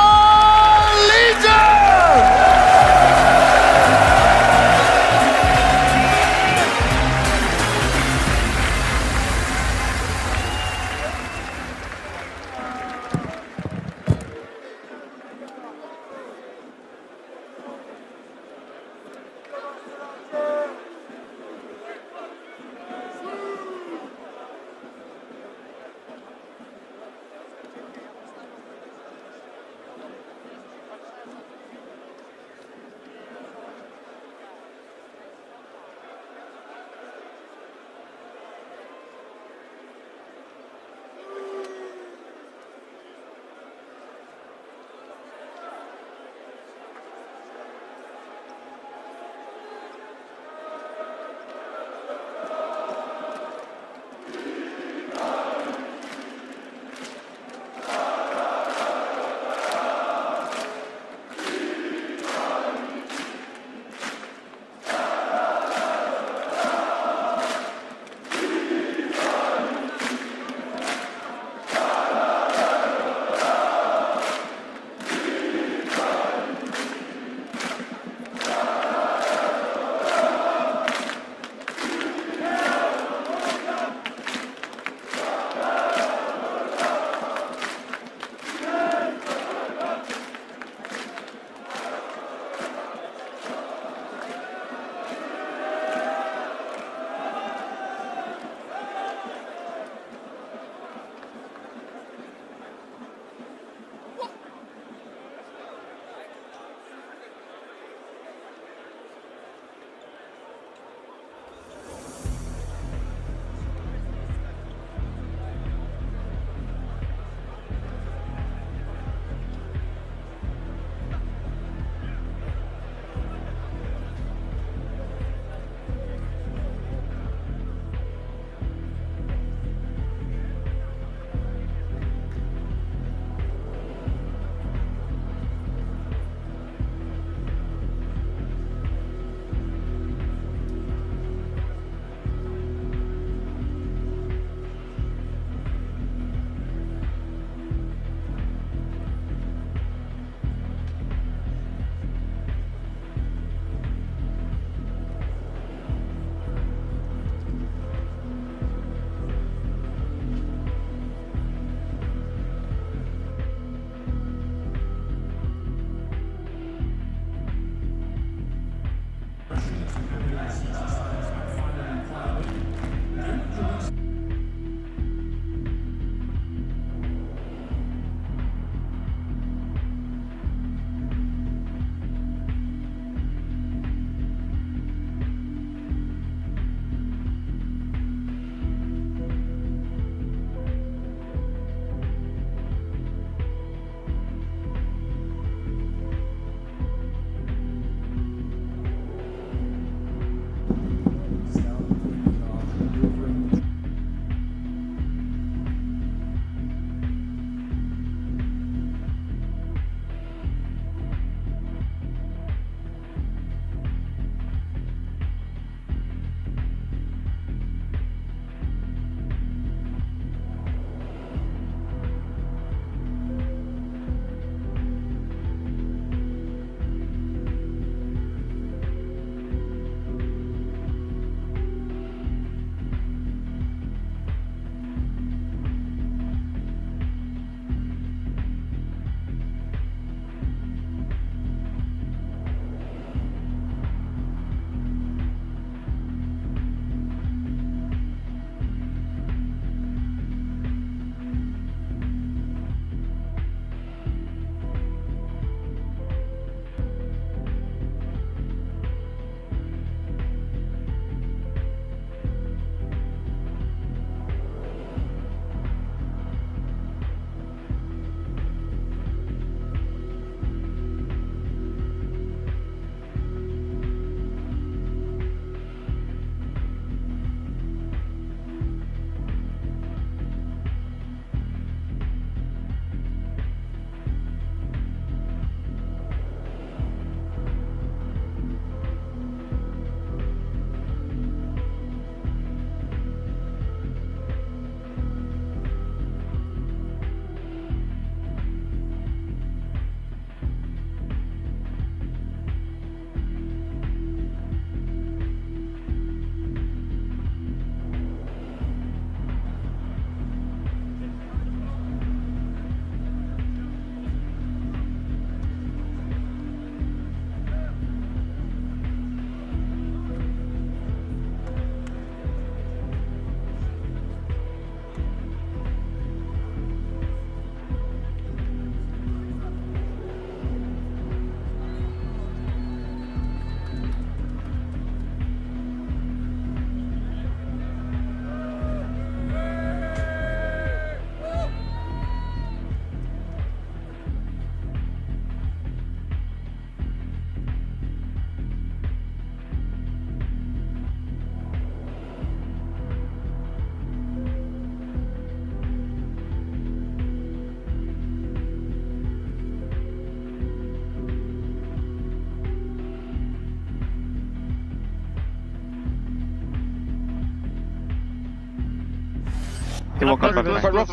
They walk up.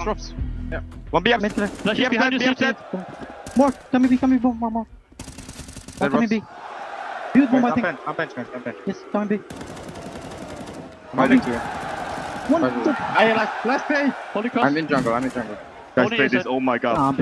Drops. Yeah. One B. Flash Yeah, behind you, dead. More. Coming, more. More coming B. Build bomb, I think. I'm bench, guys. I'm bench. Yes, coming B. I'm next to you. One. Last play. Holy cross. I'm in jungle. Guys, play this. Oh my god.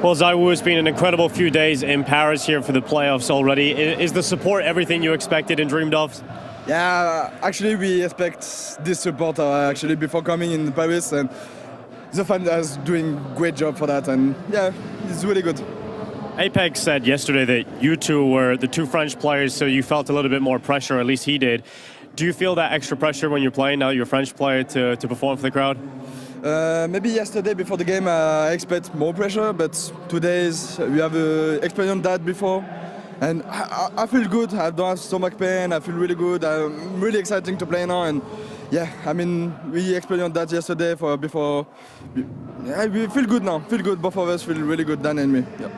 Well, Zaiwu, it's been an incredible few days in Paris here for the playoffs already. Is the support everything you expected and dreamed of? Yeah, actually we expect this support actually before coming in Paris, and the fans are doing a great job for that, and yeah, it's really good. Apeks said yesterday that you two were the two French players, so you felt a little bit more pressure, at least he did. Do you feel that extra pressure when you're playing now, you're a French player, to perform for the crowd? Maybe yesterday before the game I expect more pressure, but today we have experienced that before, and I feel good. I don't have stomach pain. I feel really good. I'm really excited to play now, and yeah, I mean we experienced that yesterday before. Yeah, we feel good now. Feel good. Both of us feel really good, Dan and me. Yeah.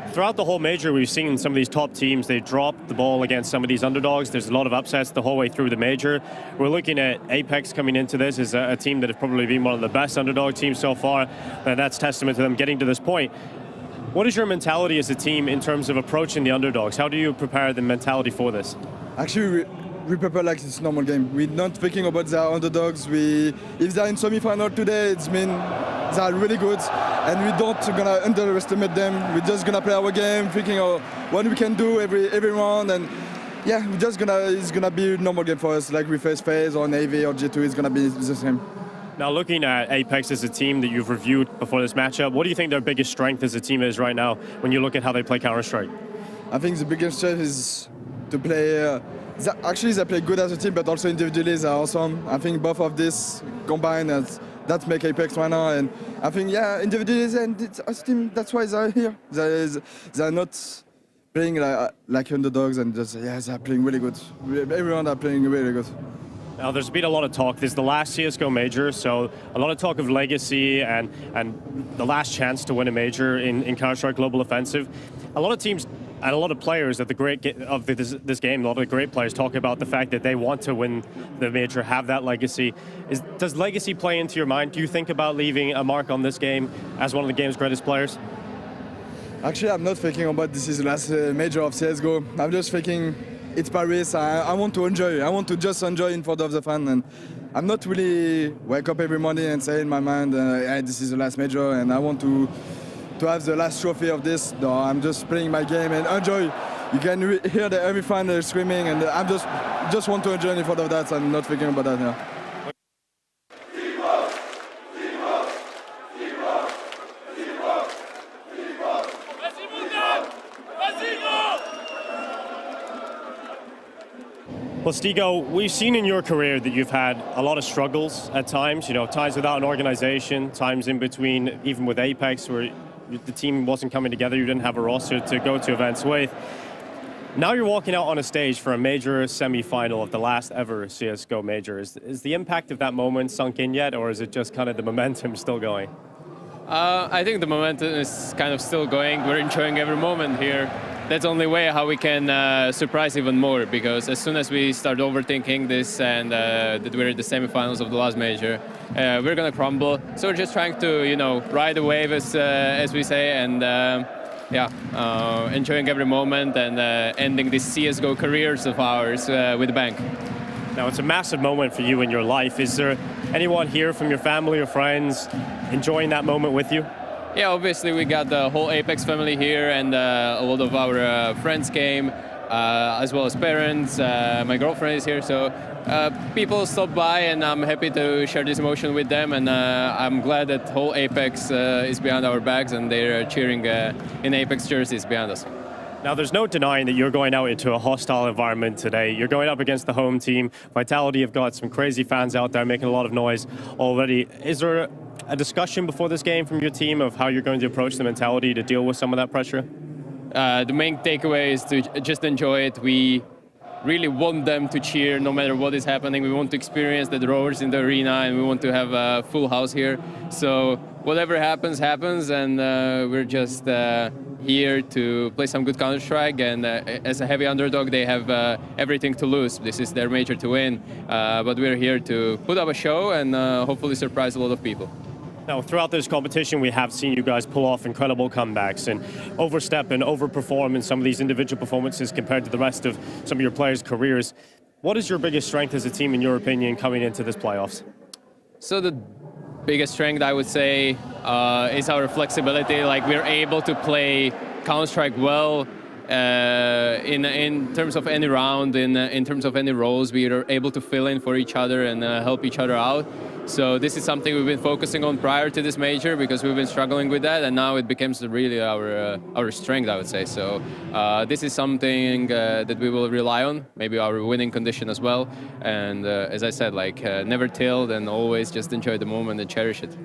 Throughout the whole major, we've seen some of these top teams, they drop the ball against some of these underdogs. There's a lot of upsets the whole way through the major. We're looking at Apeks coming into this as a team that has probably been one of the best underdog teams so far, and that's testament to them getting to this point. What is your mentality as a team in terms of approaching the underdogs? How do you prepare the mentality for this? Actually, we prepare like it's a normal game. We're not thinking about the underdogs. If they're in semi-final today, it means they're really good, and we don't gonna underestimate them. We're just gonna play our game, thinking of what we can do every round, and yeah, it's gonna be a normal game for us. Like we face FaZe or Navy or G2, it's gonna be the same. Now, looking at Apeks as a team that you've reviewed before this matchup, what do you think their biggest strength as a team is right now when you look at how they play Counter-Strike? I think the biggest strength is to play. Actually, they play good as a team, but also individually they're awesome. I think both of this combined, that make Apeks right now, and I think yeah, individually and as a team, that's why they're here. They're not playing like underdogs, and just they're playing really good. Everyone are playing really good. Now, there's been a lot of talk. This is the last CSGO major, so a lot of talk of legacy and the last chance to win a major in Counter-Strike Global Offensive. A lot of teams and a lot of players at this game, a lot of great players talk about the fact that they want to win the major, have that legacy. Does legacy play into your mind? Do you think about leaving a mark on this game as one of the game's greatest players? Actually, I'm not thinking about this is the last major of CSGO. I'm just thinking it's Paris. I want to enjoy. I want to just enjoy in front of the fan, and I'm not really wake up every morning and say in my mind, this is the last major, and I want to have the last trophy of this. No, I'm just playing my game and enjoy. You can hear every fan screaming, and I'm just want to enjoy in front of that. I'm not thinking about that now. Well, Stigo, we've seen in your career that you've had a lot of struggles at times, times without an organization, times in between, even with Apeks, where the team wasn't coming together, you didn't have a roster to go to events with. Now you're walking out on a stage for a major semi-final of the last ever CSGO major. Is the impact of that moment sunk in yet, or is it just kind of the momentum still going? I think the momentum is kind of still going. We're enjoying every moment here. That's the only way how we can surprise even more, because as soon as we start overthinking this and that we're in the semifinals of the last major, we're gonna crumble. So we're just trying to, ride the wave, as we say, and enjoying every moment and ending these CSGO careers of ours with a bang. Now, it's a massive moment for you in your life. Is there anyone here from your family or friends enjoying that moment with you? Yeah, obviously we got the whole Apeks family here, and a lot of our friends came, as well as parents. My girlfriend is here, so people stopped by, and I'm happy to share this emotion with them, and I'm glad that whole Apeks is behind our backs, and they're cheering in Apeks jerseys behind us. Now, there's no denying that you're going out into a hostile environment today. You're going up against the home team. Vitality have got some crazy fans out there making a lot of noise already. Is there a discussion before this game from your team of how you're going to approach the mentality to deal with some of that pressure? The main takeaway is to just enjoy it. We really want them to cheer no matter what is happening. We want to experience the roars in the arena, and we want to have a full house here. So whatever happens, happens, and we're just here to play some good Counter-Strike, and as a heavy underdog, they have everything to lose. This is their major to win, but we're here to put up a show and hopefully surprise a lot of people. Now, throughout this competition, we have seen you guys pull off incredible comebacks and overstep and overperform in some of these individual performances compared to the rest of some of your players' careers. What is your biggest strength as a team, in your opinion, coming into this playoffs? So the biggest strength, I would say, is our flexibility. Like we're able to play Counter-Strike well in terms of any round, in terms of any roles. We are able to fill in for each other and help each other out. So this is something we've been focusing on prior to this major because we've been struggling with that, and now it becomes really our strength, I would say. So this is something that we will rely on, maybe our winning condition as well. And as I said, like never tilt and always just enjoy the moment and cherish it.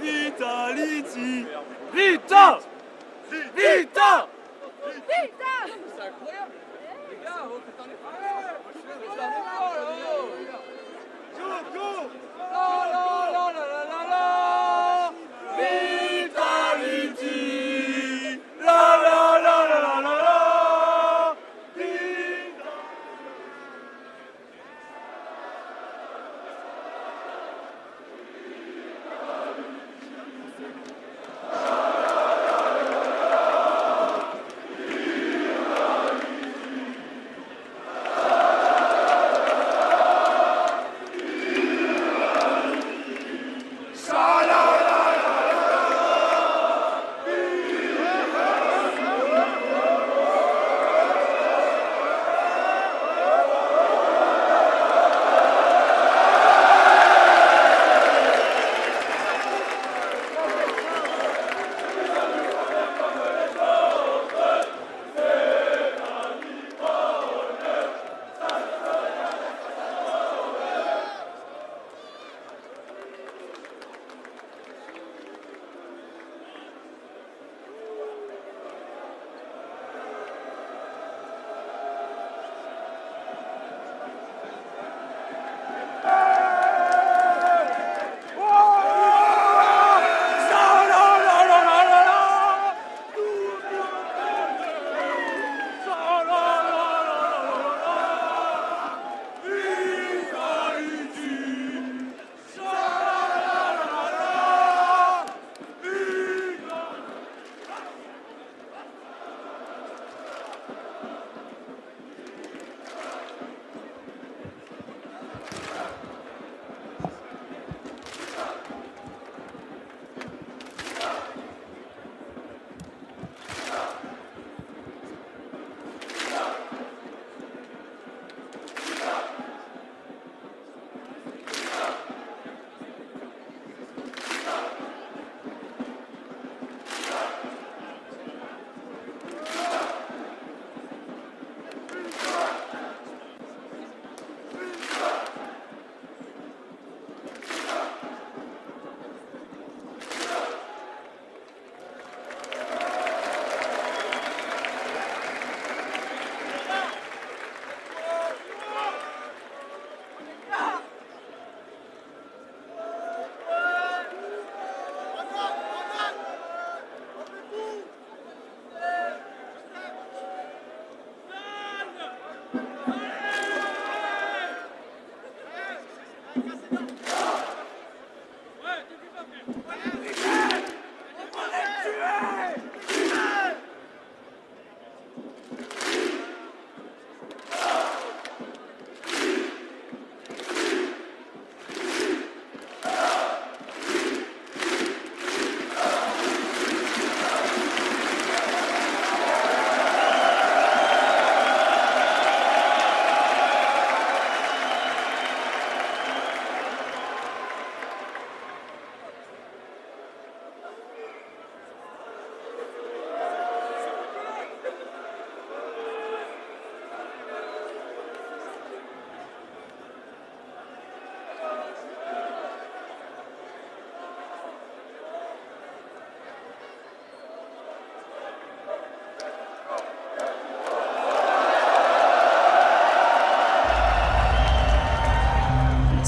Vitality! Vita! Vita! Vita! C'est incroyable! Les gars, on est Go, go! La la la la la la! Vitality! La la la la la la la!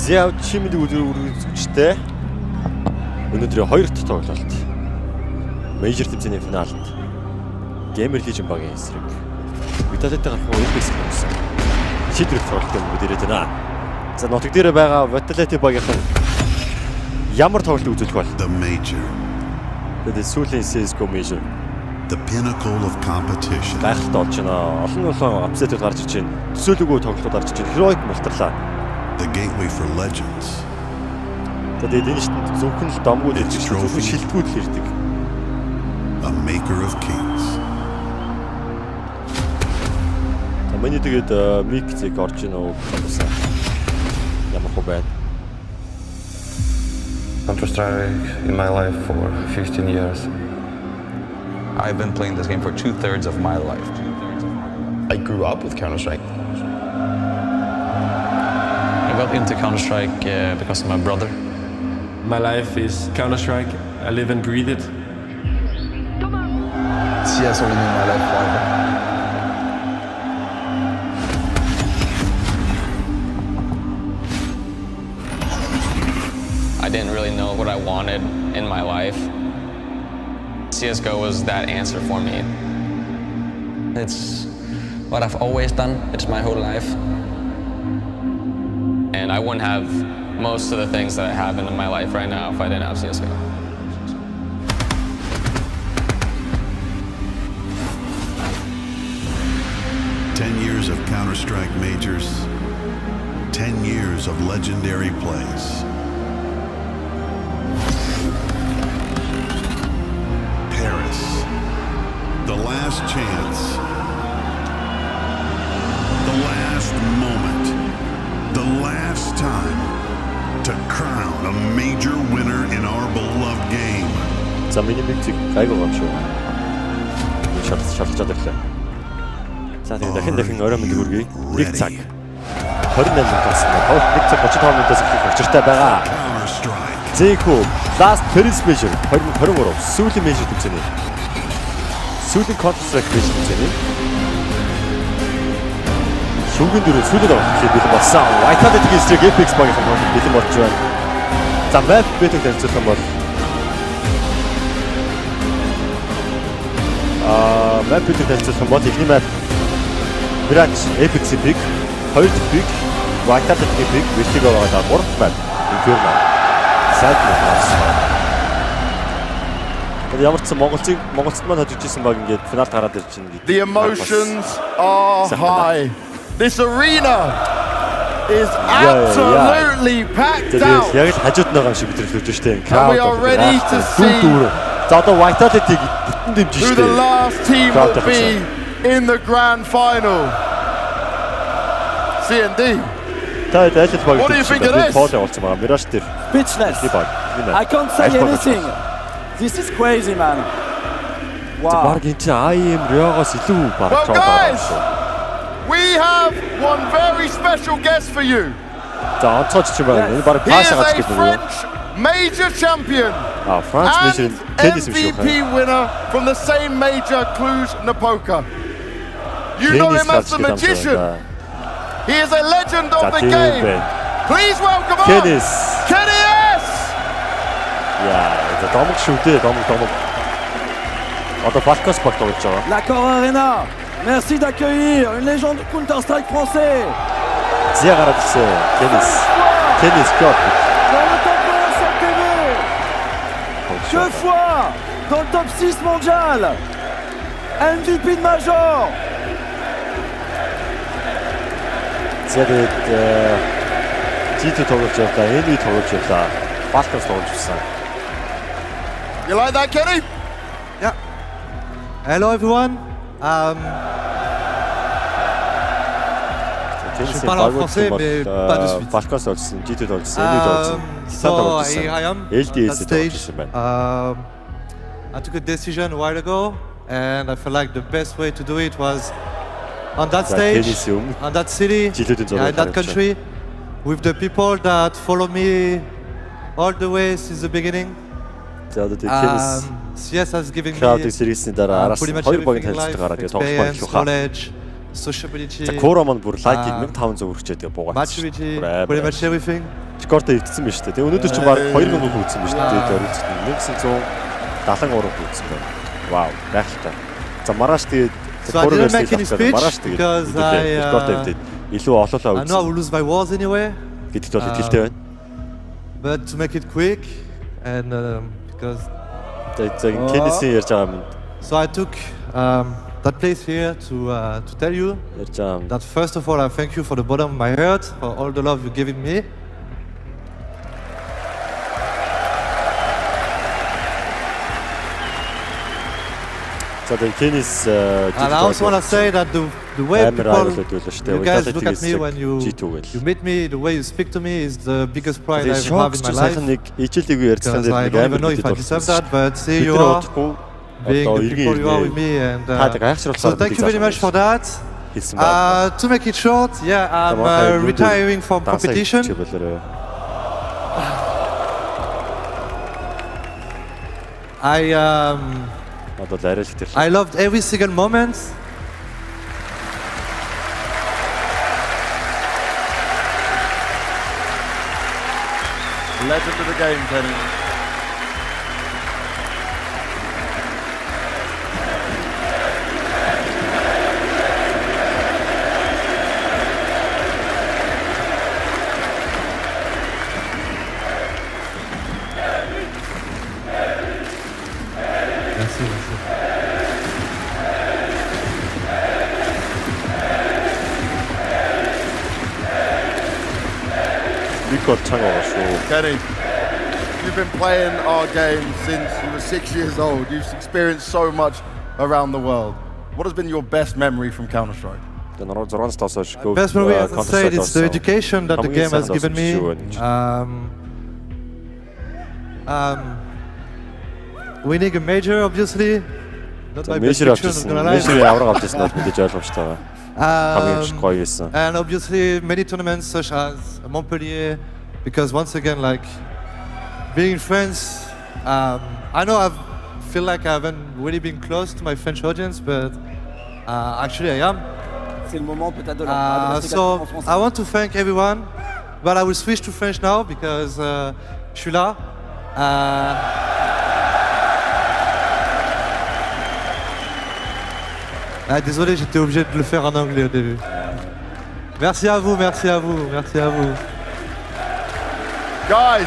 За чимэд үргэлжтэй өнөөдрийн 2 дахь тоглолт. Мажор тэмцээний финалд GamerLegion Bo3 эсрэг Vitality гарах Apeks болсон. Шийдвэр тоглолтын бүгд ирээд байна. За нутаг дээр байгаа Vitality Bo3-ын ямар тоглолт үзүүлэх бол? The Major. The сүүлийн CS:GO Major. The pinnacle of competition. Гайхалтай болж байна. Олон апсетүүд гарч иж байна. Төсөөлөгөө тоглолтууд гарч иж байна. Heroic мултарлаа. The gateway for legends. Тэгээд энэ чинь зөвхөн л домгууд ирж зөвхөн шилтгүүд л ирдэг. A maker of kings. Таманы тэгээд мик зэг орж ийн үү гэсэн. Ямар хөө байна? Counter-Strike in my life for 15 years. I've been playing this game for 2/3 of my life. I grew up with Counter-Strike. got into Counter-Strike because of my brother. My life is Counter-Strike. I live and breathe it. CS only made my life forever. I didn't really know what I wanted in my life. CSGO was that answer for me. It's what I've always done. It's my whole life. And I wouldn't have most of the things that I have in my life right now if I didn't have CSGO. Years of Counter-Strike majors, 10 years of legendary plays. Paris, the last chance, the last moment, the last time to crown a major winner in our beloved game. За миний миксийг гайгүй гам шүү. Шалчаад ирлээ. За тэгээд дахин орой мэд хүргэе. 1 цаг 28 минут болсон. Хавт 1 цаг 35 минутаас их учиртай байгаа. Зэхүү last Paris Major 2023 сүүлийн Major тэмцээний. Сүүлийн Counter-Strike Major тэмцээний. Шүүгэн дөрөв сүүлийн тоглолт бэлэн болсон. Vitality Streak Apeks багийн тоглолт бэлэн болж байна. За map бэтэн танилцуулсан бол map бэтэн танилцуулсан бол ихний map Хүрч, Apeks pick, 2 pick, Vitality pick, Vertigo байгаа 3 map. Inferno. Сайд болсон. Тэгээд ямар ч Монголцд маань хожиж ирсэн баг ингээд финалд гараад ирж байна гэдэг. The emotions are high. This arena is absolutely packed out. Яг л хажууд байгаа юм шиг битрэлж штэ. And we are ready to see за одоо Vitality-г бүтэн дэмжиж штэ. Who the last team will be in the grand final. CND. What do you think of this? Speechless. I can't say anything. This is crazy, man. Wow. Well, guys, we have one very special guest for you. He is a French major champion and MVP winner from the same major, Cluj-Napoca. You know him as the magician. He is a legend of the game. Please welcome on Kenny S. L'accord Arena. Merci d'accueillir une légende du Counter-Strike français. Dans le top 1 sur TV. 2 fois dans le top 6 mondial. MVP de Major. Тэгээд G2 тоглож явлаа, NV тоглож явлаа, Falcons тоглож ирсэн. You like that, Kenny? Yeah. Hello everyone. Je parle en français, mais pas de suite. Falcons тоглосон, G2 тоглосон, NV тоглоson. So I am on stage. I took a decision a while ago, and I feel like the best way to do it was on that stage, on that city, in that country, with the people that follow me all the way since the beginning. CS has given me pretty much everything in life, experience, knowledge, sociability, maturity, pretty much everything. Скорт ивдсэн байна шүү дээ. Тэгээ өнөөдөр ч баг 2000 хүн үзсэн байна шүү дээ. Дөрөвт 1173 хүн үзсэн байна. Вау, гайхалтай. За маргааш тэгээд So I didn't make any speech because I know I will lose my wars anyway. But to make it quick and because so I took that place here to tell you that first of all I thank you for the bottom of my heart for all the love you're giving me. And I also want to say that the way people, you guys look at me when you meet me, the way you speak to me is the biggest pride I ever have in my life. Because I don't even know if I deserve that, but here you are, being the people you are with me. And so thank you very much for that. To make it short, yeah, I'm retiring from competition. I loved every single moment. Legend of the game, Kenny. Kenny, you've been playing our game since you were 6 years old. You've experienced so much around the world. What has been your best memory from Counter-Strike? Best memory, as I said, it's the education that the game has given me. Winning a major, obviously. Not my best picture, not gonna lie. And obviously many tournaments such as Montpellier, because once again, like being in France, I know I feel like I haven't really been close to my French audience, but actually I am. So I want to thank everyone, but I will switch to French now because je suis là. Désolé, j'étais obligé de le faire en anglais au début. Merci à vous, merci à vous, merci à vous. Guys,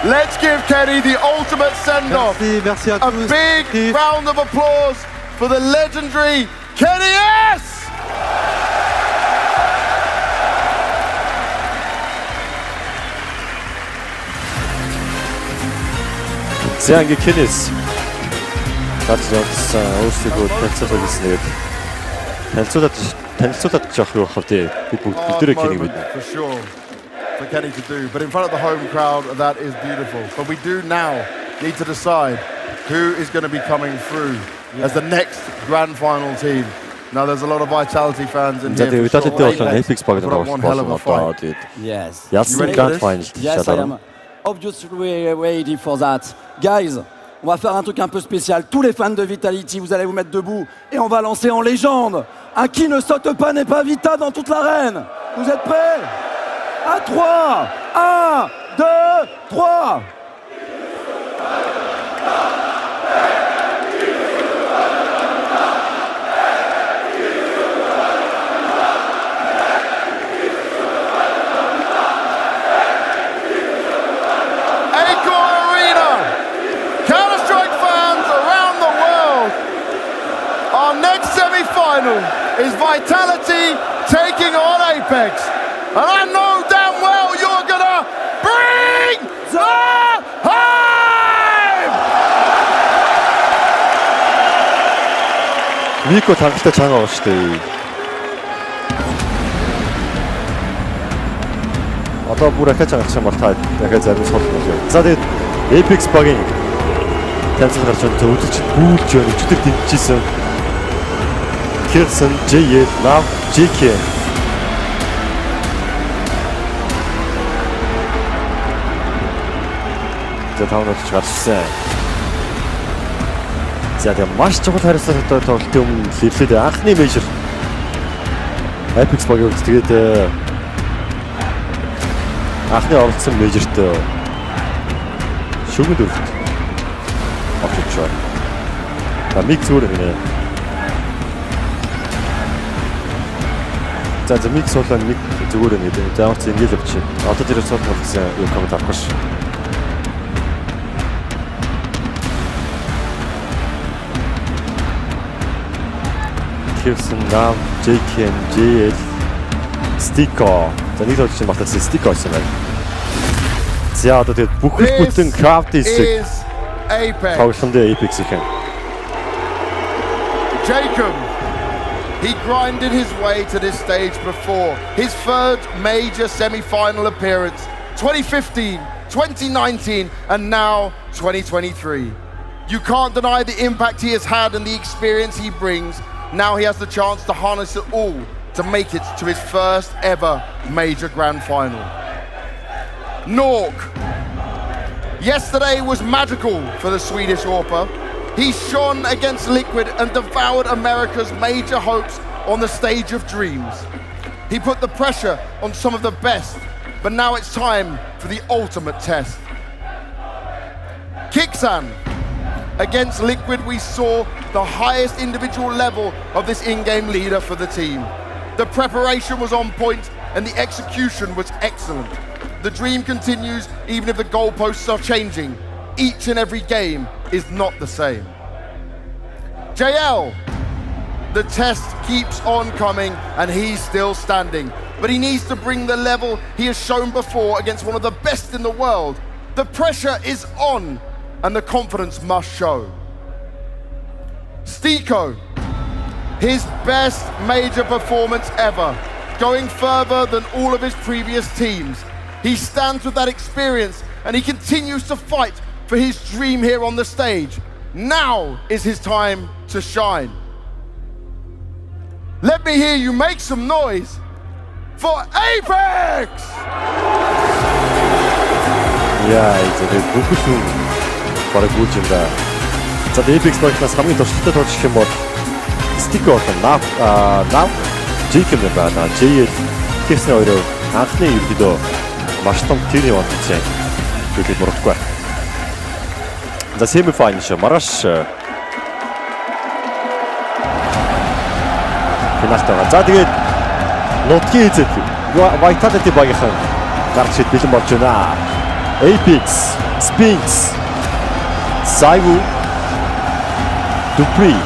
let's give Kenny the ultimate send-off. Merci à tous. A big round of applause for the legendary Kenny S! Tэмцээний Kenny-с өөрсдөө танилцуулах гэсэн нэг танилцуулаад жоох юу хавтээ бид бүгдээрээ Kenny мэднэ. For sure for Kenny to do, but in front of the home crowd that is beautiful. But we do now need to decide who is going to be coming through as the next grand final team. Now there's a lot of Vitality fans in here. Vitality болон Apeks багт one hell of a fight. Yes. Ясны grand final. Yes, I am obviously ready for that. Guys, on va faire un truc un peu spécial. Tous les fans de Vitality, vous allez vous mettre debout et on va lancer en légende. Un qui ne saute pas n'est pas Vita dans toute l'arène. Vous êtes prêts? À 3. 1, 2, 3. Semi-final is Vitality taking on Apeks, and I know damn well you're gonna bring the home! Вико тагтай чангаа шүү дээ. Одоо бүр ахиж чангаах юм бол та дахиад зарим суулгах юм. За тэгээд Apeks багийн танилцах гарч өдөрч бүүлж өчтөр дэмжижсэн. Kirsten, J.E. Now, J.K. За тавнууд ч гарсан. За тэгээ маш чухал хариуцлага тоглолтын өмнө левлээд анхны мейжер Apeks багийн үед тэгээд анхны оролцсон мейжерт шүгэн дөрөвт авч явж байна. За миг зүгээр гинэ. За микс болоо нэг зүгээр нэг. За онц ингээл авчих. Одоо тэр сууд болсон юу комент авахгүй ш. Kirsten, Nam, JK, JL, Sticker. За нэг л чинь баталсан Sticker байсан байна. За одоо тэгээд бүх бүтэн craft хийсэг. Тоглолтууд Apeks их. Jacob. He grinded his way to this stage before. His third major semi-final appearance, 2015, 2019, and now 2023. You can't deny the impact he has had and the experience he brings. now he has the chance to harness it all to make it to his first ever major grand final. Nork. Yesterday was magical for the Swedish AWPer. He shone against Liquid and devoured America's major hopes on the stage of dreams. He put the pressure on some of the best, but now it's time for the ultimate test. Kixan. Against Liquid, we saw the highest individual level of this in-game leader for the team. The preparation was on point and the execution was excellent. The dream continues even if the goalposts are changing. Each and every game is not the same. JL, the test keeps on coming and he's still standing. But he needs to bring the level he has shown before against one of the best in the world. The pressure is on and the confidence must show. Stiko, his best major performance ever, going further than all of his previous teams. He stands with that experience and he continues to fight for his dream here on the stage. Now is his time to shine. Let me hear you make some noise for Apeks! Yeah, it's a good thing for a good team there. За Apeks багтнаас хамгийн туршлагатай тоглож гэх юм бол Stiko now Jake юм байна. JL Kixan хоёроо анхны ердөө маш том тэрний онцгой зүйлийг мөрөхгүй. За semi-final шүү. Маргааш финалт байгаа. За тэгээд нутгийн эзэд Vitality багийнхан гарч ид бэлэн болж байна. Apeks, Spinks, Saivu, Dupree,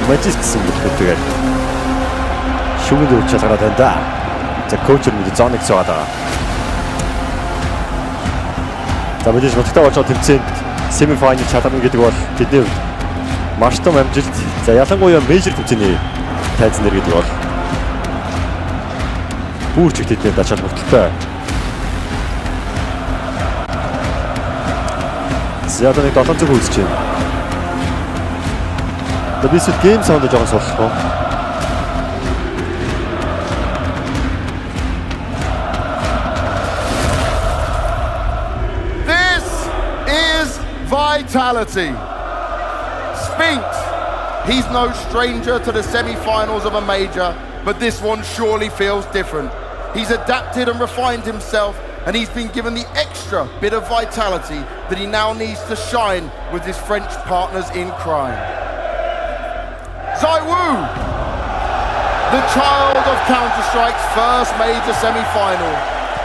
Magic гэсэн бүгдээр шүгэнд үргэлж чалгараад байна да. За коуч нь зоныг зөөгээд байгаа. За мэдээж нутагтаа болж байгаа тэмцээнд semi-final чалгарна гэдэг бол тэдний хувьд маш том амжилт. За ялангуяа major тэмцээний тайз нэр гэдэг бол бүрч их тэдний ачаал бүртэлтэй. За одоо нэг 700 үзэж байна. The best game sound жоохон суулгах. Vitality. Spinks, he's no stranger to the semi-finals of a major, but this one surely feels different. He's adapted and refined himself, and he's been given the extra bit of vitality that he now needs to shine with his French partners in crime. Zaiwu, the child of Counter-Strike's first major semi-final.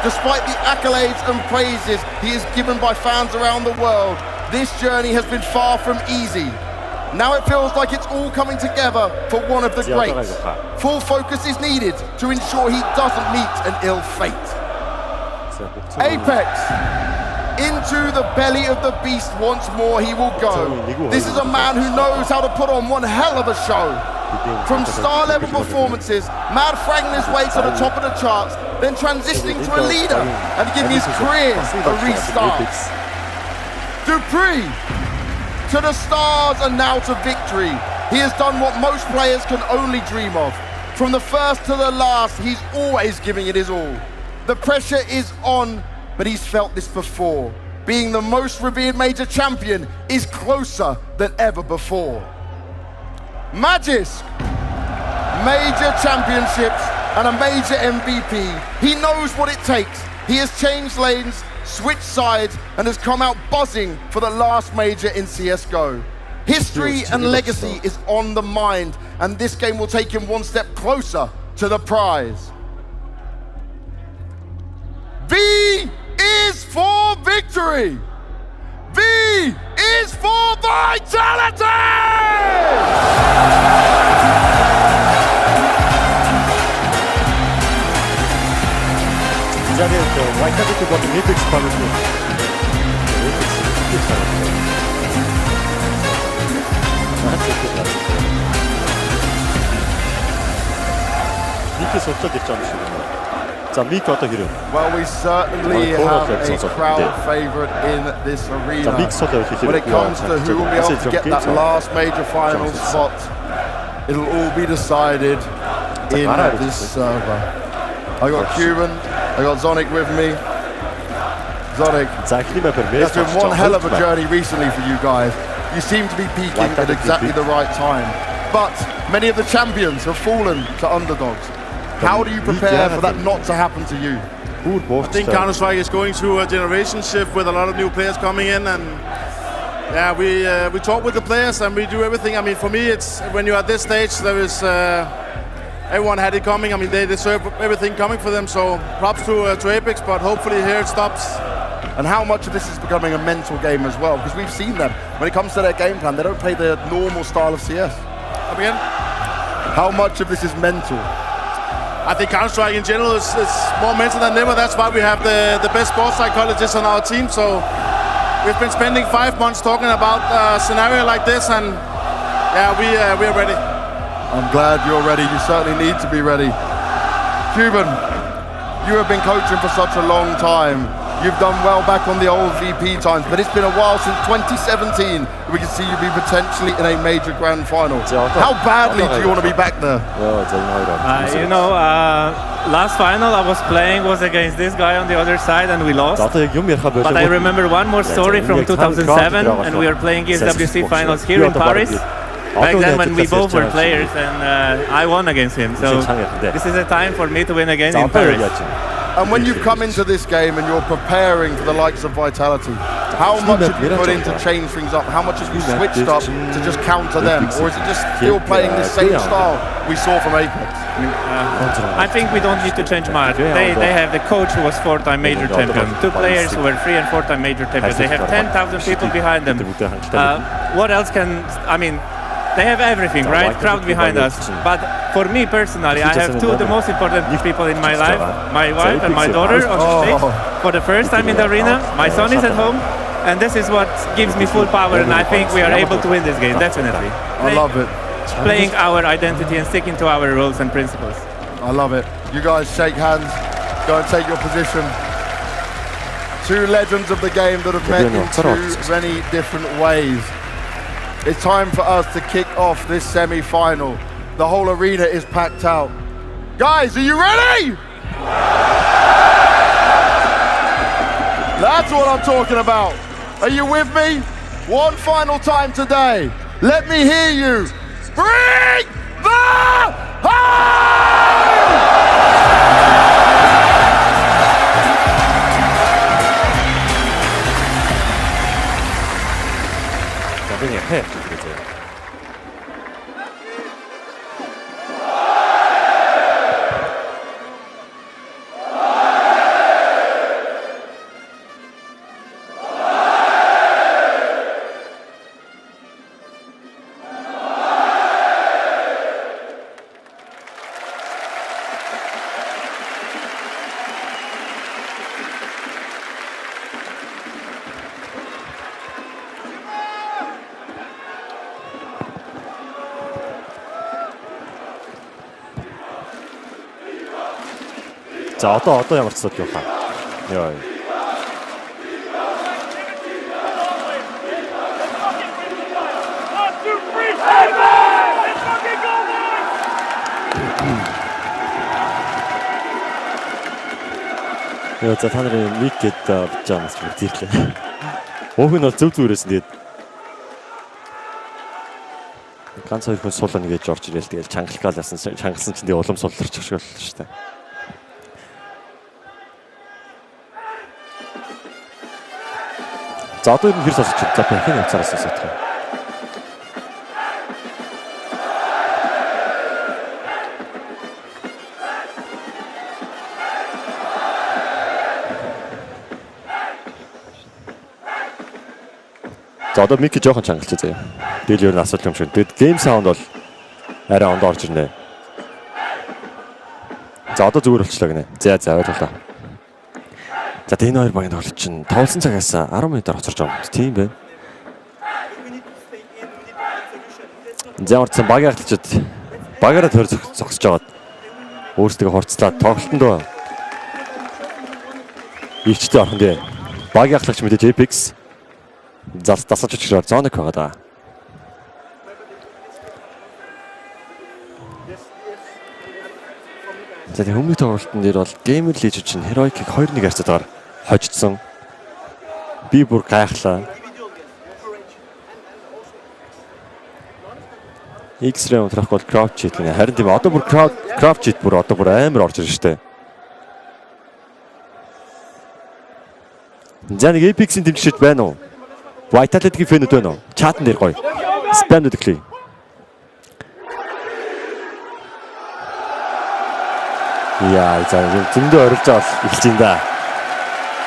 Despite the accolades and praises he is given by fans around the world, this journey has been far from easy. Now it feels like it's all coming together for one of the greats. Full focus is needed to ensure he doesn't meet an ill fate. Apeks, into the belly of the beast once more he will go. This is a man who knows how to put on one hell of a show. From star-level performances, mad fragging his way to the top of the charts, then transitioning to a leader and giving his career a restart. Dupree, to the stars and now to victory. He has done what most players can only dream of. From the first to the last, he's always giving it his all. The pressure is on, but he's felt this before. Being the most revered major champion is closer than ever before. Magisk, major championships and a major MVP. He knows what it takes. He has changed lanes, switched sides, and has come out buzzing for the last major in CSGO. History and legacy is on the mind, and this game will take him one step closer to the prize. V is for victory! V is for vitality! Vitality Bo3 Apeks памятник. Никээс уцаад ирж байгаа юм шиг байна. За Мик одоо хэрэг. Well, we certainly have a crowd favorite in this arena. When it comes to who will be able to get that last major final spot, it'll all be decided in this server. I got Cuban, I got Zonic with me. Zonic, it's been one hell of a journey recently for you guys. You seem to be peaking at exactly the right time. But many of the champions have fallen to underdogs. How do you prepare for that not to happen to you? I think Counter-Strike is going through a generation shift with a lot of new players coming in, and yeah, we talk with the players and we do everything. I mean, for me, it's when you're at this stage, there is everyone had it coming. I mean, they deserve everything coming for them. So props to Apeks, but hopefully here it stops. And how much of this is becoming a mental game as well? Because we've seen them when it comes to their game plan, they don't play the normal style of CS. Come again? How much of this is mental? I think Counter-Strike in general is more mental than ever. That's why we have the best sports psychologists on our team. So we've been spending 5 months talking about a scenario like this, and yeah, we are ready. I'm glad you're ready. You certainly need to be ready. Cuban, you have been coaching for such a long time. You've done well back on the old VP times, but it's been a while since 2017 we can see you be potentially in a major grand final. How badly do you want to be back there? You know, last final I was playing was against this guy on the other side and we lost. But I remember one more story from 2007 and we were playing ESWC finals here in Paris. Back then when we both were players and I won against him. So this is a time for me to win again in Paris. And when you've come into this game and you're preparing for the likes of Vitality, how much have you put in to change things up? How much have you switched up to just counter them? Or is it just still playing the same style we saw from Apeks? I think we don't need to change much. They have the coach who was 4-time major champion, 2 players who were 3- and 4-time major champions. They have 10,000 people behind them. What else can, I mean, they have everything, right? Crowd behind us. But for me personally, I have 2 of the most important people in my life, my wife and my daughter on stage for the first time in the arena. My son is at home, and this is what gives me full power, and I think we are able to win this game, definitely. I love it. Playing our identity and sticking to our rules and principles. I love it. You guys shake hands, go and take your position. 2 legends of the game that have met in 2 many different ways. It's time for us to kick off this semi-final. The whole arena is packed out. Guys, are you ready? That's what I'm talking about. Are you with me? One final time today. Let me hear you. Bring the 자, одоо ямар ч асуудал юу хаа. Яа. Яа, за та нарын мик гээд бич байгаа юм шиг тийрлээ. Уг нь бол зөв зүгээрээс тэгээд ганц хоёр хүн суулна гэж орж ирэл тэгээд чангалкаалсан чинь тэгээд улам сулларч шиг боллоо шүү дээ. За одоо энэ хэр сонсож байна? За бэхэн явцараас сонсох юм. За одоо мик жоохон чангалчих заяа. Тэгэл ер нь асуудал юм шиг. Тэгэд гейм саунд бол арай ондоо орж ирнэ. За одоо зүгээр болчлаа гинэ. За ойлголоо. За энэ хоёр багийн тоглолт чинь тоглосон цагаас 10 минутаар хоцорж байгаа юм. Тийм байна. За орцсон багийн ахлагчид багаараа төр зогсож аваад өөрсдөө хорцлаад тоглолтонд Илчтэй орхон дээ. Багийн ахлагч мэдээж Apeks. Дасаж очроор зоног байгаа даа. За тэг өмнөх тоглолтын дээр бол GamerLegion чинь Heroic-ийг 2-1 харьцаагаар хожигдсон. Би бүр гайхлаа. X-ray унтрах бол crowd cheat гэнэ. Харин тийм одоо бүр crowd cheat бүр одоо бүр амар орж ирж штэ. За нэг Apeks-ийн дэмжигчд байна уу? Vitality-гийн фэнүүд байна уу? Чатан дээр гоё. Spam нүдэглээ. Яа, за зөндөө орилж байгаа бол эхэлж юм да.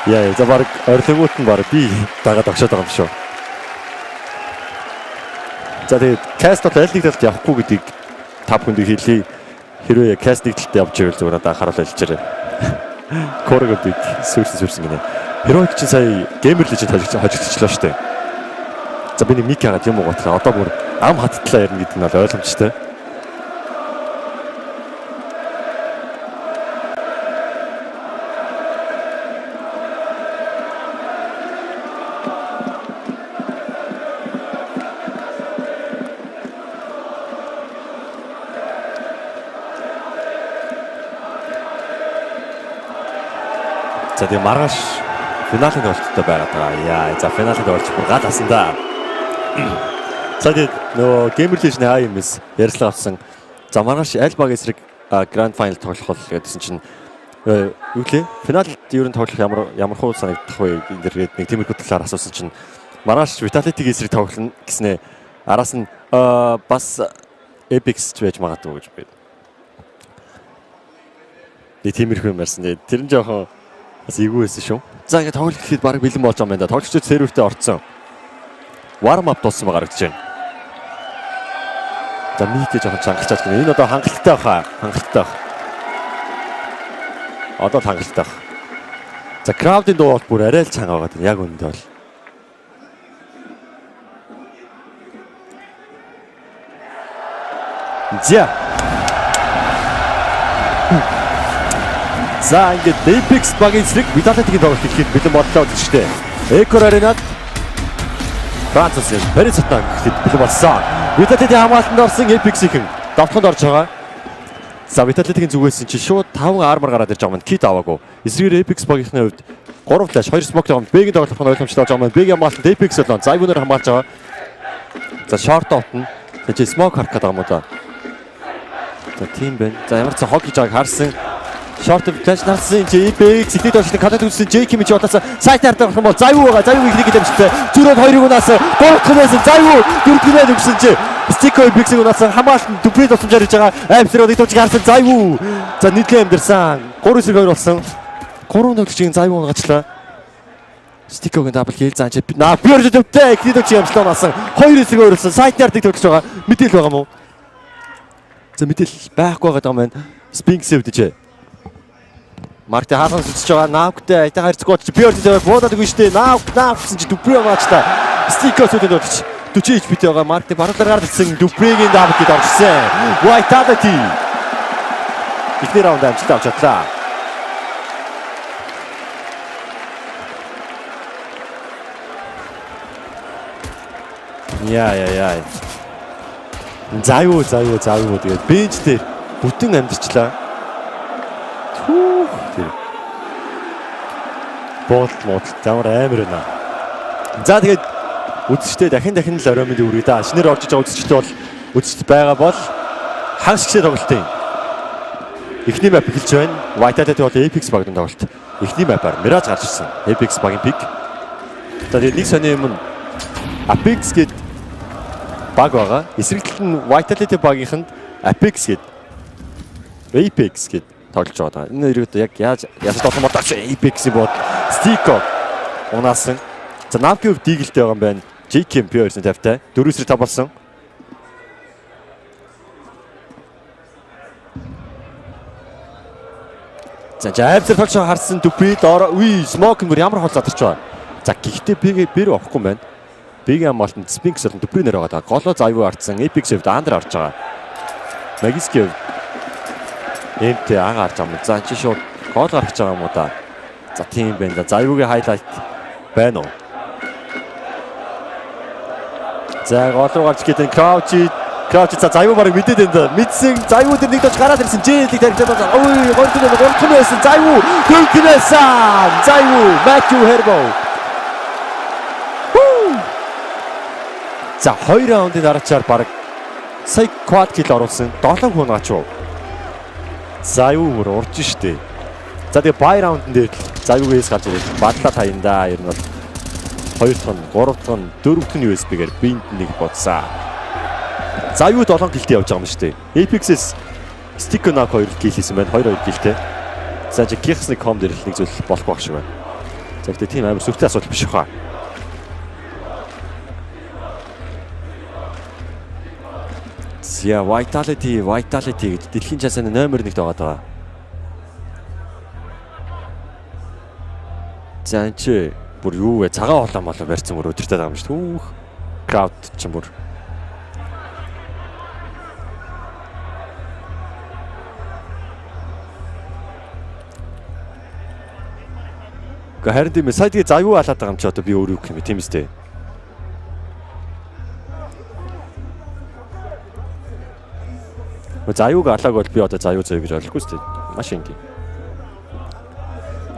Яа, за баг орилгоот нь баг би дагаад огшоод байгаа юм шүү. За тэгээд каст бол аль нэг талд явахгүй гэдгийг та бүхэнд хэлье. Хэрвээ каст нэг талд явж ивэл зүгээр надад анхааруулж хэлчихээрэй. Kuroxy сүрсэн гинэ. Heroic чинь сая GamerLegion хожигдчихлоо шүү дээ. За би нэг мик хагаад юм уу готлаа. Одоо бүр ам хаттлаа ярина гэдэг нь бол ойлгомжтой. За тийм маргааш финалийн тоглолттой байгаад байгаа. Яа, за финалийн тоглолт бүр гал асан да. За тийм нөгөө GamerLegion AIMS ярьслаа авсан. За маргааш аль баг эсрэг Grand Final тоглох гэдсэн чинь юу гэлээ? Финалд ер нь тоглох ямар хуу санагдах вэ? Эндэргээд нэг тиймэрхүү талаар асуусан чинь маргааш Vitality эсрэг тоглоно гэснээр араас нь бас Apeks ч байж магадгүй гэж байна. Нэг тиймэрхүү юм ярьсан. Тэр нь жоохон бас эвгүй байсан шүү. За ингээд тоглолт гэхэд баг бэлэн болж байгаа юм байна да. Тоглогчид сервертэй орцсон. Warm up болсон байгаа гэж байна. За микээ жоохон чангалчаад гэнэ. Энэ одоо хангалттай баха. Хангалттай баха. Одоо хангалттай баха. За crowd-ийн дуу бол бүр арай л чанга байгаа юм. Яг үнэндээ бол. За ингээд Apeks багийн эсрэг Vitality-гийн тоглолт ихэд бэлэн боллоо гэж штэ. Экор аренад Францсын Paris Saint-Germain гэхэд бэлэн болсон. Vitality хамгаалтанд орсон Apeks-ийн давтаханд орж байгаа. За Vitality-гийн зүгээс чинь шууд 5 армор гараад ирж байгаа юм. Кит аваагүй. Эсрэгээр Apeks багийнхны хувьд 3 флаш, 2 смок байгаа. Бэгийн тоглох нь ойлгомжтой болж байгаа юм. Бэгийн хамгаалтанд Apeks болон Zayvunаар хамгаалж байгаа. За short outна. Тэгж смок харах гэдэг юм уу да. За тийм байна. За ямар ч хог хийж байгааг харсан. Short flash нарсан Apeks ихний доошлын канад үзсэн J-Kim ч удаас сайтаар гарах юм бол Zayvu байгаа. Zayvu ихний гэмжтэй. Зүрх хоёрыг унаас 3 байсан Zayvu 4-г өгсөн чи Stick Apeks-ийг унаас хамгаалт дүприйн тусламжаар хийж байгаа. Апексроо нэг төвчг харсан Zayvu. За нийтлээ амьдэрсэн. 3-2 болсон. 3 тоглогчийн Zayvu унгачлаа. Stick-ийн дабл хил зааж наа пёрж дэвтэй ихний төвчг амслаа унаас 2-2 болсон. Сайтаар нэг төвчж байгаа. Мэдээл байгаа мó. За мэдээл байхгүй байгаа юм байна. Spinks өвдөж. Марти хаалган сүцэж байгаа наавгтай айтаа харьцгүй чи пёрж дэвээ буудаад үгүй штэ наавг гэсэн чи дүпрээ маачтай. Stick сүтэнд орч 40 HP-тэй байгаа Марти баруунаар гарсан дүпрэгийн даавгд орчихсан. Vitality. Ихний раунд амжилттай авч чадлаа. Яа. Zayvu тэгээд бенч дээр бүтэн амьдчлаа. Боолт замар амар байна. За тэгээд үзэгчтэй дахин л ороймын үргэлж да. Шинээр орж иж байгаа үзэгчтэй бол үзэгчд байгаа бол хагас гисээ тоглолтын эхний мап эхэлж байна. Vitality бол Apeks багийн тоглолт. Эхний мапаар Mirage гарч ирсэн. Apeks багийн пик. За тэгээд нэг сони юм Apeks гээд баг байгаа. Эсрэгтэл нь Vitality багийнханд Apeks гээд тоглож байгаа. Энэ хоёрыг яг яаж тоглох юм бол Apeks бод Stick унаасан. За Navki дигэлтэй байгаа юм байна. J-Kim P2-ийн тавтай 4-5 болсон. За жайвзэр толш харсан дүпри доор smoke мөр ямар хол задарч байгаа. За гэхдээ бэр авахгүй юм байна. Бигийн амгаалтанд Spinks болон дүпри нэр байгаа. Голоо Zayvu артсан Apeks-д андер орж байгаа. Magisk МТ агаар зам. За чи шууд гол гаргаж байгаа юм уу да. За тийм байна. За аюугийн highlight байна уу? За гол руу гарч ирэхэд Kuroxy за аюу барыг мэдээд энэ мэдсэн. За аюу дээр нэг дож гараад ирсэн. Жээлийг тарихлаа байна. Ой, гол байсан. За аюу төлтнэсэн. За аюу Matthew Herbo. За 2 раундын дараачаар баг сая quad kill оруулсан 7 хүн ачуу. За аюу мөр урж штэ. За тэгээ buy раундын дээр за аюугээс гарч ирээд бадлаа таянда. Ер нь бол 2 дахь нь 3 дахь нь 4 дахь нь USB-гээр бинд нэг бодсаа. За аюу 7 гэлтэй явж байгаа юм шүү дээ. Apeks-с stick knock 2 kill хийсэн байна. 2 гэлтэй. За чи гихсний ком дээр л нэг зүйл болохгүй байх шиг байна. За гэхдээ тийм амар сүртэй асуудал биш хаа. За Vitality гэж дэлхийн часны номер 1-т байгаа даа. За чи бүр юу вэ? Цагаан хоолой молоо барьсан бүр өдөртэй байгаа юм шүү дээ. Crowd ч юм бүр. Харин тийм сая тэгээ за юу халаад байгаа юм чи одоо би өөрөө юу гэх юм бэ тийм үстэй. За аюуг алааг бол би одоо за аюу зөө гэж ойлгохгүй шүү дээ. Маш энгийн.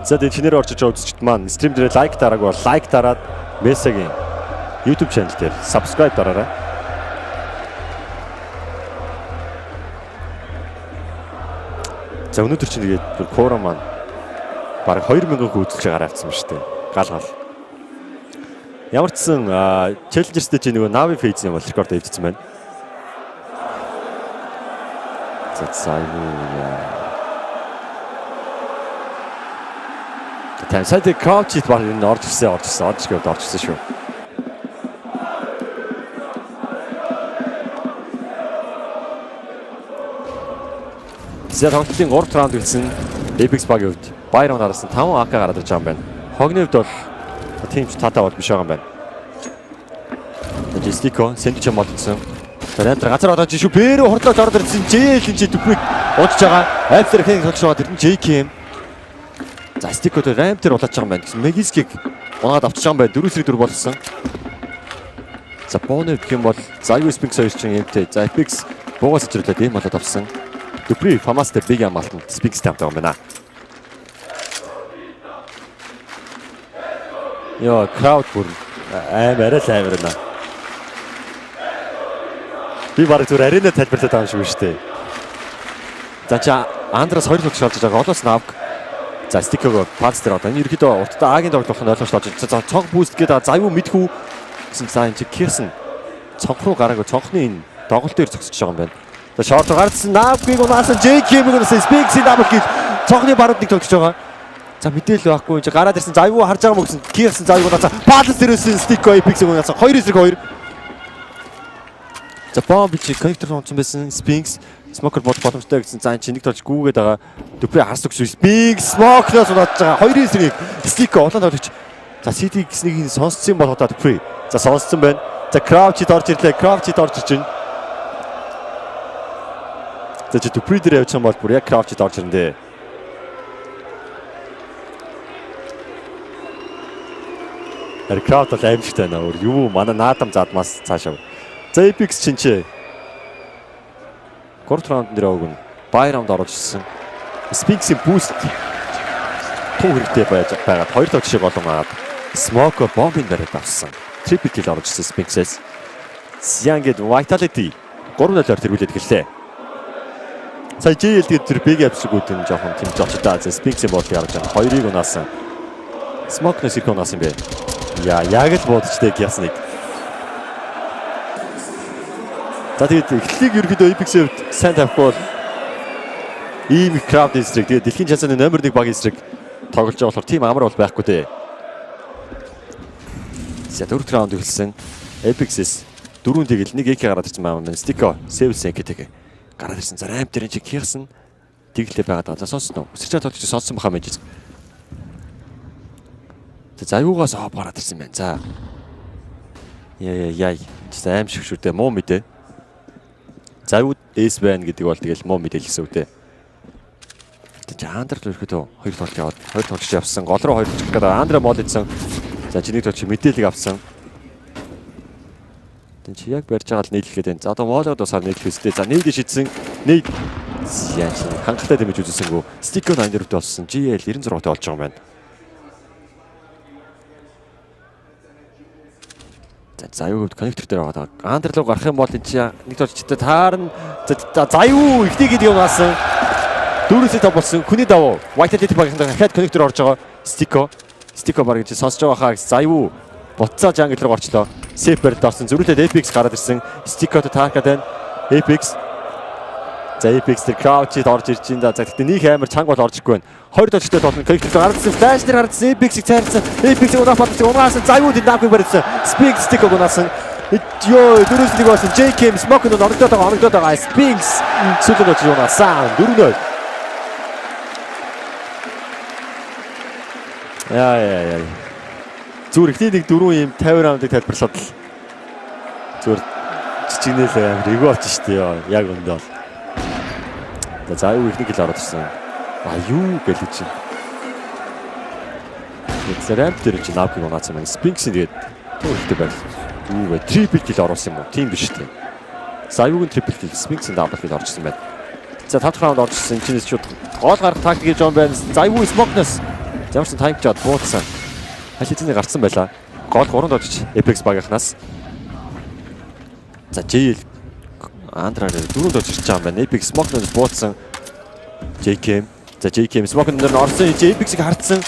За тэгээ чинээр орж байгаа үзэгчд маань стрим дээр лайк дарааг бол лайк дараад MESA-гийн YouTube channel дээр subscribe дараарай. За өнөөдөр чинь тэгээд бүр Kuroxy маань бараг 2000 үзэж гараа авсан шүү дээ. Гал. Ямар ч сан Challenger stage нөгөө Navi phase-ийн бол рекорд эвдсэн байна. За Тэмцээний Kuroxy баг энэ орж ирсэн шүү. За тоглолтын 3 раунд гэлсэн Apeks багийн хувьд Byron гарсан 5 AK гараад ирж байгаа юм байна. Хогны хувьд бол тийм ч таатай бол биш байгаа юм байна. Жестико сэндвич модсон. Тэрээр газар одож шүү. Бээр хордлож ороод ирсэн. Жээл хэмжээ дүприйг удаж байгаа. Апeks хэн тоглож байгаа тэр нь JKM. За стико дээр рамп дээр улааж байгаа юм байна. Гэсэн Megiskig унаад авчиж байгаа юм байна. 4-4 болсон. За Bonner гэх юм бол за USB-г соёрчин эмтэй. За Apeks буугаас ичрлээд ийм болоод авсан. Бидний фамастай биг амалтанд Spix-тэй хамтаа юм байна. Яа, crowd бүр амар байна. Би бараг зүгээр арена тайлбарлаад байгаа юм шиг шүү дээ. За чи Андраас 2 логч олж байгаа. Олоос навг. За стикого пац дээр одоо энэ ерөөдөө урттай Агийн тоглох нь ойлгомжтой болж байна. За цонх буст гэдэг за аюу мэдхүү гэсэн за энэ чи Kirsten цонх руу гараагүй цонхны энэ доголт дээр зогсож байгаа юм байна. За шорт гарцсан навгийг унаасан JK-ээс Spix-ийн дабл кил цонхны барууд нэг тоглож байгаа. За мэдээлэл байхгүй чи гараад ирсэн за аюу харж байгаа мө гэсэн Kirsten за аюу унаасан пац дээрээс стико Apeks-ийг унаасан 2-2. За бомб чи коннектор онцсон байсан Spix Smoker бод боломжтой гэсэн за энэ чинь нэг толж гүүгээд байгаа. Дүпрээ харс өгсөн Spix Smoker-оос унаад байгаа. 2-1 стико улаан тоглогч. За CD гэснийг сонсцсон бол одоо Дүпрээ. За сонсцсон байна. За Kuroxy орж ирлээ. Kuroxy орж ирж байна. За чи Дүпрээ дээр явж байгаа бол бүр яг Kuroxy орж ирэндээ. Тэр crowd бол аимшигтай байна. Юу манай наадам задмаас цаашаа. За Apeks чинь 3 раунд дээр өгөн buy раунд орж ирсэн. Spix-ийн boost туу хэрэгтэй байгаад 2 тоглолт шиг олон аваад Smoke бомбын бариад авсан. Triple kill орж ирсэн Spix-ээс. Sianged Vitality 3-0-оор тэргүүлээд гэлээ. Сая JL гээд тэр big apps-үүд нь жоохон тэмж очдоо. За Spix-ийн боолыг харж байгаа. 2-ыг унаасан. Smoke-нээс их унаасан бэ. Яг л бодчтэй ясныг. За тэгээд эхлэлийг ерөөдөө Apeks-ийн хувьд сайн тавихгүй бол ийм crowd эсрэг тэгээд дэлхийн чемпионы номер 1 баг эсрэг тоглож байгаа болохоор тийм амар бол байхгүй дээ. За 4 раунд эхэлсэн. Apeks-с 4 тэгэл 1 AK гараад ирсэн байна. Stico save сэнкэтэйг гараад ирсэн. За ramp дээр чи Kirsten тэгэлтэй байгаад байгаа. За сонсноо. Өсөрч тоглож сонссон баха мэж. За аюугаас гараад ирсэн байна. За яй аим шиг шүү дээ. Муу мэдээ. За аюуд эс байна гэдэг бол тэгэл муу мэдээлсэн үү дээ. Андер л ерөөдөө хоёр тоглолт яваад хоёр тоглолт явсан. Гол руу хоёр чих гэдэг Андре мод идсэн. За чиний тоглолт мэдээлэл авсан. Тэн чи яг барьж байгаа л нийлэхэд байна. За одоо волоод усаар нийлэх үстэй. За нийлж шидсэн. Нийл яаж хангалттай дэмэж үзсэнгүү. Стикер 84-т болсон. GL 96-т болж байгаа юм байна. За юу гэвэл коннектор дээр байгаа. Андер руу гарах юм бол энэ чи нэг тоглолттой таарна. За юу ихний гэдэг юм аасан. Дүүрээсээ топ болсон. Хүний давуу. Vitality багийнхан дахиад коннектор орж байгаа. Стико баг гэж сонсож байгаа хаа. За юу буцаа жангл руу орчлоо. Сепер дорсон. Зүрхлээд Apeks гараад ирсэн. Стикото таакад байна. Apeks. За Apeks тэр краучид орж ирж байна. За гэхдээ нэг амар чанга бол орж ирэхгүй байна. Хоёр тоглолттой толно. Коннектор гарсан. Флаш дээр гарсан. Apeks-ийг цайрсан. Apeks-ийг унаасан. За юу дэд наапыг барьсан. Стико гунасан. Ёо дөрөвс нэг болсон. JKM Smoke нь орогдоод байгаа. Spinks сүлэн очиж унаасан. 4-0. Яа. Зүгээр ихний нэг 4 юм 50 раундыг тайлбарлаад л зүгээр чичгнэл амар эго очсон шүү дээ. Яг өндөө бол. За юу ихний гэл ороод ирсэн. Юу гэлээ чинь. Зэрэмт дээр чинь наапыг унаасан байна. Spinks тэгээд түүхтэй байл. Юу вэ? Triple kill оруулсан юм уу? Тийм биш үү? За юугийн triple kill Spinks-ийн double kill орчихсон байна. За 5 дахь раунд орчихсон. Чинээс шууд гол гарах тактик гэж юм байна. За юу Smoke-наас ямар ч тайм чад бууцсан. Хашицны гарцсан байлаа. Гол 3-нд очиж Apeks багийнхнаас. За JL Андраар 4-нд очиж байгаа юм байна. Apeks Smoke-наас бууцсан. JKM. За JKM Smoke-н дээр орсон. Apeks-ийг хардсан.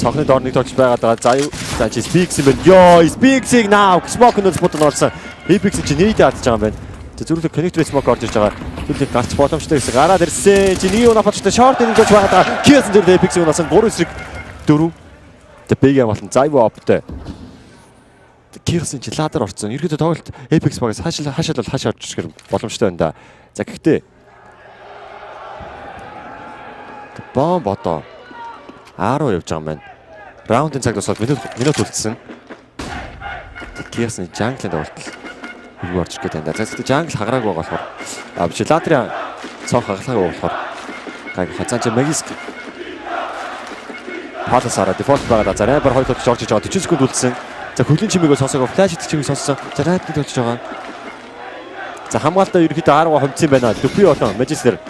Цогны доор нэг тоглож байгаа. За юу? За чи Spinks юм байна. Ёо, Spinks-ийг наа Smoke-наас бутан орсон. Apeks чи нийт ядж байгаа юм байна. Зүрхлэг коннектор Smoke орж ирж байгаа. Зүрхлэг гарч боломжтой гэсэн гараад ирсэн. Чи нэг унаапчтай шорт ингэж байгаа. Кисэн зүрхлэг Apeks унасан 3 эсрэг 4. Тэ бэгээ болон зайвуу оптой. Кисэн чи ладер орсон. Ерөөдөө тоглолт Apeks багаас хашаал орж ирэх боломжтой байна да. За гэхдээ бомб одоо 10 явж байгаа юм байна. Раундын цаг дуусаад минут үлдсэн. Кисэн жанглын тоглолт юу орж ирэх гэдэг юм да. За гэхдээ жангл хагарааг байгаа болохоор биш ладрын цонх хагалаагаа болохоор гайг хацаач магиск Паласара дефолт байгаа. За райбер хоёр тоглож орж иж байгаа. 40 секунд үлдсэн. За хөлийн чимээгөө сонсоогоо флаш идэх чимээг сонссон. За райбер тоглож байгаа. За хамгаалтаа ерөөхдөө 10 хомцсон байна. Дүпи болон Magister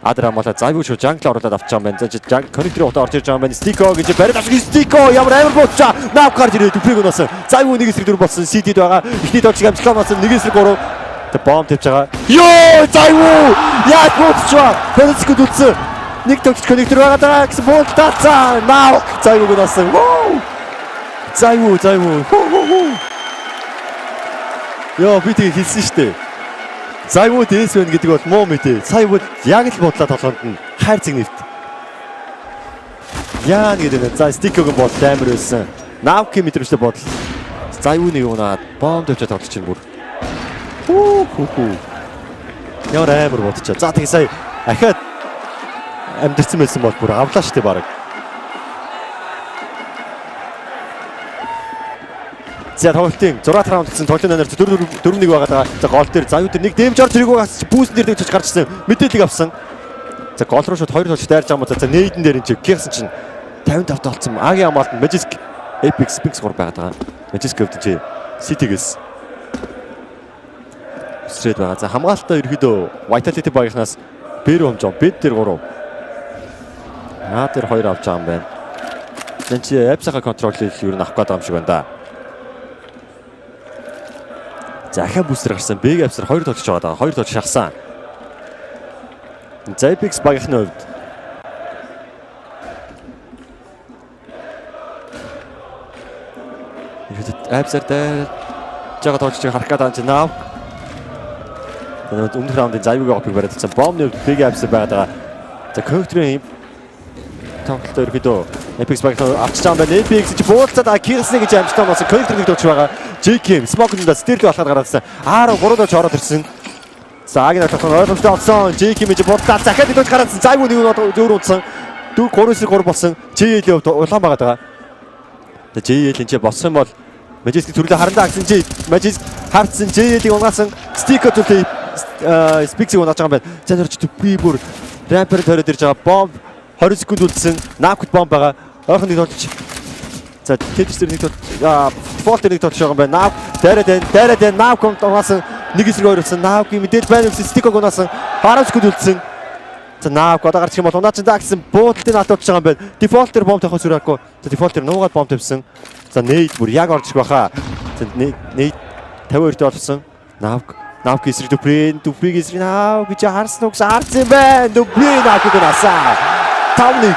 Адра амлаа зайвуу шүү жангл оруулаад авч байгаа юм байна. За коннекторын утаа орж ирж байгаа юм байна. Стико гэж бариад авсан. Стико ямар амар боцоо. Нав гарч ирээ дүпиг унасан. Зайвуу нэг эсрэг 4 болсон. CD-д байгаа. Ихний тоглож амжилттай унасан. Нэг эсрэг 3. Тэ бомб тавьж байгаа. Ёо зайвуу. Яг боцоо. 20 секунд үлдсэн. Нэг тоглож коннектор байгаа даа гэсэн бол таацаа. Нав зайвуу унасан. Зайвуу. Ёо би тэг хэлсэн шүү дээ. Зайвуу дээс байна гэдэг бол муу мэдээ. Сая бол яг л бодлоо тоглоонд нь хайр зэгнэвт. Яа гэдэг нь за стиког бол амар байсан. Навки мэдрэмжтэй бодол. Зайвуу нэг унаад бомб дэвчээ тоглож чинь бүр. Хүү. Ямар амар бодчихоо. За тэгээ сая ахаад амьдэрсэн байсан бол бүр авлаа штэ баг. За тоглолтын 6 раунд гэсэн тоглолтын нэр 4-1 байгаа. За гол дээр за юу дээр нэг дэмж орж ирээгүй гас бүүсэн дээр дэвчж гарч ирсэн. Мэдээлэл авсан. За гол руу шууд 2 тоглож дайрж байгаа юм. За нээдэн дээр энэ чи кихсэн чинь 55 толцсон. Агийн амаалт Magic Apeks Spinks 3 байгаа. Magic өвд чи City-гээс стрейт байгаа. За хамгаалтаа ерөөдөө Vitality багийнхнаас бэр хомжоо. Бид дээр 3. Тэр 2 авч байгаа юм байна. Тэн чи Apeks-ийн контролыг юу н авах гэдэг юм шиг байна да. За ахаа бүүстэр гарсан. Бэг авсар 2 тоглож байгаа. 2 тоглож шахсан. За Apeks багийнхны хувьд Apeks дээр жага тоглож харах гэдэг нь нав. Өмнөх раундын зайвуугийн опыг бариадсан. Бомбны хувьд Бэг авсар байгаа. За коннекторын тоглолтоо ерөөдөө Apeks багийнхны авчиж байгаа юм байна. Apeks чи буулцаад кирснэ гэж амжилттай болсон. Коннектор нэг тоглож байгаа. JKM Smoke-нд стерлэг болохоор гараадсан. 3 дооч ороод ирсэн. За агийн тоглолт ойлгомжтой болсон. JKM чи буудлаа захаад нэг дооч гараадсан. Зайвуу нэг зөөр унтсан. 4-3 болсон. JL улаан байгаа. За JL энэ болсон юм бол Magic төрлөө харандаа гэсэн чи Magic хартсан JL-ийг унаасан. Sticker төлөө Spinks-ийг унааж байгаа юм байна. За нэрч би бүр Рэпер төрөд ирж байгаа. Бомб 20 секунд үлдсэн. Наавкт бомб байгаа. Ойрхон нэг толж. За Tetris дээр нэг толж. Default нэг толж байгаа юм байна. Наав дайраад байна. Наавкт угаасан нэг эсрэг ойролцсон. Наавкийн мэдээж байна гэсэн стиког унаасан. 10 секунд үлдсэн. За Наавк одоо гарчих юм бол унаач даа гэсэн буудлын атуулж байгаа юм байна. Default дээр бомб тавих зүрхээгүй. За Default дээр нуугаад бомб тавьсан. За Nate бүр яг орж ирэх байхаа. За Nate 52-т болсон. Наавк эсрэг Дүприг эсрэг Наавк гэж харсан уу гэсэн харсан юм байна. Дүпри Наавкыг насаа. 5-1.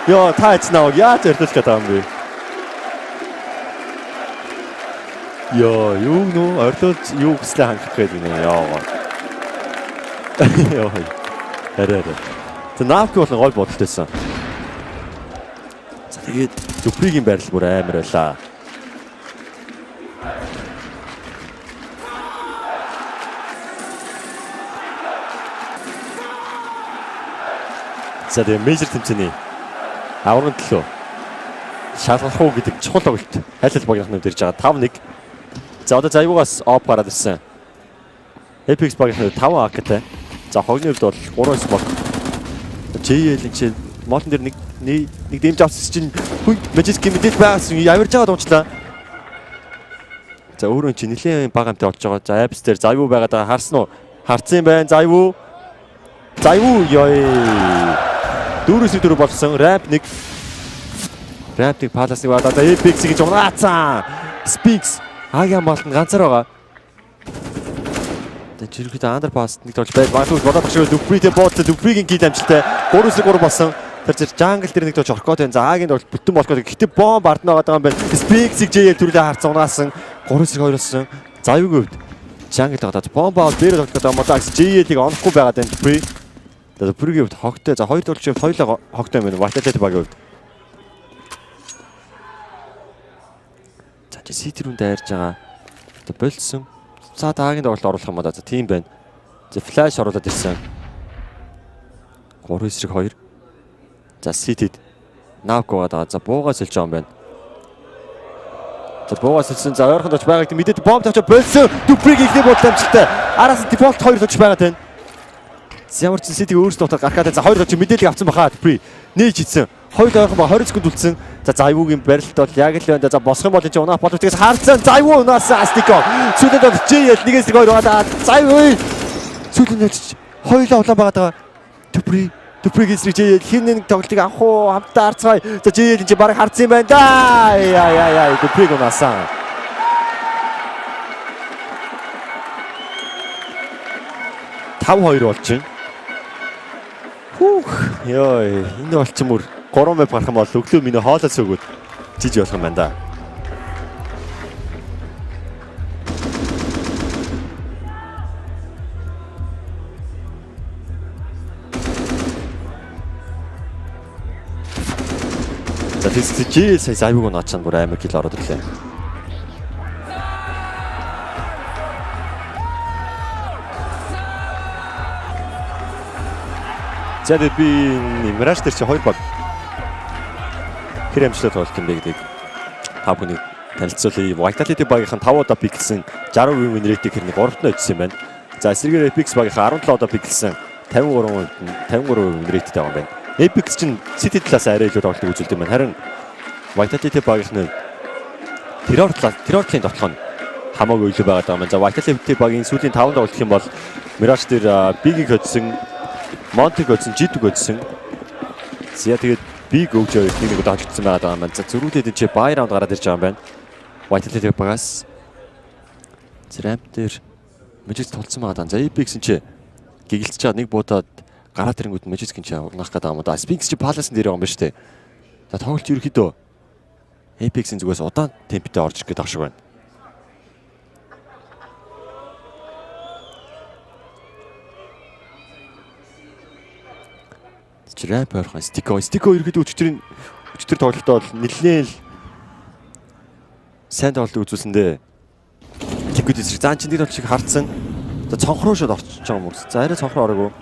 Яа, таач Наавк яаж өртөж чадсан юм бэ? Яа, юу нөө ордолж юу гэслээ хангах гээд байна яа. Яа. Арай. За Наавк болон гол бодолтойсэн. За тэгээд Дүпригийн байрлал бүр амар байлаа. За тэгээд мейжер тэмцээний аврагын төлөө шалгах уу гэдэг чухал тоглолт хайлт багийнхнууд ирж байгаа 5-1. За одоо зайвуугаас оп гараад ирсэн. Apeks багийнхнууд 5 актай. За хогны хувьд бол 3-9 бол. JL чинь молон дээр нэг дэмж авсан чинь хүн Magic мэдээж байгаас яварж байгаа дуунчлаа. За өөрөө чинь нэлээд бага амтай болж байгаа. За Apeks дээр зайвуу байгаад харсан уу? Харсан юм байна зайвуу. Зайвуу ёо. 4-4 болсон. Ramp нэг палас нэг байна. Одоо Apeks гэж унаацсан. Speaks Агийн малтанд ганцаар байгаа. Тэгээд жиргэд андерпасс нэг толж байж магадгүй бодоод багш Дүпритэй буудлаа Дүпригийн гид амжилттай 3-3 болсон. Тэр зэрэг жангл дээр нэг толж орох гээд байна. За Агийн бол бүтэн болох гээд гэхдээ бомб ардна байгаа юм байна. Speaks-ийг JL төрөлөө харцсан унаасан 3-2 болсон. Завьгийн хувьд жангл гадаад бомб аваад дээр тоглох гэдэг юм уу? JL-ийг онохгүй байгаад байна Дүпри. Тэгээд Дүпригийн хувьд хогтой. За хоёр толж хоёулаа хогтой юм байна. Vitality багийн хувьд. Ситэрүүнд дайрж байгаа. Одоо болсон. За даагийн тоглолт оруулах юм байна. За тийм байна. За флаш оруулаад ирсэн. 3-2. За ситэд Наавк байгаа. За буугаас илж байгаа юм байна. За буугаас илсэн. За ойрхон точ байгааг мэдээд бомб тавьж болсон. Дүприг ихний бодлоо амжилттай. Араас нь дефолт 2 точ байгаад байна. Ямар ч ситиг өөрсдөө утгаар гаргаад за 2 точ мэдээлэл авсан баха Дүпри. Нээж ицсэн. Хоёр ойрхон ба 20 секунд үлдсэн. За Зайвуугийн барилт бол яг л байна. За босох юм бол энэ унаа боломжтойгоос харцсан. Зайвуу унаасан астикоо. Сүүлд бол JL нэгээс нэг 2 байгаа. Зайвуу. Сүүлд нь хоёулаа улаан байгаа. Дүприг эсрэг JL хин нэг тоглолтыг авах уу? Хамтдаа харцгаая. За JL энэ баг харцсан юм байна да. Яа. Дүприг унаасан. Тав 2 болж байна. Ёо, энэ болчих мөр 3 мэп гарах юм бол өглөө миний хоолоос өгөөд жиж болох юм байна да. За тэгсэж сая зайвууг нь очоод бүр амар кил ороод ирлээ. За би Mirage дээр чи 2 баг хэр амжилттай тоглолт юм бэ гэдэг та бүхний танилцуулъя. Vitality багийнхан 5 удаа пиклсэн 60% win rate-ийг хэрэг 3-т нь очсон юм байна. За эсрэгээр Apeks багийнхан 17 удаа пиклсэн 53% win rate-тэй байгаа юм байна. Apeks чинь City талаас арай илүү тоглолтыг үзүүлдэг юм байна. Харин Vitality багийнхан террортлын тоглох нь хамаагүй илүү байгаа юм байна. За Vitality багийн сүүлийн 5 тоглолт юм бол Mirage дээр Big-ийг хоцсон Монтиг өдсөн, Житг өдсөн. Зя тэгээд Big өгж явах нэг удаа ажилласан байгаа юм байна. За зөрүүлээд энэ бай раунд гараад ирж байгаа юм байна. Vitality багаас Ramp дээр Magic тулцсан байгаа. За Apeks энэ гэгэлцэж байгаа нэг буудаад гараад ирэнгүүт Magic энэ угнах гэдэг юм да. Sphinx чи Palace дээр байгаа юм байна шүү дээ. За тоглолт ерөөхдөө Apeks-ийн зүгээс удаан темптэй орж ирэх гэдэг шиг байна. Ramp орхон стико ерөөдөө өчтөр тоглолтоо нэлээд сайн тоглолт үзүүлсэндээ Liquid эсрэг заан чинь нэг шиг хардсан. За цонхроо шууд орчиж байгаа юм уу? За арай цонхроо ороогүй.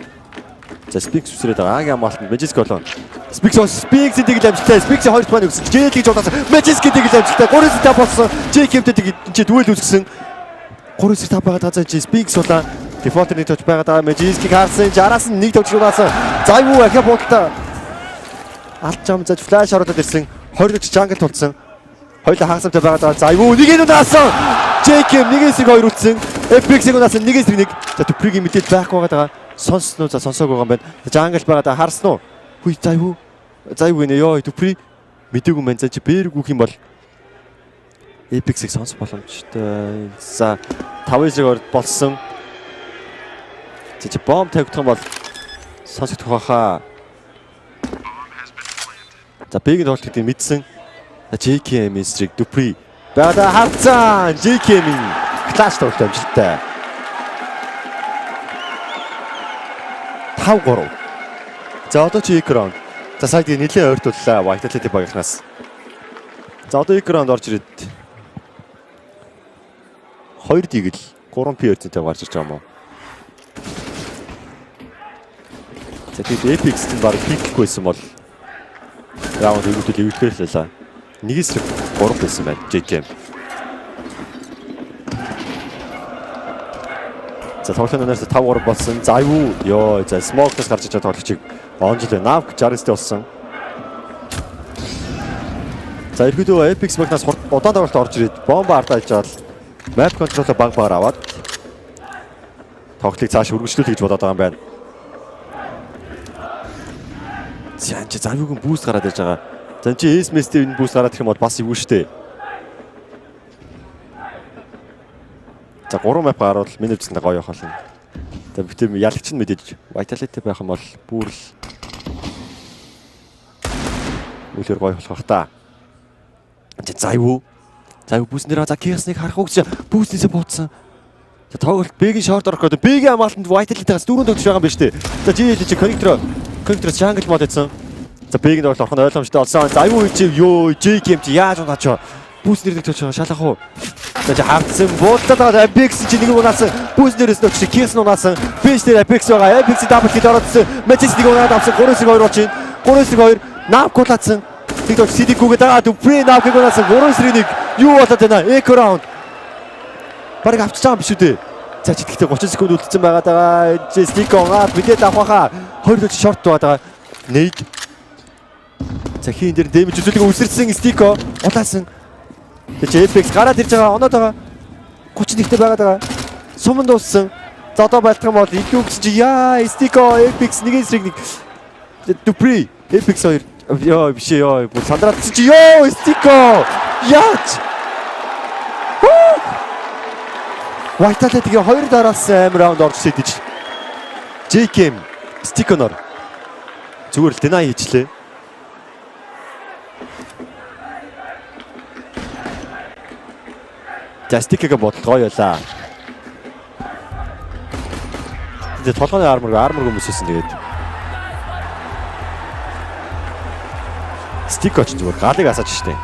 За Spix үсрээд байгаа. Агийн амгаалтанд Magic болон Spix-ийн тэгэл амжилттай. Spix-ийн 2 point өгсөн. JL гэж удаас Magic-ийн тэгэл амжилттай. 3-5 болсон. JK-тэй чи дүүл үүсгэсэн. 3-5 байгаа за Spix болоо Default нэг төвч байгаа даа. Magic харсан 60-аас нь нэг төвч унаасан. За юу ахиа буудалтаа. Алт жам заж флаш оруулаад ирсэн. 20 төвч jungle тулсан. Хоёулаа хагастай байгаа даа. За юу нэг нь унаасан. JK нэгээс нэг хоёр үлдсэн. Apeks унаасан нэгээс нэг. За Dupree-гийн мэдээлэл байхгүй байгаа даа. Сонсноо за сонсоог байгаа юм байна. Jungle байгаа даа харсан уу? Хүй за юу. За юу гинэ ёо Dupree мэдээгүй мэн за чи бэрэг үх юм бол Apeks-ийг сонс боломжтой. За 5-2 болсон. Чи бомб тавьчих юм бол сонсогдох байхаа. За бэгийн тоглолт гэдэг мэдсэн. За JKM стрик Dupree. Бада хавцаа JKM-ийн класс тоглолт амжилттай. 5-3. За одоо чи экран. За сайдыг нэлээд ойртууллаа Vitality багийнхнаас. За одоо экранд орж ирээд 2 дигэл 3 PUBG-тэй гарч ирж байгаа юм уу? За тэгээд Apeks-ийн баг пиклэхгүйсэн бол раунд өгөлтөл эвлэхлээ. Нэгээс 3 байсан байна JKM. За тоглолтоноос 5-3 болсон. За юу ёо за smoke-тас гарч иж байгаа тоглогчийг онжлоо. Nav 60-т болсон. За ерөөдөө Apeks багнаас удаан тоглолт орж ирээд бомба ардаж жаал map control-а баг аваад тоглолтыг цааш үргэлжлүүлэх гэж бодоод байгаа юм байна. За чи завьгийн boost гараад ирж байгаа. За чи SMS-тэй энэ boost гараад ирэх юм бол бас ивгүй штэ. За 3 map гарвал миний үзэсгэлэн гоё явах болно. За би тийм ялагч нь мэдээж Vitality байх юм бол бүр л үлэр гоё болох бах та. За юу? За юу boost нэраа за киасныг харах уу гэж boost-ээсээ буудсан. За тоглолт бэгийн шорт орох гэдэг. Бэгийн амаалтанд Vitality-таас 4 төгсөж байгаа юм байна штэ. За чи коннекторс jungle мод хийсэн. За бэгийн тоглолт орох нь ойлгомжтой болсон. За юу чи ёо JKM чи яаж унаач boost нэр нэг төгсөж шалах уу? За чи хавцсан буудлаад Apeks чи нэг унаасан boost нэрээс нөч киас унаасан bench дээр Apeks байгаа. Apeks double kill оролцсон. Matches нэг унаад авсан 3-2 болж байна. 3-2 Nav гулаацсан. Тэгвэл CD-гүйгээ дагаад Dupree Nav-ыг унаасан 3-1 юу болоод байна? Echo round. Бараг авчиж байгаа юм биш үү дээ. За чи тэгтээ 30 секунд үлдсэн байгаа даа. Stick онгаа мэдээд авах хаа. 20 төгс short байгаа. Nade. За хийн дээр damage үзүүлэг үсэрсэн Stick удаасан. Тэгэж Apeks гараад ирж байгаа оноод байгаа. 31-тэй байгаа даа. Суман дууссан. За одоо байлдах юм бол илүү гэж чи яа Stick Apeks нэгээс нэг Dupree Apeks 2 ёо биш ёо бүр сандраад чи ёо Stick яач Vitality-гийн 2 дараас амар раунд орж сэдэж JKM Stick-ноор зүгээр л deny хийчлээ. Stick-ийг бодлоо гоё байлаа. Тэгээд толгойн армор хүмүүссэн тэгээд Stick оч зүгээр галыг асааж штэ.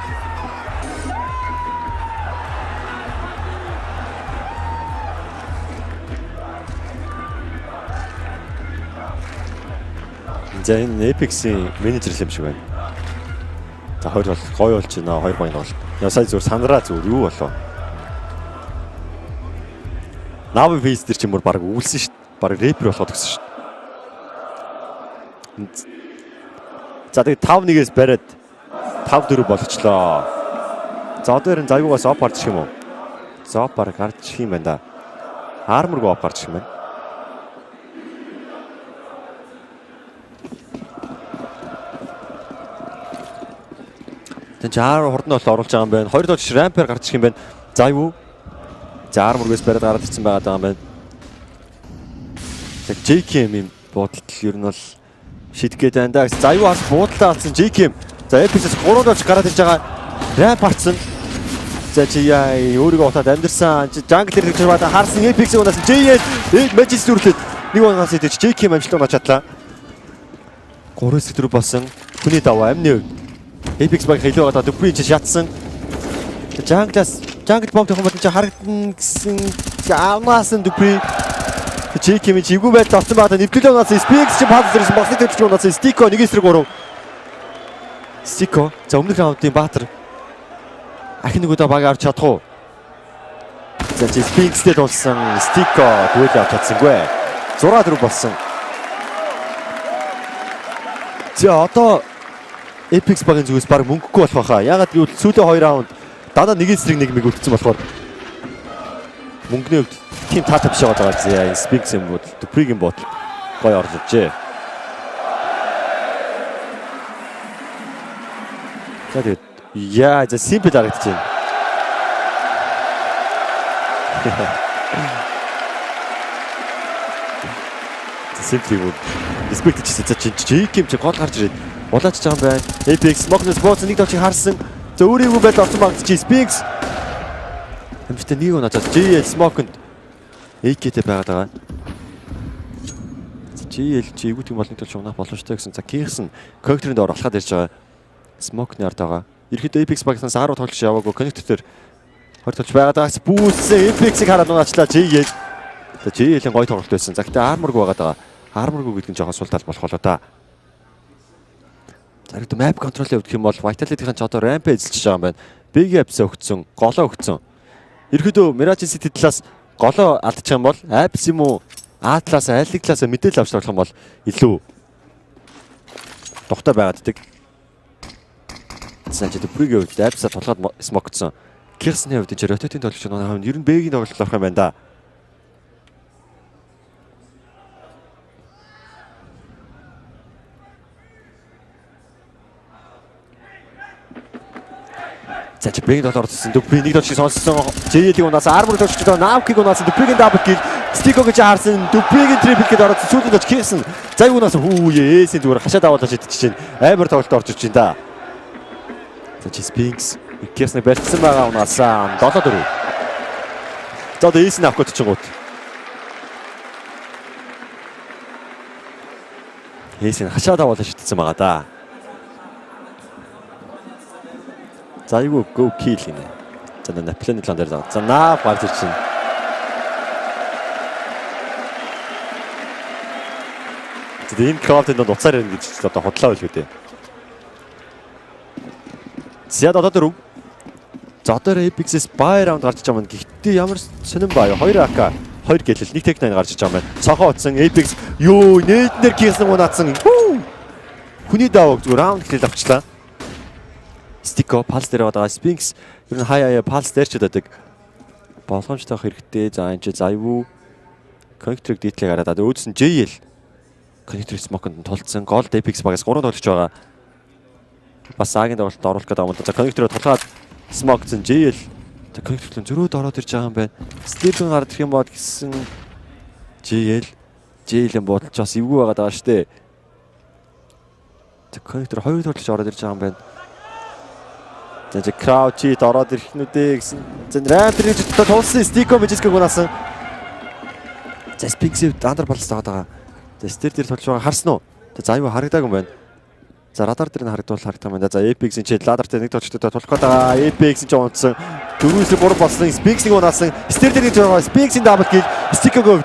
За энэ Apeks-ийн менежер юм шиг байна. За хоёр бол гоё болж байна. 2 баян бол. Яа сая зүгээр сандраа зүгээр юу болоо. Nav face дээр ч юм уу баг үүлсэн шүү дээ. Баг рэпер болоход гисэн шүү дээ. За тэгээд 5-1-ээс бариад 5-4 болчихлоо. За одоо энэ зайгуугаас оп гарчих юм уу? За оп баг гарчих юм байна да. Арморгүй оп гарчих юм байна. Тэн чаар хурдан бол оруулж байгаа юм байна. 2 доош рампер гарчих юм байна. За юу? За арморгоос бариад гараад ирсэн байгаа юм байна. За JKM юм буудалт ер нь бол шидэх гээд байна да. За юу харс буудалтаа алсан JKM. За Apeks 3 доош гараад ирж байгаа. Рамп харсан. За чи яа өөрийгөө утаад амьдэрсэн. Jungle дээр гэж бата харсан Apeks-ийг унаас JN Magic зүрлээд нэг унаас идэж JKM амжилт унаач чадлаа. 3-4 болсон. Хүний даваа амны Apeks баг хэлээ байгаа Dupree чи шатсан. Jungle bomb тохом бодсон чи харагдана гэсэн амаасан Dupree. JKM чи ивгүй байд тавцсан байгаа нэвтрүүлээ унаас Speaks чи пас зэрэг багсны төвч унаас Stick 1-3. Stick. За өмнөх раундын баатар. Ахин нөгөөдөө баг авч чадах уу? За чи Spinks-тэй тулсан Stick дүүл авч чадсангүй. 6-4 болсон. За одоо Apeks багийн зүгээс баг мөнгөгүй болох байхаа. Ягаад гэвэл сүүлийн 2 раунд дандаа нэг эсрэг нэг үлдсэн болохоор мөнгөний хувьд тийм таатай биш байгаа. За Spinks юм бол Dupree-гийн бот гоё орж иржээ. За тэгээд яа за simple харагдаж байна. Simply would respect за чи гол гарч ирээд улаач байгаа юм байна. Apeks Mockness бууц нэг тавчиг харсан. За өөрийгөө байдал орсон баг чи Spinks. Амттай нэг унаа за JL Smoke-нд AK-тэй байгаад байгаа. JL чи эвгүй тийм болны тулч унах боломжтой гэсэн. За Kingson Connector-ын доор алхаад ирж байгаа. Smoke-ны ард байгаа. Ерхэд Apeks багаас 10 тоглож яваагүй Connector-төр 20 тоглож байгаадаас бүүсээ Apeks-ийг хараад унаачлаа JL. За JL-ийн гоё тоглолт байсан. За гэтээ Armor-г байгаад байгаа. Armor-г гэдэг нь жоохон сул тал болох болоо та. За map control-ийг өгөх юм бол Vitality-ийн ч одоо ramp эзэлж байгаа юм байна. Big Apps өгсөн, голоо өгсөн. Ерхэдөө Mirage City талаас голоо алдчих юм бол Apps юм уу А-тлаас айлыг талаас мэдээлэл авч болох юм бол илүү тухтай байгааддаг. За чи Dupree-гийн хувьд Apps-а тулгаад смокцсон. Kirsten-ийн хувьд ч rotate-ийн тоглолт нь ер нь B-гийн тоглолт болох юм байна да. За чи Бэг долоор орсон. Dupree нэг долчиг сонссон. JL-ийг унаас Armor долчиг доо Навкиг унаас Dupree-гийн double kill. Stick-ог харсан. Dupree-гийн triple kill орсон. Сүүлийн долч Kirsten. За юу унаас хүүе эсийн зүгээр хашаад аваад идчихэж байна. Амар тоглолт орж ирж байна да. За чи Spinks Kirsten барьсан байгаа унаасаа 7-4. За одоо эсийн авах гэж чингууд. Эсийн хашаад аваад идчихсэн байгаа да. За юу go kill гинэ. За Napoleon лан дээр заа. За наа гарч ирсэн. Тэгээд энэ crowd-д уцаар ирнэ гэж одоо хотлоо байлгүй дээ. За одоо дөрөв. За одоо Apeks buy round гарч иж байгаа юм. Гэхдээ ямар сонирн баа юу? 2 AK, 2 гэлэл, 1 tech 9 гарч иж байгаа юм байна. Цохоо утсан Apeks юу нээднэр Kirsten унаацсан. Хүний даваг зүгээр раунд гэлэл авчлаа. Stick-о палс дээр байгаа Spinks ер нь хаяа палс дээр ч удадаг. Боломжтой байх хэрэгтэй. За энэ ч зайвуу Connector-ыг дийтлээ гараад өөдсөн JL Connector Smoke-нд тулцсан. Gold Apeks багаас 3 тоглож байгаа. Бас саагийн тоглолтод оруулах гэдэг юм. За Connector-ыг тулгаад Smoke-ын JL за Connector-ын зөрөөд ороод ирж байгаа юм байна. Steer-ын гараад ирэх юм бол гэсэн JL-ын бодолч бас эвгүй байгаа шүү дээ. За Connector 2 тоглож ороод ирж байгаа юм байна. За Crouch ороод ирэхнүүдээ гэсэн. За Rampage тулсан Stick-о мэжэсгэг унаасан. За Spinks-ийг андер балс таагаад байгаа. За Steer дээр тулж байгаа харсан уу? За аюу харагдаагүй юм байна. За радар дээр нь харагдсан байна. За Apeks-ийн ч ладартай нэг толчтой тулах гээд байгаа. Apeks-ийн ч унтсан. 4-3 болсон. Spinks-ийг унаасан. Steer дээр гэж байгаа. Spinks-ийн double kill. Stick-ог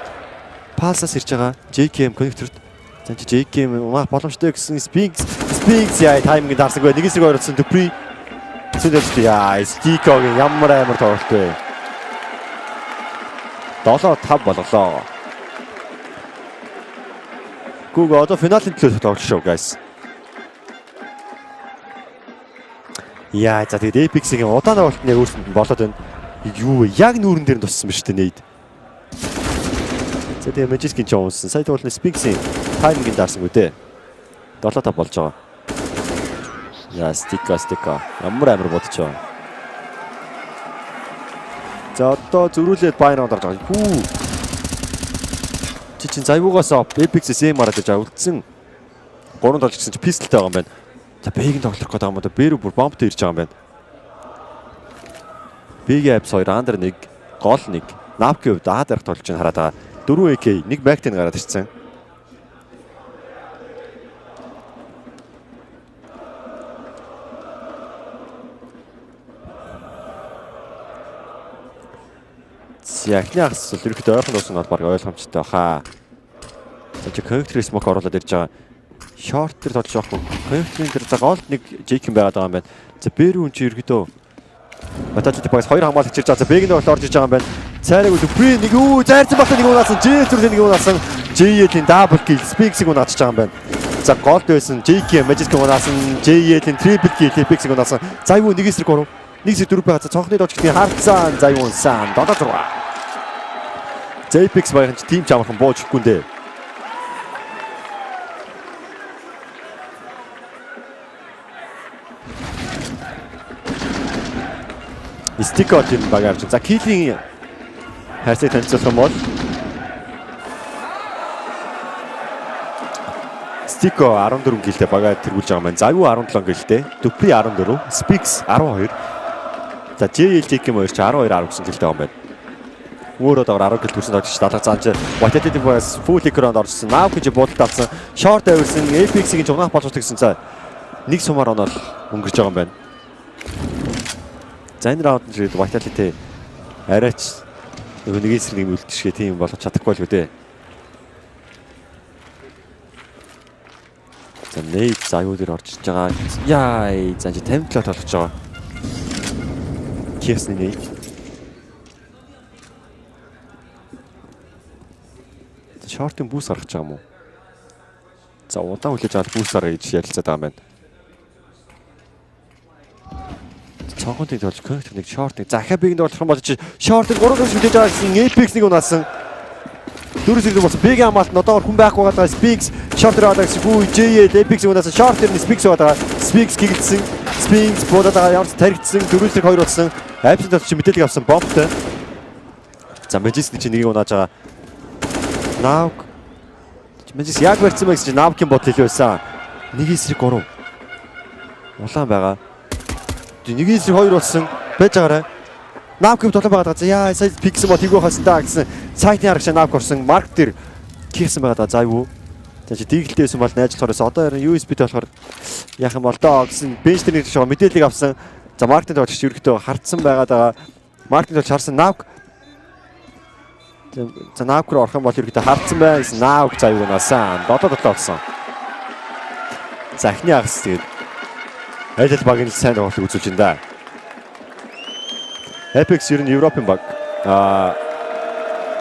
палсаас ирж байгаа. JKM Connector-т. За JKM унах боломжтой гэсэн Spinks яа тайминг дарсаг бай. Нэг эсрэг ойролцсон Dupree. Сүлжээ яа Stick-ог ямар тоглолт вэ? 7-5 болголоо. Гүг одоо финалийн төлөв тоглож шүү guys. Яа за тэгээд Apeks-ийн удаан тоглолт нь өөрсөнд болоод байна. Юу вэ? Яг нүүрэн дээр нь туссан биз дээ нээд. За тэгээд Magic-ийн ч уунсан. Сая тоглолтын Spinks-ийн тайминг дарсан үү дээ. 7-5 болж байгаа. Яа Stick ямар амар бодчихоо. За одоо зөрүүлээд байранд орж байгаа. Хүү. Чи чин зайвуугаас Apeks SM мараад иж үлдсэн. 3 толж гисэн чи pistolтэй байгаа юм байна. За Bэг-ийн тоглох гэдэг юм да. Бэр бүр бомбтой ирж байгаа юм байна. Big Apps 2 андер 1, гол 1. Навкийн хувьд А дээрх тоглож байгаа хараад байгаа. 4 AK, 1 back-тэй гараад ирсэн. Яхны асуул ерөөхдөө ойрхон дуусан бол баг ойлгомжтой баха. За чи Connector Smoke оруулаад ирж байгаа. Short дээр тоглож байгаа хөө. Connector-ын дээр за гол нэг Jake байгаад байгаа юм байна. За Бэр үн чи ерөөхдөө Vitality багаас 2 хамгаалагч ирж байгаа. За Bэг-ийн орж ирж байгаа юм байна. Цайраг Бидний нэг үү зайрсан багтаа нэг унаасан J төрлийн нэг унаасан J-ийн double kill Speaks-ийг унаачж байгаа юм байна. За голд байсан JK Magic унаасан J-ийн triple kill Apeks-ийг унаасан. За юу 1-3 1-4 байгаа. За цонхны дожгтын харцсан за юу унсан 7-6. За Apeks баян ч тим ч амархан бууж өгөхгүй нэ. Стикот юм багаарч. За killing хайсыг танилцуулах юм бол Стико 14 гэлтэй багаа тэргүүлж байгаа маань. За юу 17 гэлтэй. Дүпри 14, Speaks 12. За JLJK мөр ч 12 19 гэлтэй байгаа юм байна. Өөрөө доор 10 гэл төрсэн догч 70 зааж Vitality Bo3 full ekrand орсон. Нав гэж буудалд авсан. Short авирсан. Apeks-ийн жугнах болж тэгсэн. За нэг сумаар онол өнгөрч байгаа юм байна. За энэ раунд нь Vitality арайч нэг эсрэг юм үлдэшгээ тийм болгож чадахгүй л үү дээ. За нэг заяа дээр орж иж байгаа. Яй, за 57 толгож байгаа. Кесний нэг. Шортын бүүс гаргаж байгаа юм уу? За удаан хүлээж аваад бүүс гаргая гэж ярилцаад байгаа юм байна. Цонхонтыг болж коннект нэг шортыг захиабигэнд болох юм болж шортыг 3 гэж хүлээж аваад гэсэн Apeks-ийг унаасан. Дөрөс ирдэг болсон. Big амалт нодоор хүн байхгүй байгаа Speaks short-ээр аваад гүй JL Apeks-ийг унаасан. Short-ээр нь Speaks аваад Speaks гигдсэн. Speaks бодоод байгаа ямар ч таригдсан. Дөрөвлөг 2 болсон. Apeks-д чи мэдээлэл авсан бомбтой. За Magic-ний чи нэгийг унааж байгаа. Now Magic яг барьсан байх чи Nav-гийн бот хэлээ байсан. 1-3. Улаан байгаа. 1-2 болсон. Байж байгаарай. Nav-гийн толон байгаа. За яа сая пиксэн бот ийгөө хасан даа гэсэн. Сайтны харагч Nav орсон. Марк дээр хийсэн байгаа. За юу. За чи дийлэлтэйсэн бол найзлахоос одоо USB-тэй болохоор яах юм бол доо гэсэн бенч дээр нэг шоо мэдээлэл авсан. За Маркийн тоглогч ерөөхдөө хардсан байгаа даа. Маркийн тоглогч харсан Nav. За Nav руу орох юм бол ерөөхдөө хардсан байсан. Nav за юу наасан. 7-7 болсон. За эхний агас тэгээд Ажил багийн сайн тоглолтыг үзүүлж байна да. Apeks ер нь Европын баг.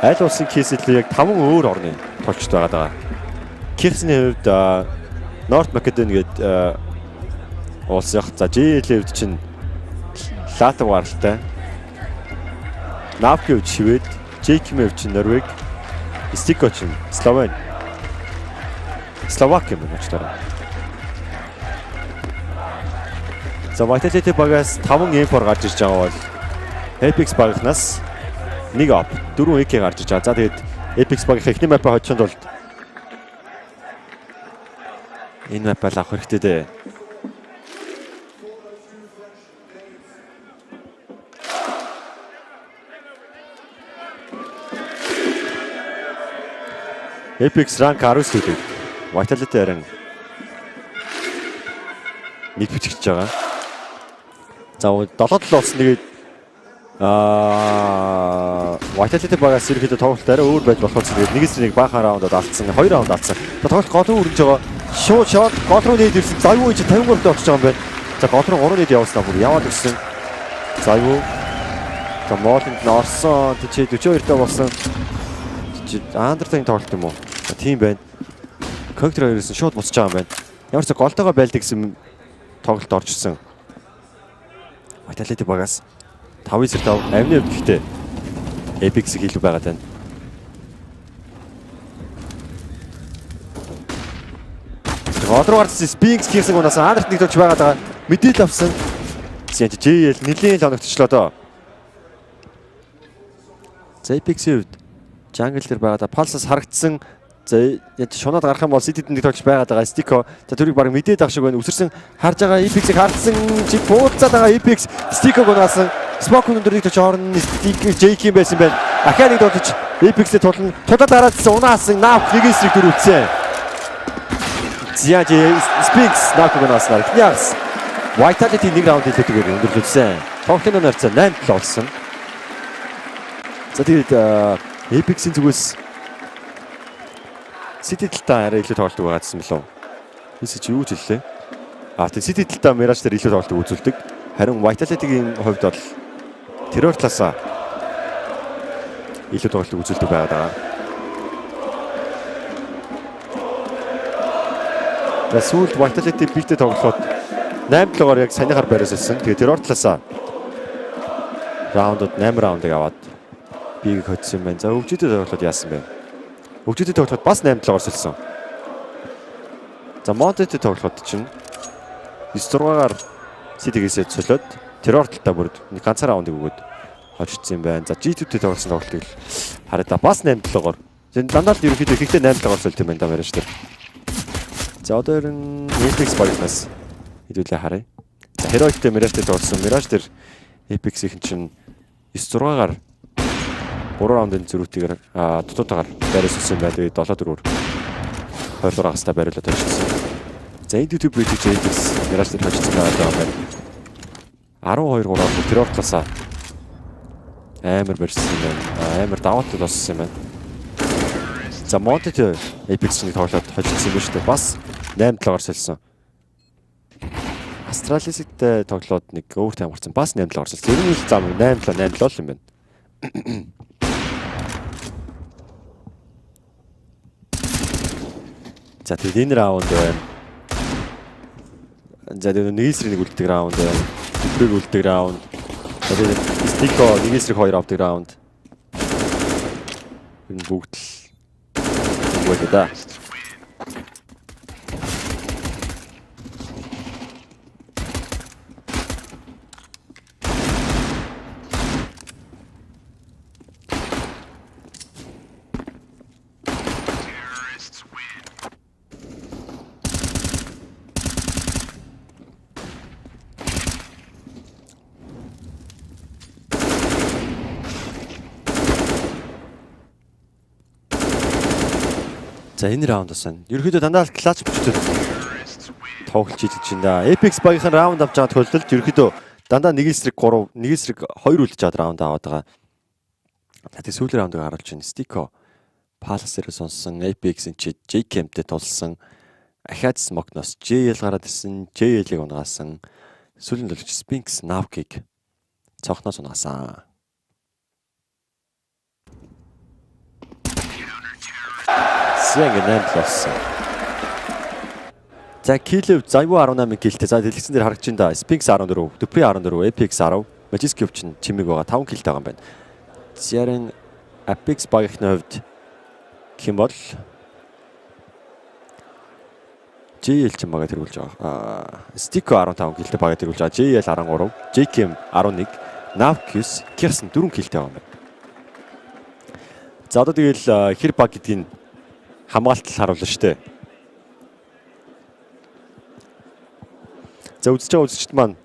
Аль улсын кейсэл яг 5 өөр орны тоглогчд байгаа даа. Кирсний хувьд North Macedonia гээд улс яг. За JL-ийн хувьд чинь Латв гаралтай. Nav-ийн хувьд Швед, JK-ийн хувьд чинь Норвег, Stiko чинь Словен. Словак юм байна. За Vitality багаас 5 импор гарч ирж байгаа бол Apeks багнаас 1 оп 4 EK гарч ирж байгаа. За тэгээд Apeks багийн эхний мапаа хоцсонд бол энэ мапаа авах хэрэгтэй дээ. Apeks rank 19 гэдэг. Vitality харин нийт бичиж байгаа. За 7-7 болсон тэгээд Vitality багаас ерөөхдөө тоглолт арай өөр байж болох зүйл. Нэгээс нэг баахан раундад алдсан, 2 раунд алдсан. Тоглолт гол руу өрнөж байгаа. Шууд шот гол руу нээд ирсэн. За юу чи 53-д очиж байгаа юм байна. За гол руу 3 нээд явуулснаа бүр яваад ирсэн. За юу. За Молинд норсон. Тэчээ 42-д болсон. Чи андертайн тоглолт юм уу? За тийм байна. Контр хоёроос шууд буцаж байгаа юм байна. Ямар ч голтойгоо байлдаг гэсэн тоглолт орж ирсэн. Vitality багаас 5-5 амны хувьд гэхдээ Apeks-ийг илүү байгаад байна. Одроо гарсан Speaks хийсэн гонаас андарт нэг төгч байгаад байгаа. Мэдээлэл авсан. JL нэлийн л оногдчихлоо доо. За Apeks-ийн хувьд jungle дээр байгаад Pulse-аас харагдсан. За яд шунаад гарах юм бол City-д нэг төгч байгаад байгаа Stiko. За тэрийг баг мэдээд ах шиг байна. Үсэрсэн харж байгаа Apeks-ийг хардсан. Чи бууцаад байгаа Apeks Stiko гонаасан. Smoke өндөр нэг төгч орно JK байсан байна. Ахаа нэг төгч Apeks-д тулаад дараадсан унаасан Nav нэгээс нэг дөрөвцэн. Зяж Speaks Nav гонаасан. Яас. Vitality нэг раунд хэлээгээр өндөрлөсөн. Тоглолтын нэрцээ 8-7 болсон. За тэгээд Apeks-ийн зүгээс City талтай арай илүү тоглолт байгаадсан мөлөө. Эсэж юу ч хэллээ. Тэгээд City талтай Mirage дээр илүү тоглолт үзүүлдэг. Харин Vitality-гийн хувьд бол тэрээр талаасаа илүү тоглолтыг үзүүлдэг байгаа. Сүүлд Vitality Bo3 тоглоход 8-7-оор яг санийхаар бариулсан. Тэгээд тэрээр талаасаа раундууд 8 раундыг аваад бийг хоцсон юм байна. За өвчтөд тоглоход яасан бэ? Өвчтөд тоглоход бас 8-7-оор сэлсэн. За Monty-тэй тоглоход чинь 9-6-аар City-гээс солиод тэрээр талтаа бүр ганцаар раундыг өгөөд хожигдсан юм байна. За G2-тэй тоглосон тоглолтыг хараа бас 8-7-оор. Дандаа л ерөнхийдөө ихтэй 8-7-оор солиод юм байна да маргааш тэр. За одоо ер нь Apeks багнаас хэдүүлээ харъя. За Heroic-тэй Mirage-тэй тоглосон. Mirage дээр Apeks-ийн чинь 9-6-аар 3 раундын зөрүүтэйгээр дутуутаагаар бариулсан байна. Тэгээд 7-4-өр 20 хагастай бариулаад хожигдсон. За энэ YouTube British Apeks Mirage дээр хожигдсан байгаа юм байна. 12-3-аар тэрээр талаасаа амар барьсан юм байна. Амар даваатад болсон юм байна. За Monty-тэй Apeks-ийг тоглоод хожигдсан юм шүү дээ. Бас 8-7-оор солисон. Astralis-тэй тоглоод нэг overtime гарсан. Бас 8-7-оор солисон. Ер нь л зам 8-7 юм байна. За тэгээд энэ раунд байна. За тэгээд нийсрийг үлддэг раунд байна. Бүбрийг үлддэг раунд. Тэгээд Stico нийсрийг 2 авдаг раунд. Энэ бүгд л үгүй да. За энэ раундаас нь ерөөхдөө дандаа л клатч бичдэг тоглож идэж байна. Apeks багийнхан раунд авч байгаа тохиолдолд ерөөхдөө дандаа нэг эсрэг 3, нэг эсрэг 2 үлдэж чад раунд аваад байгаа. За тэг сүүлийн раундыг харуулж байна. Stico Palace-ээр сонсон, Apeks-ийн чи J-Camp-тэй тулсан, ахаад Smoke-ноос JL гараад ирсэн, JL-ийг унгаасан. Сүүлийн төлөвч Spinks Nav-ыг цогноос унгаасан. Сэнг 8 болсон. За Killev Zaivo 18 киллтэй. За дэлгэцэн дээр харагдаж байна да. Spinks 14, Dupri 14, Apeks 10, Magic чинь чимэг байгаа 5 киллтэй байгаа юм байна. Зярин Apeks багийнхны хувьд хэм бол JL ч магаа тэргүүлж байгаа. Stico 15 киллтэй багаа тэргүүлж байгаа. JL 13, JKM 11, Navkis Kirsten 4 киллтэй байгаа юм байна. За одоо тэгэл хэр баг гэдгийг хамгаалтал харуулна шүү дээ. За үзэж байгаа үзэгчд маань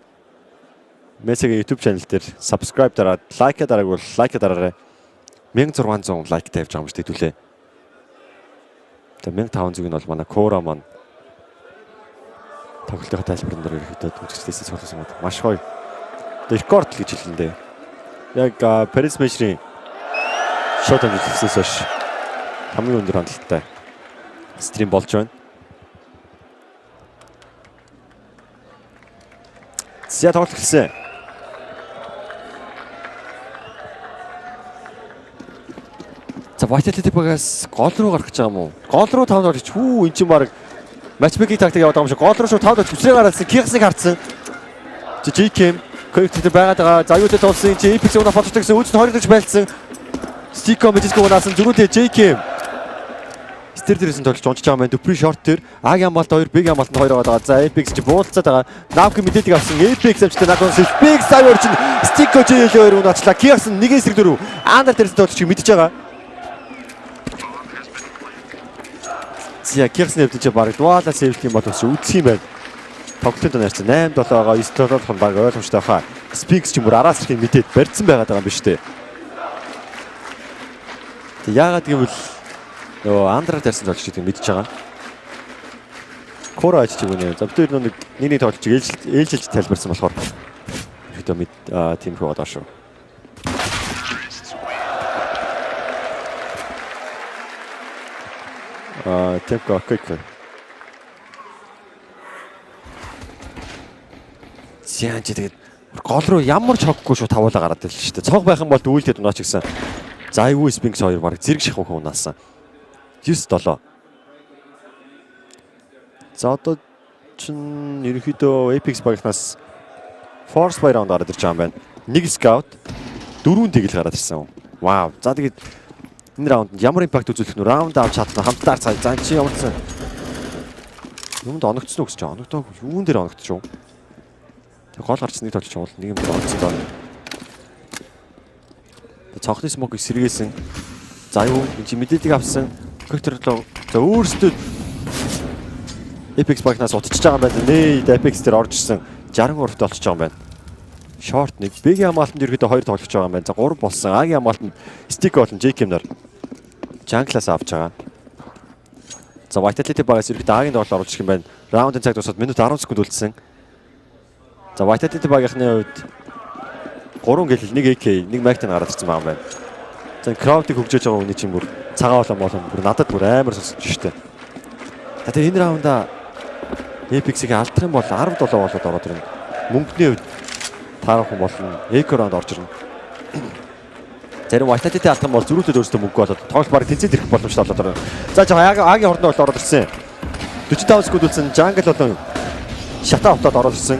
MESA-гийн YouTube channel дээр subscribe дараад, like дараагүй бол like дараарай. 1600 like тавьж байгаа юм шүү дээ хэдүүлээ. Тэгээ 1500-ыг нь бол манай Kora маань тоглолтын тайлбарын дээр ирэхэд үзэгчдээс сонссон юм. Маш гоё. Рекорд л гэж хэлнэ дээ. Яг Paris Match-ийн шууд амжилтсаас хойш хамгийн өндөр хандлттай стрим болж байна. Зя тоглолт хэлсэн. За Vitality багаас гол руу гарах гэж байгаа юм уу? Гол руу тавд орчих. Хүү эн чинь баг матчмейкинг тактик яваад байгаа юм шиг. Гол руу шууд тавд орчих. Хүсрээ гараалсан. Кирсыг харцсан. JKM Kuroxy байгаад байгаа. Заюутай тулсан. Apeks унаа фотогтой гэсэн үүс нь 20 гэж байлцсан. Stico Magic унаасан зүрүүлээ JKM. Стер дээрээс нь тоглож унжиж байгаа юм. Dupri short дээр A-гийн амбалт 2, B-гийн амбалт 2 байгаа. За Apeks чи буулцаад байгаа. Nav-гийн мэдээлэл авсан. Apeks амжилттай Nav-гийн Spinks Zaivo чинь Stico JL 2 унаачлаа. Kirsten 1-4. Андер дээрээс тоглож чиг мэдж байгаа. Зя Kirsten хэвдэж баг дуалаа сейвлэх юм бол бас үдсэх юм байна. Тоглолтын донаарч 8-7 байгаа. 9-7 болох нь баг ойлгомжтой хаа. Spinks ч мөр араас ирэхийг мэдээд барьсан байгаад байгаа юм биш үү? Яагаад гэвэл нөгөө андраар тарьсан тоглож байгаа мэдж байгаа. Kora ч үгүй нэ. За бид нэг нэг тоглож ээлжилж тайлбарсан болохоор хэд мэд тийм хөө одоо шүү. Темпо quick. Зяан чи тэгээд гол руу ямар ч хоггүй шүү тавуулаа гараад ирлээ шүү дээ. Цог байх юм бол дүүлдээд унаач гэсэн. За юу Spinks 2 баг зэрэг шахах унаасан. 9-7. За одоо чин ерөнхийдөө Apeks багийнаас Force by round гараад ирж байгаа юм байна. 1 scout 4 тэгэл гараад ирсэн. Вау. За тэгээд энэ раунд ямар импакт үзүүлэх нь раунд авч чадсан хамтдаа цаа. За чи ямарсан. Юунд оногдсон уу гэж чинь оногдоо юун дээр оногдчихв. Тэг гол гарчсан нэг толч уул нэг юм дээр оногдсон доо. Цонхны смокийг сэргээсэн. За юу энэ чи мэдээлэл авсан. Коктерлоо. За өөрсдөө Apeks багнаас утчихж байгаа юм байна. Нээд Apeks дээр орж ирсэн 63-т олчж байгаа юм байна. Short нэг Big-ийн хамгаалтанд ерөөдөө 2 тоглож байгаа юм байна. За 3 болсон. A-гийн хамгаалтанд Stick болон JK-наар Jungle-аас авч байгаа. За Vitality багаас ерөөдөө A-гийн тоглол оруулж ирэх юм байна. Раундын цаг дуусаад минут 10 секунд үлдсэн. За Vitality багийнхны хувьд 3 гэлэл 1 AK 1 Mag-тай гараад ирсэн байгаа юм байна. За crowd-ыг хөгжөөж байгаа хүний чинь бүр цагаан болон бүр надад бүр амар сонсож штэ. За тэгээ энэ раунда Apeks-ийг алдах юм бол 17 болоод ороод ирнэ. Мөнгөний хувьд таарах юм болно. Эко раунд орж ирнэ. Зарим Vitality алдах юм бол зөрүүлээд өөрсдөө мөнгө болоод тоглолт баг тэнцээд ирэх боломжтой болоод орно. За жоо Агийн хордоо бол ороод ирсэн. 45 секунд үлдсэн Jungle болон шата автод ороод ирсэн.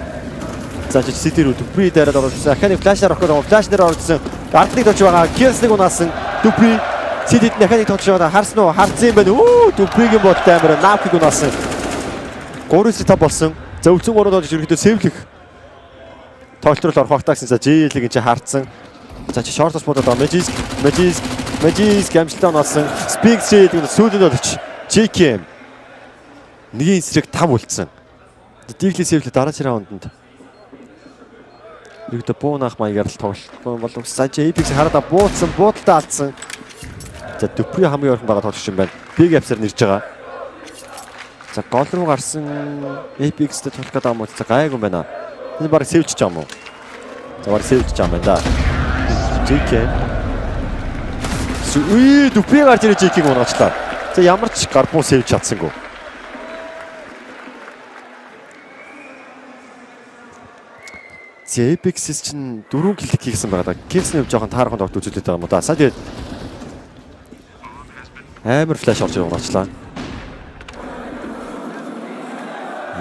За чи City рүү Dupri дээрээ ороод ирсэн. Аханы флашаар орох гэдэг флаш нэр ороод ирсэн. Гардыг толж байгаа. Kills-ыг унаасан. Dupri City-д аханыг толж байгаа. Харсан уу? Харсан юм байна. Өө Dupri-гийн болтой амар Nav-ыг унаасан. 3-5 болсон. За өвцөн 3 дож ерөөдөө сэвлэх тоглолт руу орох багтаагсан. За JL-ийг чи хартсан. За чи short-ос бодоод байгаа. Magic амжилтаа унаасан. Spinks JL-ийг сүүлд олж JKM. Нэгийн эсрэг 5 үлдсэн. Диглээ сэвлэх дараагийн раунданд ерөөдөө буунах маягаар л тоглох болов. За Apeks хараад буудсан, буудалтаа алдсан. За Dupri хамгийн ойрхон байгаа тоглогч юм байна. Big Apps-аар нэрж байгаа. За гол руу гарсан Apeks-тэй тоглох гэдэг юм уу? За гайгүй байна. Энэ баг сэвлж байгаа юм уу? За баг сэвлж байгаа юм байна да. JK. Dupri гарч ирээ JK-г унаачлаа. За ямар ч гарбуу сэвлж чадсангүй. За Apeks чинь 4 клик хийсэн байгаа да. Kills-ний хувьд жоохон таархан тогт үзүүлээд байгаа юм да. Сая тэгээд амар флаш орж унаачлаа.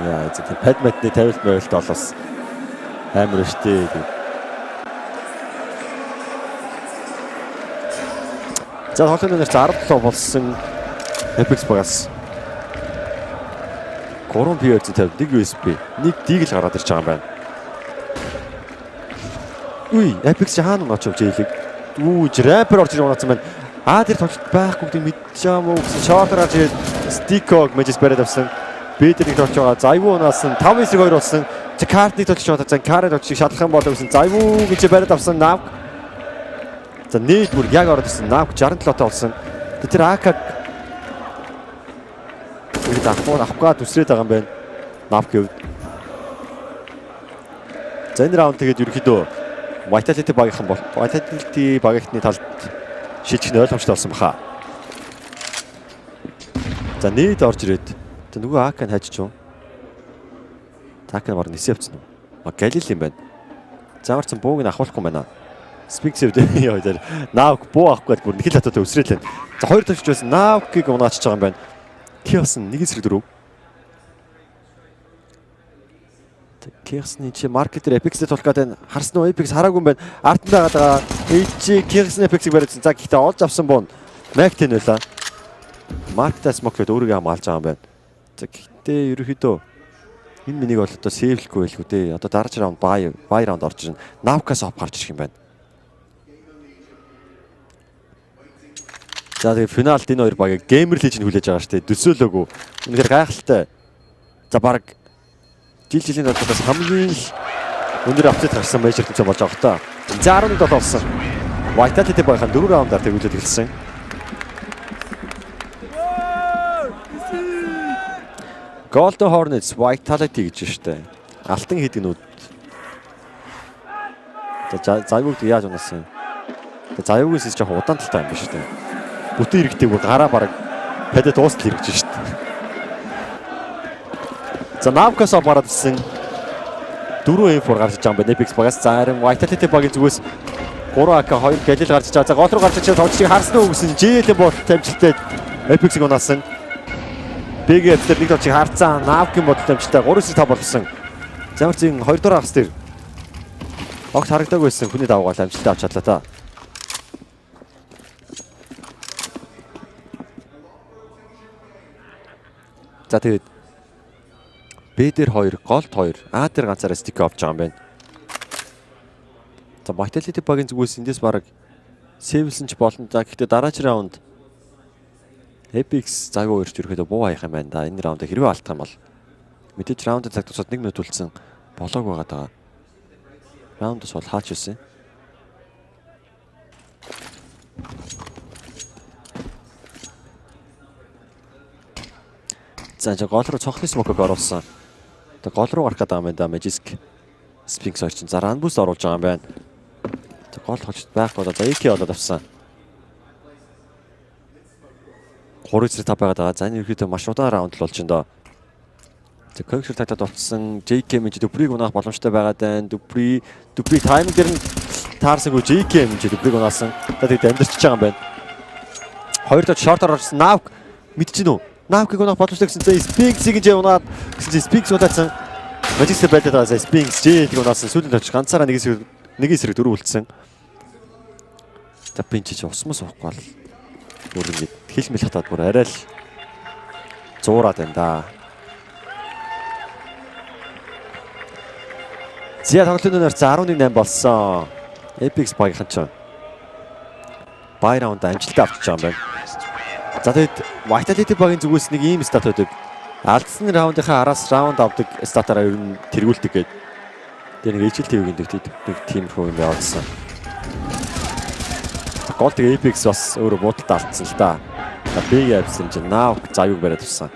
Яа, за падматны 50 мөрөлт олоос амар өштэй. За тоглолтын нэр 17 болсон Apeks багаас 3 PUBG 1 USB, 1 Deagle гараад ирж байгаа юм байна. Үй, Apeks хаана ночов JL-ийг. Rapper орж ирж унаасан байна. Тэр тоглолт байхгүй гэдэг мэдж байгаа мó гэсэн short гарч ирээд Stick-ог Magic бариад авсан. Бидний тоглож байгаа. Зайвуу унаасан 5-2 болсон. За картыг тоглож байгаа. За карт тоглож шатлах юм болоо гэсэн. Зайвуу гэж бариад авсан Nav. За нийт бүр яг ороод ирсэн. Nav 67-тай болсон. Тэр AK үед авахгаа төсрээд байгаа юм байна. Nav гэв. За энэ раунд тэгээд ерөөхдөө Vitality багийнхан бол Vitality багийнхны талд шилжих нь ойлгомжтой болсон баха. За нийт орж ирээд нөгөө AK-г хайж чуу. AK-г марг нисээ авчихсан уу? Галил юм байна. Зааварсан бууг нь ахуулахгүй байна. Spinks-д яа дээр Nav буу авахгүй бүр нэг л хатаатай өсрөөл байна. За хоёр төвч байсан Nav-ыг унаачж байгаа юм байна. Киосын 1-4. Киосны чи маркетер Apeks-тэй тулах гэдэг харсан уу? Apeks хараагүй юм байна. Ард нь байгаа. Чи Киосны Apeks-ийг барьсан. За гэхдээ олж авсан бун. Mag-тэй нөлөө. Маркетаас моклоод өөрийгөө хамгаалж байгаа юм байна. За гэхдээ ерөөхдөө энэ минийг бол одоо сейвлэхгүй байлгүй дээ. Одоо дараач раунд бай раунд орж ирнэ. Nav-каас оп гарч ирэх юм байна. За тэгээ финалд энэ хоёр багийг GamerLegion хүлээж байгаа шүү дээ. Төсөөлөөгүй. Үнэхээр гайхалтай. За баг жилийн бодлоос хамгийн өндөр апдейт гарсан мажор тэмцээн болж байгаа хта. За 17 болсон. Vitality багийнхан 4 раундаар тэгүүлээд эхэлсэн. Golden Hornets Vitality гэж штэ. Алтан хийдгнүүд. За зайвууг яаж унасан юм? Зайвуугээс жоохон удаан талтай юм байна штэ. Бүтэн эрэгтэй бүр гараа бараг падад дуустал хэрэгж штэ. За Nav-каас бараад ирсэн 4 M4 гарч байгаа юм байна. Apeks багаас за харин Vitality багийн зүгээс 3AK 2 гэлэл гарч чаа. За гол руу гарч чаа тоглолтыг харсан уу гэсэн жийлэн болт амжилттай Apeks-ийг унаасан. BG дээр нэг тоглолтыг харцсан. Навкийн бодолтой амжилттай 3-5 болсон. Замарцын 2 дугаар хагас дээр огт харагдаагүй байсан хүний давгаал амжилттай авч чадлаа та. За тэгээд B дээр 2, голд 2, А дээр ганцаараа стик авч байгаа юм байна. За Vitality Bo3-ийн зүгээс эндээс бараг сэвэлсэн ч болно. За гэхдээ дараач раунд Apeks заагүй өрч ерөөдөө буу хаях юм байна да. Энэ раунд хэрвээ алдах юм бол мэдээж раундын цаг тусаад 1 минут үлдсэн болоог байгаа даа. Раундс бол хаач ирсэн. За гол руу цохны смоког оруулсан. Тэгээ гол руу гарах гэдэг юм байна да. Magic Sphinx орчин за run boost оруулж байгаа юм байна. За гол тоглолт байхгүй да. За EK болоод авсан. 3-5 байгаад байгаа. За энэ ерөөдөө маш удаан раунд л болж байна доо. За Kuroxy татаад болцсон JK мэж Дүбрийг унаах боломжтой байгаад байна. Дүбри тайминг дээр нь таарсангүй JK мэж Дүбрийг унаасан. За тэгээд амьдэрч байгаа юм байна. Хоёр дахь шортоор орсон Навк мэдчихэв үү? Навкийг унаах боломжтой гэсэн чинь Sphinx-ийг жээ унаад гэсэн чинь Sphinx удаасан. Magic байлдаад байгаа. Sphinx JK-ийг унаасан. Сүүлийн тавч ганцаараа нэг эсрэг дөрөв үлдсэн. За пинч чи усмас уухгүй бол бүр ингэж хэлмэл хатаад бүр арай л зуураад байна да. Зя тоглолтын нэр 11-8 болсон. Apeks багийнхан ч бай раунд амжилттай авчиж байгаа юм байна. За тэгээд Vitality Bo3-ийн зүгээс нэг ийм стат байдаг. Алдсан раундынхаа араас раунд авдаг статаараа ер нь тэргүүлдэг гэдэг. Тэр нэг ижил твгийн нэг тиймэрхүү юм явуулсан. Гол тэгээ Apeks бас өөрөө буудалд алдсан л да. За биг авсан чинь Навк заяуг бариад авсан.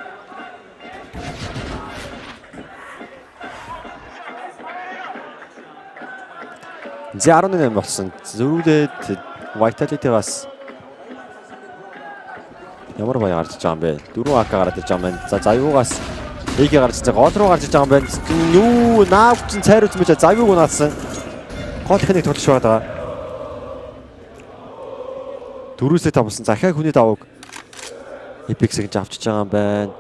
За 18 болсон. Зөрүүлээд Vitality бас ямар баяр гарч байгаа юм бэ? 4 AK гараад ирж байгаа юм байна. За заяугаас EG гарч байгаа гол руу гарч иж байгаа юм байна. Юу Навк чинь цайруулж мэж заяуг унаасан. Гол их нэг тоглож байгаа. 4-5 болсон. Захиа хүний давыг Apeks-ийг авчиж байгаа юм байна.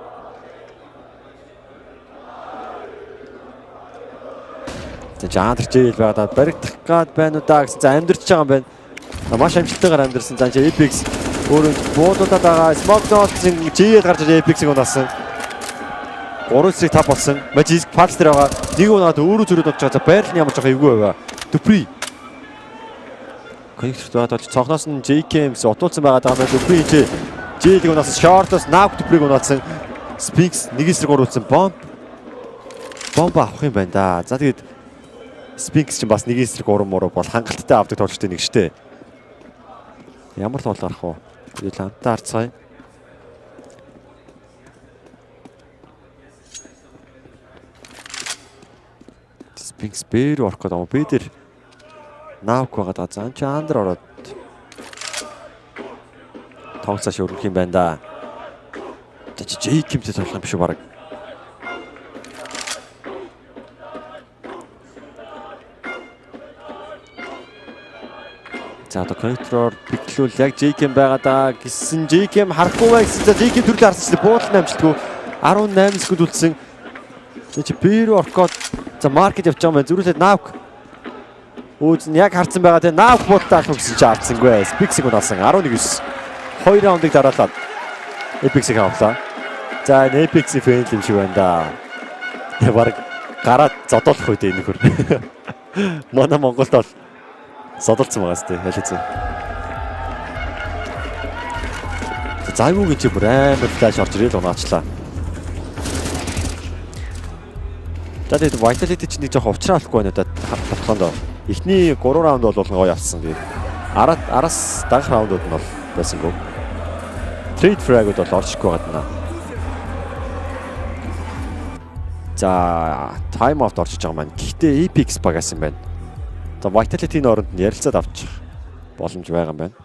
За жандарч ийл байгаад баригдах гад байна уу да гэсэн. За амьдэрч байгаа юм байна. Маш амжилттайгаар амьдэрсэн. За Apeks өөрөө буудуудаад байгаа. Smoke-ийн жийл гарч Apeks-ийг унаасан. 3-5 болсон. Magic Pulse дээр байгаа. Нэг унаад өөрөө зөрөөд болж байгаа. За байрал нь ямар жоох эвгүй байга. Дүбри Connector доод цонхноос нь JKMs утуулсан байгаа даа. Дүбри J-ийг унаасан. Short-оос Навк Дүбрийг унаасан. Sphinx нэг эсрэг оруулсан. Бомб авах юм байна да. За тэгээд Sphinx чинь бас нэг эсрэг урам бол хангалттай авдаг тоглолтын нэг штэ. Ямар тоол гарах вэ? Тэгээд хамтаа харцгаая. Sphinx бээр орох гэдэг юм. Би дээр Навк байгаа. За энэ андер ороод тоглолцоо өргөх юм байна да. За JKMтэй тоглох юм биш үү баг. За одоо коннектороор биглүүл яг JKM байгаа даа гэсэн JKM харахгүй бай гэсэн. За JKM төрлөө харсан чинь буудлын амжилтгүй 18 секунд үлдсэн. Чи бээр орох гээд за маркет явж байгаа юм байна. Зүрүүлээд Навк Өөз нь яг харсан байгаа те Навк буудалтай авах гэсэн чи алдсангүй. Sphinx-ийг унаасан 11-9. 2 раундыг дараалаад Apeks-ийг авлаа. За энэ Apeks-ийн фэн юм шиг байна да. Бараг гараад зодуулах үед энэ хөр. Манай Монголд бол зодолцсон байгаа сте хэлээцээ. Зайгуугийн чи бүр амар флаш орж ирэл унаачлаа. За тэгээд Vitality ч нэг жоох уучраалахгүй байна да тоглоонд. Эхний 3 раунд бол гоё авсан. Тэгээд араас дагах раундууд нь бол байсангүй. Trade frag-ууд бол орчихгүй гадна. За time out орчиж байгаа маань. Гэхдээ Apeks багаас юм байна. За Vitality-ийн оронд нь ярилцаад авчих боломж байгаа юм байна.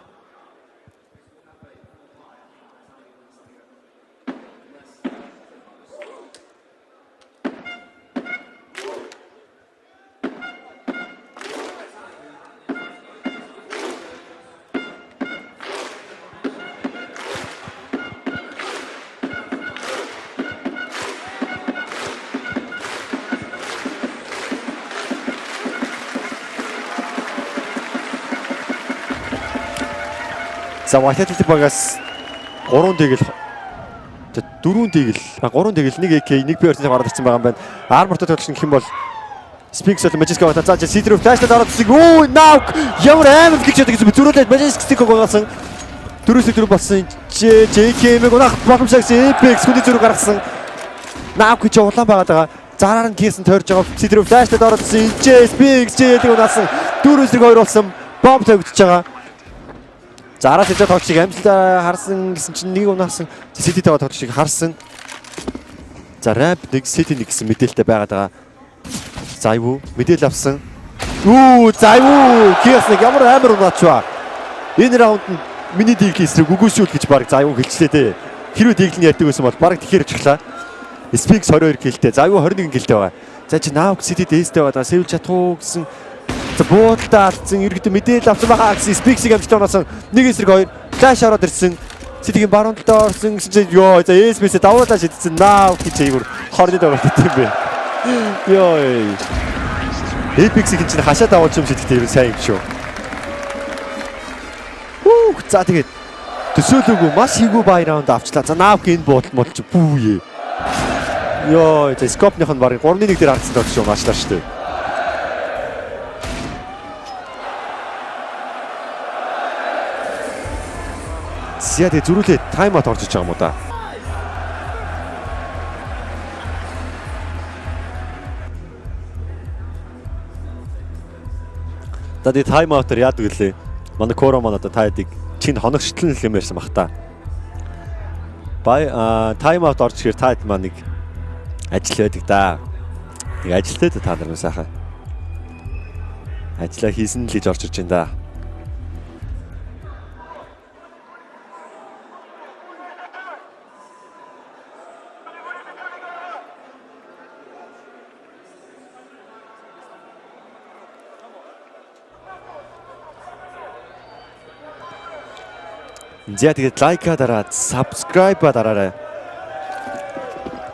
За Vitality багаас 3 тэгэл 4 тэгэл 3 тэгэл 1 AK 1 PRT гараад ирсэн байгаа юм байна. Armor-тай тоглолт гэх юм бол Spinks бол Magic-г за C3 flash-тай дараад ирсэн. Оо Nauk ямар амар гэж яддаг гэсэн зүрүүлээд Magic-г гоогоолсон. 4-4 болсон. JK-г унах боломжтой Apeks хүний зүрх гаргасан. Nauk ч улаан байгаад байгаа. Зараар нь кийсэн тойрж байгаа. C3 flash-тай дараад ирсэн. Spinks JK-г унасан. 4-2 болсон. Бомб тавигдчихж байгаа. Зараад ирж байгаа тоглолтыг амжилтаа харсан гэсэн чинь нэг унасан. City-тэй байгаа тоглолтыг харсан. За Ramp 1 City 1 гэсэн мэдээлэлтэй байгаад байгаа. Зайвуу мэдээлэл авсан. Зайвуу кийсэн ямар амар унаач ба. Энэ раунд нь миний диглийн эсрэг үгүйсүүл гэж баг Зайвуу хэлчлээ дээ. Хэрвээ диглэн ярьдаг байсан бол баг тэгэхээр очихлаа. Spinks 22 киллтэй, Зайвуу 21 киллтэй байгаа. За чи Nauk City дээстэй байгаа. Сэвж чадах уу гэсэн. За буудалтай алдсан ерөөдөө мэдээлэл авсан байгаа гэсэн Spinks-ийг амжилттай унасан. Нэг эсрэг 2 флаш ороод ирсэн. City-гийн баруунтаа орсон гэсэн чинь ёо за SPS-ээ давуулаа шидсэн. Nauk гэж ийгүр хорнод байгаа юм бэ. Ёо. Apeks-ийг чинь хашаа давуулж юм шидэхдээ ер нь сайн юм шүү. За тэгээд төсөөлөөгүй маш хийгүү бай раунд авчлаа. За Nauk энэ буудал модч бүүе. Ёо, за скопных нь баг 3-1 дээр харсан тоо шүү мачлаа шүү дээ. Сиадэ зүрүүлээ тайм аут орж иж байгаа юм уу да. Дады тайм аутер яадаг гэлээ. Манай Коро маань одоо тайдыг чинь хоногчлон л юм ярьсан бах та. Бай тайм аут орж ихээр тайд маань нэг ажил байдаг да. Нэг ажилтай та нар нь сайхан. Ажлаа хийсэн л гэж орж ирж байна да. За тэгээд лайка дараад, subscribe дараарай.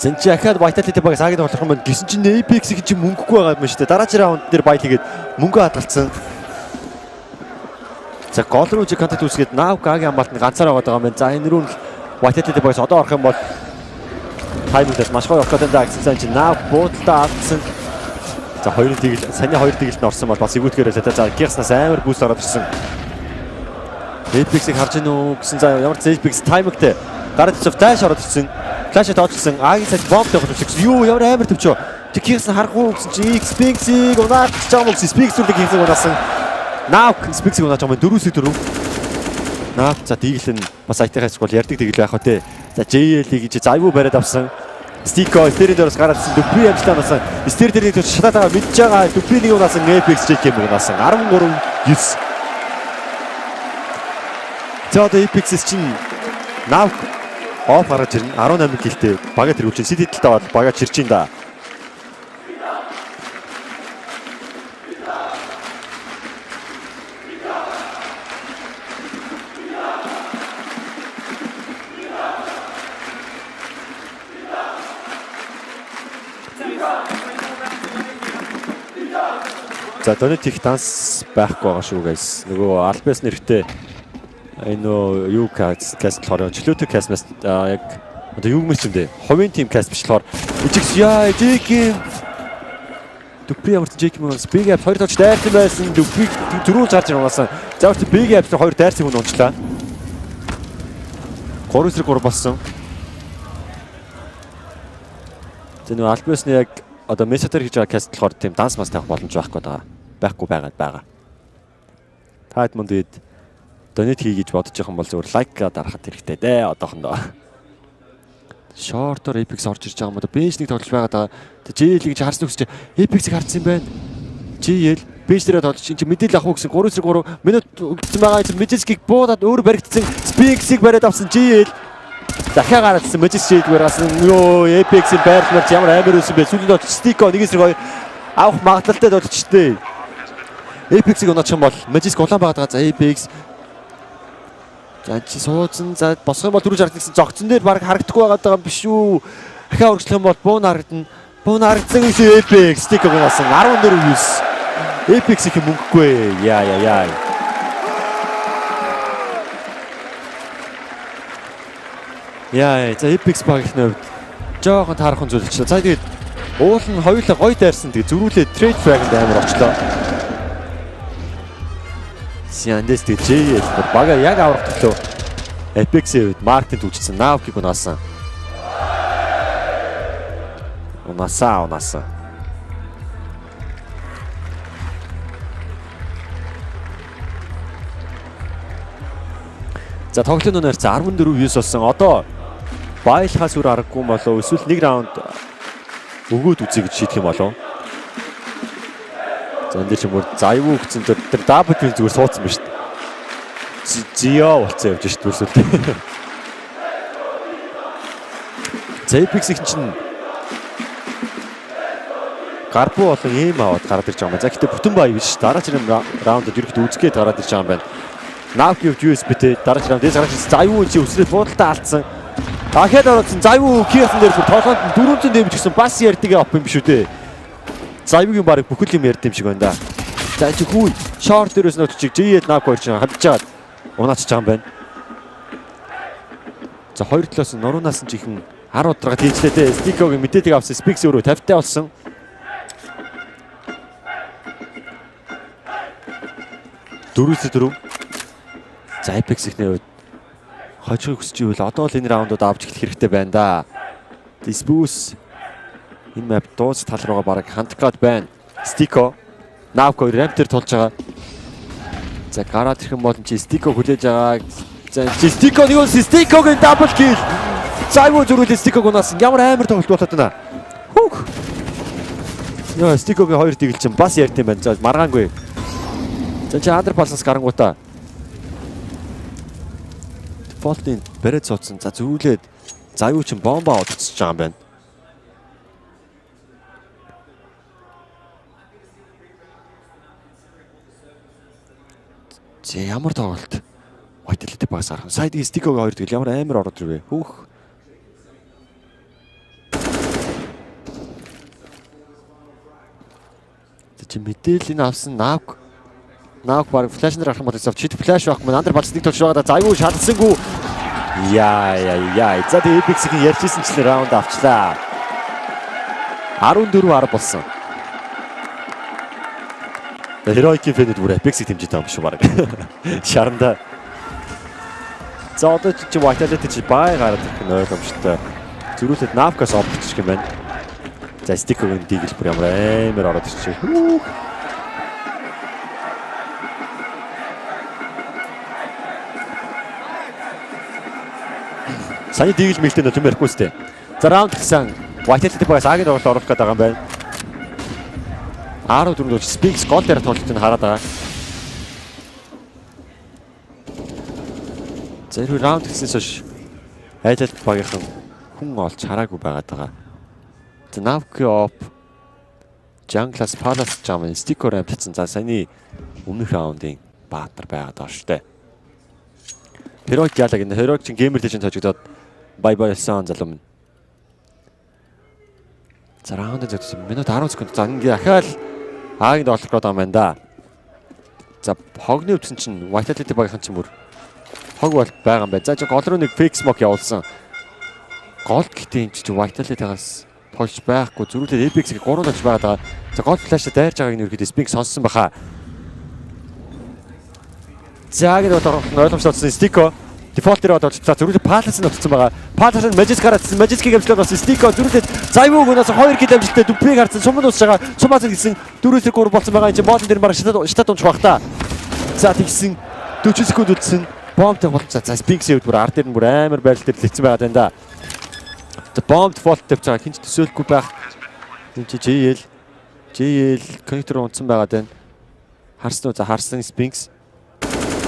Зэнчи ахаад Vitality багаас аагийн тоглох юм байна. Гисэн чинь Apeks-ийг чинь мөнгөгүй байгаа юм шүү дээ. Дараагийн раунд дээр баял хийгээд мөнгө хадгалсан. За гол руу чи контент үүсгээд Nauk аагийн амбалт нь ганцаар байгаа юм байна. За энэ рүү Vitality багаас одоо орох юм бол таймингдээс маш гоё явах гэдэг даа гэсэн чинь Nauk буудалтаа алдсан. За хоёрын тэгэл саний хоёр тэгэлд нь орсон бол бас эвгүүтгэрээ л та. За гихснаас амар бүүст ороод ирсэн. Apeks-ийг харж гинөө гэсэн за ямар ч Apeks таймгтэй гараад ирсэн флаш ороод ирсэн. Флашаа тооцсон. Агийн сайд бомб тавих гэсэн. Юу ямар амар төвчөө. Тэг хийсэн харахгүй гэсэн чи Spinks-ийг унааж байгаа юм гэсэн Spinks-ийг хийсэн унаасан. Nauk Spinks-ийг унааж байгаа юм 4-4. Nauk за диглэн бас айтайхаас бол ярддаг дигэл байх уу те. За JL-ийг чи Зайвуу бариад авсан. Стико стерийн дээрээс гараад ирсэн. Дүпри амжилтаа унасан. Стер дээр нэг шатаатаа мэдж байгаа. Дүпринийг унасан Apeks JK-ийг унасан. 13-9. За одоо Apeks чинь Nauk оф гараад ирнэ. 18 киллтэй бага тэргүүлж чинь City талтай бол бага чирч ин да. За донет их данс байхгүй байгаа шүү guys. Нөгөө албан эрхтэй энэ юу каст болохоор чөлөөтэй кастмас яг одоо юу гэмч юм бэ? Хувийн тим каст биш болохоор ижигс яа JK Дүпри ямар ч JK мөн Big Apps 2 touch дайрсан байсан. Дүпри дөрөв гарч ирсэн. За өөртөө Big Apps 2 дайрсан хүн унчлаа. 3-3 болсон. За нөгөө албасны яг одоо MESA-таар хийж байгаа каст болохоор тийм данс мас тавих боломж байхгүй байгаа. Таад мөн дээд донет хий гэж бодож байгаа юм бол зөвөр лайк дарахад хэрэгтэй дээ одоохондоо. Шортоор Apeks орж ирж байгаа юм да. Бенч нэг тоглож байгаа. JL-ийг чи харсан үгс чи Apeks-ийг харсан юм байна. JL бенч дээр тоглож чи мэдээлэл авах уу гэсэн 3-3 минут өгсөн байгаа. Magic-ийг буудаад өөр баригдсан. Spinks-ийг бариад авсан JL. Дахиад гараадсан Magic-ийг бариасан. Йоо Apeks-ийн байрлал ямар амар өсөн бэ. Сүүлийн тоглож Stiko 1-3 авах магадлалтай тоглолчтой. Apeks-ийг унаачих юм бол Magic улаан байгаа. За Apeks за чи суудсан за босох юм бол дөрөв харагдсан зогцсон дээр баг харагдахгүй байгаа юм биш үү. Дахиад үргэлжлэх юм бол бууна харагдана. Бууна харагдсан гэсэн Apeks стик гонсон 14-9. Apeks их мөнгөгүй. Яа. Яа, за Apeks багийнхны хувьд жоохон таарах зүйл болчихлоо. За тэгээд уул нь хоёулаа гоё дайрсан. Тэгээд зөрүүлээ trade frag-д амар очлоо. Сиандес тэгээд бага яг аврах төлөө Apeks-ийн хувьд Мартинд үжигдсэн Навкиг унаасан. Унаасан. За тоглолтын нэр 14-9 болсон. Одоо байлахаас өөр аргагүй болов эсвэл нэг раунд өгөөд үзье гэж шийдэх юм болов. За энэ ч юм уу заяа өгсөн тэр дабл кил зүгээр суудсан ба шүү дээ. Зио болцсон явж шүү дээ. За Apeks-ийн чинь гарбуу болон ийм аваад гараад ирж байгаа юм. За гэхдээ бүтэн бай биш. Дараагийн раундад ерөөхдөө үзгээд гараад ирж байгаа юм байна. Навкив USB-тэй дараагийн раунд гараад ирсэн. Заяа чи өсрээд буудалтаа алдсан. Дахиад орсон заяа кисэн дээр бүр толгойд 400 дэмж гисэн бас ярддаг оп юм биш үү дээ. Заяагийн баг бүхэл юм ярд юм шиг байна да. За чи хүү шорт дээрээс нөт чиг JL Навк хоёр чинь хадж чаад унаачж байгаа юм байна. За хоёр талаас нь нуруунаас нь чихэн 10 ударга тийжлээ дээ. Стикогийн мэдээлэл авсан Speaks өөрөө 50-тай болсон. Дөрөвс. За Apeks-ийн хувьд хожиг өсч ивэл одоо л энэ раундууд авч эхлэх хэрэгтэй байна да. Dispus энэ map дуус тал руугаа бараг хандгаад байна. Stiko Навко рамптер тулж байгаа. За гараад ирэх юм бол чи Stiko хүлээж байгаа. За чи Stiko нэг үс Stiko-гийн double kill. Зайвуу зөрүүлээ Stiko-г унаасан. Ямар амар тоглолт болоод байна. Хүүх. Яа Stiko-гийн хоёр тэгэл чинь бас ярьд юм байна. За маргаангүй. За чи андер палсаас гарангуудаа. Default-ийн бариад цоцсон. За зөрүүлээд зайвуу чинь бомба одцож байгаа юм байна. Зэ ямар тоглолт. Vitality багс гарах. Сайдгийн Stiko-гийн хоёр тэгэл ямар амар ороод ирвэ. Хүүх. Чи мэдээлэл энэ авсан Навк баг флаш нар гарах юм бол чит флаш авах маань андер балс нэг толж байгаа да заяа шалсангүй. Яа. За тэгээ Apeks-ийн ярьжсэн ч раунд авчлаа. 14-10 болсон. Heroic-ийн фэнүүд бүр Apeks-ийг дэмжиж байгаа юм шүү баг. Шаранда. За одоо чи Vitality чи бай гараад ирэх нь ойлгомжтой. Зөрүүлээд Навкаас опчих юм байна. За Stiko-гийн дийлбэр бүр ямар амар ороод ирчихэ. Сая дийл мэлтэй нөтөн барихгүй сте. За раунд гэсэн Vitality багаас агийн тоглолт оруулах гэдэг юм байна. 14-д Speaks гол дээр тоглолтыг хараад байгаа. За энэ раунд гэснээс хойш Vitality багийнхан хүн олж хараагүй байгаад байгаа. За Навки оп Jungle-аас Palace жам Stiko ramp татсан. За саяны өмнөх раундын баатар байгаад байгаа шүү дээ. Heroic яалаг энэ Heroic чинь GamerLegion хожигдоод бай болсон залуу минь. За раунд зөвсөн минут 10 секунд. За ингээ ахаал аагийн доллар гээд байгаа юм байна да. За хогны өвчин чинь Vitality багийнхан чинь бүр хог бол байгаа юм байна. За гол руу нэг fake smoke явуулсан. Гол гэхдээ энэ чинь Vitality-гаас толж байхгүй зөрүүлээд Apeks-ийг 3 толж байгаа. За гол флаштай дайрж байгааг нь ерөөдөө Speaks сонссон баха. За гэдэг бол ойлгомжтой болсон Stiko default-ээр болж за зөрүүлээд Palace-ыг нутсан байгаа. Palace-ыг Magic-ийг амжилттай болсон Stiko зөрүүлээд зайвуу гунаас 2 кил амжилттай дүпийг харсан сумд усж байгаа. Сумаас гэсэн 4-3 болсон байгаа. Энэ боолн дээр марга шатад унж бах та. За тэгсэн 40 секунд үлдсэн бомбтой болцоо. За Speaks-ийг бүр ар дээр нь бүр амар байрал дээр лэцсэн байгаа даа. За бомб default тавьж байгаа. Хинч төсөөлөхгүй байх. Энэ чи JL коннектор унтсан байгаа даа. Харсан уу? За харсан Speaks.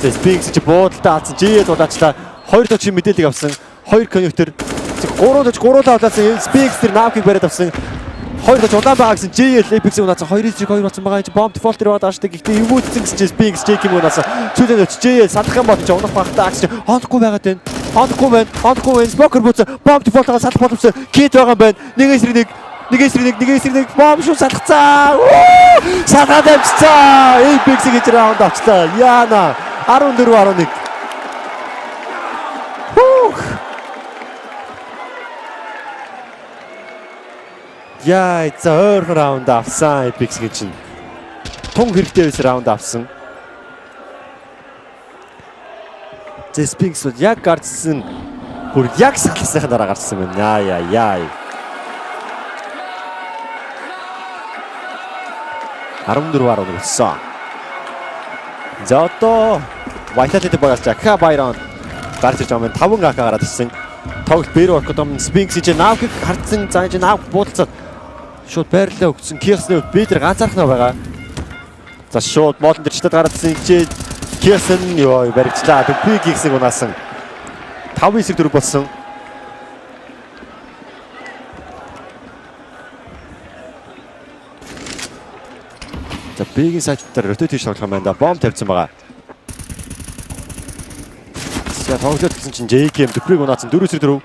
За Speaks чи буудалтаа алдсан. JL удаачлаа. 2 точи мэдээлэл авсан. 2 коннектор. 3 точи гуруулаа авлаасан. Speaks тэр Навкиг бариад авсан. 2 точи удаан байгаа гэсэн JL Apeks-ийг унаасан. 2-2 болсон байгаа. Бомб default дээр байгаа шүү дээ. Гэхдээ эвүүдсэн гэсэн Speaks JK-ийг унаасан. Сүүлдээ JL салах юм бол чи унах байх таа гэсэн. Хонохгүй байгаад байна. Хонохгүй байна. Smoker бууцаа. Бомб default-ага салах боломжтой. Кит байгаа юм байна. Нэгээс нэг бомб шүү салгацаа. Салгаад авчихсан. Apeks-ийг гэж раунд авчлаа. Яана 14-11. Яа, за ойрхон раунд авсан Apeks-ийн чинь. Тун хэрэгтэй байсан раунд авсан. Sphinx бол яг гарцсан бүр яг сахалсныхаа дараа гарсан байна. Яа. 14-аар өнгөрсөн. За одоо Vitality Bo3 Aka Byron гарч ирж байгаа юм. 5 Aka гараад ирсэн. Тоглолт бэр оркодом Sphinx чинь наавыг хардсан. За энэ наав буудалцаад шууд байрлалаа өгсөн. Kuroxy бид нар ганцаархнаа байгаа. За шууд моолн дээр читад гараадсан хичээ Kuroxy ёо баригчлаа. Kuroxy-г унаасан. 5-9-4 болсон. За Big Side дээр rotate хийж тоглох юм байна да. Бомб тавьсан байгаа. За тоглолт гэсэн чинь JKM Kuroxy унаасан 4-4.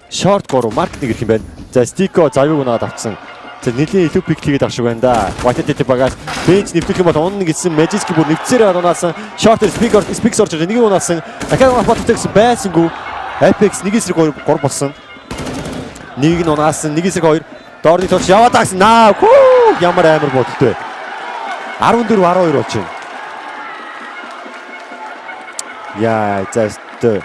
Short 3 маркетинг ирэх юм байна. За Stico завыг унаад авцсан. За нэлийн илүү пик хийгээд авах шиг байна да. Vitality Bo3 bench нэвтрэх юм бол унна гэсэн Magic бүр нэвцээрээ унаасан. Short Speaks орж ирж нэг унаасан. Дахиад баттай гэсэн байсангүй. Apeks 1-3 болсон. Нэг нь унаасан 1-2 доорны тооч яваад тагсан. Наа ямар амар бодолтой. 14-12 болж байна. Яа, заастаа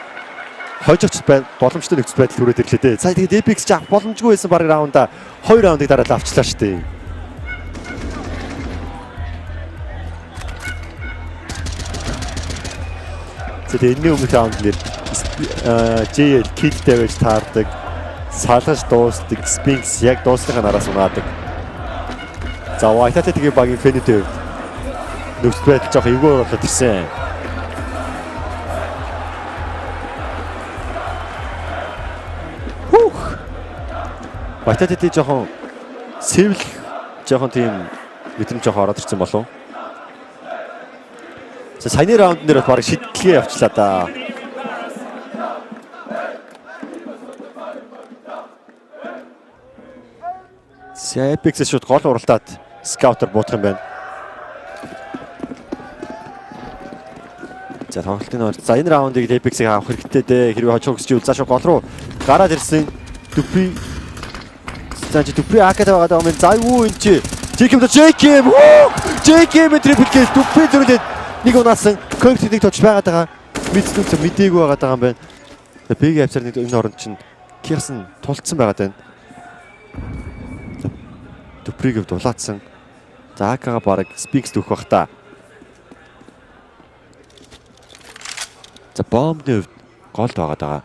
хожигч байна. Боломжтой нөхцөл байдал түрээд ирлээ дээ. За тэгээд Apeks ч авах боломжгүй байсан баг раунда 2 раундыг дараад авчлаа шүү дээ. Тэгээд энэ өмнөх раунд нэр JL киллтэй байж таардаг. Салгаж дуустдаг. Sphinx яг дуусныхаа нараас унаадаг. За Vitality-гийн багийн фэнэтэй нөхцөл байдал жоох эвгүй болоод ирсэн. Vitality жоохон сэвлэх жоохон тийм мэдрэмж жоох ороод ирсэн болов. За саяны раунд нэр баг шидэлгээ явчлаа да. Apeks шууд гол уралдаад скаутер буутах юм байна. За тоглолтын орд. За энэ раундыг Apeks-ийг авах хэрэгтэй дээ. Хэрвээ хожих гэж үзээ шууд гол руу гараад ирсэн. Dupi Dupi Aka байгаа юм. За юу энэ чи? JKM трипл кил Dupi зүрхлээд нэг унаасан. Kuroxy-г тооч байгаад байгаа. Мэдсүүц мдээгүй байгаад байгаа юм байна. Big Apeks нэг энэ оронд чинь Kuroxy тулцсан байгаад байна. Dupi-г дулаацсан. За Aka-га бараг Sphinx дүүх бах та. За бомбны хувьд голд байгаад байгаа.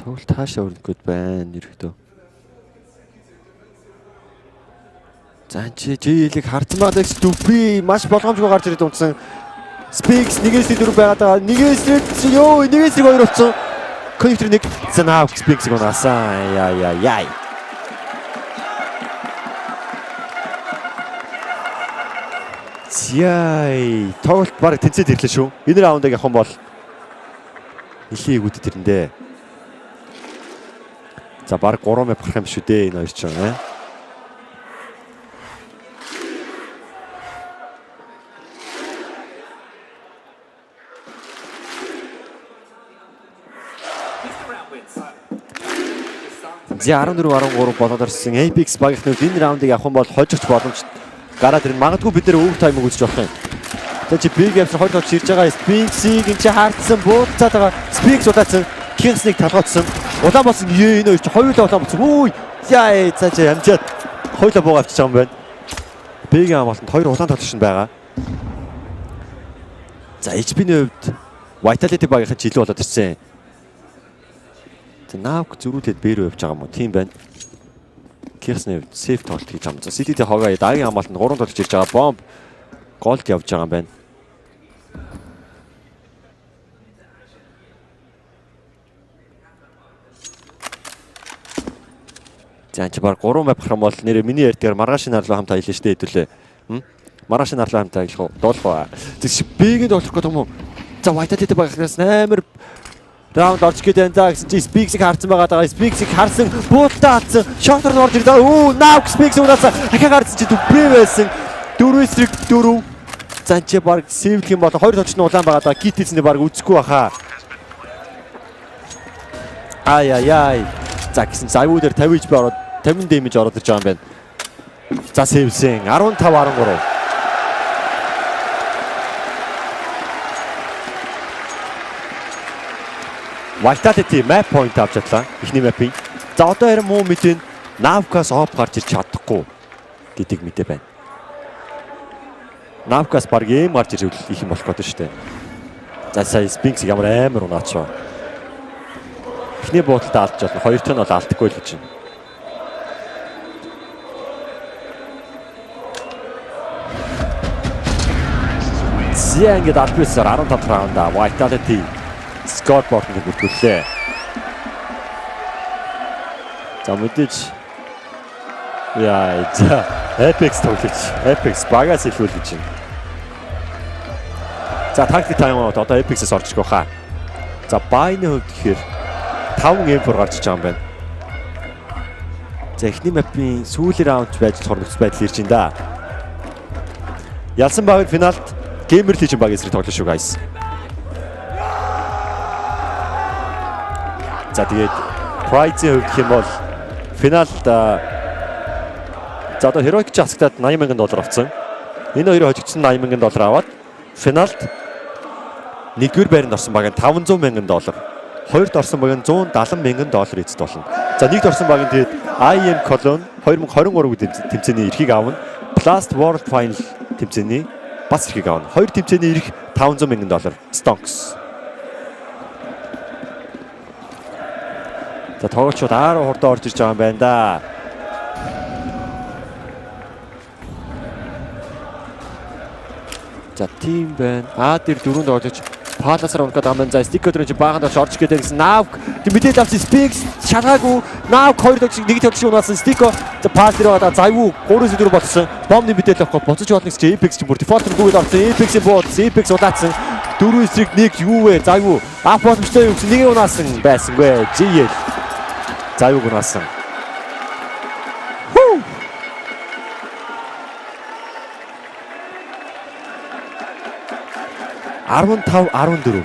Тоглолт хаашаа өрнөх гээд байна ерөөдөө. За чи JL-ийг харсан байгаа гэж Dupi маш болгоомжгүй гарч ирээд унтсан. Sphinx 1-4 байгаад байгаа. 1-2 болсон. Connector 1 занаа Sphinx-ийг унаасан. Яа. Яй, тоглолт баг тэнцээд ирлээ шүү. Энэ раундыг явах юм бол нэлийн игүүдэд ирэндээ. За баг 3 мэп гарах юм шүү дээ энэ хоёр ч юм аа. За 14-13 болоод ирсэн Apeks багийнхны энэ раундыг авах юм бол хожигч боломж гараад ирнэ. Магадгүй бид нэр өвөг таймыг үзэж болох юм. За чи Big Apeks хоёр тоглож ирж байгаа Sphinx-ийг энэ чи хаардсан бууцаад байгаа. Sphinx удаацсан. Kuroxy-г талгоцсон. Улаан болсон энэ хоёр чи хоёулаа улаан болсон. Үгүй. Яа за чи амжаад хоёулаа буугаа авчиж байгаа юм байна. Big-ийн амалтанд хоёр улаан тоглогч нь байгаа. За HP-ний хувьд Vitality багийнхан жилүү болоод ирсэн. За наавк зөрүүлээд бэрөө явж байгаа юм уу? Тийм байна. Kuroxy-ний хувьд сейф тоглолт хийж байгаа юм. За CT-тэй хогоо дагийн амалтанд 3 тоглож ирж байгаа. Бомб голд явж байгаа юм байна. За чи баг 3 мап гарах юм бол нэрээ миний ярьдгаар маргааш нарлуу хамтаа хэлээ штэ хэдүүлээ. Маргааш нарлуу хамтаа хэлэх үү? Дуулах уу? Зүг Big-д болох гэдэг юм уу? За Vitality багаас амар раунд орж гээд байна да гэсэн чи Sphinx-ийг харсан байгаа даа. Sphinx-ийг харсан буудалтаа атсан. Short-ор орж ирлээ. Наа Sphinx унаасаа дахиад гарсан чи Dupi байсан. 4-4. Занчаа баг сэвлэх юм бол хоёр точны улаан байгаа даа. Гит эзний баг үзэхгүй баха. Ай. За гэсэн завуу дээр 50 HP ороод 50 damage ороод ирж байгаа юм байна. За сэвлсэн 15-13. Vitality map point авч чадлаа. Эхний map-ийн. За одоо харин муу мэдэн Navcas оп гарч ирч чадахгүй гэдэг мэдээ байна. Navcas баг юм гарч ирвэл их юм болох гэдэг шүү дээ. За сая Sphinx ямар амар унаач ба. Эхний буудалтай алдж болно. Хоёр дахь нь бол алдахгүй л гэж байна. Зя ингээд албисаар 15 раунда Vitality scoreboard-ыг бүртгүүллээ. За мэдээж яа за Apeks тоглож. Apeks багаас илүү л гэж байна. За тактик таймаут одоо Apeks-ээс орж ирэх байхаа. За Bayны хувьд гэхээр 5 M4 гарч иж байгаа юм байна. За эхний мапын сүүлийн раунд байж болохоор нөхцөл байдал ирж байна да. Ялсан багын финалд GamerLegion баг эсрэг тоглож шүү guys. За тэгээд prize-ийн хувьд гэх юм бол финалд за одоо Heroic Jask-тад $80,000 авсан. Энэ хоёрын хожигдсон $80,000 аваад финалд нэгдүгээр байранд орсон баг нь $500,000. Хоёрд орсон баг нь $170,000 эзэд болно. За нэгд орсон баг нь тэгээд IM Cologne 2023 тэмцээний эрхийг аавна. Blast World Final тэмцээний бас эрхийг аавна. Хоёр тэмцээний эрх $500,000. Stonks. За тоглолтууд 10 хурдан орж ирж байгаа юм байна да. За тим байна. Тэр дөрөнд орж паласаар унах гэдэг юм байна. За стикер дээр баахан доош орж игээд гэсэн Nav мэдээлэл авсан Sphinx шалгаагүй. Nav хоёр догч нэг төлж унаасан стикер. За пас дээр одоо завгүй 3-4 болсон. Бомбны мэдээлэл авахгүй буцаж болно гэж Apeks ч бүр дефолт рүүгээ орсон. Apeks-ийн бууд Apeks удаацсан. 4-1 юу вэ? Завгүй. Ап боломжтой юу гэсэн нэгээ унаасан байсангүй. GL. Завгүй унаасан. 15-14.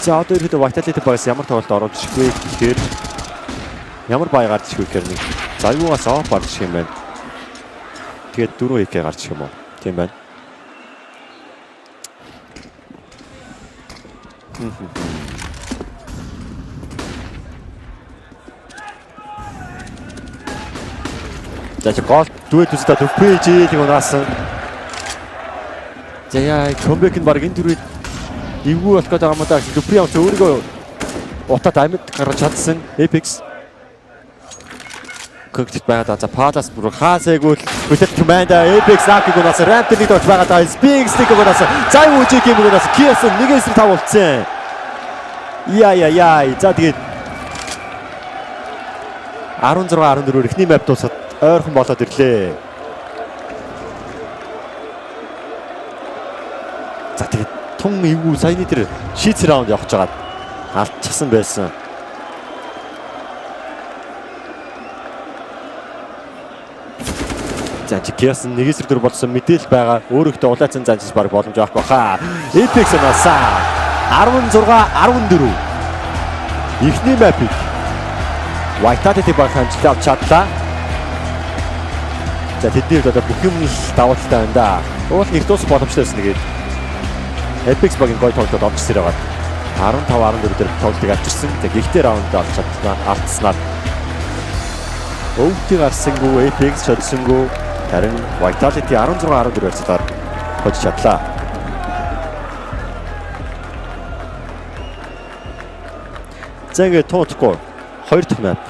За одоо ихэд Vitality Bo3 ямар тоглолт оруулж ирэх вэ гэхээр ямар бай гарч ирэх вэ гэхээр нэг завгүйгаас оф гарч ирэх юм байна. Тэгээд 4 EK гарч ирэх юм уу? Тийм байна. За гол дүйт үстэй төвпэж нэг унаасан. За яа комбек нь баг энэ төрөйд эвгүй болох гэдэг юм даа. Дүпри авч өөрийгөө утаад амьд гаргаж чадсан Apeks. Когт байгаа за палас бүр хаасайгүй бүтэц команда Apeks акиг унаасан. Рамп нэг дооч байгаа даа. Sphinx нэг унаасан. За юу ч юм унаасан. Киасан нэгээс нь 5 болцсон. Яа. За тэгээд 16-14 эхний мап дуусаад ойрхон болоод ирлээ. За тэгээд тун эвгүй саяны тэр шийц раунд явах жагаад алдчихсан байсан. За Киас нэгээс дөр болсон мэдээл байгаа. Өөрөөхтэй улаацсан занчс баг боломж авахгүй хаа. Apeks насаа 16-14. Эхний мапыг Vitality баг хамтдаа авч чадлаа. За тэдний одоо бүх юм давуу талтай байна да. Уул нэг дуус боломжтой байсан нэгээд. Apeks багийн гол тоглолтод орж ирсээр байгаа. 15-14 дээр тоглолтыг авчирсан. За гихтээ раунд олж чадсан алдснаар. Өвдөө гарсангүй Apeks чадсангүй. Харин Vitality 16-14 байцаар хож чадлаа. За ингээд тоохгүй 2 дахь map.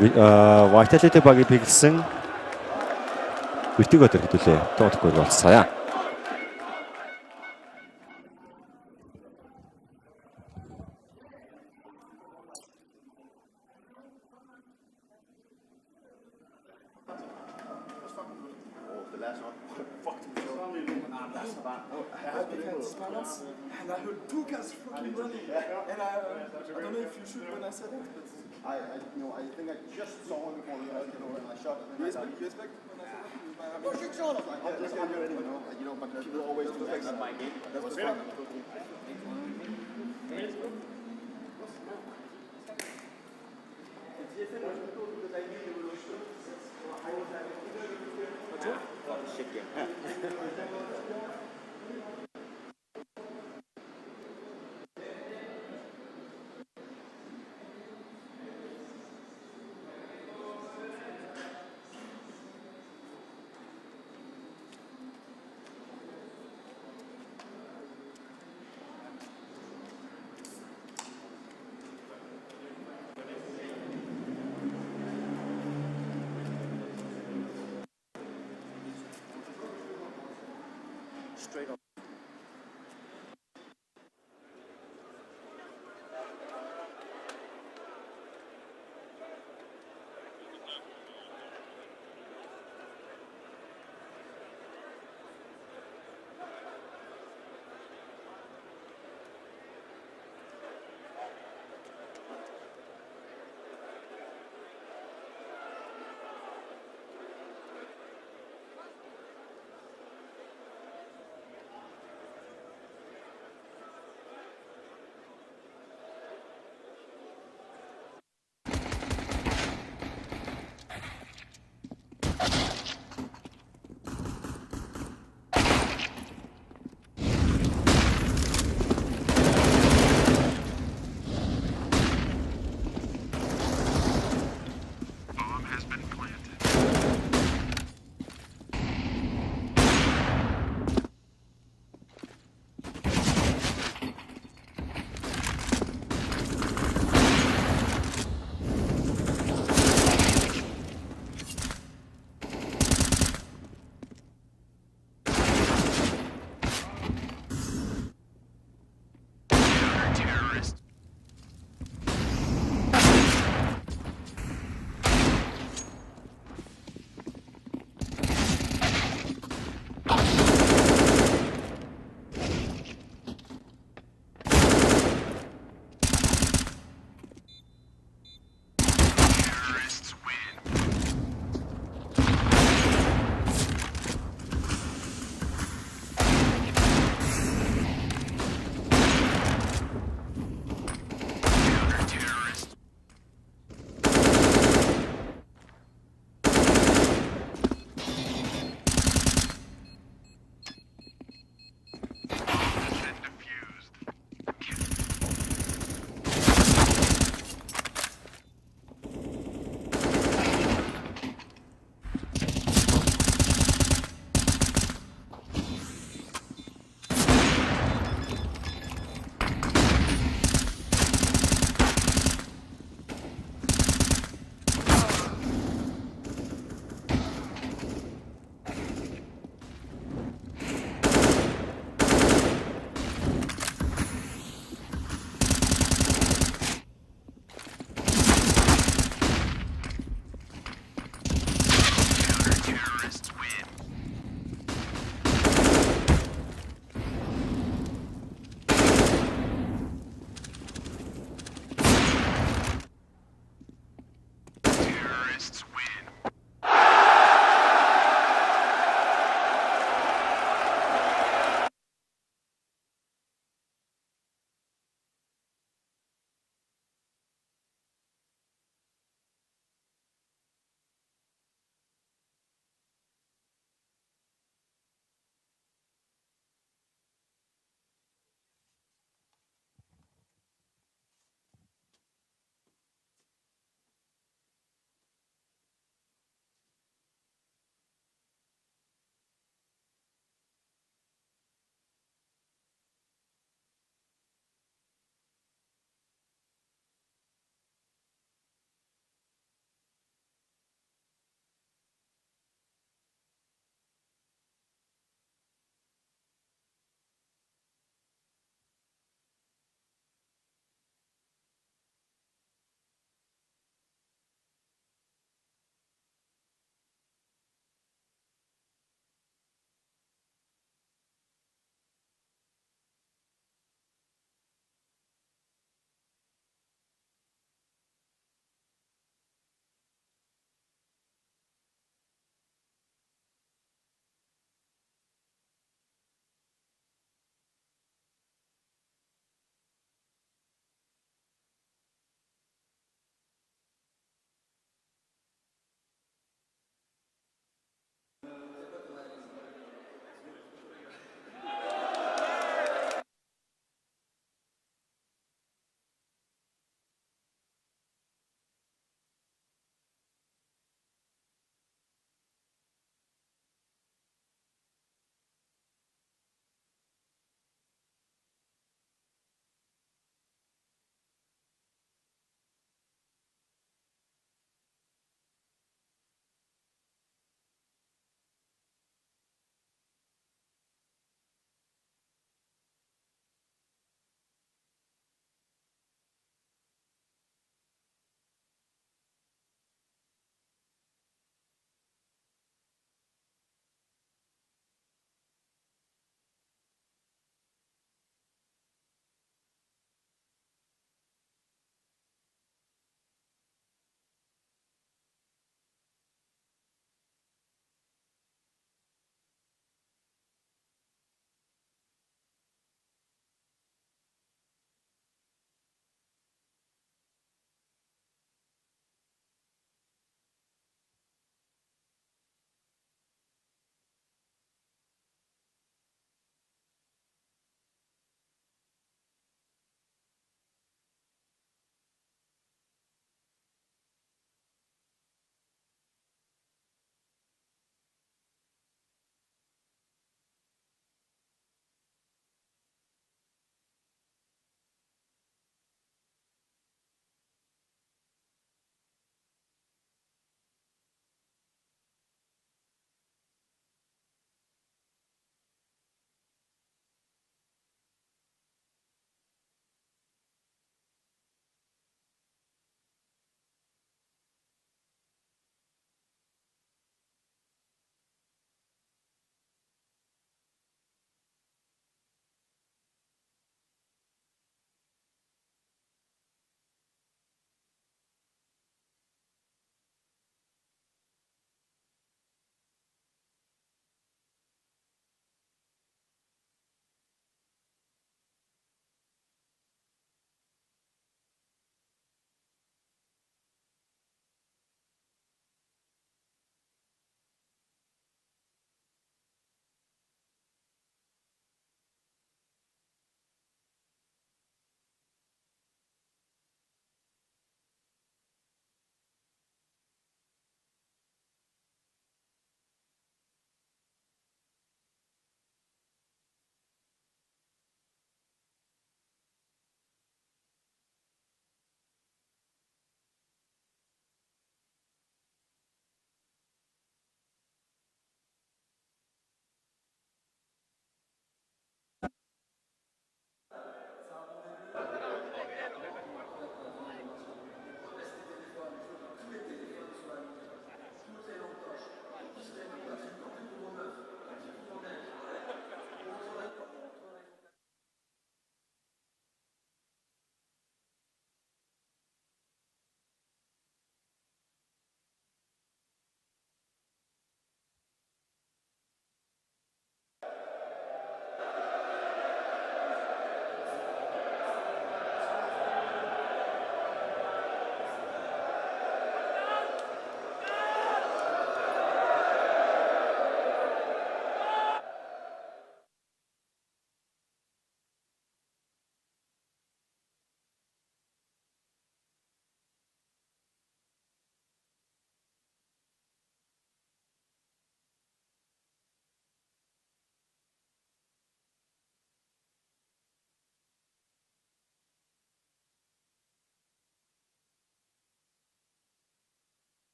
Vitality багийг пиглсэн Vertigo дээр хэдүүлээ. Тоохгүй болцсоё. And I heard two guys fucking running. And I don't know if you should when I said it, but I think I just saw him before and I shot him. You expect when I said that? Push it, Sean! I'm just under it, but people always do things in my game. That's fine. Shit game.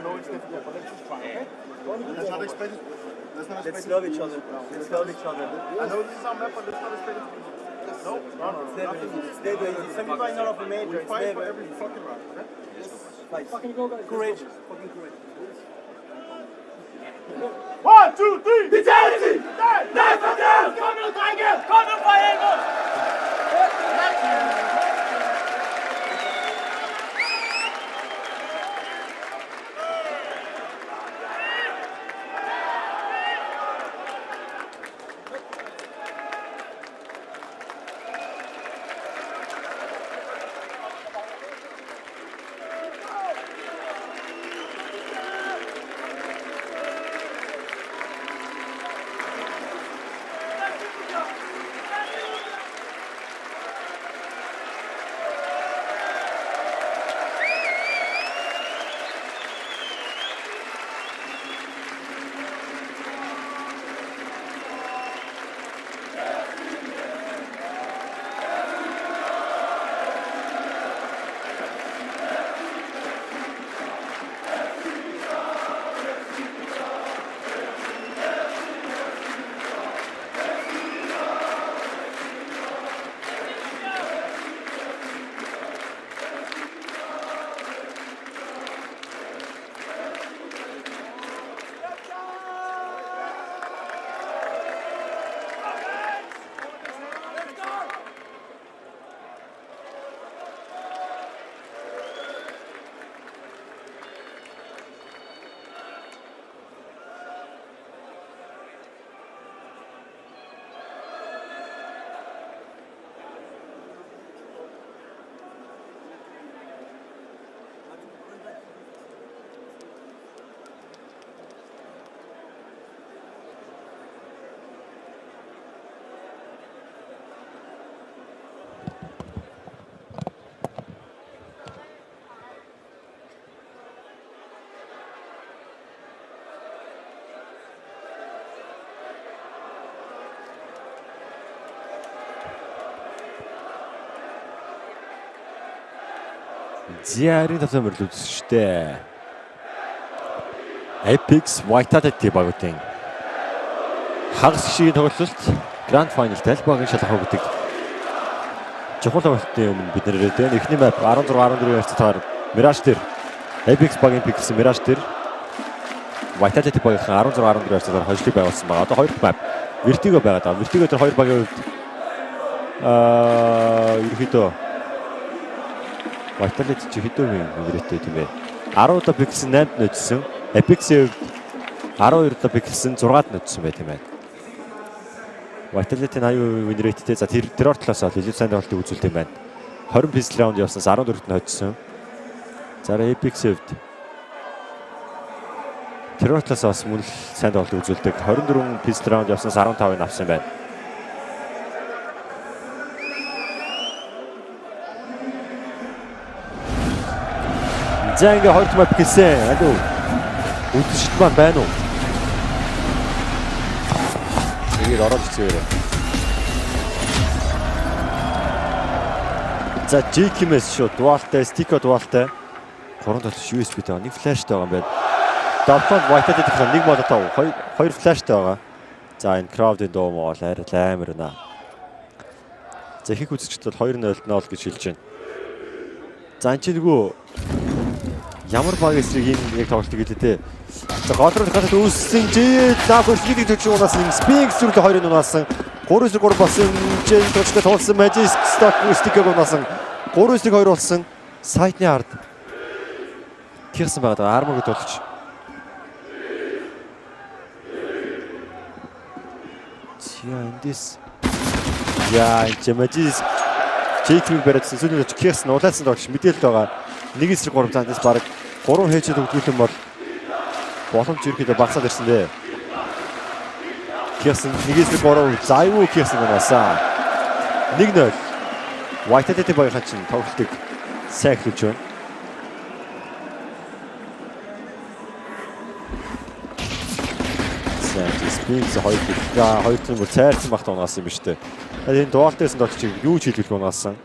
know it's difficult, but let's just try, okay? Let's not expect it. Let's love each other. Let's love each other. I know this is our map, but let's not expect it. No, It's never easy. Semi-final of a major. We fight for every fucking round, okay? Fight. Fucking go, guys. Courageous. Fucking courageous. 1, 2, 3! Vitality! Nej, for det! Kom nu, drenge! Kom nu for helvede! Зиарийн тавцан мөрлөж штэ. Apeks Vitality багуудын хагас шиг тоглолт Grand Final Тайлбарлагч шалгах гэдэг чухал тоглолтын өмнө бид нэрээ эхний map 16-14 хавцаар Mirage дээр Apeks багийн пиксэн Mirage дээр Vitality багийн 16-14 хавцаар хожлыг байгуулсан байгаа. Одоо хоёр map Vertigo байгаа даа. Vertigo дээр хоёр багийн хувьд ерөөхдөө Vitality ч хэдэн үетэй тийм ээ. 10 удаа пиксэн 8-д нөжсөн. Apeks-ийн хувьд 12 удаа пиксэн 6-д нөжсөн бай тийм ээ. Vitality 80% win rate-тэй за тэрээр талаас бол илүү сайн тоглолтыг үзүүлдэг юм байна. 20 pistol round явснаас 14-т нь хоцсон. За Apeks-ийн хувьд тэрээр талаас бас мөн сайн тоглолтыг үзүүлдэг. 24 pistol round явснаас 15-ыг авсан байна. За ингээ хоёр мап гэсэн. Алуу. Үдшилт маань байна уу? Эгээр ороод ирчихээ. За G-Kimээс шууд дуалтай, стико дуалтай. 3 толч USB-тэй нэг флаштай байгаа юм байна. Давхад Vitality-ийн нэг модтой, хоёр флаштай байгаа. За энэ crowd-ийн дуу муу арай амар байна. За их үзэгчд бол 2-0 гэж хэлж байна. За энэ ч нөгөө ямар баг эсрэг энэ яг тоглолтыг хэлээ те. За голрол хатад үүссэн жээ лаг хөлгийг төч уунаас юм спинг зүрлээ 2-ын унаасан 3-3 болсон жээ төчтэй туулсан magic stock стикийг унаасан 3-2 болсон сайтны ард кирсэн байгаа армог тулч. Эндээс яа энэ magic чейкинг барьсан сүлээ кирсэн улаасан тоглож мэдээлэл байгаа. 1-3 цаанаас баг 3 хээчэд өгдүүлэн бол боломж ирэхэд багасаад ирсэн дээ. Кирсэн 1-3 зайвуу кирсэн байнасаа. 1-0. Vitality багийн чинь тоглолтыг сайн эхлүүлж байна. Спинс хоёр тийм цайрсан багт унаасан юм биш үү? Энэ дуалтайсан тоглолт чинь юу ч хийлгэх унаасан.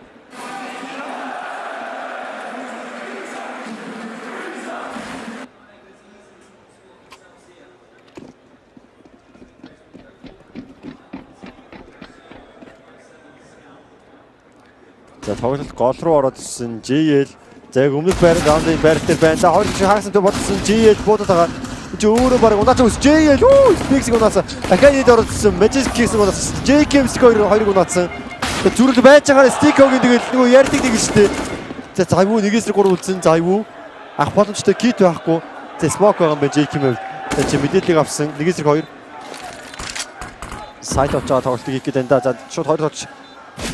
За тоглолт гол руу ороод ирсэн JL. За яг өмнөх раундын байр дээр байна. За хоёр шиг хаагсан бодсон JL буудаад байгаа. Чи өөрөө баг унаач ус JL Apeks унаасан. Дахиад ид орсон Magic-ийн унаасан. JKMS хоёрыг унаасан. Зүрэл байж байгаа Stick-ийн тэгэл нөгөө ярьдаг нэг шүү дээ. За зайвуу нэгээс 3 үлдсэн зайвуу. Ах боломжтой кит байхгүй. За Smoke байгаа юм байна JKM. За чи мэдээллийг авсан. Нэгээс 2. Сайт очиж байгаа тоглолтыг хийх гээд энэ. За шууд 2 тоглож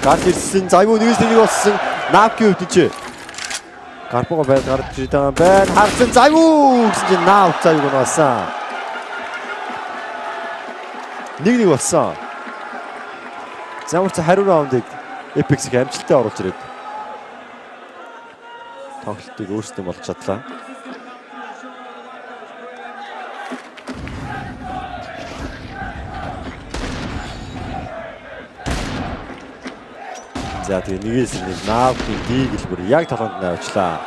гард ирсэн. Зайвуу нэгээс 1 болсон. Навки өвд чи. Гарбого байд гард ирж байгаа байна. Харсан зайвуу гэсэн чинь Nav зайвуу унаасан. 1-1 болсон. Замурц хариу раундыг Apeks-ийг амжилттай оруулж ирээд тоглолтыг өөрсдөө болж чадлаа. За тэгээ нэгээс нэг Nav-ийн дийл бүр яг толгойд навчлаа.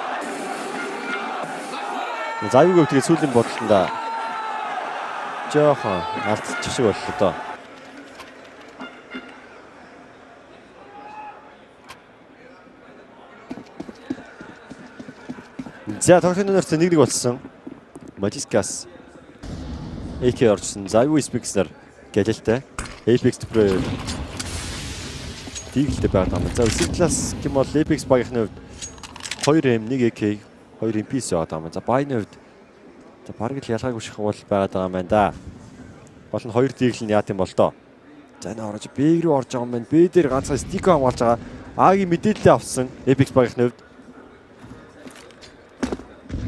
Зайвууг тэгээ сүүлийн бодлондоо жоохон алдчих шиг боллоо доо. За тоглолтын нэрс 1-1 болсон. Magic-аас AK орсон. Зайвуу Apeks-нар гэлэлтэй. Apeks Pro дийлтэй байгаа юм. За Vitality гэм бол Apeks багийнхны хувьд 2M 1 AK 2 MP-с байгаа юм. За Bayны хувьд за бараг л ялгаагүй ших бол байгаа юм байна да. Гол нь 2 дийл нь яат юм бол доо. За энэ орж B рүү орж байгаа юм байна. B дээр ганцхан Stick хамгаалж байгаа. А-гийн мэдээлэл авсан Apeks багийнхны хувьд.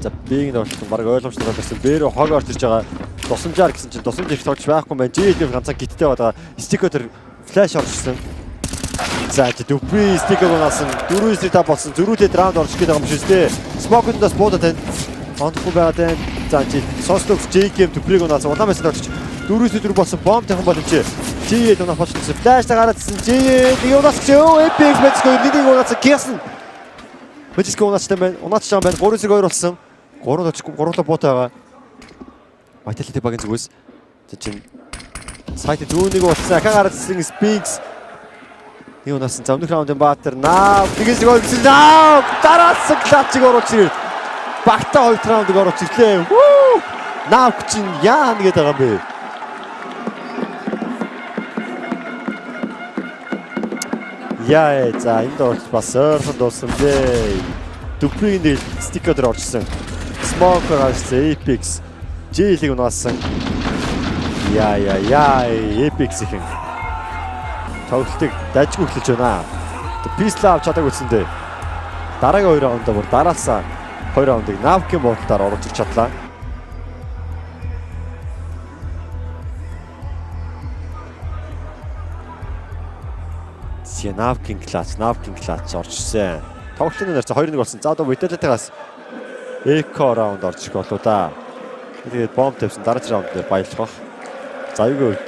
За B-ийн тоглолт баг ойлгомжтой байсан. B рүү хог орж ирж байгаа. Тусамжаар гэсэн чинь тусамж их тоглож байхгүй юм байна. JL-ийн ганцхан гиттэй байгаа. Stick дээр флаш орчихсон. За Dupree Stick-ийг унаасан. 4-5 болсон. Зөрүүлээд раунд орж ирэх юм шүү дээ. Smoke-ндаас буудаад тань. Онцгүй байгаа тань. За чи Sostok JKM Dupree-ийг унаасан. Улаан мэсэд орчих. 4-4 болсон. Бомб тавих бол чи. JL унах болсон. Flash тагаадсан. JL юунаас чи Apeks Magic-ийг нэг унаасан. Гэрсэн. Magic-ийг унаачтай байна. Унаачж байгаа байна. 3-2 болсон. 3 очихгүй 3 буутай байгаа. Vitality багийн зүгээс. За чин сайт зүүнийг утсан. Ахаагаардсан Spinks. Юунаас за өмнөх раундын баатар Nav нэгээс гол гэсэн Nav дараас клатчиг оруулж ирээ. Багтаа 2 раундыг оруулж ирлээ. Nav чин яа нэгэд байгаа юм бэ? Яа за энд орж бас ойрхон дууссан дээ. Dupree-ийн Stick дээр орчихсон. Smoke гарсан Apeks JL-ийг унаасан. Яа Apeks-ийн тоглолтыг дажгүй эхэлж байна. Пислав чадаагүй үсэндээ. Дараагийн 2 раундаа бүр дараалсан 2 раундыг Nav-ийн бодлоор оруулж ирч чадлаа. Nav-ийн клатч орчихсан. Тоглолтын нэр 2-1 болсон. За одоо Vitality-гаас Eco раунд орж ирэх болоо да. Тэгээд бомб тавьсан дараагийн раунд дээр баярлах бах. Зайвгийн үед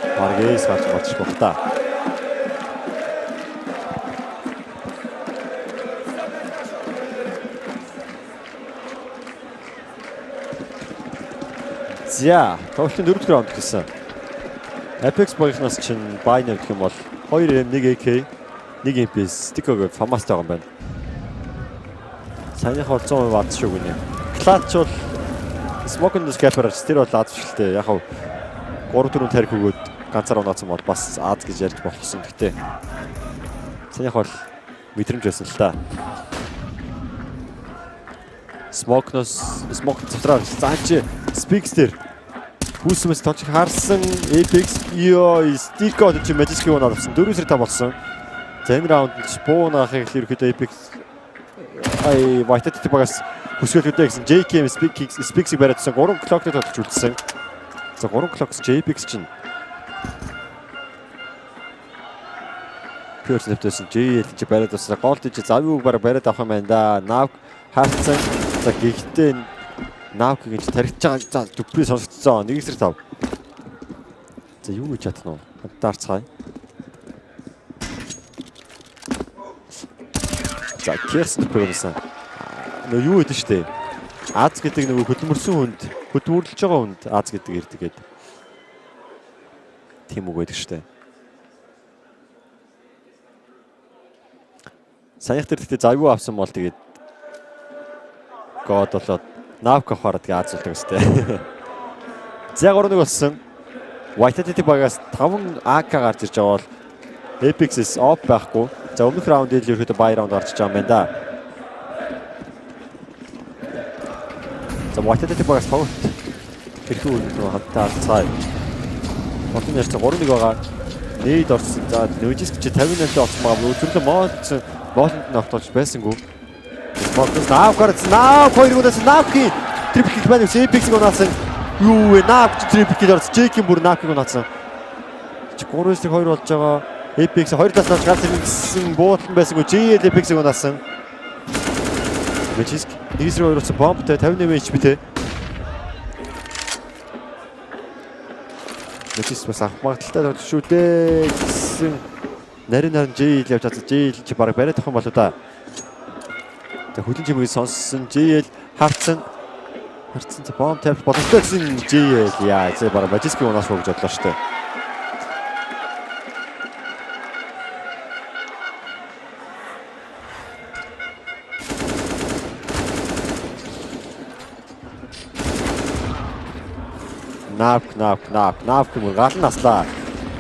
Баргээс гарч болчих бах та. За, тоглолтын 4-р раунд гэсэн. Apeks багийнхнаас чинь Bayner гэх юм бол 2M 1 AK 1 MP Stick-ийг фамастай байгаа юм байна. Саяных бол 100% ад шүү гинэ. Clutch бол Smoke-ндс Capper-аар тэр бол ад шүү л дээ. Яг хав 3-4 тарих өгөөд ганцаар унаацсан бол бас ад гэж ярьж болсон. Гэхдээ саяных бол мэдрэмж байсан л та. Smoke цэвтраар заачи Speaks дээр хүүсмэс тоглож харсан Apeks Stick-од чи Magic-ийг унаад авсан. 4-5 болсон. За энэ раунд буунахыг ерөөхдөө Apeks Vitality багаас хүсгэлүүдээ гэсэн JKM Speaks-ийг бариадсан 3 clock-ыг тоглож үлдсэн. За 3 clock-с Apeks чинь Pure Snap-дэсэн JL чи бариад авсан. GamerLegion чи завыг бариад авах юм байна да. Nav хаацсан. За гэхдээ Nav гэж тархиж байгаа. За Dupree сонсогдсон. 1-5. За юу гэж чадна уу? Даарцгаая. За Kirsten Dupree-сэн. Нөө юу гэдэг штэ. Аз гэдэг нөгөө хөдөлмөрсөн хүнд, хөдөлмөрлөж байгаа хүнд Аз гэдэг ирдэг. Тийм үг байдаг штэ. Саяхан тэр гэхдээ завгүй авсан бол тэгээд гоод болоод навк авахаар тэгээд аазуулдаг өстэй. За 3-1 болсон. Vitality багаас 5 AK гарч ирж байгаа бол Apeks оп байхгүй. За өмнөх раунд дээр ерөөхдөө бай раунд гарч байгаа юм байна да. За Vitality багаас тоглолт тэрхүү үнэхээр хатаа цай. Одон ярьж 3-1 байгаа. Нээд орсон. За Нүүжис гэж 58-д орсон байгаа. Өдөрлөө моолнд автолж байсангүй. Спортс наав хоёргоос наавки трипл кик байна. Apeks-ийг унаасан. Юу вэ? Наав трипл кик орсон. Джейкийн бүр наавкийг унаасан. 3-2 болж байгаа. Apeks 2 талаас гарч ирсэн буудлан байсангүй. JL Apeks-ийг унаасан. Нүүжис 1-2 болсон бомбтой 58 HP-тэй. Нүүжис бас ахмагталтай тоглож шүү дээ гэсэн нарийн JL явж байгаа. JL чи бараг бариад авах юм болоо да. За хөдөлгөөн чимээг сонссон JL харцсан за бомб тавьж боломжтой гэсэн JL яа за бараг Magic-ийг унаас хөөж бодлоо шүү дээ. Навк мөр гал наслаа.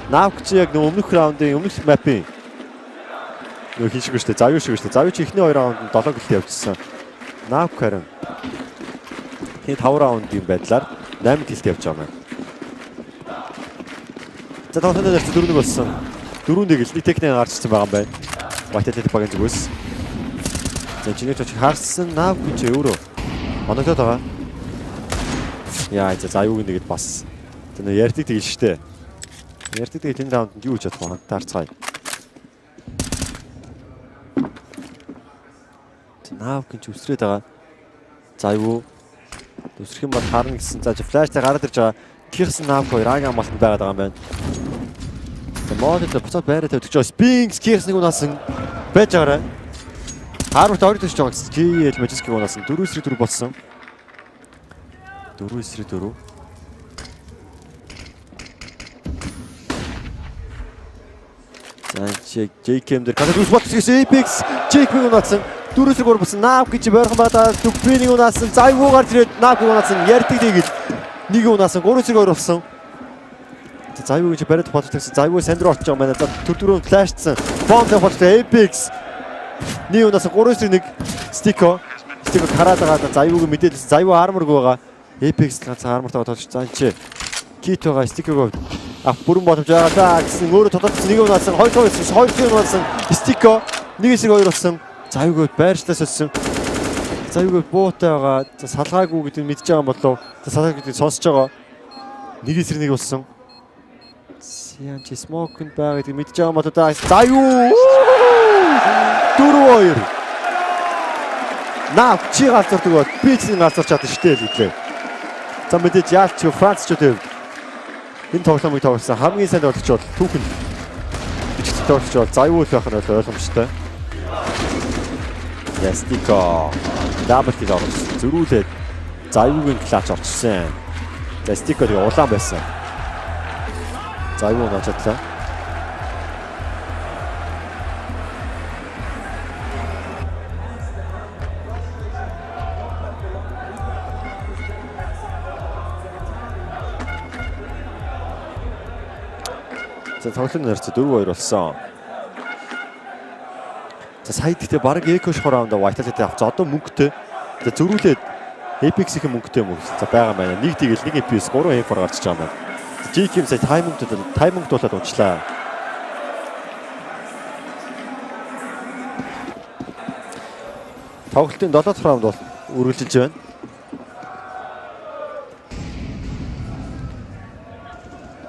Навк чи яг өмнөх раундын өмнөх мапын нөө хийшгүй штэ. Завь шиг штэ. Завь чи эхний 2 раунд 7 гэлтэй явчихсан. Навк харин тийм 5 раундын байдлаар 8 гэлтэй явж байгаа юм. За тоглолтын дээр 4-1 болсон. 4-1 гэл техник гарч ирсэн байгаа юм байна. Vitality багийн зүгээс. За чиний ч харсан Навк чи өөрөө оногдоод байгаа. Яа за аюуг нэгэд бас тэр ярьдаг тэгэл штэ. Ярьдаг тэгэл энэ раунд юу хийж чадах вэ? Таарцгаая. Навк гэж өсрээд байгаа. За аюу өсрөх юм бол харна гэсэн. За флаштай гараад ирж байгаа. Кирсэн Навк хоёр агийн амлалт байгаад байгаа юм байна. За модод буцаад байраа тавьдаг ч Spinks Кирснийг унаасан байж байгаарай. Харвард орж ирж байгаа гэсэн. GL Magic-ийг унаасан 4-4 болсон. 4-4. За JKM дээр кадр үс батгсан Apeks JKM унаасан 4-3 болсон. Навк гэж бойрхон бадаа Бидний унаасан. Завгүй гарч ирээд Навк унаасан. Ярьдаг дээгэл нэг унаасан 3-2 болсон. За завгүй гэж бариад бодчихсан. Завгүй санд руу очиж байгаа байна. За төрдөрөө флашцсан. Бомб тавьчихсан Apeks. Нэг унаасан 3-1 стико хараад байгаа. Завгүйг мэдээлсэн. Завгүй арморгүй байгаа. Apeks ганцхан армартаа тоглож цаан чи кит байгаа стикергоо бүрэн боломж байгаа даа гэсэн өөрөө тодорхойлсон нэг унаасан 2 унаасан стико 1-2 болсон. Завгүй байршлаас өссөн. Завгүй буутай байгаа. За салгаагүй гэдэг нь мэдж байгаа юм болов. За салгаа гэдэг сонсож байгаа. 1-1 болсон. Сиан чи смокнд байгаа гэдэг мэдж байгаа юм болоо да. Завгүй 4-2. Наа чи галзуурдаг бол би ч галзуурч чадсан шүү дээ лээ. За мэдээж яалч Францчууд энэ тоглоомыг тоглосон хамгийн сайн тоглогч бол түүхэн бичигт тоглогч бол Завгүй байх нь ойлгомжтой. Стико дабл кил орсон. Зөрүүлээд Завгүйгийн клач орчихсан. За стико тэгээ улаан байсан. Завгүй наачлаа. За тоглолтын нэрч 4-2 болсон. За сая гэхдээ баг эко шохор раунда Vitality авч одоо мөнгөтэй. За зөрүүлээд Apeks-ийн мөнгөтэй мөн. За байгаа байна. Нэг тэгэл нэг FPS 3 M4 гарч байгаа юм байна. JKM сая таймингд болоод унчлаа. Тоглолтын 7 дахь раунд бол үргэлжилж байна.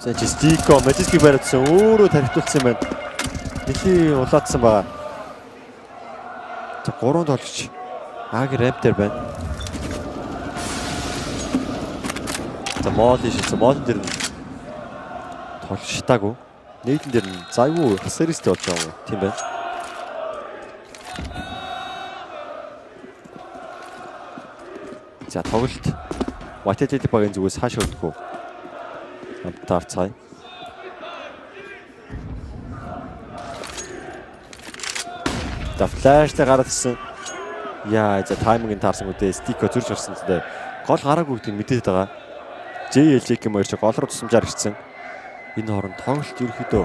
За стико Magic-ийг бариадсан өөрөө тархитуулсан юм байна. Нэхий улаадсан байгаа. За 3 тоглогч Аги рамп дээр байна. За мод дээр тоглолтаагүй. Нийтэн дээр нь Завгүй хасаристтэй болж байгаа юм тийм байна. За тоглолт Vitality багийн зүгээс хааш өргөх үү? Таарцгаая. За флаштай гараад ирсэн. Яа, за тайминг таарсан үдээ стико зурж гарсан зэ. Гол гараагүй гэдгийг мэдээд байгаа. JLJ гэмээр ч гол руу тусамжаар ирсэн. Энэ хооронд тоглолт ерөөхдөө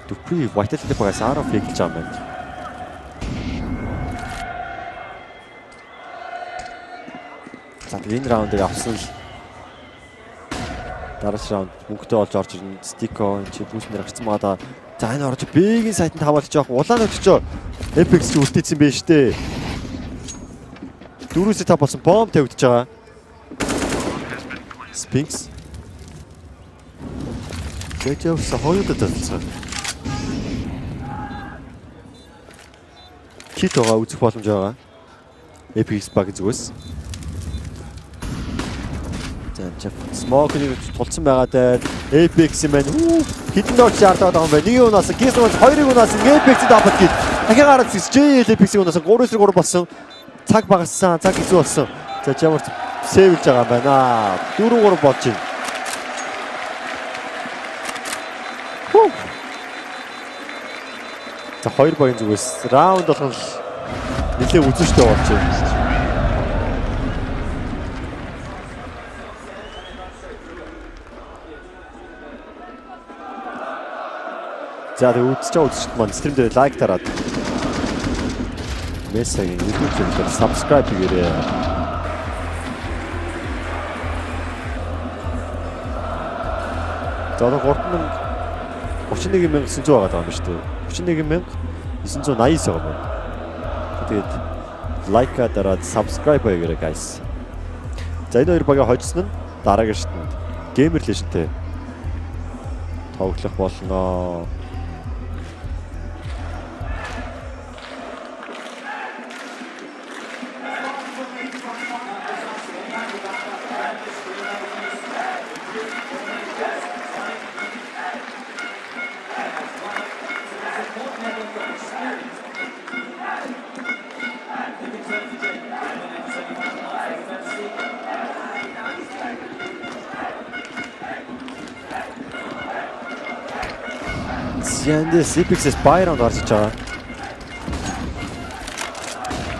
Dupree Vitality Bo3-аас арав фейклж байгаа юм байна. За энэ раундыг авсан л дараач раунд мөнгөтэй болж орж ирнэ. Стико энэ чи бүүснээр гарсан байгаа. За энэ орж Б-ийн сайтанд хамгаалж явах улаан өчөө Apeks чи үлдээсэн байж тээ. 4-5 болсон бомб тавигдж байгаа. Sphinx. Гэвч хоёудад талцсан. Кит байгаа үзэх боломж байгаа. Apeks баг зүгээс. За смокийг тулцсан байгаа даа. Apeks юм байна. Хитэн доош шаардаад байгаа юм байна. Нэг унаас гис унаас хоёрыг унаас Apeks дапт гээд дахин гараад JL Apeks унаас 3-3 болсон. Цаг багассан, цаг хэцүү болсон. За ямар сэвэлж байгаа юм байна. 4-3 болж байна. За хоёр багийн зүгээс раунд болгон нэлээд үзүүштэй болж байна. За тэг үзэгчд маань стрим дээр лайк тараад MESA-гийн YouTube channel-д subscribe хийгээрэй. За 3,31,900 байгаа юм шүү дээ. 31,989 байгаа юм. Тэгээд лайка дараад subscribe хийгээрэй guys. За энэ хоёр багийн хожсон нь дараагийн шатнд GamerLegionтэй тоглох болно. Яндээс Apeks Byron гарч байгаа.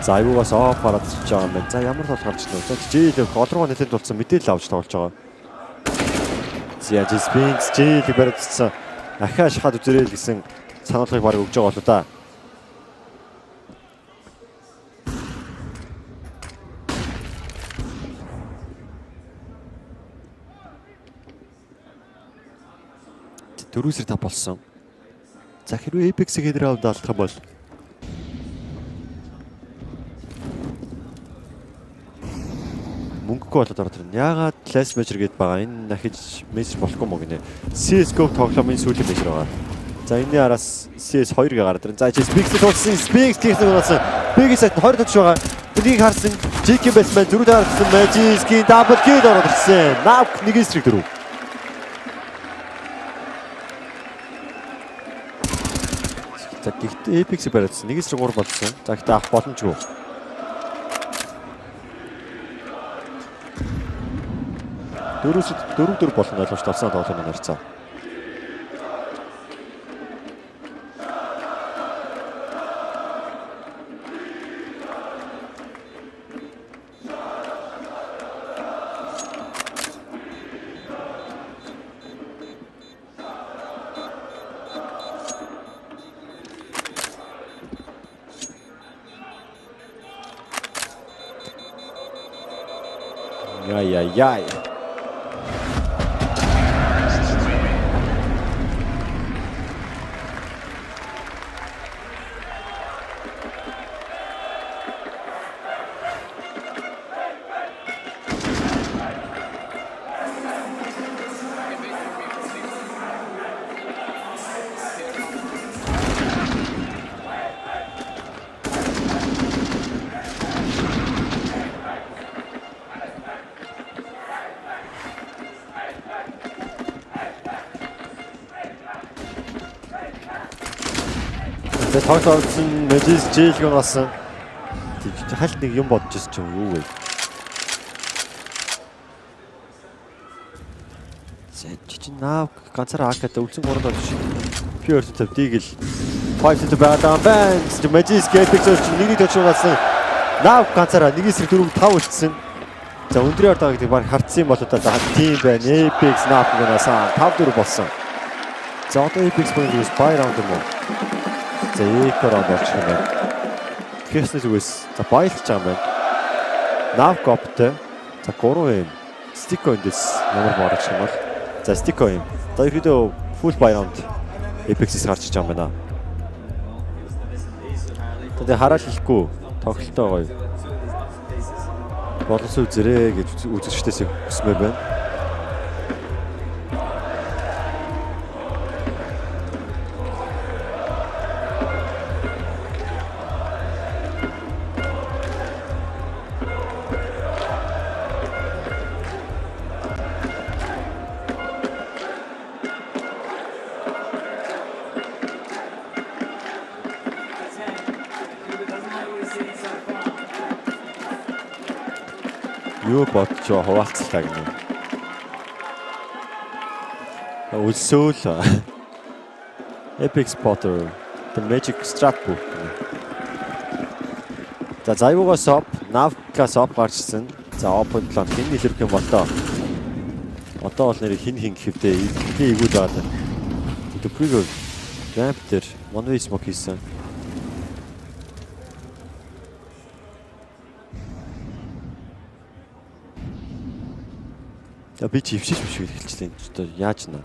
За аюугаас оф гараад ирж байгаа юм байна. За ямар тол гарч ирнэ. За JL гол руу нэлээд тулсан мэдээлэл авч тоглож байгаа. За Sphinx JL барьдсан. Ахаа шахаад үзэрэй гэсэн сануулгыг баг өгж байгаа болоо да. Дөрөвсөр тав болсон. За хэрвээ Apeks-ийг энэ раунд алдах юм бол мөнгөгүй болоод ороод ирнэ. Яагаад Last Major гэдээ байгаа. Энэ дахиж мессеж болохгүй мó гинэ. CS:GO тоглоомын сүүлийн межер байгаа. За энэний араас CS 2-ыг гараад ирнэ. За Sphinx тулсан. Sphinx хийсэн унасан. Big set 20 touch байгаа. Энийг харсан. GK Baseman зөрүү дарагдсан. Magic-ийн double kill ороод ирсэн. Nav нэг эсрэг дөрөв. За гэхдээ Apeks бариадсан. Нэг эсрэг 3 болсон. За гэхдээ авах боломжгүй. Дөрөв болно ойлгож тавсан тоглоомын харьцаа. Яй. тоглосон Magic JL гонсон. Хальт нэг юм бодож ирсэн чинь юу вэ? Чи наа ганцаараа акад үлсэн 3 дор шиг. PR50 дийг л 5 center байгаа байна. Magic Apeks нэгний төчөөгөөсөн нав ганцаараа нэг эсрэг 4-5 үлдсэн. За өндрийн ордоо гэдэг баг хартсан юм бол одоо тим байна. Apeks нав гэнасаа 5-4 болсон. За одоо Apeks бүгд spy round юм уу? За эко раунд болчих юм байна. Тэхээс зүгээс за байлж байгаа юм байна. Нав коптэй. За 3 юм. Стико эндээс ямар борч юм бол. За стико юм. За ихэдөө full buy round Apeks-ээс гарч иж байгаа юм байна. Тэгээ хараад хэлэхгүй тоглолтоо гоё. Боловсрол зэрэг гэж үзэгчдээс хүсмээр байна. Юу бодчоо хуваалцлаа гэнэ. Үлсөөл. Apeks Potter, the magic strat book. За зайвуугаа соп, навка соп гарчсан. За open plan хин нэлэрх юм болоо. Одоо бол нэр хин гэхвдээ игүүд байгаа. Төприйг ramp дээр one way smoke хийсэн. За би чи ившиж биш хэлчихлээ. Одоо яаж наа?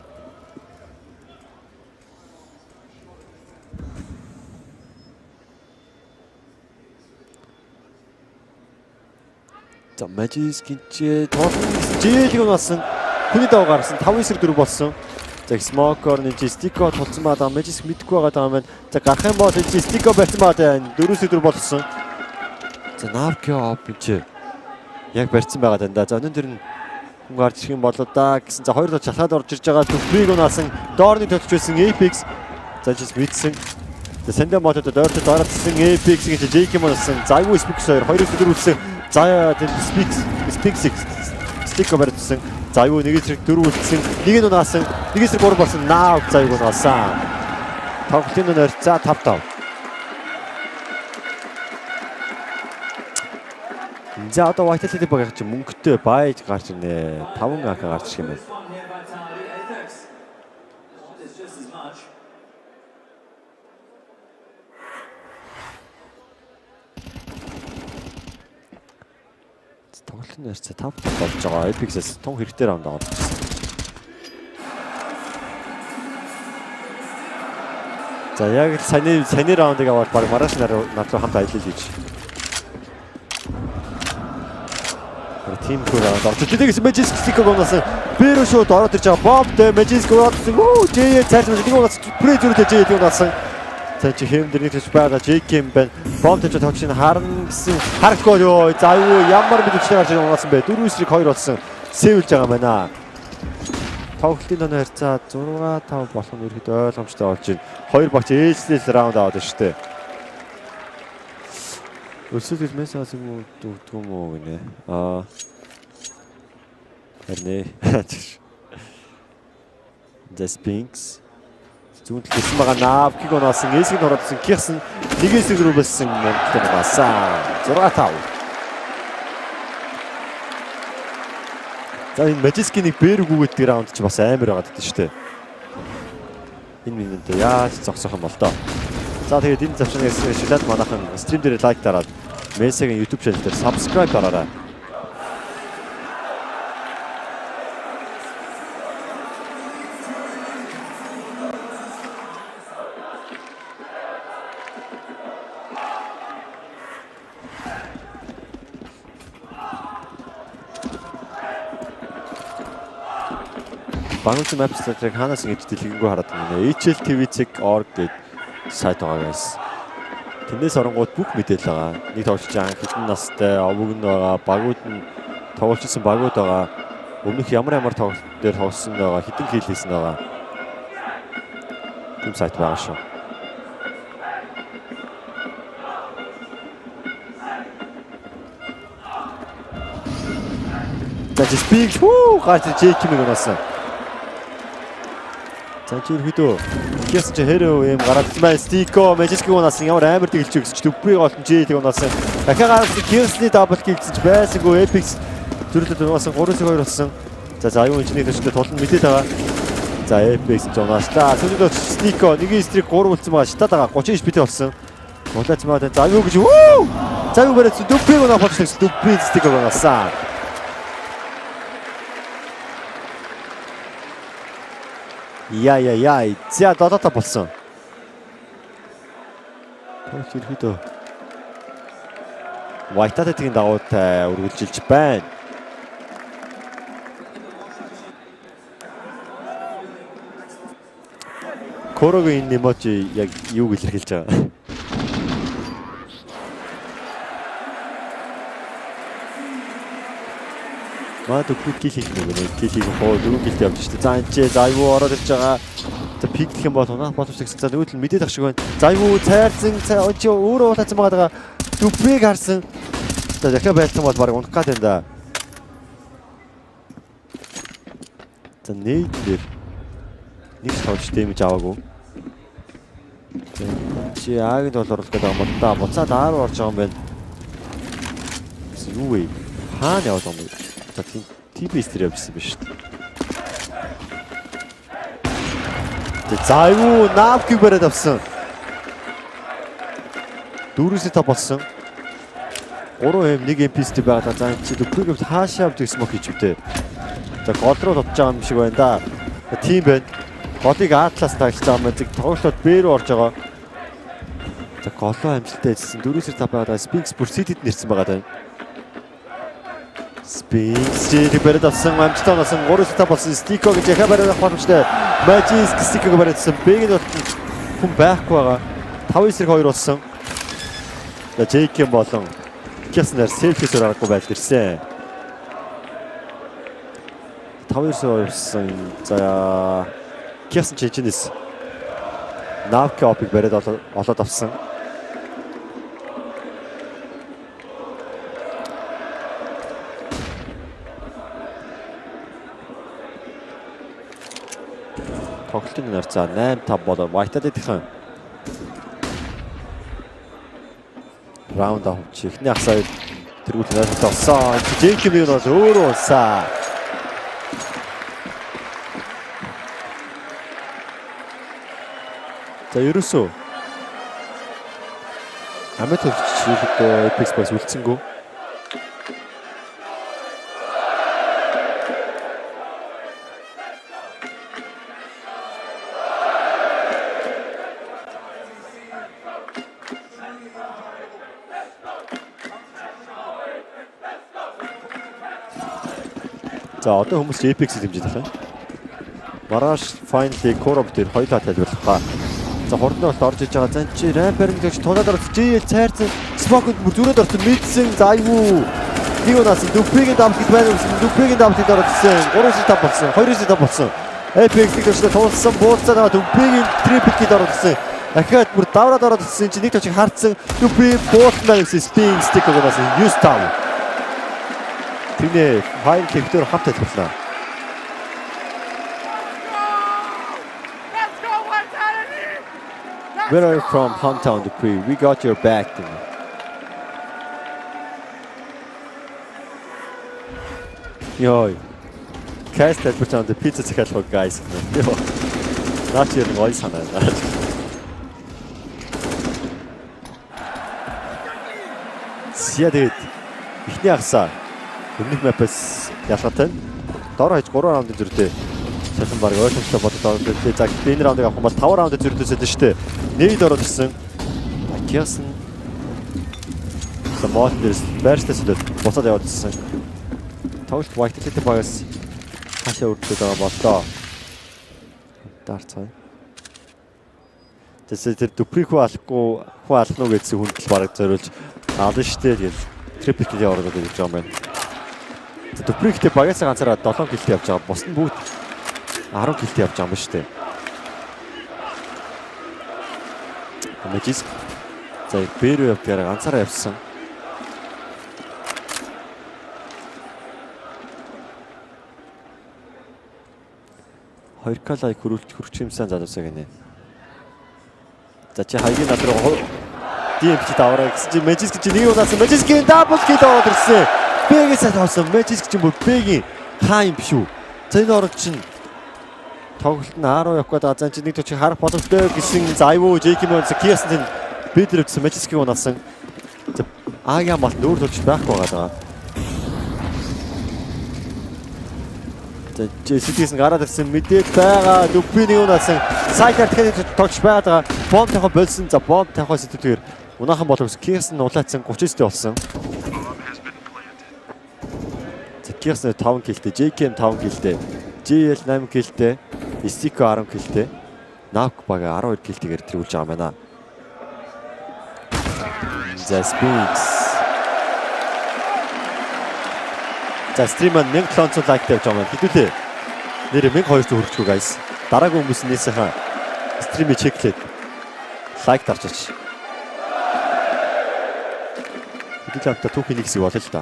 За Magic гинчээ жийлэг унасан. Хүний дав гарсан 5-4 болсон. За Smoker нэг стико тулцсан байгаа. Magic мэдгүй байгаа юм байна. За гарах юм бол энэ стико барьсан байгаа. 4-4 болсон. За Navkio бич яг барьсан байгаа даа. За өнөөдөр нь хүн гарч ирэх юм болоо да гэсэн. За хоёр доо чалхаад орж ирж байгаа. Төприйг унасан. Доорны төлж байсан Apeks. За жис мэдсэн. За сандаа мотод доорт доорцсан Apeks гэж JK монсон. За аюу Speaks 2-4 үлдсэн. За тэр Speaks стико барьсан. За аюу нэг зэрэг 4 үлдсэн. Нэг нь унаасан. Нэг зэрэг 3 болсон. Наа за аюу унаасан. Тоглолтын нэр за 5-5. За одоо Vitality Bo3 чи мөнгөтэй байж гарч ирнэ. 5 ак гарч ирэх юм байна. Тоглолтын нэрцээ 5 болж байгаа. Apeks-ээс тун хэрэгтэй раунд аваад ирсэн. За яг саяны раундыг аваад баг маргааш нар руу хамт аялал хийж. Тим хөрөөд орж ирсэн Magic стиког унасан. Бэрөө шууд ороод ирж байгаа. Бомбтэй Magic унасан. Жээ цааш нэг унасан. Презүртэй Жээ унасан. За чи хэмдэр нэг төч байгаа JK юм байна. Бомбтэй тоглолтын харна гэсэн харахгүй ёо. За юу ямар мэдвчтэй гарч унасан бэ? 4-2 болсон. Сэвэлж байгаа юм байна. Тоглолтын донор харьцаа 6-5 болох нь ерөөд ойлгомжтой болж байна. Хоёр багч ээлжлэл раунд аваад байна шүү дээ. Өсөлт MESA-аас юм дүүдэг юм уу гинэ. Харин The Sphinx зүүн төлсөн байгаа Navkig унасан, эсийг ороодсон Kirsten нэгээс рүү болсон мөнгөтэй басаа 6-5. За энэ Magic-ийн нэг бэргүүгээд тэр раунд ч бас амар байгаад байдаг шүү дээ. Энэ минутаа яаж зогсох юм бол тоо. За тэгээд энэ завшигнаас шилээд манайхан стрим дээр лайк дараад MESA-гийн YouTube channel дээр subscribe дараарай. Багш мапслыг ханаас ингэж дэлгэнгүй хараад байна. HLTV.org гэдэг сайт байгаа guys. Тэндээс оронгууд бүх мэдээлэл байгаа. Нэг тоглож байгаа хэдэн настай, овог нь байгаа, багууд нь тоглолцсон багууд байгаа. Өмнөх ямар тоглолт дээр тоглосон байгаа, хэдэн кил хийсэн байгаа. Тэм сайт байгаа шүү. За Speaks гарч JK-ийг унасан. За чи ерөөдөө Кисэн чи хэрэв юм гараад байна. Стико Magic-ийг унасан ямар амар тэгэлж өгсөн чи Дүприйг олон J-ийг унасан. Дахиад гарсан Кирсний дабл кил гэсэн чи байсангүй Apeks зүрлэлд унасан 3-2 болсон. За аюу инженер төчтэй тулан мэдээд байгаа. За Apeks ч унаачлаа. Сүүлдөө Стико нэг стрик 3 үлдсэн байгаа. Шатаад байгаа 39 бит болсон. Гулаацмаа за аюу гэж за аюу барайц Дүприйг унаа болчихсон. Дүприйг Стико унасан. Яй. За додота болсон. Тооч ирэхэд Vitality-гийн дагуутай үргэлжилж байна. Kuroxy эможи яг юуг илэрхийлж байгаа. Маад үгүй хийх нэг хийх хоо дөрөв гэлт явж штэ. За энэ за аюу ороод ирж байгаа. За пиклэх юм бол унах боломжтой гэсэн. За нүүдэл мэдээд ах шиг байна. За аюу цайрсан чи өөрөө уулаацсан байгаа. Дүприйг харсан. За дахиад байлсан бол баг унах гад энэ да. За нэг дээр нэг шавж дэмэж аваагүй. Чи аагийн бол оруулах гэдэг юм да. Буцаад Аа руу орж байгаа юм байна. Юу вэ? Хаана явж байгаа юм бэ? За TB стер явсан биш үү? За аюу навкиг бараад авсан. 4-5 болсон. 3 1 MP-ст байгаа. За чи Дүприйг хаашаа авдаг смок хийж үтээ. За гол руу додж байгаа юм шиг байна да. Тийм байна. Голыг А-класс тагч байгаа юм. Зэг тоглолтууд Б рүү орж байгаа. За голоо амжилттай хэлсэн. 4-5 байгаа. Spinks бүр CT-д нэрсэн байгаа даа. Spinks чи бараад авсан. Амжилттай болсон. 3-5 болсон. Stiko гэж яхаа бараад авах боломжтой. Magic Stiko бараад авсан. Б-г нь хүн байхгүй байгаа. 5-2 болсон. За JK болон Кяснер селфисээр аргагүй байдал ирсэн. 5-2 болсон. За Кясн чичнэс навкопыг бараад олоод авсан. Тоглолтын нар за 8-5 болоо Vitality-ийн раунд авч ихний асаа тэргүүл найртай болсон. JK-ийг нь бол өөрөө улсаа. За ерөөсөө Амет хөвчөлд Apeks бас үлдсэнгүү. За одоо хүмүүс Apeks-ийг дэмжиж байгаа. Маргааш finally Kuroxy дээр хоёулаа тайлбарлах ба. За хурдны болт орж иж байгаа. За чи рампер гэж тулаад орсон. JL цайрсан. Смокд зүрээд орсон. Мэдсэн. За айвуу. Нэг удаас Дүприйг дампыг байна гэсэн. Дүприйг дампыг орсон. 3-5 болсон. 2-5 болсон. Apeks-ийг төсөө туулсан. Бууцаад байгаа Дүприйг трипл-ийг орсон. Дахиад бүр давраад ороод ирсэн чи нэг точиг хардсан. Дүприйг буултнаа гэсэн спин стикийг орсон. 9-5. Тэний хайр кэптер хамт тайлбарлаа. Where are you from, hometown Dupree? We got your back. Йой. Cast that put on the pizza захиалгыг guys. Йоо. Наач яг гой санаа. Сиадэт. Ихний агсаа. Өмнөх мапс ялгаатай. Дор хаяж 3 раундын зүрдээ. Шалан баг ойлгомжтой бодоод байгаа. За энэ раундыг авах юм бол 5 раунд зүрдээсээ дээ штэ. Нийт ороод ирсэн. Акиасан. Самоотнес барьстас буцаад яваад ирсэн. Тоглолт Vitality багаас хашаа үрдээд байгаа боллоо. Дарцгаа. Тэсээ тэр Дүприйг хүн алах нь гэсэн хүндэл бараг зориулж аална штэ тэгэл трипл ороод ирж байгаа юм байна. Дүприйгтэй багаас ганцаараа 7 килт явж байгаа. Бус нь бүгд 10 килт явж байгаа юм ба штэ. Magic. За Бэрүү явдгаар ганцаараа явсан. Хоёр калай хүрч юмсан залуусаа гинэ. За чи хаягийн над руу DMP даваарай гэсэн чи Magic гэж нэг удаас Magic-ийн double kill ороод ирсэн. Бэгээ сайн тоосон. Magic гэж бүр Бэгийн хаа юм биш үү? За энэ ород чинь тоглолт нь 10 явах гээд байгаа. За чи нэг төч харах боломжтой гэсэн Зайвуу Жейкимон Киасан Бидний гэсэн Magic-ийг унасан. За Агийн мал нүүр төлж байхгүй байгаа. За Citizen гараад ирсэн мэдээд байгаа. Дүбний унасан. Сайкер тэгэхээр тогч байгаа. Бомб тавих болсон. За бомб тавих сэтгэлээр унахан боловс Киасан улаацсан 39-тэй болсон. За Киасан 5 киллтэй, JKM 5 киллтэй, JL 8 киллтэй, Стико 10 киллтэй, Навк бага 12 киллтэйгээр тэргүүлж байгаа юм байна. За Spinks. За стримаа 1700 лайктай явж байгаа юм. Хэдүүлээ. Нэр 1200 хүрчихв guys. Дараагийн хүмүүс нээсэхаа стримийг чеклээд лайк дарчаач. Хэдүүлээ авта түүхийн нэг хэсэг болоо л да.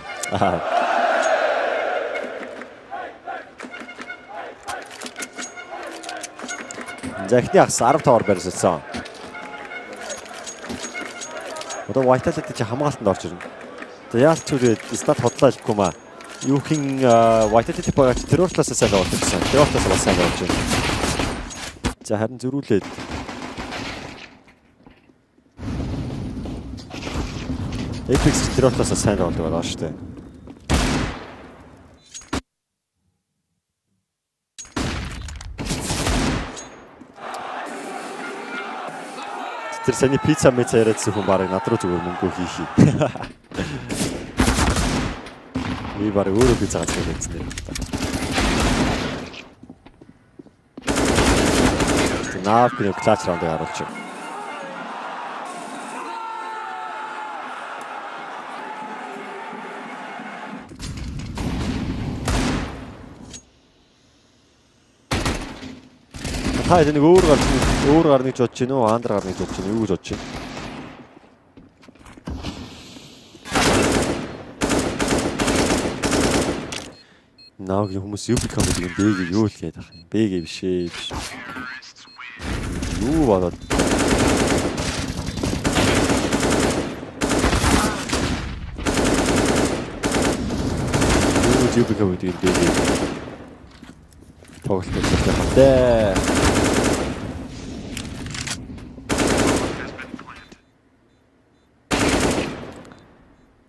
За ихний хагас 15-аар барьсан. Одоо Vitality чи хамгаалтанд орж ирнэ. За яалч үрээд стат хотлоо хэлэхгүй маа. Юу хин Vitality багаач тэрөөр талаас сайн болж байсан. Тэрөөр талаас бас сайн болж байна. За харин зөрүүлээд Apeks тэрөөр талаас сайн болж байгаа шүү дээ. Тэр саний пицца мэцэ яриадсан хүн барыг над руу зүгээр мөнгө хийхий. Би барыг өөрөө пицца гацсан гэсэн юм. Наав гэх клач раундыг харуулчих. Хаа нэг өөр гарныг жодж гин үү, андр гарныг жодж гин юу гэж бодож байна. Наагийн хүмүүс юу бикам гэдэг юм бэгээ юу л гээд ах юм. Бэгээ биш ээ. Юу болоод. Юу бикам гэдэг юм бэгээ. тоглолтууд байна.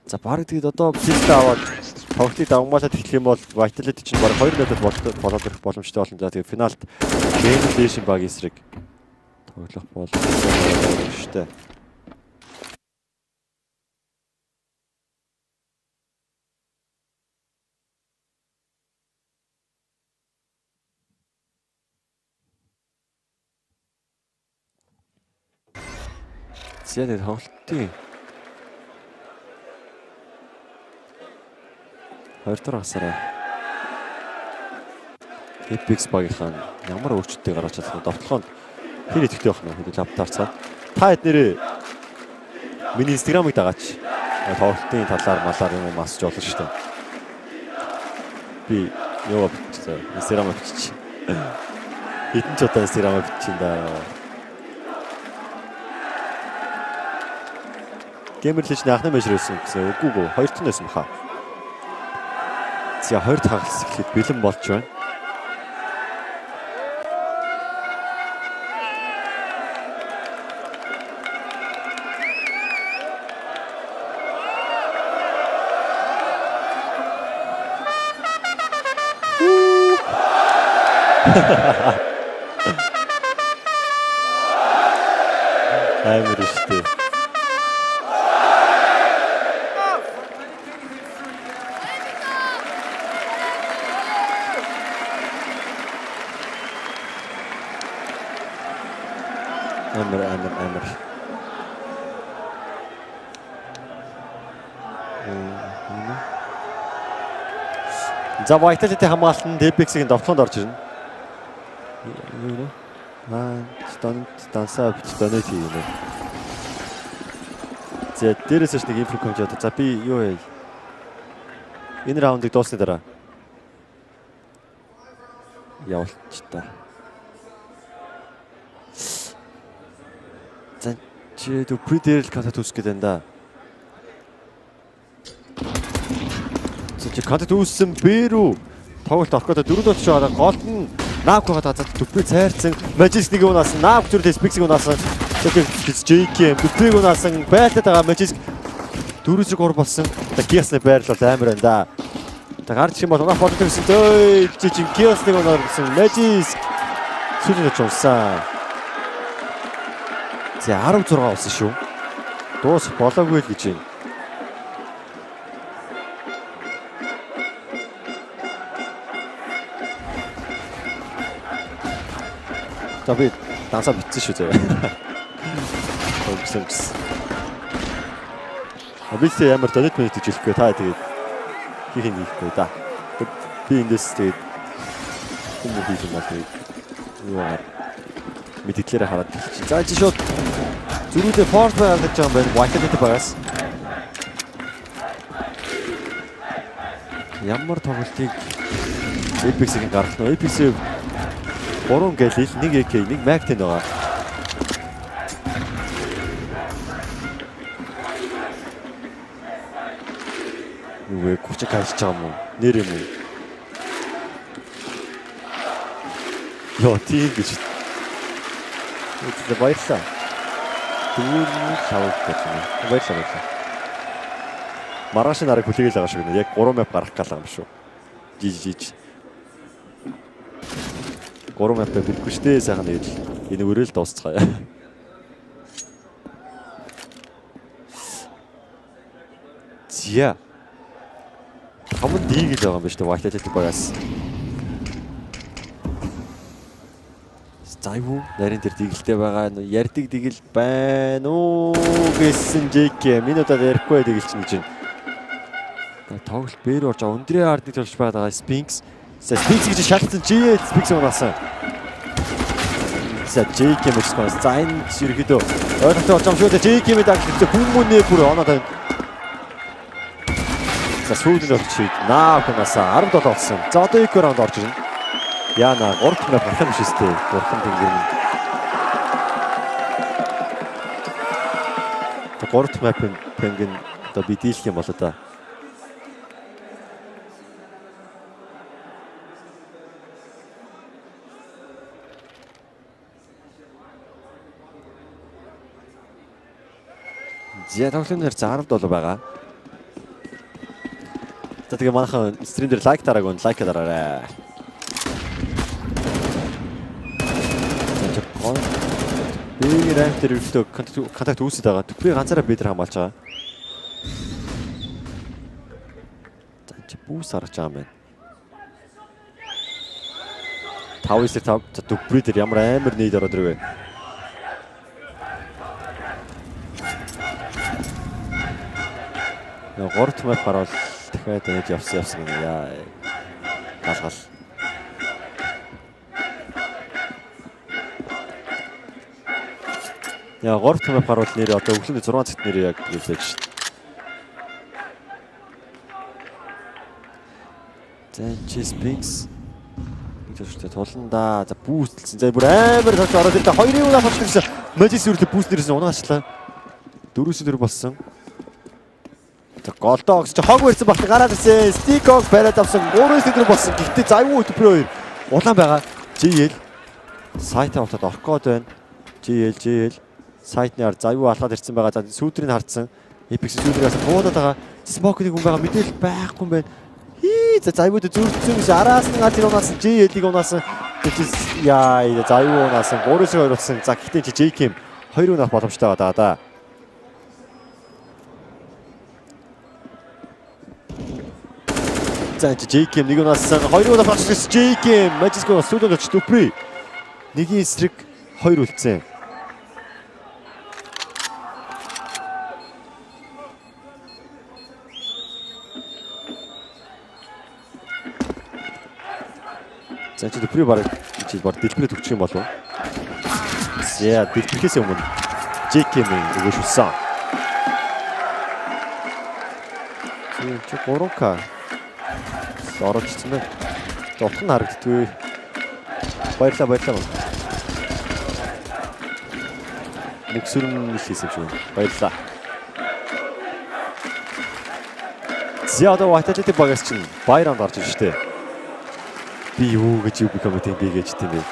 За баг тэгээд одоо пистэ аваад тоглолтыг давмаалаад эхлэх юм бол Vitality чинь баг 2 нөлөөд болоод ирэх боломжтой болно. За тэгээд финалд GamerLegion баг эсрэг тоглох боломжтой шүү дээ. Зэдэ тоглолтын 2 дахь хасараа Apeks багийнхан ямар өөрчлөлтийг гаргаж чадах вэ? Довтлохонд хэр идэвхтэй байх нь хэдүүл автаарцаа. Та эднэрээ миний Instagram-ыг дагаач. Тоглолтын талаар малаар юм масж болно шүү дээ. Би ёо бичсэн. Instagram-ыг бичиж. Хэдэн ч удаа Instagram-ыг бичсэн да. GamerLegion анхны мажор байсан гэсэн үгүй 2 тон байсан баха. За 2 хагалс эхлээд бэлэн болж байна. Амар шүү. Амар. За Vitality хамгаалтанд Apeks-ийн довтлоонд орж ирнэ. Дансаа бич тийм. За дээрээс нэг инфо комж одоо. За би юу яа. Энэ раундыг дуусны дараа явуулч та. За чи Дүпри дээр л контакт үүсгэх гээд байна да. За чи контакт үүссэн бэ рүү тоглолт орохгоо 4 дот шоо голд нь наавк байгаа за Дүпри цайрцсан Magic нэг унаас наавк зүрх Apeks унаас JK Дүприг унаасан байлтаад байгаа Magic 4-3 болсон. Гиасны байрлал амар байна да. Гарч юм бол унаах боддог гэсэн зөө чи Гиасны унаарсан Magic сүлээд чуулсан. За 16 болсон шүү. Дуус болоогүй л гэж байна. За би дансаа битсэн шүү зөө. Өгсөн. Абилтэй ямар донет минут гэж хэлэхгүй та тэгээд хийх юм хийхгүй да. Би эндээс тэгээд хүмүүс хийж юм байна. Яа. Мэдээлэлээр хараад хэлчих. За чи шууд зүрхүүдээ форс байгаад гэж байгаа юм байна. Vitality багаас. Ямар тоглолтыг Apeks-ийг гаргах нь Apeks 3 гэлэл 1 AK 1 Mag-тэй байгаа. Юу гүчиг хайж байгаа юм уу? Нэр юм уу? Йоо тийм гэж. Это баярлаа. Түр шавж гэж юм. Баярлаа. Маргааш нарыг хүлээгээл байгаа шүү гэнэ. Яг 3 map гарах гал юм шүү. Жиж. 3 map бирэхгүй шүү дээ сайхан нэг л. Энэ өрөөл дуусцгаая. Зя. Хамт дийг л байгаа юм байна шүү дээ. Vitality багаас. Зайвуу нарийн дээр дигэлтэй байгаа. Ярддаг дигэл байна уу гэсэн JK. Минутад ярихгүй дигэл чинь гэж байна. Тоглолт бээр орж байгаа. Өндрийн ардыг төлж байгаа Sphinx. За Sphinx гэж шалтсан чи Sphinx унаасан. За JK мэкскоос. За энэ ерөөдөө ойлголттой болж байгаа юм шүү дээ. JK-ийн даглагч хүмүүнээ бүр оноод байна. За сүүлд очиж наакнасаа 17 болсон. За одоо их раунд орж ирнэ. Яна 3 мap гарах юм шиг тест. 3 тэнгэр. 3 map тэнгэн одоо би дийлэх юм болоо да. Зя тоглолтын 17 байгаа. За тэгээ манайхан стрим дээр лайк дараагүй нь лайк дараарай. Би ранк дээр өртөө контакт үүсэж байгаа. Түприйг ганцаараа бид нар хамгаалж байгаа. За чи бүүс харж байгаа юм байна. 5-5 за Түпри дээр ямар амар нийт ороод ирвэ. Горт мап харуул дахиад нэг явсан юм яа. Галгал. Яа горт мап харуул нэр одоо өглөөний 6 цагт нэр яг хэлж шít. За чи Sphinx гэж туландаа за бүүстлсэн. За бүр амар тавч ороод ирдэ 2-ын унаа болчихсон. Magic сүрэлт бүүст нэрсэн унаачлаа. 4-4 болсон. Голдоо гэж хог барьсан багт гараад ирсэн. Стиког бариад авсан 3-4 болсон. Гэхдээ зайвуу Түпри 2 улаан байгаа. JL сайтаа утаад орох гээд байна. JL сайтны ар зайвуу алхаад ирсэн байгаа. За сүүдрийг хардсан. Apeks сүүдрээс буудаад байгаа. Smoke-ийг хүн байгаа мэдээлэл байхгүй юм байна. За зайвууд зүрхсэн гэж араас нь аль унаасан JL-ийг унаасан. Яа зайвуу унаасан 3-2 болсон. За гэхдээ чи JK 2 унах боломжтой байгаа да. За JK нэг унаасан 2 унах багшгс JK Magic-ос сүүлд очиж Түпри. Нэгийн эсрэг 2 үлдсэн. За чи Түпри бараг чи бод дэлбэрээ төгчих юм болов. Яа дэлбэрэхээс өмнө JK мэн өгөөшүүлсэн. Чи 3K ороод ирсэн байна. Утга нь харагддгүй. Баярлалаа. нэг сүрэн хийсэн юм шиг байна. Баярлалаа. За одоо Vitality Bo3 чинь Bayern гарч ирж штэ. Би юу гэж юу коммент би гэж тийм бэ.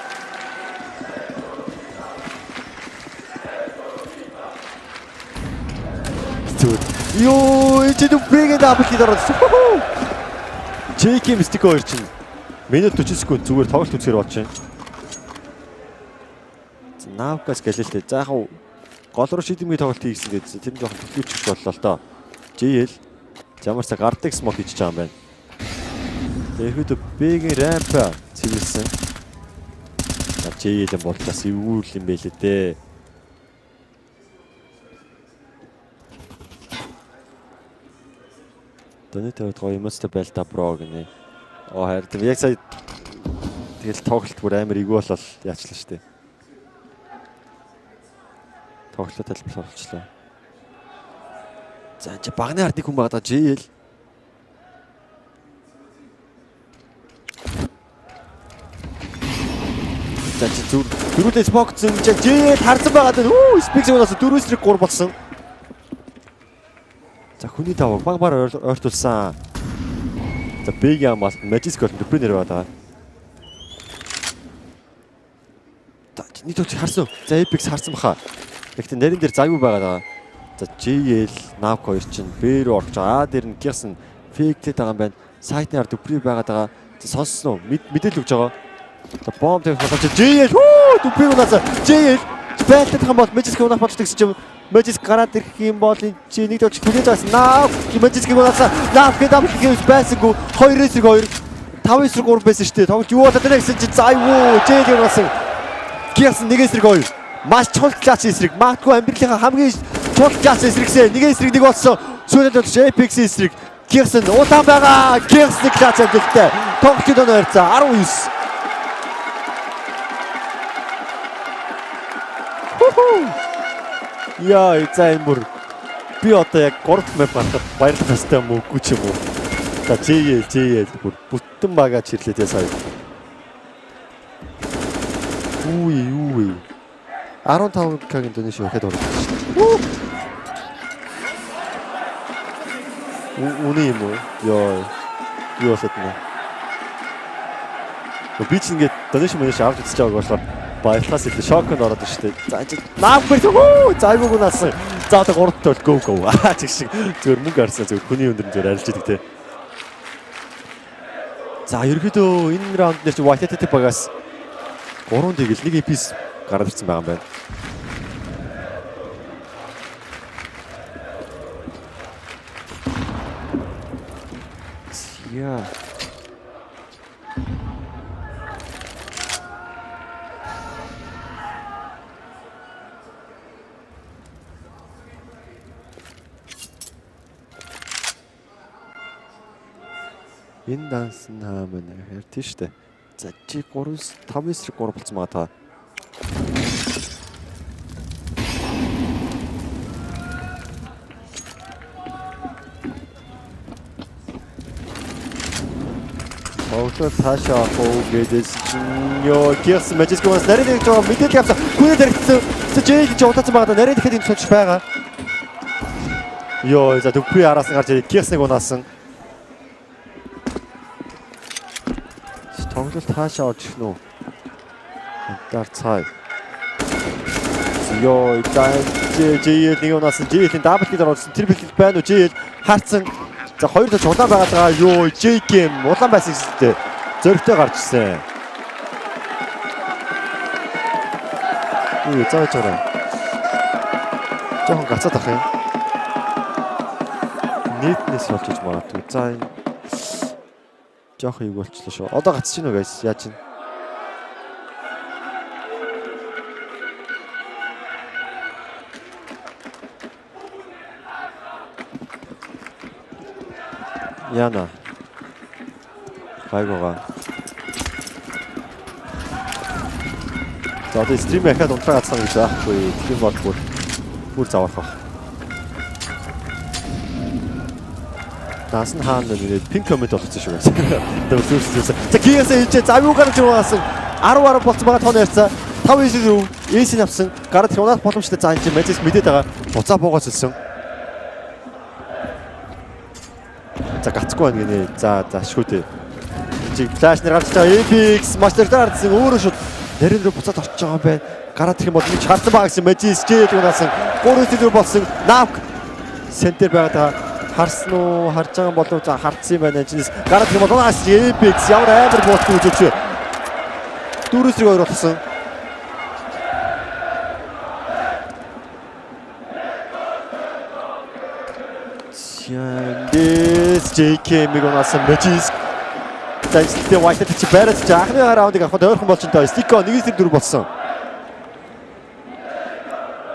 Ёо, чи дүү бэгээ дабл хит орсон. JK Mystic 2 чинь минут 40 секунд зүгээр тоглолт үзэхээр болж байна. Навкас гэлэлтэй. За яг гол руу шидэмгийн тоглолт хийгсэн гэж тэр нь жоохон төлөвчж боллоо л доо. JL Jamарса гардыг смок хийж байгаа юм байна. Тэгэхэд бэгийн рамп цэвэрсэн. JL бодлоос эвүүл юм байлээ дээ. Тэний тавд гоё юмстай байл та бро гинэ. Харин яг сая тэгэл тоглолт бүр амар игүү болол яачлаа штэ. Тоглолт тайлбар болчихлоо. За чи багны ард нэг хүн байгаа да JL. За чи дөрүүлээс бокцсон JL харсан байгаа даа. Спикс-ээс 4-3 болсон. За хүний тавг багбаар ойртуулсан. За Бэгийн амалт Magic гол Бидний байгаа. За нэг төч харсан. За Apeks харсан баха. Гэхдээ нарийн дээр заяа байгаа. За JL Nav 2 чинь Б рүү орж байгаа. Дээр нь гисэн фейктэд байгаа юм байна. Сайтны ард Бидний байгаа. За сонссноо мэдээлэл өгж байгаа. За бомб дээр болооч JL Бидний унаас JL байтах юм бол Magic унах болж гэсэн чинь Magic гараад ирэх юм бол чи нэг төч хүлээж байсан. Nav Magic унаас Nav гэдэг юм байсангүй 2-2 5-3 байсан шүү дээ. Тоглож юу болоод байна гэсэн чинь за юу JL унаас гисэн 1-2 маш чухал класс эсрэг магадгүй амьдралынхаа хамгийн чухал класс эсрэгсээ нэг эсрэг нэг болсон. Сүүлд бол Apeks эсрэг гисэн удаан байгаа. Гисэн класс амжилттай. Тоглолтууд өнөө харьцаа 19. Яа, за энэ бүр би одоо яг 3 мэп гарахад баярлах хэвээр юм уу ч юм уу. За JL бүр бүтэн бага чирлээ тэ сая. Үгүй 15k-ийн донешн ихэд орсон шүү дээ. Үний юм уу? Ёо. Юу болоод нэ. Би ч ингээд донешн авч үзэж байгааг болохоор баярлалаас илүү шоконд ороод байна шүү дээ. За Nav зайгууг наасан. За одоо 3-т бол go. Чиг шиг зүгээр мөнгө арсан зүгээр хүний өндөр зүгээр арилж идэг те. За ерөөдөө энэ раунд дээр чи Vitality Bo3-аас 3 тэгэл 1 эпис гараад ирсэн байгаа юм байна. Яа. Энэ данс наамын ярьж штэ. За чи 5-3 болсон байгаа та. Оото таашаа хөөгээд ёо гэрс Magic-аас нарийн нэг жоо мэдээлэл авсан. Күнээ дэрэгдсэн. JL гэж удаасан байгаа нарийн ихэд энэ сууч байгаа. Ёо за Бидний араас гарч ирээ гэрс нэг унаасан. Тоглолт таашаа орж ирнэ үү? Дар цай. Ёо JL нэг унаас JL-ийн дабл хит орсон. Тэр бэлтгэл байна уу? JL харцсан. За хоёр тож удаан байгаад байгаа. Ёо JK улаан байсан гэсэлтэй. Зөрөгтэй гарч ирсэн. Зааж байгаа. Жохон гацаад ах юм. Нийтнээс болж иж магадгүй. За энэ жохон юу болчихлоо шүү. Одоо гацж гинөө guys. Яаж чинь? Яна. Хайгоога. За одоо стрим яхад унтраа гацсан гэж байхгүй. Тийм бол бүр заваах баг. Даас нь хаана нэрээ пинк коммент болгосон шүү guys. За гиэсээ хийж зав юу гарч ирсэн 10 болцсон байгаа тооны ярьцаа. 5-4 эйс авсан. Гараад хянах боломжтой заа энэ Мэзис мэдээд байгаа. Буцаа буугаа сэлсэн. За гацгүй байна гинэ. За шгүүдээ. Жиг флаш нэр гарч байгаа Apeks мастер даарсан өөрөө шууд нэрэн рүү буцаад орчиж байгаа юм байна. Гараад ирэх юм бол нэг харсан баа гэсэн Мэзис жиг унаасан. 3-4 болсон. Навк центр байгаад харсан уу харж байгаа болов за хардсан юм байна. Чинээс гараад ирэх юм бол Apeks ямар амар бодлоо үзэж байна. 4-2 болсон. This JK мигонасан Мэзис. За ихтэй White-д чи барьж анхны раундыг авахд ойрхон болж энэ Стико 1-4 болсон.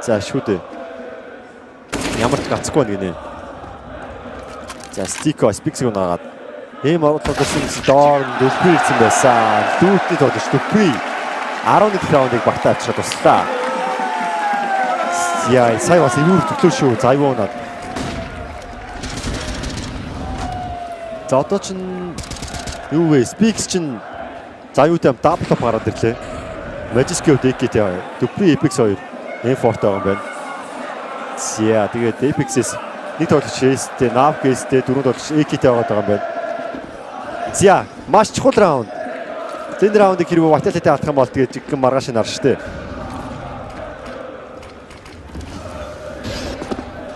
За шүүдээ. Ямар ч гацгүй байна гинэ. За Стико Спиксийг унаагаад ийм оруулалтаас доор дөлбөр ирсэн байсан. Дүүтний тоглож дөлбөр 11 раундыг багтаа авчираад туслаа. Яа сая бас юу төглөө шүү. За юу унаад. За одоо чин юу вэ? Speaks чин за юутай дабл топ гараад ирлээ. Magic-ийн дэкэт яа. Дөлбөр Apeks 2 M4 байгаа юм байна. Зя тэгээд Apeks-с нэг тоглож шээстэй, Навкэстэй дөрөв тоглож EK-тэй байгаа юм байна. Зя маш чухал раунд. Энэ раундыг хэрвээ Vitality алдах юм бол тэгээд жиггэн маргааш нар штэ.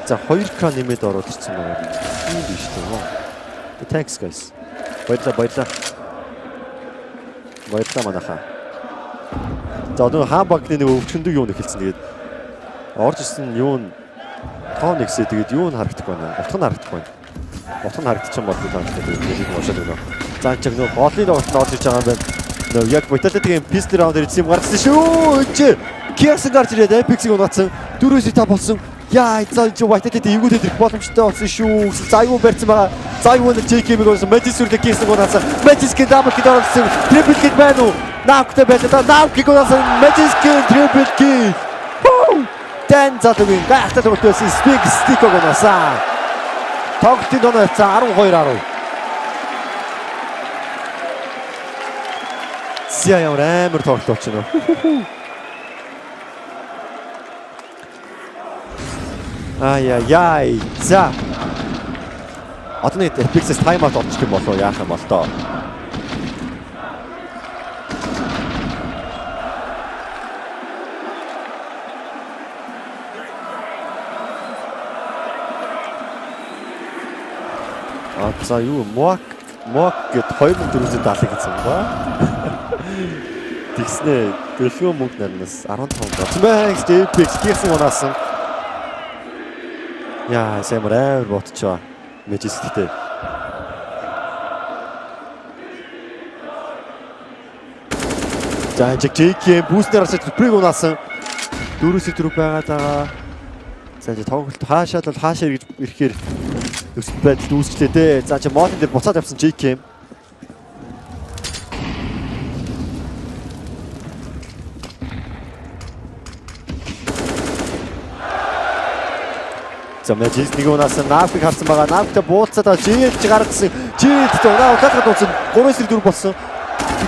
За 2 кран нэмээд ороод ирсэн байна. Тийм биш үү? Thanks guys. Баярлалаа. Манайхаа. За одоо хаанбагны нэг өвчнөдөг юу нэхэлсэн тэгээд орж ирсэн юу н тоон нэгсээ тэгээд юу н харагдахгүй байна. Утга нь харагдахгүй байна. Утга нь харагдчих юм бол тэгээд нэг уушаад өгнө. За энэ ч нөгөө голын тоглолтод орж иж байгаа юм байна. Нөгөө яг Vitality-гийн pistol round ирсэн юм гарсан шүү. Энд Kias гарч ирээд Apeks-ийг унаацсан. 4-5 болсон. Яа, за энэ Vitality эвгүүлээд ирэх боломжтой болсон шүү. За юу барьсан байгаа. За юу нэг JK-ийг унаасан. Мэзис үрлэг Kias-ийг унаасан. Мэзис-ийн double kill орсон. Triple kill байна уу? Навктай байлаа. Навкийг унаасан. Мэзис-ийн triple kill. Тэн залуугийн гайхалтай тоглолт байсан. Стиког унаасан. Тоглолтын доноо цаа 12-10. Зя ямар амар тоглолт болчихно. Ай. За. Одоо нэг Apeks-с тайм-аут орчих юм болов яах юм бол тоо. За юу мок гэд 2470 гэсэн ба. Тэгснэ төлөвөө мөнгө нарнаас 15 болсон байх. Apeks хийсэн унаасан. Яа, сэмрээ ботчоо. Мэжистэй. За JK бүүснээр очиж Бидний унаасан. 4-4 байгаад байгаа. За тоглолт хаашаад бол хаашаа гэж ирэхээр өсөлт байдалд үүсчлээ дээ. За чи модын дээр буцаад явсан JK. За Мэзис нэг унаасан Навкийг харсан байгаа. Навктай буулцаад жийлж гаргасан. Жийлд унаа удаалгаад унсан. 3-4 болсон.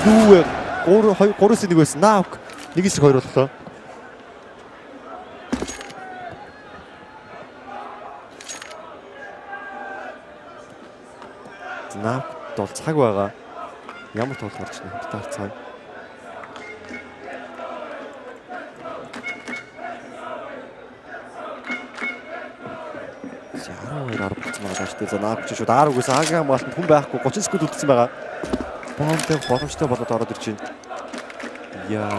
Юу вэ? 3-1 байсан. Навк 1-2 боллоо. Навк бол цаг байгаа. Ямар тоглолт гарч ирнэ? Таар цаг. За Навк шууд 10-өөс агаан маалтанд хүн байхгүй 30 секунд үлдсэн байгаа. Бомбтэй боломжтой болоод ороод ирж байна. Яа.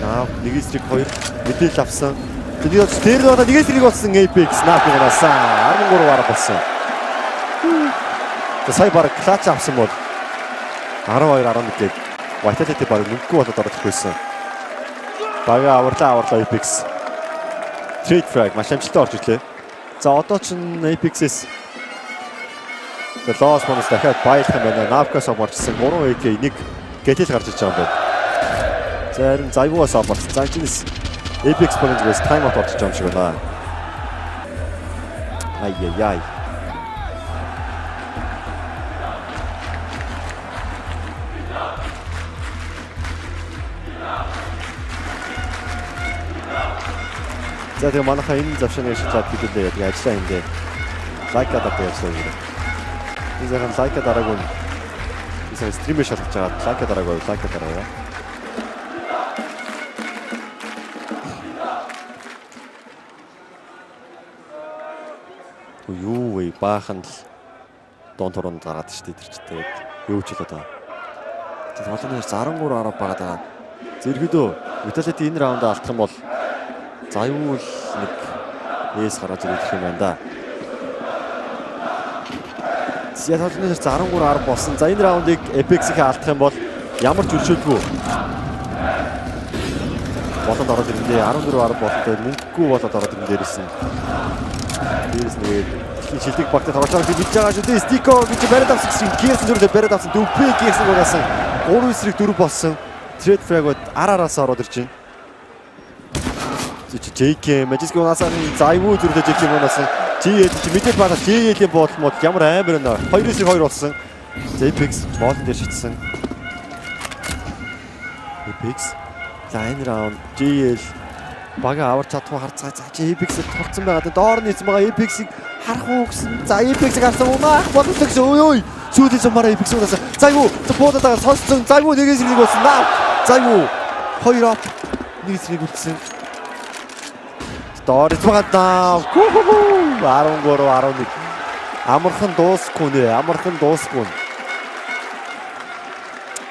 Навк 1-2 мэдээлэл авсан. Тэр одоо 1-1 болсон Apeks Навкийг унаасан. 13 бараг болсон. Сая бараг клач авсан бол 12-11 гээд Vitality бараг нүггүй болоод орох байсан. Бага аварлаа Apeks. Trade frag маш амжилттай орж ирлээ. За одоо ч Apeks-с The Lost bonus дахиад баялах юм байна. Навкаас орчихсан 3 AK 1 гэтэл гарч иж байгаа юм байна. За харин зайвуугаас авах. За чинээс Apeks болон зүгээс тайм аут орж байгаа юм шиг байна. Ай. За тэгээ манайхаа энэ завшааны шалгаад хэдүүлээ гэдэг ажиллаа энэ лайка дараагүй ажиллаа юм. Энэ зэрэг лайка дараагүй энэ стримээр шалгаж байгаа лайка дараагүй. Юу вэ? Баахан л дон торонд гараад штэ тэр чтэй. Юу ч л одоо. Тэр болгоны 13 арав байгаа. Зэрэгдөө Vitality энэ раунд алдах юм бол заюул нэг эс гараад ирэх юм байна да. Сиэталны 13-10 болсон. За энэ раундыг Apeks-ийг алдах юм бол ямар ч өршөөлгүй. Болоод ороод ирэндээ 14-10 болтой мөнгөгүй болоод ороод ирэн дээрээс нь. Дээрээс нэг шилдэг багтад ороод ирж байгаа шүү дээ. Стико гэж бариад авсан чинь Кирсэн зүрхлээ бариад авсан. Дүвпи Кирсэн угаасан. 3 эсрэг 4 болсон. Trade frag-ууд араас ороод ирж байна. JK Magic унаасан зайвуу зүрхлээ JK унаасан. Мэдээд байна. JL-ийн бодлмод ямар амар нэ. 2-2 болсон. Apeks боолн дээр шитсэн. Apeks за энэ раунд JL бага аварч чадахгүй харцгаа. За Apeks-ийг тулцсан байгаа. Доор нийцсэн байгаа. Apeks-ийг харах уу гэсэн. За Apeks-ийг харсан унаах бодлоо гэсэн. Ой. Сүүлийн сумаараа Apeks унаасан. Зайвуу буудаад байгаа сонссон. Зайвуу нэгээс нэг болсон. Зайвуу 2 оп. Нэгээс нэг үлдсэн. Доор байгаа. 13-11. Амархан дуусгүй.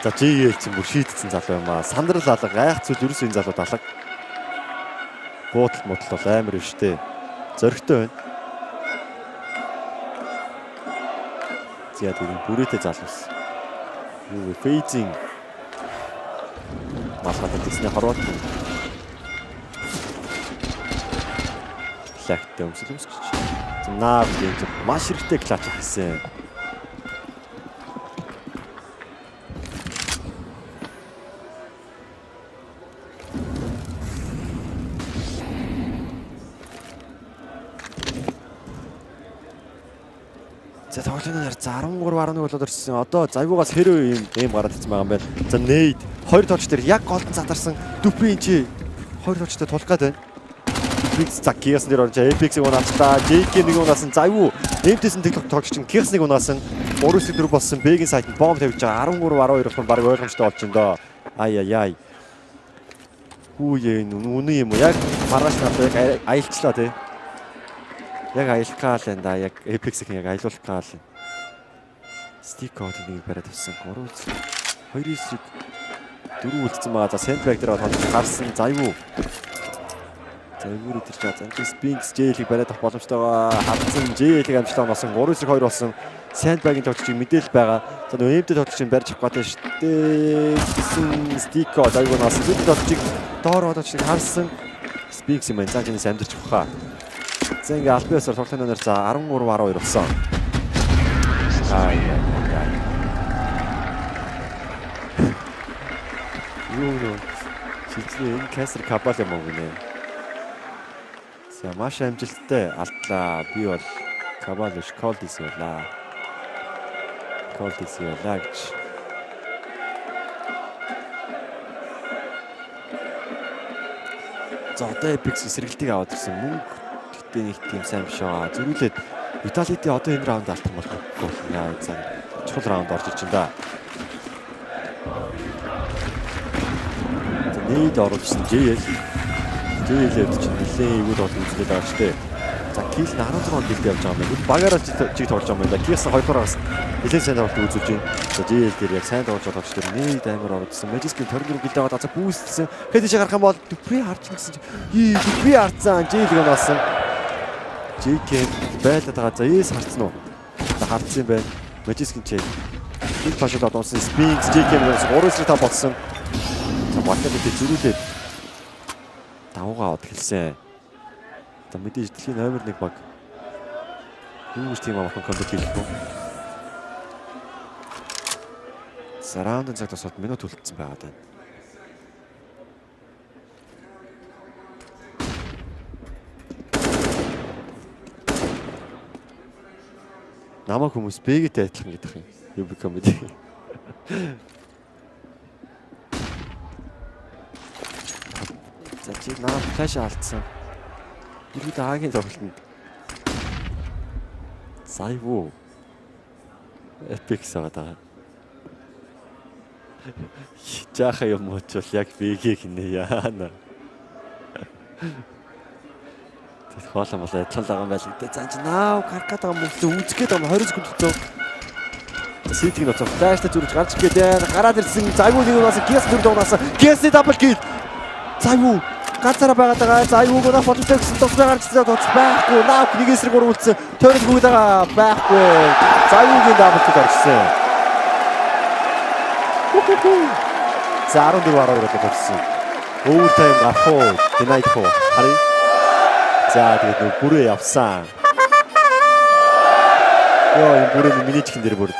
За JL чинь бүр шийдсэн залуу юм аа. Сандрал алга гайх зүйл ерөөсөө энэ залууд алга. Буудал модал бол амар юм штэ. Зөрөгтэй байна. Зяа тийм бүрээтэй залуус. Юу фейзинг. Масхад тэсний хорвот. Лагтай өмсөж. Наа гэж маш хэрэгтэй клач хийсэн. За тоглолтууд 13-11 болоод ирсэн. Одоо завьгуугаас хэрэг юм гараад ирсэн байгаа юм байна. За нейд 2 толч дээр яг голдон задарсан Дүпи чи 2 толчтой тулах гээд байна. За Кирсэн дээр орж Apeks-ийг унаацлаа. JK нэг унаасан. Завьгуу эмтэйсэн тэглэх тоглогч чинь Кирснийг унаасан. 3-4 болсон. Бэгийн сайтанд бомб тавьж байгаа. 13-12 болох баг ойлгомжтой болж байна доо. Ай. Хүүе үнэн юм уу? Яг маргааш надад яг аялчлаа тий. Яг аялах гал энэ да яг Apeks-ийг яг аялуулах гал. Стикод нэг бариад авсан. 2-эсрэг 4 үлдсэн байгаа. За сентбэг дээр харсан. Завьгуу Зайвуур идэрч байгаа. За Spinks JL-ийг бариад авах боломжтой байгаа. Хадсан JL-ийг амжилттай оносон. 3-2 болсон. Sandbag-ийн тоглогчийн мэдээлэл байгаа. За нөгөө эмдэл тоглогчийн барьж авах гэдэг шүү дээ. Stiko Зайвуур нас зүг тоглогчийг доор оолочийг харсан. Spinks юм байна. За чинээс амжилтж авах. За ингээ албаасаар тоглолтын өнөр за 13-12 болсон. Юу чичээ энэ кастер кабал юм уу гинэ. За маш амжилттай алдлаа. Би бол кабал биш COLDEZ байлаа. COLDEZ байлаа гэж. За одоо Apeks сэргэлтийг аваад ирсэн. Мөнгө гэхдээ нэг тийм сайн биш аа. Зөрүүлээд Vitality одоо энэ раунд алдах юм бол яа за чухал раунд орж иж байна да. За нейд оруулсан JL JL-д чинь нэлээд ивүүд бол үзлээд байгаа шүү дээ. За kill 16 kill явж байгаа юм. Багаараа чиг тоглож байгаа юм байна. Кирсэн 2 дугаараас нэлээд сайн тоглолт үзүүлж байна. За JL дээр яг сайн тоглож байгаа ч тэр нейд амар орсон. Magic-ийн 24 kill аваад за бүүсэлсэн. Хэдэж гарах юм бол Дүпри харж гисэн чинь Дүпри харцсан JL гэнэсэн. JK байлаад байгаа. За эс харцсан уу? За харцсан юм байна. Magic-ийн чиг. Нэг пашууд одонсон Spinks JK-ээс 3-5 болсон. За маркетинг зүрүүлээд давуугаа аваад хэлсэн. За мэдээж дэлхийн номер 1 баг. Юу ч тийм амархан компьютер хийхгүй. Раундын цаг тусаад минут үлдсэн байгаа даа. Намайг хүмүүс бэгэтэй адилхан гэдэг юм. Юби комеди. За чи наа флаш алдсан. Иргэд аагийн тоглолтод. Сайвуу. Apeks аваад. Жааха юм уучвал яг бэгийг хийнэ яана. Тэг хоолой мол адилхан байгаа юм байл гэдэг. За чи наа каркад байгаа мөнгө үзгээд байгаа 20 секунд төв. Ситиг ноцоо флаштай зүрж гарч игээд гараад ирсэн. Зайвуу нэг унаас гээс дүр дуунаас гээс дабл кил. Зайвуу ганцаараа байгаа. Зайвууг наа фототой гэсэн тусмаа гарч ирсэн тооц байхгүй. Наа нэг эсрэг урвуулсан. Тойрол бүгд байгаа байхгүй. Зайвуугийн дабл кил гарчсан. За 14 гараад ирсэн. Overtime гарах уу? Denied уу? Харин за тэгээд нэг бүрээ явсан. Яа, энэ бүрээ миний чихэн дээр бүр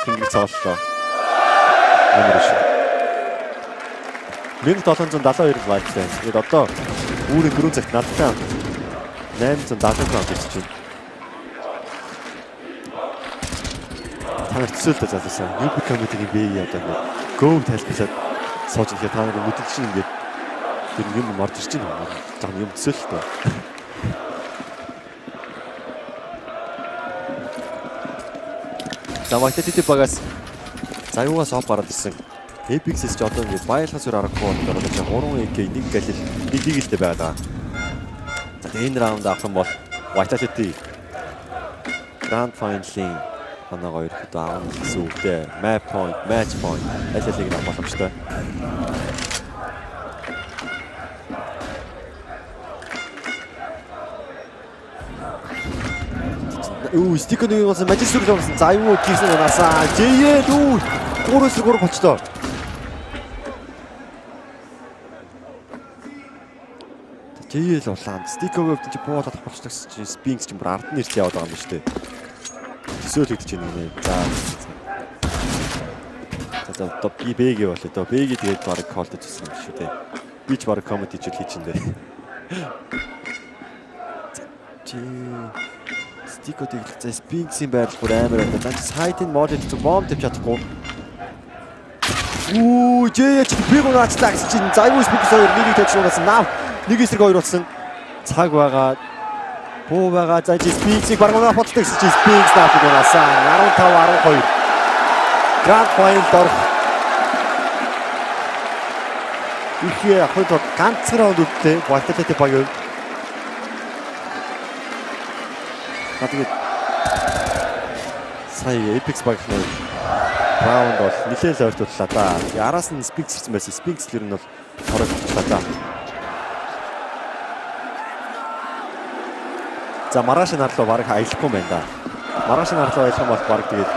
тэнгэр цааллаа. Амарш. 1772 лайктай. Тэгээд одоо үүрийн 4 цагт надтай 870 лайк гэж чинь. Танаар төсөөлтөй залуусаа. Юби комедигийн бие одоо нэг гоо тайлбарлаад сууж ирэхэд та нар мэддэг чинь ингээд тэр юм орж ирж байна. Жаа юм төсөөлтөй. За Vitality багаас заюугаас оп гараад ирсэн. Apeks ч одоо ингээд баялгаас өр аргагүй болоод 3 AK 1 галил 1 дигэлтэй байгаа. За энэ раунд авах юм бол Vitality Grand Final-ийн хоногоо ирэхэд аавна гэсэн үгтэй. Map point, match point аль-алийг авах боломжтой. Үу, стикер нэг болсон мажор болсон. За юу хийсэн унаасаа. Жээ дүү. 3-3 болчлоо. Жээ л улаан. Стикерով чи буудаад болчихсон чи спинкс чи бүр ард нь ирж яваад байгаа юм шүү дээ. Төсөөлөгдөж байна нэ. За одоо би бэгээ болоо. Одоо бэгээ тэгээд баг COLDEZ хийсэн юм шүү дээ. Би ч баг комеди ч хийж энэ. Чи Стико тэглэх за спинксийн байдал бүр амар байна. За сайтын модел зүг бомб тавьж чадахгүй. Үу, жээ чи би гонаачлаа гэсэн чинь зайвуу спинкс хоёр нэгийг тавьчихсан нав. Нэг эсрэг хоёр болсон. Цаг байгаа. Буу байгаа. За чи спинксийг баргана фотдог гэсэн чи спинкс наах гонаасаа 15-12. Grand Final дор. Ихээ ахад ганцхан раунд үлдээ. Vitality баг. Тэгээд сая Apeks багийн раунд бол нэлээд л ойртууллаа да. Араас нь Spinks ирсэн байсан. Spinks л ер нь бол ороод болчихлоо да. За маргааш нарлуу баг аялахгүй байна да. Маргааш нарлуу аялах юм бол баг тэгээд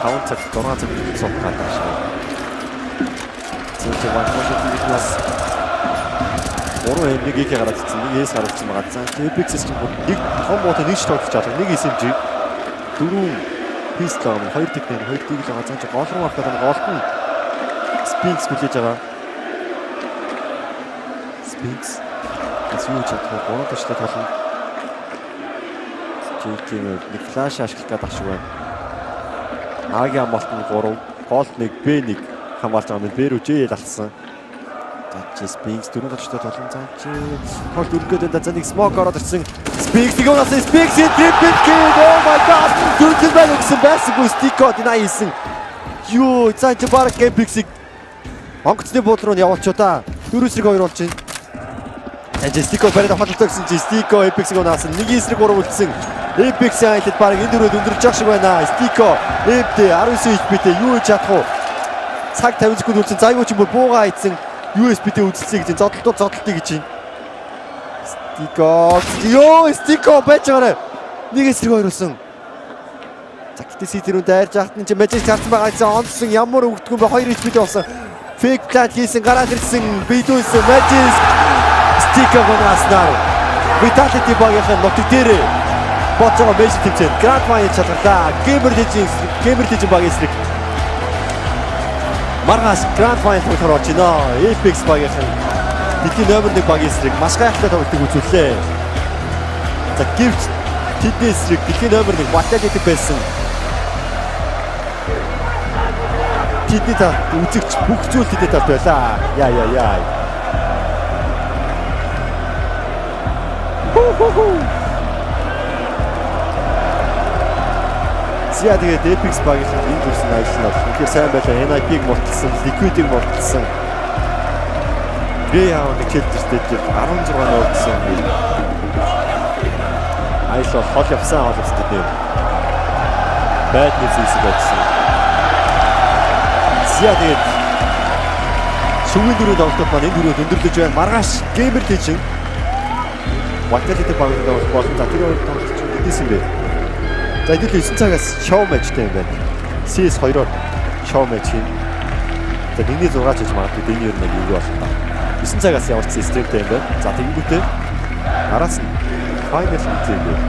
5 цаг 6 цаг суух гэдэг шиг. Зөвхөн Vitality-аас 3 нэг их гараад ирсэн. Нэг эс гараад ирсэн байгаа. За Apeks ч нэг том буутай нэг ш тоглож байгаа. Нэг SMG 4 пистол 2 техник 2 дигл байгаа. За гол руу авах гэдэг голт нь Spinks хүлээж байгаа. Spinks асуу чадах 3 ташлаа толно. Жийкийн нэг флаш ашиглах гэдэг шиг байна. Агийн амбалт нь 3, голт 1, Б1 хамгаалж байгаа юм. Б рүү Ж алсан. За Spinks 4 тачтай толон за чи хол дүргээд энэ за нэг смок ороод ирсэн. Spinks нэг унаас Spinks triple kill. Oh my god. Дүргэл байх гэсэн байсгүй стико динайсэн. Юу за чи баг Apeks-ийг онгоцны буудлын руу явуулчих та. 4-2 болж байна. Энд стико барайд хаталтай гэсэн чи стико Apeks-ийг унаас нэг эсрэг 3 үлдсэн. Apeks-ийн айлд баг энэ дөрөв өндөрч явах шиг байна. Стико FD 19 HP-тэй юу чадах уу? Цаг 50 секунд үлдсэн. За юу ч бүр буугаа ийдсэн. USB-тэй үзэлцээ гэж зодтолтыг гэж байна. Стико байж байгаарай. Нэг эсрэг хоёр болсон. За гэтээ ситер үн дайрж ахт нь чи мажиг цаасан байгаа гэсэн онцсон ямар өгдгөн бэ 2 HP-тэй болсон. Fake plant хийсэн гараад ирсэн бидүүсэн мажиг стико гонааснаар. Vitality багийнхан нутаг дээрээ боцоо мессеж тэмцээн Grand Final чалгарлаа. GamerLegion багийн эсрэг Маргаас Grand Final тоглохоор орж байна. Apeks багийн бидний номер 1 багийн эсрэг маш гайхалтай тоглолтыг үзүүллээ. За гэвч тэдний эсрэг бидний номер 1 Vitality байсан. Тэдний талд үзэгч бүх зүйл тэдний талд байлаа. Яа. Зя тэгээд Apeks багийн энэ төрсөн ажил нь үнэхээр сайн байлаа. NIP-г мулталсан, Liquid-ийг мулталсан. Яа нэг хэлдэртэй 16 нуугдсан. Айло хол явсан тэдний. Bad news байсан. Зя тэгээд шүмийн дөрөв тоглолтод маань энэ дөрөв өндөрлөж байна. Маргааш GamerLegion Vitality багийн болон за тэр тоглолт чинь эдээс юм бэ. За хэдүүлээ 9 цагаас шоу матчтай юм байна. CS 2-оор шоу матч юм. За 1-6 гэж магадгүй дэний ер нь юу болох та. 9 цагаас явуулсан стримтэй юм байна. За тэгэнгүүтээ араас нь final хийх юм.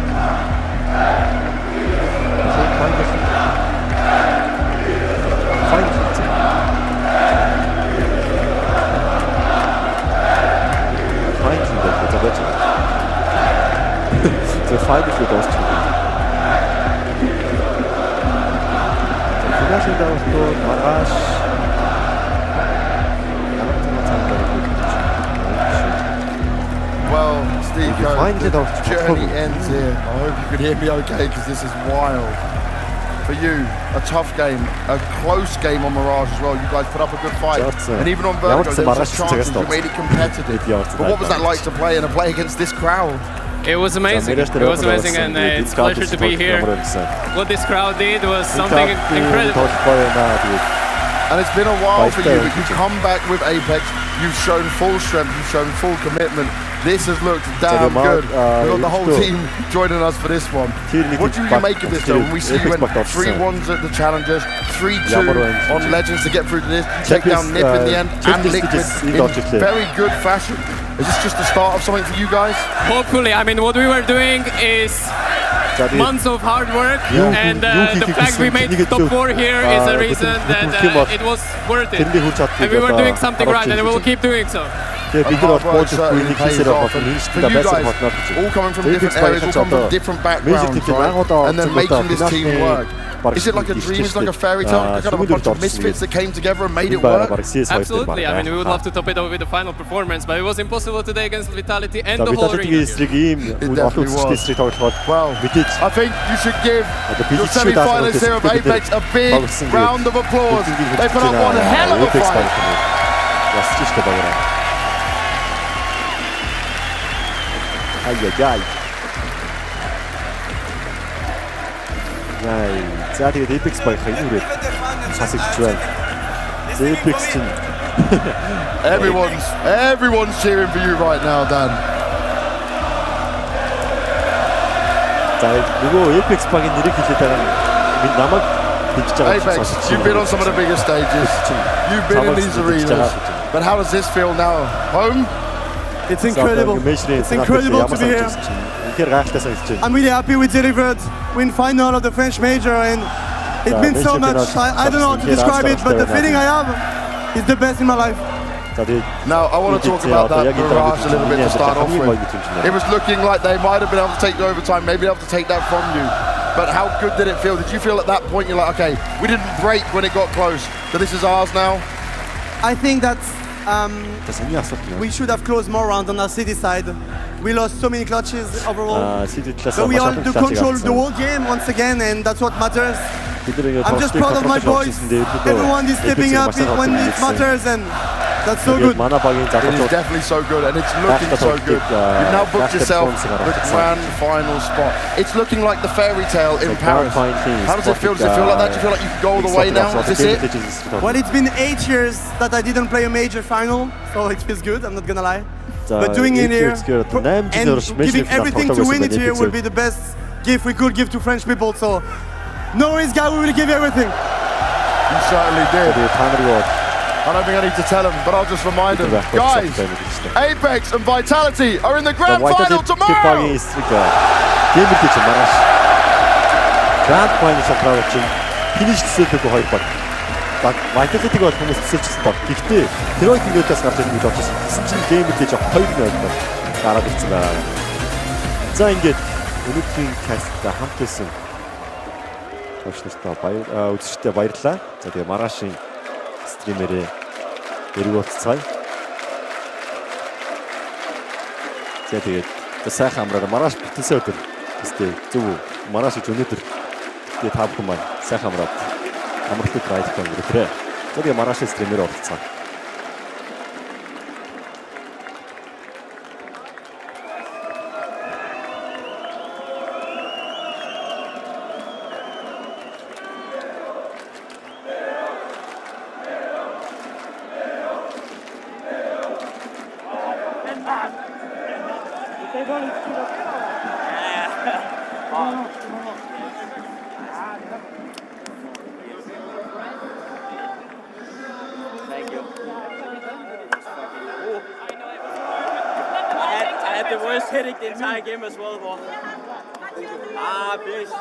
The fight is with us. Well, Steve, the journey ends here. I hope you can hear me okay because this is wild. For you, a tough game, a close game on Mirage as well. You guys put up a good fight. And even on Virgo, there was a chance you made it competitive. But what was that like to play against this crowd? It was amazing. It was amazing, and it's a pleasure to be here. What this crowd did was something incredible. And it's been a while for you, but you've come back with Apeks. You've shown full strength. You've shown full commitment. This has looked damn good. We've got the whole team joining us for this one. What do you make of this, though? When we see you went 3-1s at the Challengers, 3-2 on Legends to get through to this, take down Nip in the end, and Liquid in very good fashion. Is this just the start of something for you guys? Hopefully. I mean, what we were doing is months of hard work, and the fact we made top 4 here is a reason that it was worth it. And we were doing something right, and we will keep doing so. For you guys, all coming from different areas, all coming from different backgrounds, right? And then making this team work. Is it like a dream? Is it like a fairy tale? Kind of a bunch of misfits that came together and made it work? Absolutely. I mean, we would love to top it over with the final performance, but it was impossible today against Vitality and the whole arena. It definitely was. Well, I think you should give your semi-finalists here of Apeks a big round of applause. They put up one hell of a fight. За тэгээд Apeks багийнхаа энэ үрээд хасагч байна. Apeks чинь everyone's cheering for you right now, Dan. За нөгөө Apeks багийн нэрийг хэлээд байгаа минь намайг хэлж байгаа. Apeks, you've been on some of the biggest stages. You've been in these arenas. But how does this feel now? Home? It's incredible. It's incredible to be here. I'm really happy we delivered win final of the French major, and it means so much. I don't know how to describe it, but the feeling I have is the best in my life. Now, I want to talk about that Mirage a little bit to start off with. It was looking like they might have been able to take the overtime, maybe able to take that from you. But how good did it feel? Did you feel at that point you're like, okay, we didn't break when it got close, so this is ours now? I think that's we should have closed more rounds on our city side. We lost so many clutches overall. But we had to control the whole game once again, and that's what matters. I'm just proud of my boys. Everyone is stepping up when it matters, and that's so good. It is definitely so good, and it's looking so good. You've now booked yourself the grand final spot. It's looking like the fairy tale in Paris. How does it feel? Does it feel like that? Do you feel like you can go all the way now? Is this it? Well, it's been 8 years that I didn't play a major final, so it feels good, I'm not gonna lie. But doing it here and giving everything to win it here would be the best gift we could give to French people. So, no worries, guys, we will give everything. You certainly did. I don't think I need to tell them, but I'll just remind them. Guys, Apeks and Vitality are in the grand final tomorrow! Grand final tomorrow. Finish the Vitality бол хүмүүс төсөлжсэн бол. Гэхдээ Heroic Ingotas гарч ирэх гэж бодсон. Тэсэн чинь GamerLegion 2-1 бол гараад ирсэн байгаа. За ингээд өнөөдрийн касттай хамт байсан төвчнөртөө үзэгчтэй баярлалаа. За тэгээ маргаашийн стримерээ эргүүлцгаая. За тэгээд сайхан амраараа маргааш бүтэнсэ өдөр тест зөв маргааш гэж өнөөдөр тэгээд та бүхэн маань сайхан амраад амралтыг райдтай өнгөрөөрэй. За тэгээд маргаашийн стримерээ оролцгаая. The entire game as well, bro. Ah, bitch.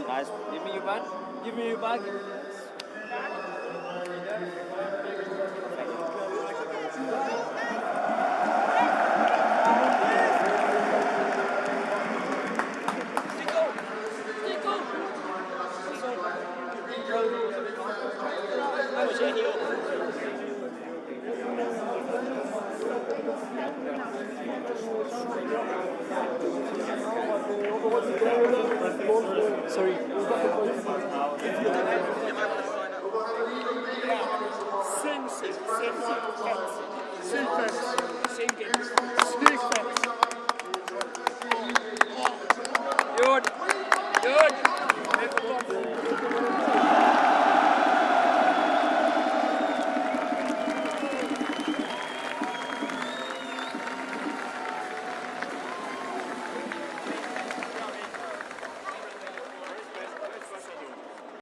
Nice. Give me your back. Give me your back. Sorry. Good.